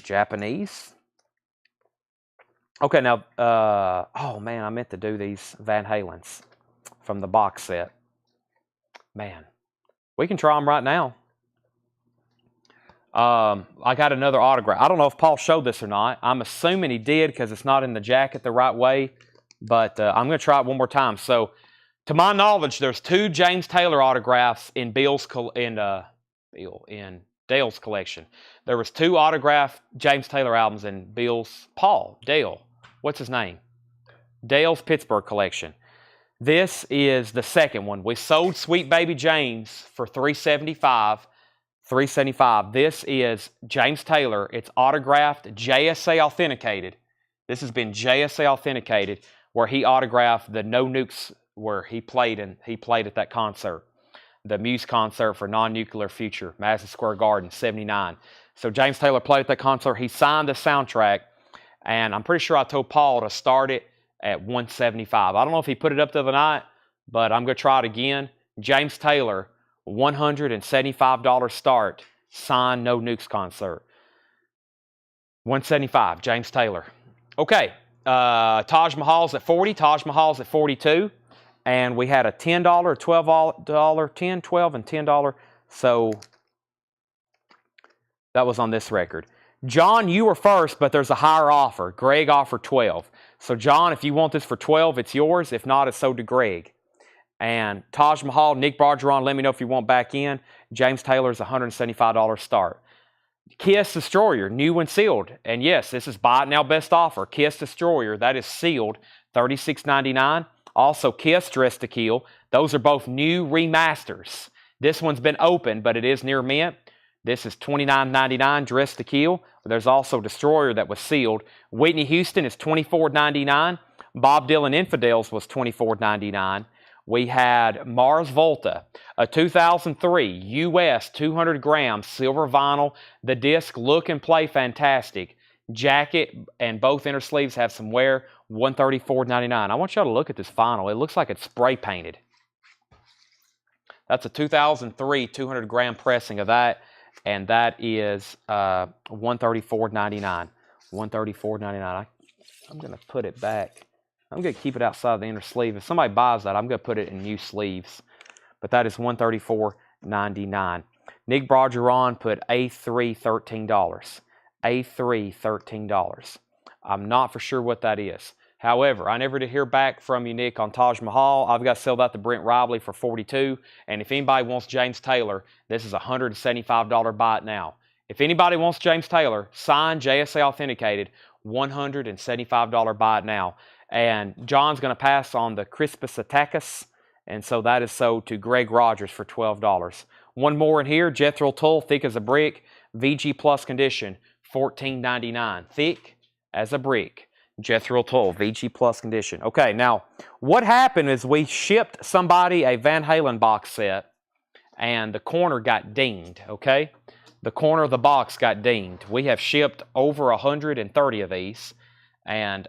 Japanese. Okay, now, oh man, I meant to do these Van Halens from the box set. Man, we can try them right now. I got another autograph. I don't know if Paul showed this or not. I'm assuming he did because it's not in the jacket the right way, but I'm going to try it one more time. So, to my knowledge, there's 2 James Taylor autographs in Dale's collection. There was 2 autographed James Taylor albums in Dale. What's his name? Dale's Pittsburgh collection. This is the second one. We sold Sweet Baby James for $375. This is James Taylor. It's autographed, JSA authenticated. This has been JSA authenticated, where he autographed the No Nukes, where he played at that concert. The Muse concert for Non-Nuclear Future, Madison Square Garden, '79. So James Taylor played at that concert. He signed the soundtrack, And I'm pretty sure I told Paul to start it at 175. I don't know if he put it up the other night, but I'm going to try it again. James Taylor, $175 start. Sign No Nukes concert. 175, James Taylor. Okay, Taj Mahal's at 40. Taj Mahal's at 42. And we had a $10, $12, $10, $12, and $10. So that was on this record. John, you were first, but there's a higher offer. Greg offered 12. So John, if you want this for 12, it's yours. If not, it's sold to Greg. And Taj Mahal, Nick Bargeron, let me know if you want back in. James Taylor's $175 start. Kiss Destroyer, new and sealed. And yes, this is buy it now best offer. Kiss Destroyer, that is sealed, $36.99. Also Kiss Dress to Kill. Those are both new remasters. This one's been opened, but it is near mint. This is $29.99, Dress to Kill. There's also Destroyer that was sealed. Whitney Houston is $24.99. Bob Dylan Infidels was $24.99. We had Mars Volta, a 2003 US 200 gram silver vinyl. The disc look and play fantastic. Jacket and both inner sleeves have some wear, $134.99. I want y'all to look at this vinyl. It looks like it's spray painted. That's a 2003 200 gram pressing of that, and that is $134.99. $134.99. I'm going to put it back. I'm going to keep it outside the inner sleeve. If somebody buys that, I'm going to put it in new sleeves. But that is $134.99. Nick Bargeron put A3 $13. A3 $13. I'm not for sure what that is. However, I never did hear back from you, Nick, on Taj Mahal. I've got to sell that to Brent Robley for $42. And if anybody wants James Taylor, this is a $175 buy it now. If anybody wants James Taylor, signed, JSA authenticated, $175 buy it now. And John's going to pass on the Crispus Atticus, and so that is sold to Greg Rogers for $12. One more in here, Jethro Tull, thick as a brick, VG Plus condition, $14.99. Thick as a brick, Jethro Tull, VG Plus condition. Okay, now, what happened is we shipped somebody a Van Halen box set, and the corner got dinged, okay? The corner of the box got dinged. We have shipped over 130 of these, and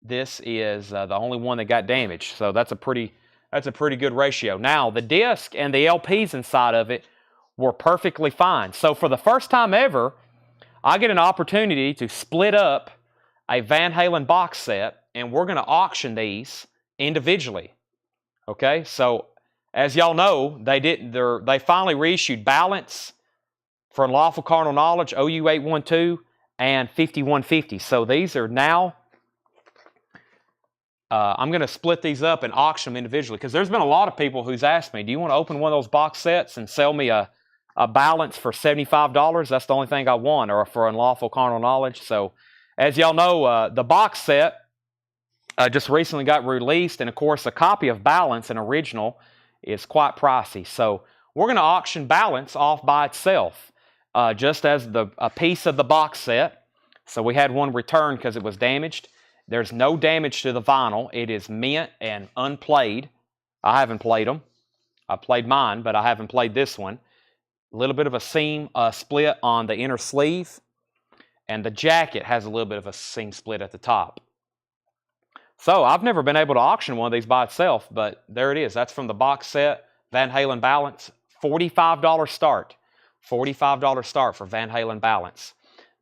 this is the only one that got damaged, so that's a pretty good ratio. Now, the disc and the LPs inside of it were perfectly fine. So for the first time ever, I get an opportunity to split up a Van Halen box set, and we're going to auction these individually. Okay, so as y'all know, they finally reissued Balance for Unlawful Carnal Knowledge, OU 812 and 5150. So these are now. I'm going to split these up and auction them individually because there's been a lot of people who's asked me, do you want to open one of those box sets and sell me a Balance for $75? That's the only thing I want, or for Unlawful Carnal Knowledge. So as y'all know, the box set just recently got released, and of course a copy of Balance, an original, is quite pricey. So we're going to auction Balance off by itself, just as a piece of the box set. So we had one returned because it was damaged. There's no damage to the vinyl. It is mint and unplayed. I haven't played them. I played mine, but I haven't played this one. A little bit of a seam split on the inner sleeve, and the jacket has a little bit of a seam split at the top. So I've never been able to auction one of these by itself, but there it is. That's from the box set, Van Halen Balance, $45 start. $45 start for Van Halen Balance.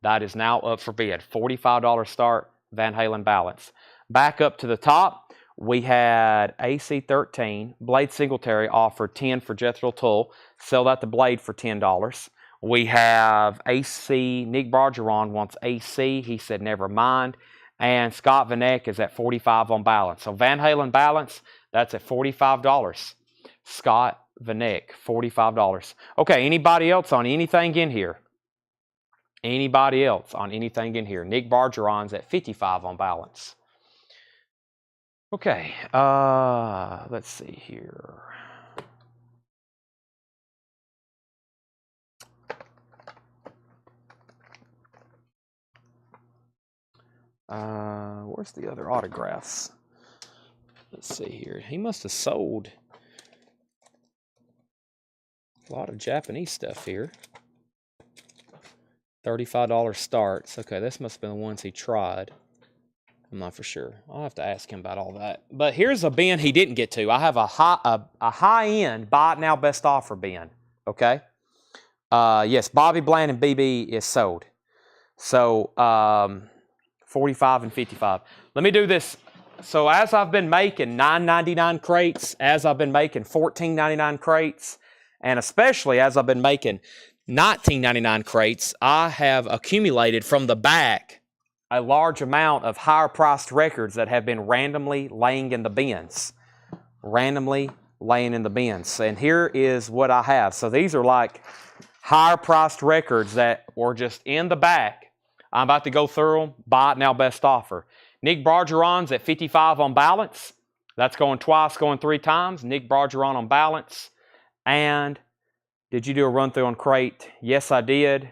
That is now up for bid. $45 start. Van Halen Balance. Back up to the top, we had AC13. Blade Singletary offered $10 for Jethro Tull. Sell that to Blade for $10. We have AC, Nick Bargeron wants AC. He said never mind. And Scott Vanek is at $45 on Balance. So Van Halen Balance, that's at $45. Scott Vanek, $45. Okay, anybody else on anything in here? Anybody else on anything in here? Nick Bargeron's at $55 on Balance. Okay, let's see here. Where's the other autographs? Let's see here. He must have sold a lot of Japanese stuff here. $35 starts. Okay, this must have been the ones he tried. I'm not for sure. I'll have to ask him about all that. But here's a bin he didn't get to. I have a high-end buy it now best offer bin. Okay. Yes, Bobby Bland and BB is sold. So 45 and 55. Let me do this. So as I've been making $9.99 crates, as I've been making $14.99 crates, and especially as I've been making $19.99 crates, I have accumulated from the back a large amount of higher priced records that have been randomly laying in the bins. Randomly laying in the bins. And here is what I have. So these are like higher priced records that were just in the back. I'm about to go through them. Buy it now best offer. Nick Bargeron's at 55 on balance. That's going twice, going 3 times. Nick Bargeron on balance. And did you do a run through on crate? Yes, I did.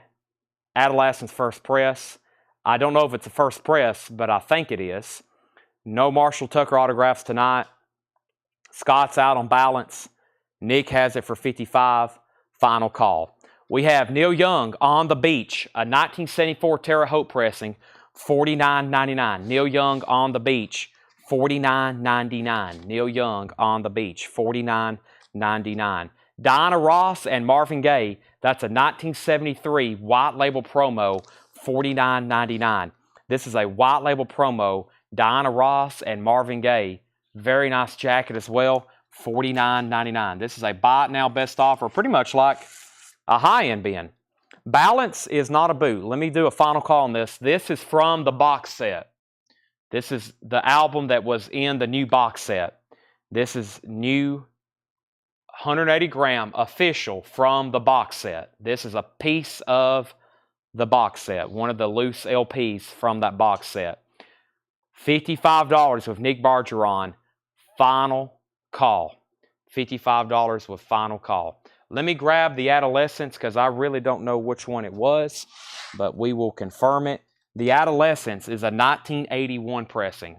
Adolescent's first press. I don't know if it's a first press, but I think it is. No Marshall Tucker autographs tonight. Scott's out on balance. Nick has it for 55. Final call. We have Neil Young on the beach, a 1974 Terre Haute pressing, $49.99. Neil Young on the beach, $49.99. Neil Young on the beach, $49.99. Diana Ross and Marvin Gaye, that's a 1973 white label promo, $49.99. This is a white label promo, Diana Ross and Marvin Gaye. Very nice jacket as well, $49.99. This is a buy it now best offer, pretty much like a high-end bin. Balance is not a boot. Let me do a final call on this. This is from the box set. This is the album that was in the new box set. This is new 180 gram official from the box set. This is a piece of the box set, one of the loose LPs from that box set. $55 with Nick Bargeron. Final call. $55 with final call. Let me grab the Adolescence because I really don't know which one it was, but we will confirm it. The Adolescence is a 1981 pressing.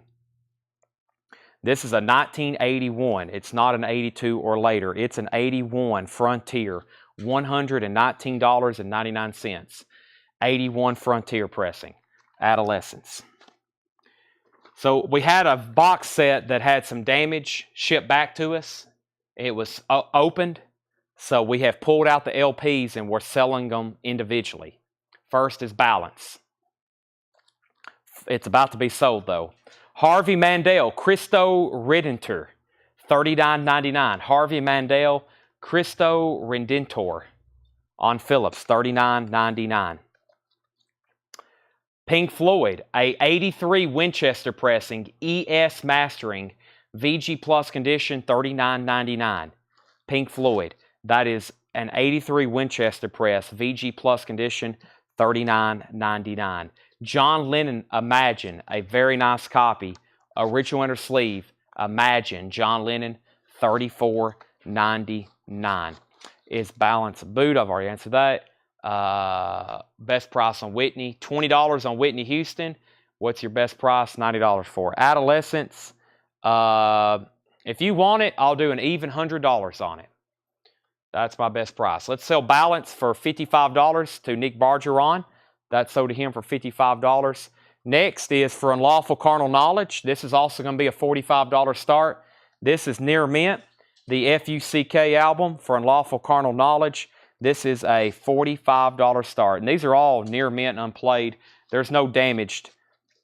This is a 1981. It's not an 82 or later. It's an 81 Frontier, $119.99. 81 Frontier pressing, Adolescence. So we had a box set that had some damage shipped back to us. It was opened. So we have pulled out the LPs and we're selling them individually. First is Balance. It's about to be sold though. Harvey Mandel, Cristo Redentor, $39.99. Harvey Mandel, Cristo Redentor on Phillips, $39.99. Pink Floyd, a 83 Winchester pressing, ES mastering, VG Plus condition, $39.99. Pink Floyd. That is an 83 Winchester press, VG Plus condition, $39.99. John Lennon, Imagine, a very nice copy. Original inner sleeve, Imagine, John Lennon, $34.99. Is Balance a boot? I've already answered that. Best price on Whitney, $20 on Whitney Houston. What's your best price? $90 for Adolescence. If you want it, I'll do an even $100 on it. That's my best price. Let's sell Balance for $55 to Nick Bargeron. That's sold to him for $55. Next is for Unlawful Carnal Knowledge. This is also going to be a $45 start. This is Near Mint, the FUCK album for Unlawful Carnal Knowledge. This is a $45 start. And these are all near mint unplayed. There's no damage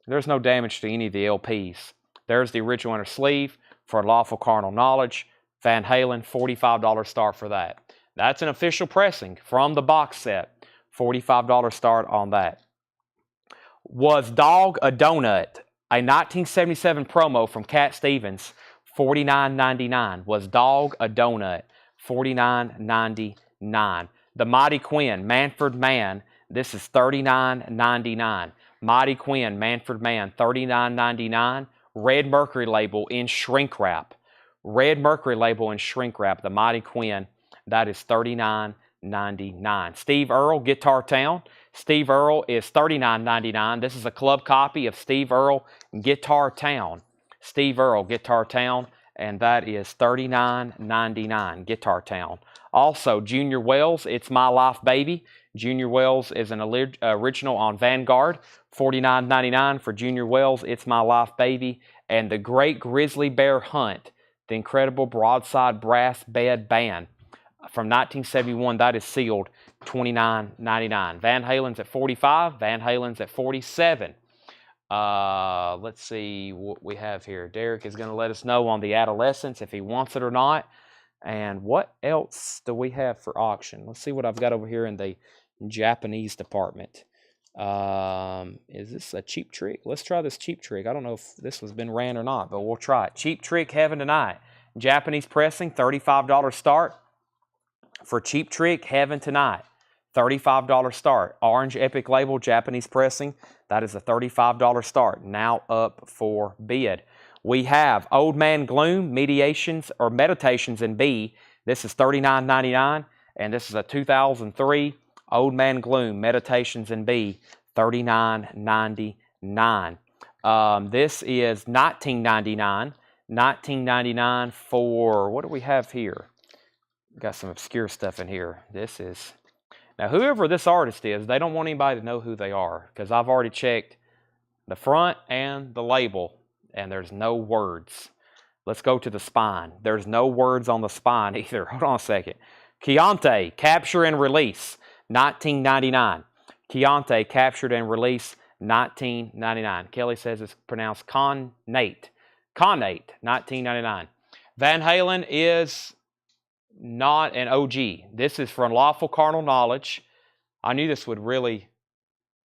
to any of the LPs. There's the original inner sleeve for Unlawful Carnal Knowledge. Van Halen, $45 start for that. That's an official pressing from the box set. $45 start on that. Was Dog a Donut? A 1977 promo from Cat Stevens, $49.99. Was Dog a Donut? $49.99. The Mighty Quinn, Manfred Mann. This is $39.99. Mighty Quinn, Manfred Mann, $39.99. Red Mercury label in shrink wrap. Red Mercury label in shrink wrap. The Mighty Quinn, that is $39.99. Steve Earle, Guitar Town. Steve Earle is $39.99. This is a club copy of Steve Earle, Guitar Town. Steve Earle, Guitar Town, and that is $39.99, Guitar Town. Also, Junior Wells, It's My Life Baby. Junior Wells is an original on Vanguard, $49.99 for Junior Wells. It's My Life Baby. And The Great Grizzly Bear Hunt, the incredible broadside brass bed band from 1971. That is sealed, $29.99. Van Halen's at $45. Van Halen's at $47. Let's see what we have here. Derek is going to let us know on the Adolescents if he wants it or not. And what else do we have for auction? Let's see what I've got over here in the Japanese department. Is this a Cheap Trick? Let's try this Cheap Trick. I don't know if this has been ran or not, but we'll try it. Cheap Trick Heaven Tonight. Japanese pressing, $35 start. For Cheap Trick Heaven Tonight, $35 start. Orange Epic Label, Japanese pressing. That is a $35 start. Now up for bid. We have Old Man Gloom, Meditations in B. This is $39.99. And this is a 2003 Old Man Gloom, Meditations in B, $39.99. This is $19.99. $19.99 for, what do we have here? Got some obscure stuff in here. This is, now whoever this artist is, they don't want anybody to know who they are, because I've already checked the front and the label, and there's no words. Let's go to the spine. There's no words on the spine either. Hold on a second. Chianti, Capture and Release, $19.99. Chianti, Captured and Release, $19.99. Kelly says it's pronounced Connate. Connate, $19.99. Van Halen is not an OG. This is for Unlawful Carnal Knowledge. I knew this would really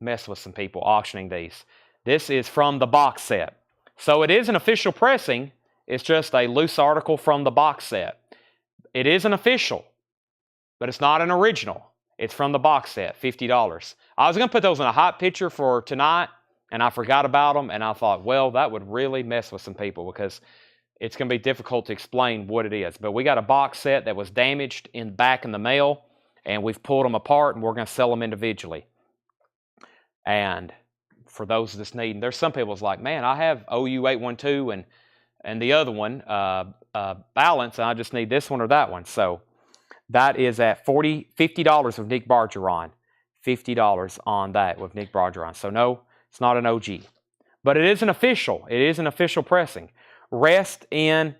mess with some people auctioning these. This is from the box set. So it is an official pressing. It's just a loose article from the box set. It is an official, but it's not an original. It's from the box set, $50. I was going to put those in a hot picture for tonight, and I forgot about them, and I thought, well, that would really mess with some people because it's going to be difficult to explain what it is. But we got a box set that was damaged back in the mail, and we've pulled them apart, and we're going to sell them individually. And for those that's needing, there's some people that's like, man, I have OU812 and the other one, Balance, and I just need this one or that one. So that is at $50 with Nick Bargeron. $50 on that with Nick Bargeron. So no, it's not an OG. But it is an official. It is an official pressing. Rest in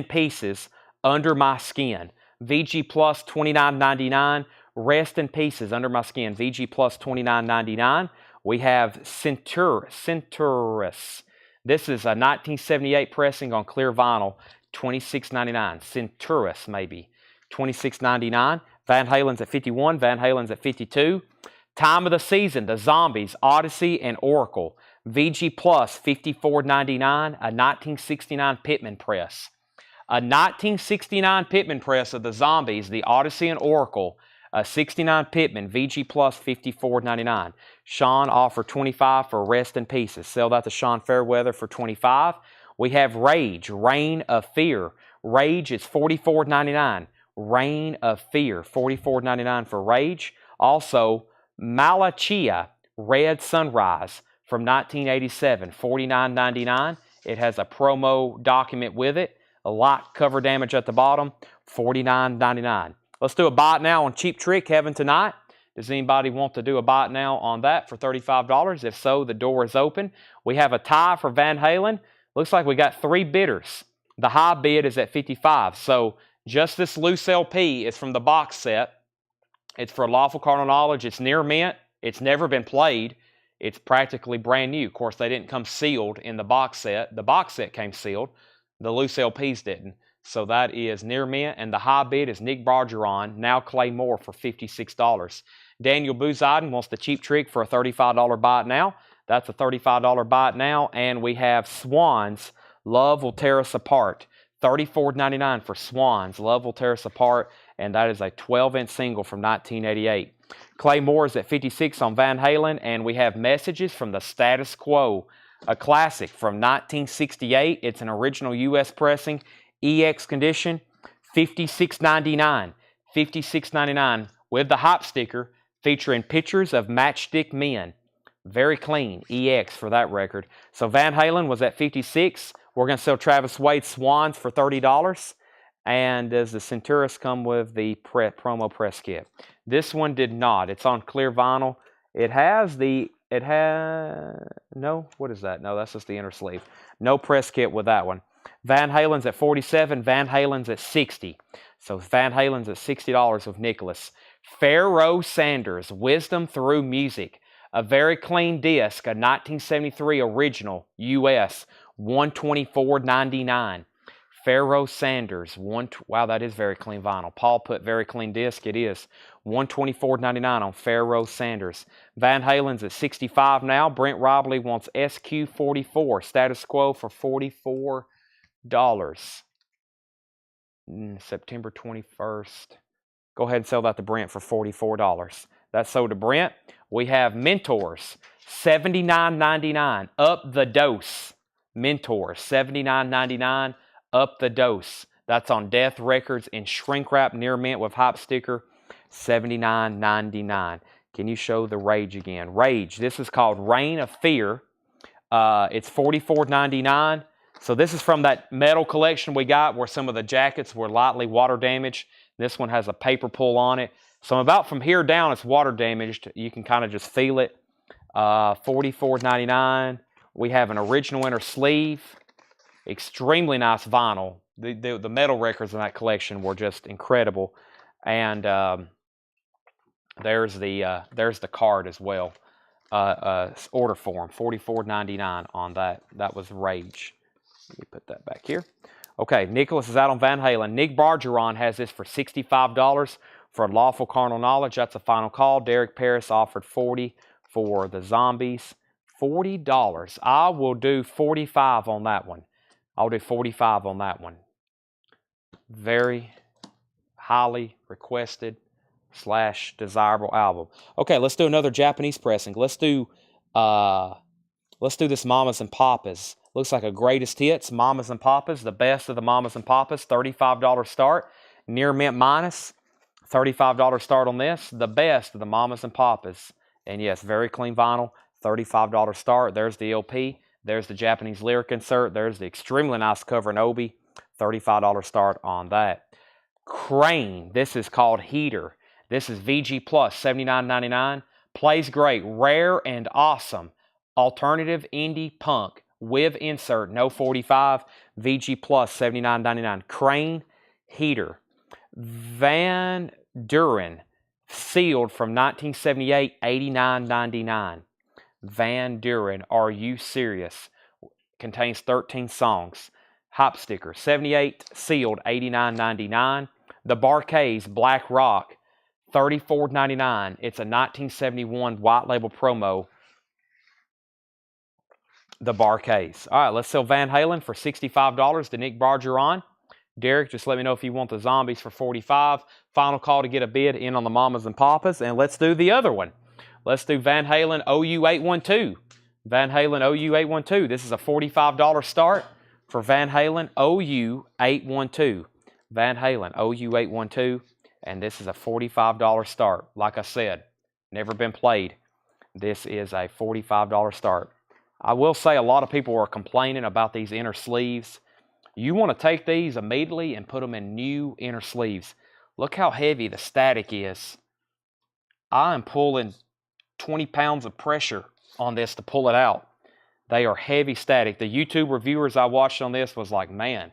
Pieces, Under My Skin. VG Plus $29.99. Rest in Pieces, Under My Skin. VG Plus $29.99. We have Centurus. This is a 1978 pressing on clear vinyl, $26.99. Centurus, maybe. $26.99. Van Halen's at $51. Van Halen's at $52. Time of the Season, The Zombies, Odyssey, and Oracle. VG Plus, $54.99. A 1969 Pittman press. A 1969 Pittman press of The Zombies, The Odyssey, and Oracle. A 69 Pittman, VG Plus, $54.99. Sean offered $25 for Rest in Pieces. Sell that to Sean Fairweather for $25. We have Rage, Reign of Fear. Rage is $44.99. Reign of Fear, $44.99 for Rage. Also, Malachia, Red Sunrise from 1987, $49.99. It has a promo document with it. A lot cover damage at the bottom, $49.99. Let's do a buy it now on Cheap Trick Heaven Tonight. Does anybody want to do a buy it now on that for $35? If so, the door is open. We have a tie for Van Halen. Looks like we got 3 bidders. The high bid is at $55. So just this loose LP is from the box set. It's for Lawful Carnal Knowledge. It's near mint. It's never been played. It's practically brand new. Of course, they didn't come sealed in the box set. The box set came sealed. The loose LPs didn't. So that is near mint, and the high bid is Nick Bargeron, now Clay Moore for $56. Daniel Booziden wants the Cheap Trick for a $35 buy it now. That's a $35 buy it now, and we have Swans, Love Will Tear Us Apart. $34.99 for Swans, Love Will Tear Us Apart, and that is a 12-inch single from 1988. Clay Moore is at $56 on Van Halen, and we have Messages from the Status Quo, a classic from 1968. It's an original U.S. pressing. EX condition, $56.99. $56.99 with the hop sticker featuring pictures of Matchstick Men. Very clean, EX for that record. So Van Halen was at $56. We're going to sell Travis Wade Swans for $30. And does the Centauris come with the promo press kit? This one did not. It's on clear vinyl. No, what is that? No, that's just the inner sleeve. No press kit with that one. Van Halen's at $47, Van Halen's at $60. So Van Halen's at $60 with Nicholas. Pharoah Sanders, Wisdom Through Music. A very clean disc, a 1973 original, US, $124.99. Pharoah Sanders, wow, that is very clean vinyl. Paul put very clean disc. It is $124.99 on Pharoah Sanders. Van Halen's at $65 now. Brent Robley wants SQ44, status quo for $44. September 21st. Go ahead and sell that to Brent for $44. That's sold to Brent. We have Mentors, $79.99. Up the Dose. Mentors, $79.99. Up the Dose. That's on Death Records in shrink wrap, near mint with hype sticker, $79.99. Can you show the Rage again? Rage. This is called Reign of Fear. It's $44.99. So this is from that metal collection we got where some of the jackets were lightly water damaged. This one has a paper pull on it. So about from here down, it's water damaged. You can kind of just feel it. $44.99. We have an original inner sleeve. Extremely nice vinyl. The metal records in that collection were just incredible. And there's the card as well. Order form, $44.99 on that. That was Rage. Let me put that back here. Okay, Nicholas is out on Van Halen. Nick Bargeron has this for $65 for Lawful Carnal Knowledge. That's a final call. Derek Paris offered $40 for the Zombies. $40. I will do $45 on that one. I'll do $45 on that one. Very highly requested / desirable album. Okay, let's do another Japanese pressing. Let's do this Mamas and Papas. Looks like a greatest hits. Mamas and Papas, the best of the Mamas and Papas. $35 start. Near mint minus. $35 start on this. The best of the Mamas and Papas. And yes, very clean vinyl. $35 start. There's the LP. There's the Japanese lyric insert. There's the extremely nice cover in Obi. $35 start on that. Crane. This is called Heater. This is VG Plus, $79.99. Plays great. Rare and awesome. Alternative indie punk. With insert. No 45. VG Plus, $79.99. Crane. Heater. Van Duren. Sealed from 1978, $89.99. Van Duren, Are You Serious? Contains 13 songs. Hop sticker, 78, sealed, $89.99. The Barkays, Black Rock, $34.99. It's a 1971 white label promo. The Barkays. All right, let's sell Van Halen for $65 to Nick Bargeron. Derek, just let me know if you want the Zombies for $45. Final call to get a bid in on the Mamas and Papas. And let's do the other one. Let's do Van Halen OU812. Van Halen OU812. This is a $45 start for Van Halen OU812. Van Halen OU812. And this is a $45 start. Like I said, never been played. This is a $45 start. I will say a lot of people are complaining about these inner sleeves. You want to take these immediately and put them in new inner sleeves. Look how heavy the static is. I am pulling 20 pounds of pressure on this to pull it out. They are heavy static. The YouTube reviewers I watched on this was like, man,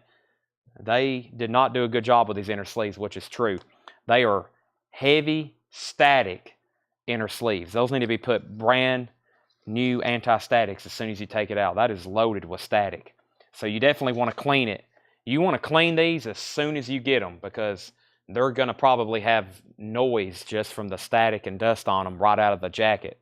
they did not do a good job with these inner sleeves, which is true. They are heavy static inner sleeves. Those need to be put brand new anti-statics as soon as you take it out. That is loaded with static. So you definitely want to clean it. You want to clean these as soon as you get them because they're going to probably have noise just from the static and dust on them right out of the jacket.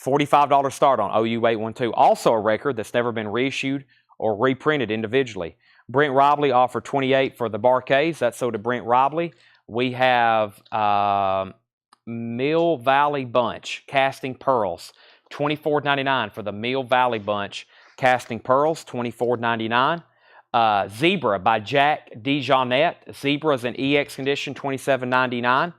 $45 start on OU812. Also a record that's never been reissued or reprinted individually. Brent Robley offered $28 for the Barkays. That's sold to Brent Robley. We have Mill Valley Bunch, Casting Pearls. $24.99 for the Mill Valley Bunch. Casting Pearls, $24.99. Zebra by Jack DeJohnette. Zebra is in EX condition, $27.99.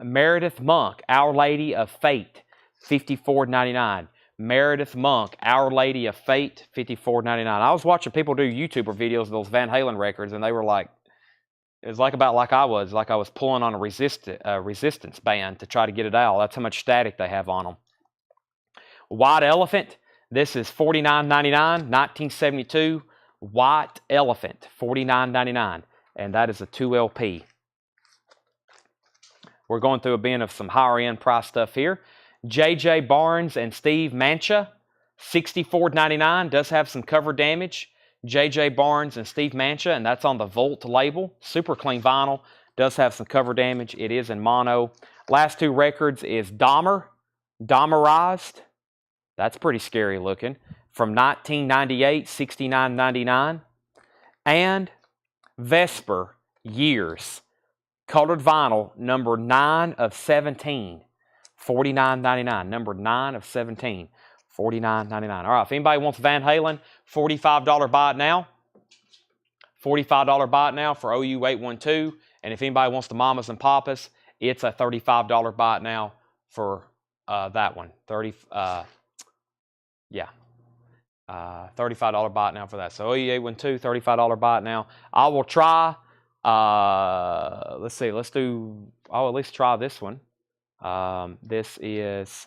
Meredith Monk, Our Lady of Fate, $54.99. Meredith Monk, Our Lady of Fate, $54.99. I was watching people do YouTuber videos of those Van Halen records, and they were like, it was like I was pulling on a resistance band to try to get it out. That's how much static they have on them. White Elephant, this is $49.99, 1972. White Elephant, $49.99, and that is a 2LP. We're going through a bin of some higher end price stuff here. J.J. Barnes and Steve Mancha, $64.99, does have some cover damage. J.J. Barnes and Steve Mancha, and that's on the Volt label. Super clean vinyl, does have some cover damage. It is in mono. Last two records is Dahmerized. That's pretty scary looking. From 1998, $69.99. And Vesper, Years. Colored vinyl, number 9 of 17, $49.99. Number 9 of 17, $49.99. All right, if anybody wants Van Halen, $45 buy it now. $45 buy it now for OU812. And if anybody wants the Mamas and Papas, it's a $35 buy it now for that one. $35 buy it now for that. So OU812, $35 buy it now. I will try. Let's see. I'll at least try this one. This is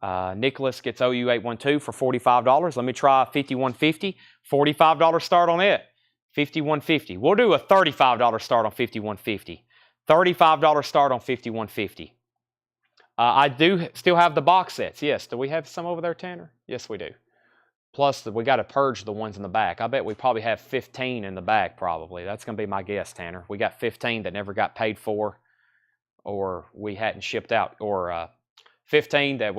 Nicholas gets OU812 for $45. Let me try 5150. $45 start on it. 5150. We'll do a $35 start on 5150. $35 start on 5150. I do still have the box sets. Yes. Do we have some over there, Tanner? Yes, we do. Plus, we got to purge the ones in the back. I bet we probably have 15 in the back, probably. That's going to be my guess, Tanner. We got 15 that never got paid for, or we hadn't shipped out, or 15 that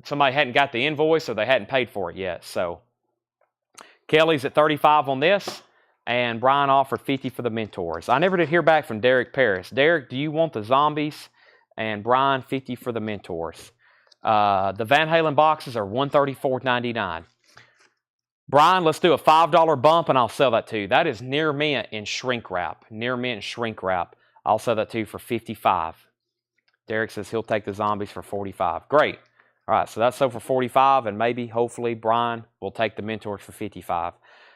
somebody hadn't got the invoice, or they hadn't paid for it yet. So, Kelly's at 35 on this, and Brian offered 50 for the Mentors. I never did hear back from Derek Paris. Derek, do you want the Zombies? And Brian, 50 for the Mentors. The Van Halen boxes are $134.99. Brian, let's do a $5 bump and I'll sell that to you. That is near mint in shrink wrap. Near mint shrink wrap. I'll sell that to you for $55. Derek says he'll take the Zombies for $45. Great. All right, so that's sold for $45, and maybe, hopefully, Brian will take the Mentors for $55.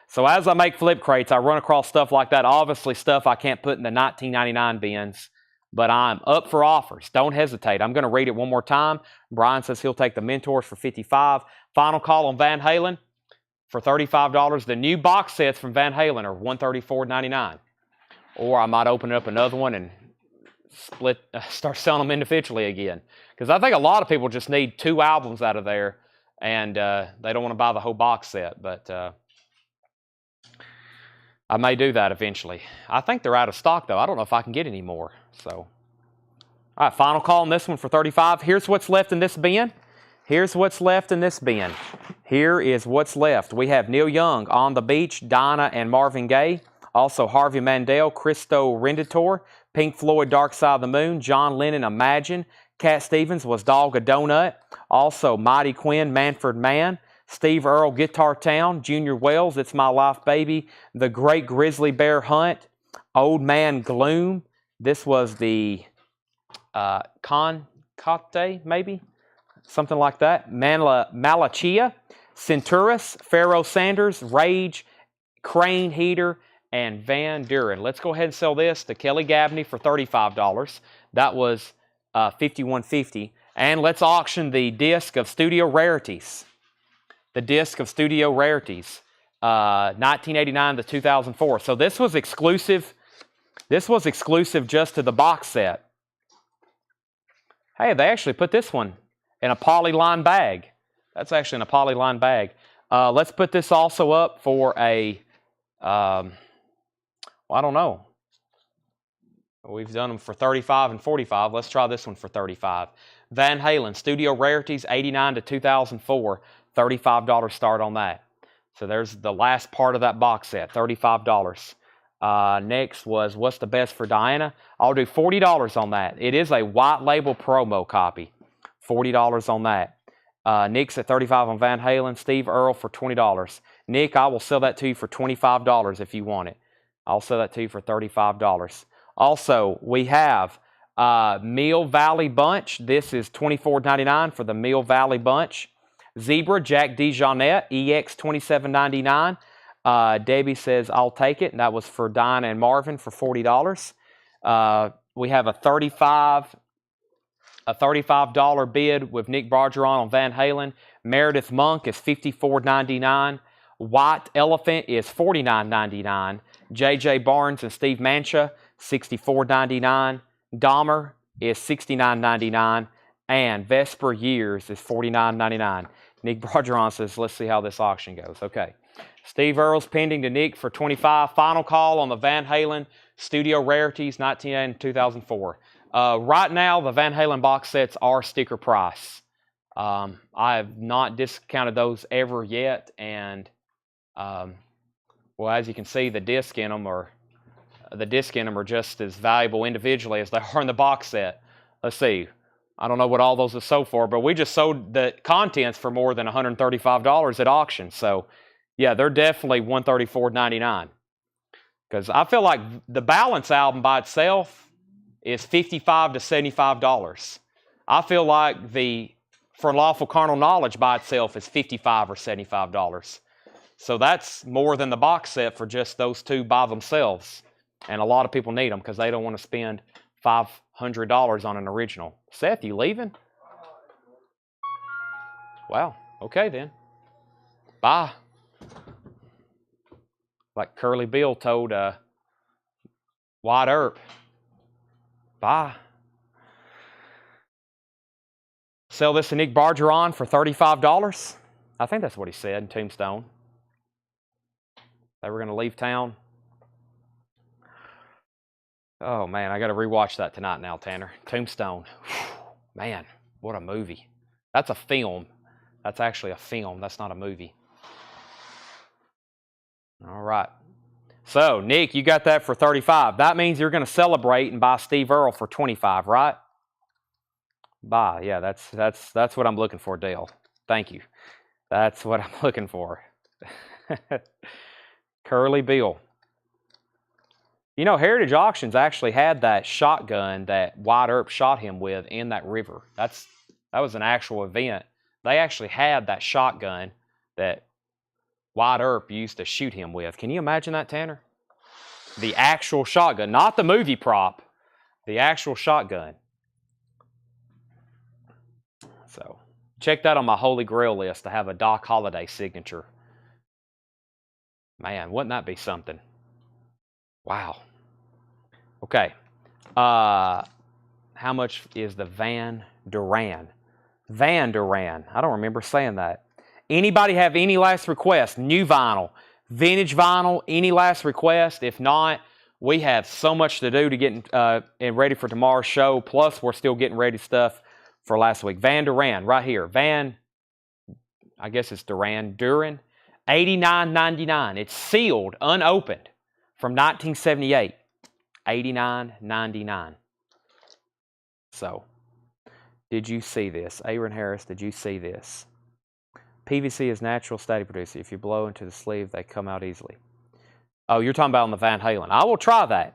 So as I make flip crates, I run across stuff like that. Obviously, stuff I can't put in the $19.99 bins. But I'm up for offers. Don't hesitate. I'm going to read it one more time. Brian says he'll take the Mentors for $55. Final call on Van Halen for $35. The new box sets from Van Halen are $134.99. Or I might open up another one and start selling them individually again. Because I think a lot of people just need 2 albums out of there, and they don't want to buy the whole box set. But I may do that eventually. I think they're out of stock, though. I don't know if I can get any more. So, all right, final call on this one for $35. Here's what's left in this bin. Here's what's left in this bin. Here is what's left. We have Neil Young, On the Beach, Dinah and Marvin Gaye. Also Harvey Mandel, Christo Renditor, Pink Floyd, Dark Side of the Moon, John Lennon, Imagine. Cat Stevens was Dog a Donut. Also Mighty Quinn, Manfred Mann. Steve Earle, Guitar Town. Junior Wells, It's My Life Baby. The Great Grizzly Bear Hunt. Old Man Gloom. This was the Concate, maybe? Something like that. Malachia. Centurus. Pharaoh Sanders. Rage. Crane Heater. And Van Duren. Let's go ahead and sell this to Kelly Gabney for $35. That was $51.50. And let's auction the disc of Studio Rarities. The disc of Studio Rarities. 1989 to 2004. So this was exclusive. This was exclusive just to the box set. Hey, they actually put this one in a polyline bag. That's actually in a polyline bag. Let's put this also up for a, well, I don't know. We've done them for $35 and $45. Let's try this one for $35. Van Halen, Studio Rarities, 89 to 2004. $35 start on that. So there's the last part of that box set, $35. Next was What's the Best for Diana? I'll do $40 on that. It is a white label promo copy. $40 on that. Nick's at $35 on Van Halen. Steve Earle for $20. Nick, I will sell that to you for $25 if you want it. I'll sell that to you for $35. Also, we have Mill Valley Bunch. This is $24.99 for the Mill Valley Bunch. Zebra Jack DeJohnette, EX $27.99. Debbie says, I'll take it. And that was for Dinah and Marvin for $40. We have a $35 bid with Nick Bargeron on Van Halen. Meredith Monk is $54.99. White Elephant is $49.99. J.J. Barnes and Steve Mancha, $64.99. Dahmer is $69.99. And Vesper Years is $49.99. Nick Bargeron says, let's see how this auction goes. Okay. Steve Earle's pending to Nick for $25. Final call on the Van Halen Studio Rarities 1980 and 2004. Right now, the Van Halen box sets are sticker price. I have not discounted those ever yet, and well, as you can see, the disc in them are just as valuable individually as they are in the box set. Let's see. I don't know what all those are sold for, but we just sold the contents for more than $135 at auction. So, yeah, they're definitely $134.99. Because I feel like the Balance album by itself is $55 to $75. I feel like the For Lawful Carnal Knowledge by itself is $55 or $75. So that's more than the box set for just those two by themselves. And a lot of people need them because they don't want to spend $500 on an original. Seth, you leaving? Wow. Okay then. Bye. Like Curly Bill told White Earp. Bye. Sell this to Nick Bargeron for $35. I think that's what he said in Tombstone. They were going to leave town. Oh, man, I got to rewatch that tonight now, Tanner. Tombstone. Man, what a movie. That's a film. That's actually a film. That's not a movie. All right. So, Nick, you got that for $35. That means you're going to celebrate and buy Steve Earle for $25, right? Buy. Yeah, that's what I'm looking for, Dale. Thank you. That's what I'm looking for. Curly Bill. You know, Heritage Auctions actually had that shotgun that White Earp shot him with in that river. That was an actual event. They actually had that shotgun that White Earp used to shoot him with. Can you imagine that, Tanner? The actual shotgun, not the movie prop, the actual shotgun. So, check that on my Holy Grail list to have a Doc Holliday signature. Man, wouldn't that be something? Wow. Okay. How much is the Van Duran? Van Duran. I don't remember saying that. Anybody have any last requests? New vinyl, vintage vinyl, any last request? If not, we have so much to do to get ready for tomorrow's show. Plus, we're still getting ready stuff for last week. Van Duran, right here. Van, I guess it's Duran, $89.99. It's sealed, unopened, from 1978. $89.99. So, did you see this? Aaron Harris, did you see this? PVC is natural steady producer. If you blow into the sleeve, they come out easily. Oh, you're talking about on the Van Halen. I will try that.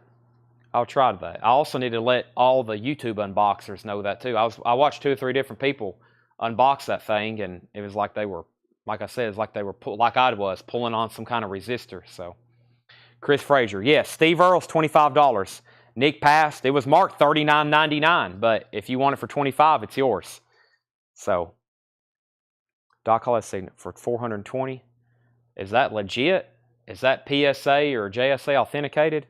I'll try that. I also need to let all the YouTube unboxers know that too. I watched 2 or 3 different people unbox that thing, and it was like they were, like I said, it's like they were like I was pulling on some kind of resistor. So, Chris Frazier, yes, Steve Earle's $25. Nick passed. It was marked $39.99, but if you want it for $25, it's yours. So, Doc Hollis saying for $420. Is that legit? Is that PSA or JSA authenticated?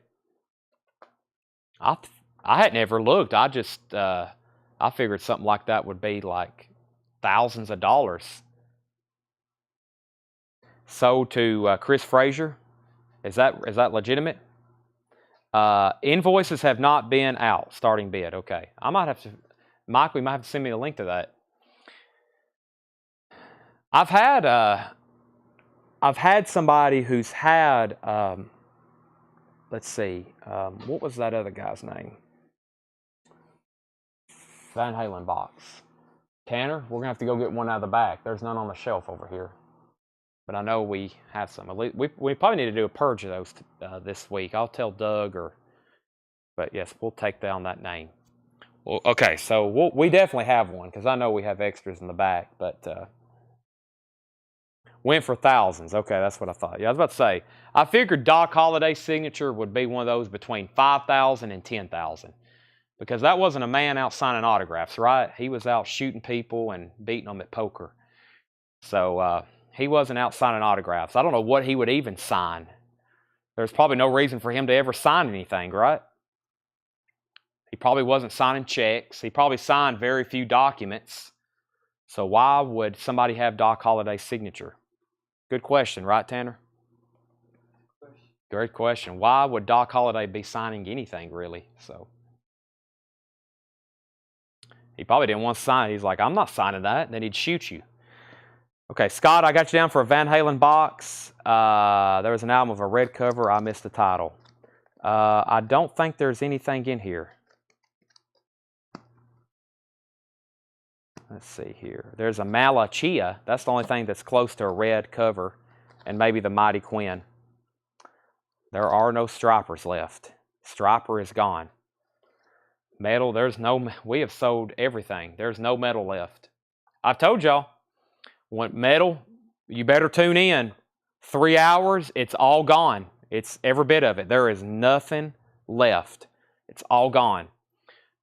I hadn't ever looked. I just I figured something like that would be like thousands of dollars. Sold to Chris Frazier. Is that legitimate? Invoices have not been out. Starting bid. Okay. I might have to, Mike, we might have to send me a link to that. I've had somebody who's had let's see, what was that other guy's name? Van Halen box. Tanner, we're gonna have to go get one out of the back. There's none on the shelf over here, but I know we have some. At least we probably need to do a purge of those this week. I'll tell Doug but yes, we'll take down that name. Well, okay, so we definitely have one because I know we have extras in the back, but went for thousands. Okay, that's what I thought. Yeah, I was about to say, I figured Doc Holliday's signature would be one of those between 5,000 and 10,000 because that wasn't a man out signing autographs, right? He was out shooting people and beating them at poker. So he wasn't out signing autographs. I don't know what he would even sign. There's probably no reason for him to ever sign anything, right? He probably wasn't signing checks. He probably signed very few documents. So why would somebody have Doc Holliday's signature? Good question, right, Tanner? Great question. Why would Doc Holliday be signing anything, really? So he probably didn't want to sign it. He's like, I'm not signing that. And then he'd shoot you. Okay, Scott, I got you down for a Van Halen box. There was an album with a red cover. I missed the title. I don't think there's anything in here. Let's see here. There's a Malachia. That's the only thing that's close to a red cover. And maybe the Mighty Quinn. There are no Stripers left. Striper is gone. Metal, we have sold everything. There's no metal left. I've told y'all, want metal, you better tune in. 3 hours, it's all gone. It's every bit of it. There is nothing left. It's all gone.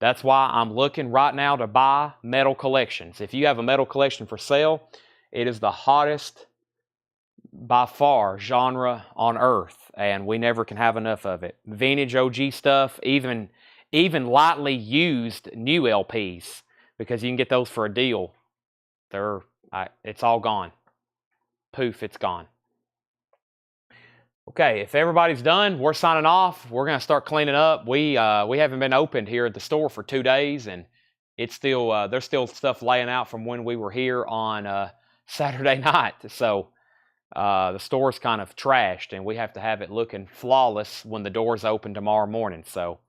That's why I'm looking right now to buy metal collections. If you have a metal collection for sale, it is the hottest by far genre on earth, and we never can have enough of it. Vintage OG stuff, even lightly used new LPs, because you can get those for a deal. It's all gone. Poof, it's gone. Okay, if everybody's done, we're signing off. We're going to start cleaning up. We haven't been opened here at the store for 2 days, and it's still there's still stuff laying out from when we were here on Saturday night. So the store's kind of trashed, and we have to have it looking flawless when the doors open tomorrow morning. So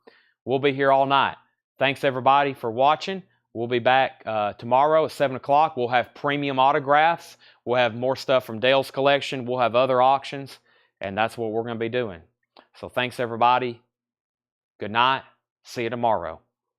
we'll be here all night. Thanks, everybody, for watching. We'll be back tomorrow at 7 o'clock. We'll have premium autographs. We'll have more stuff from Dale's collection. We'll have other auctions, and that's what we're going to be doing. So thanks, everybody. Good night. See you tomorrow.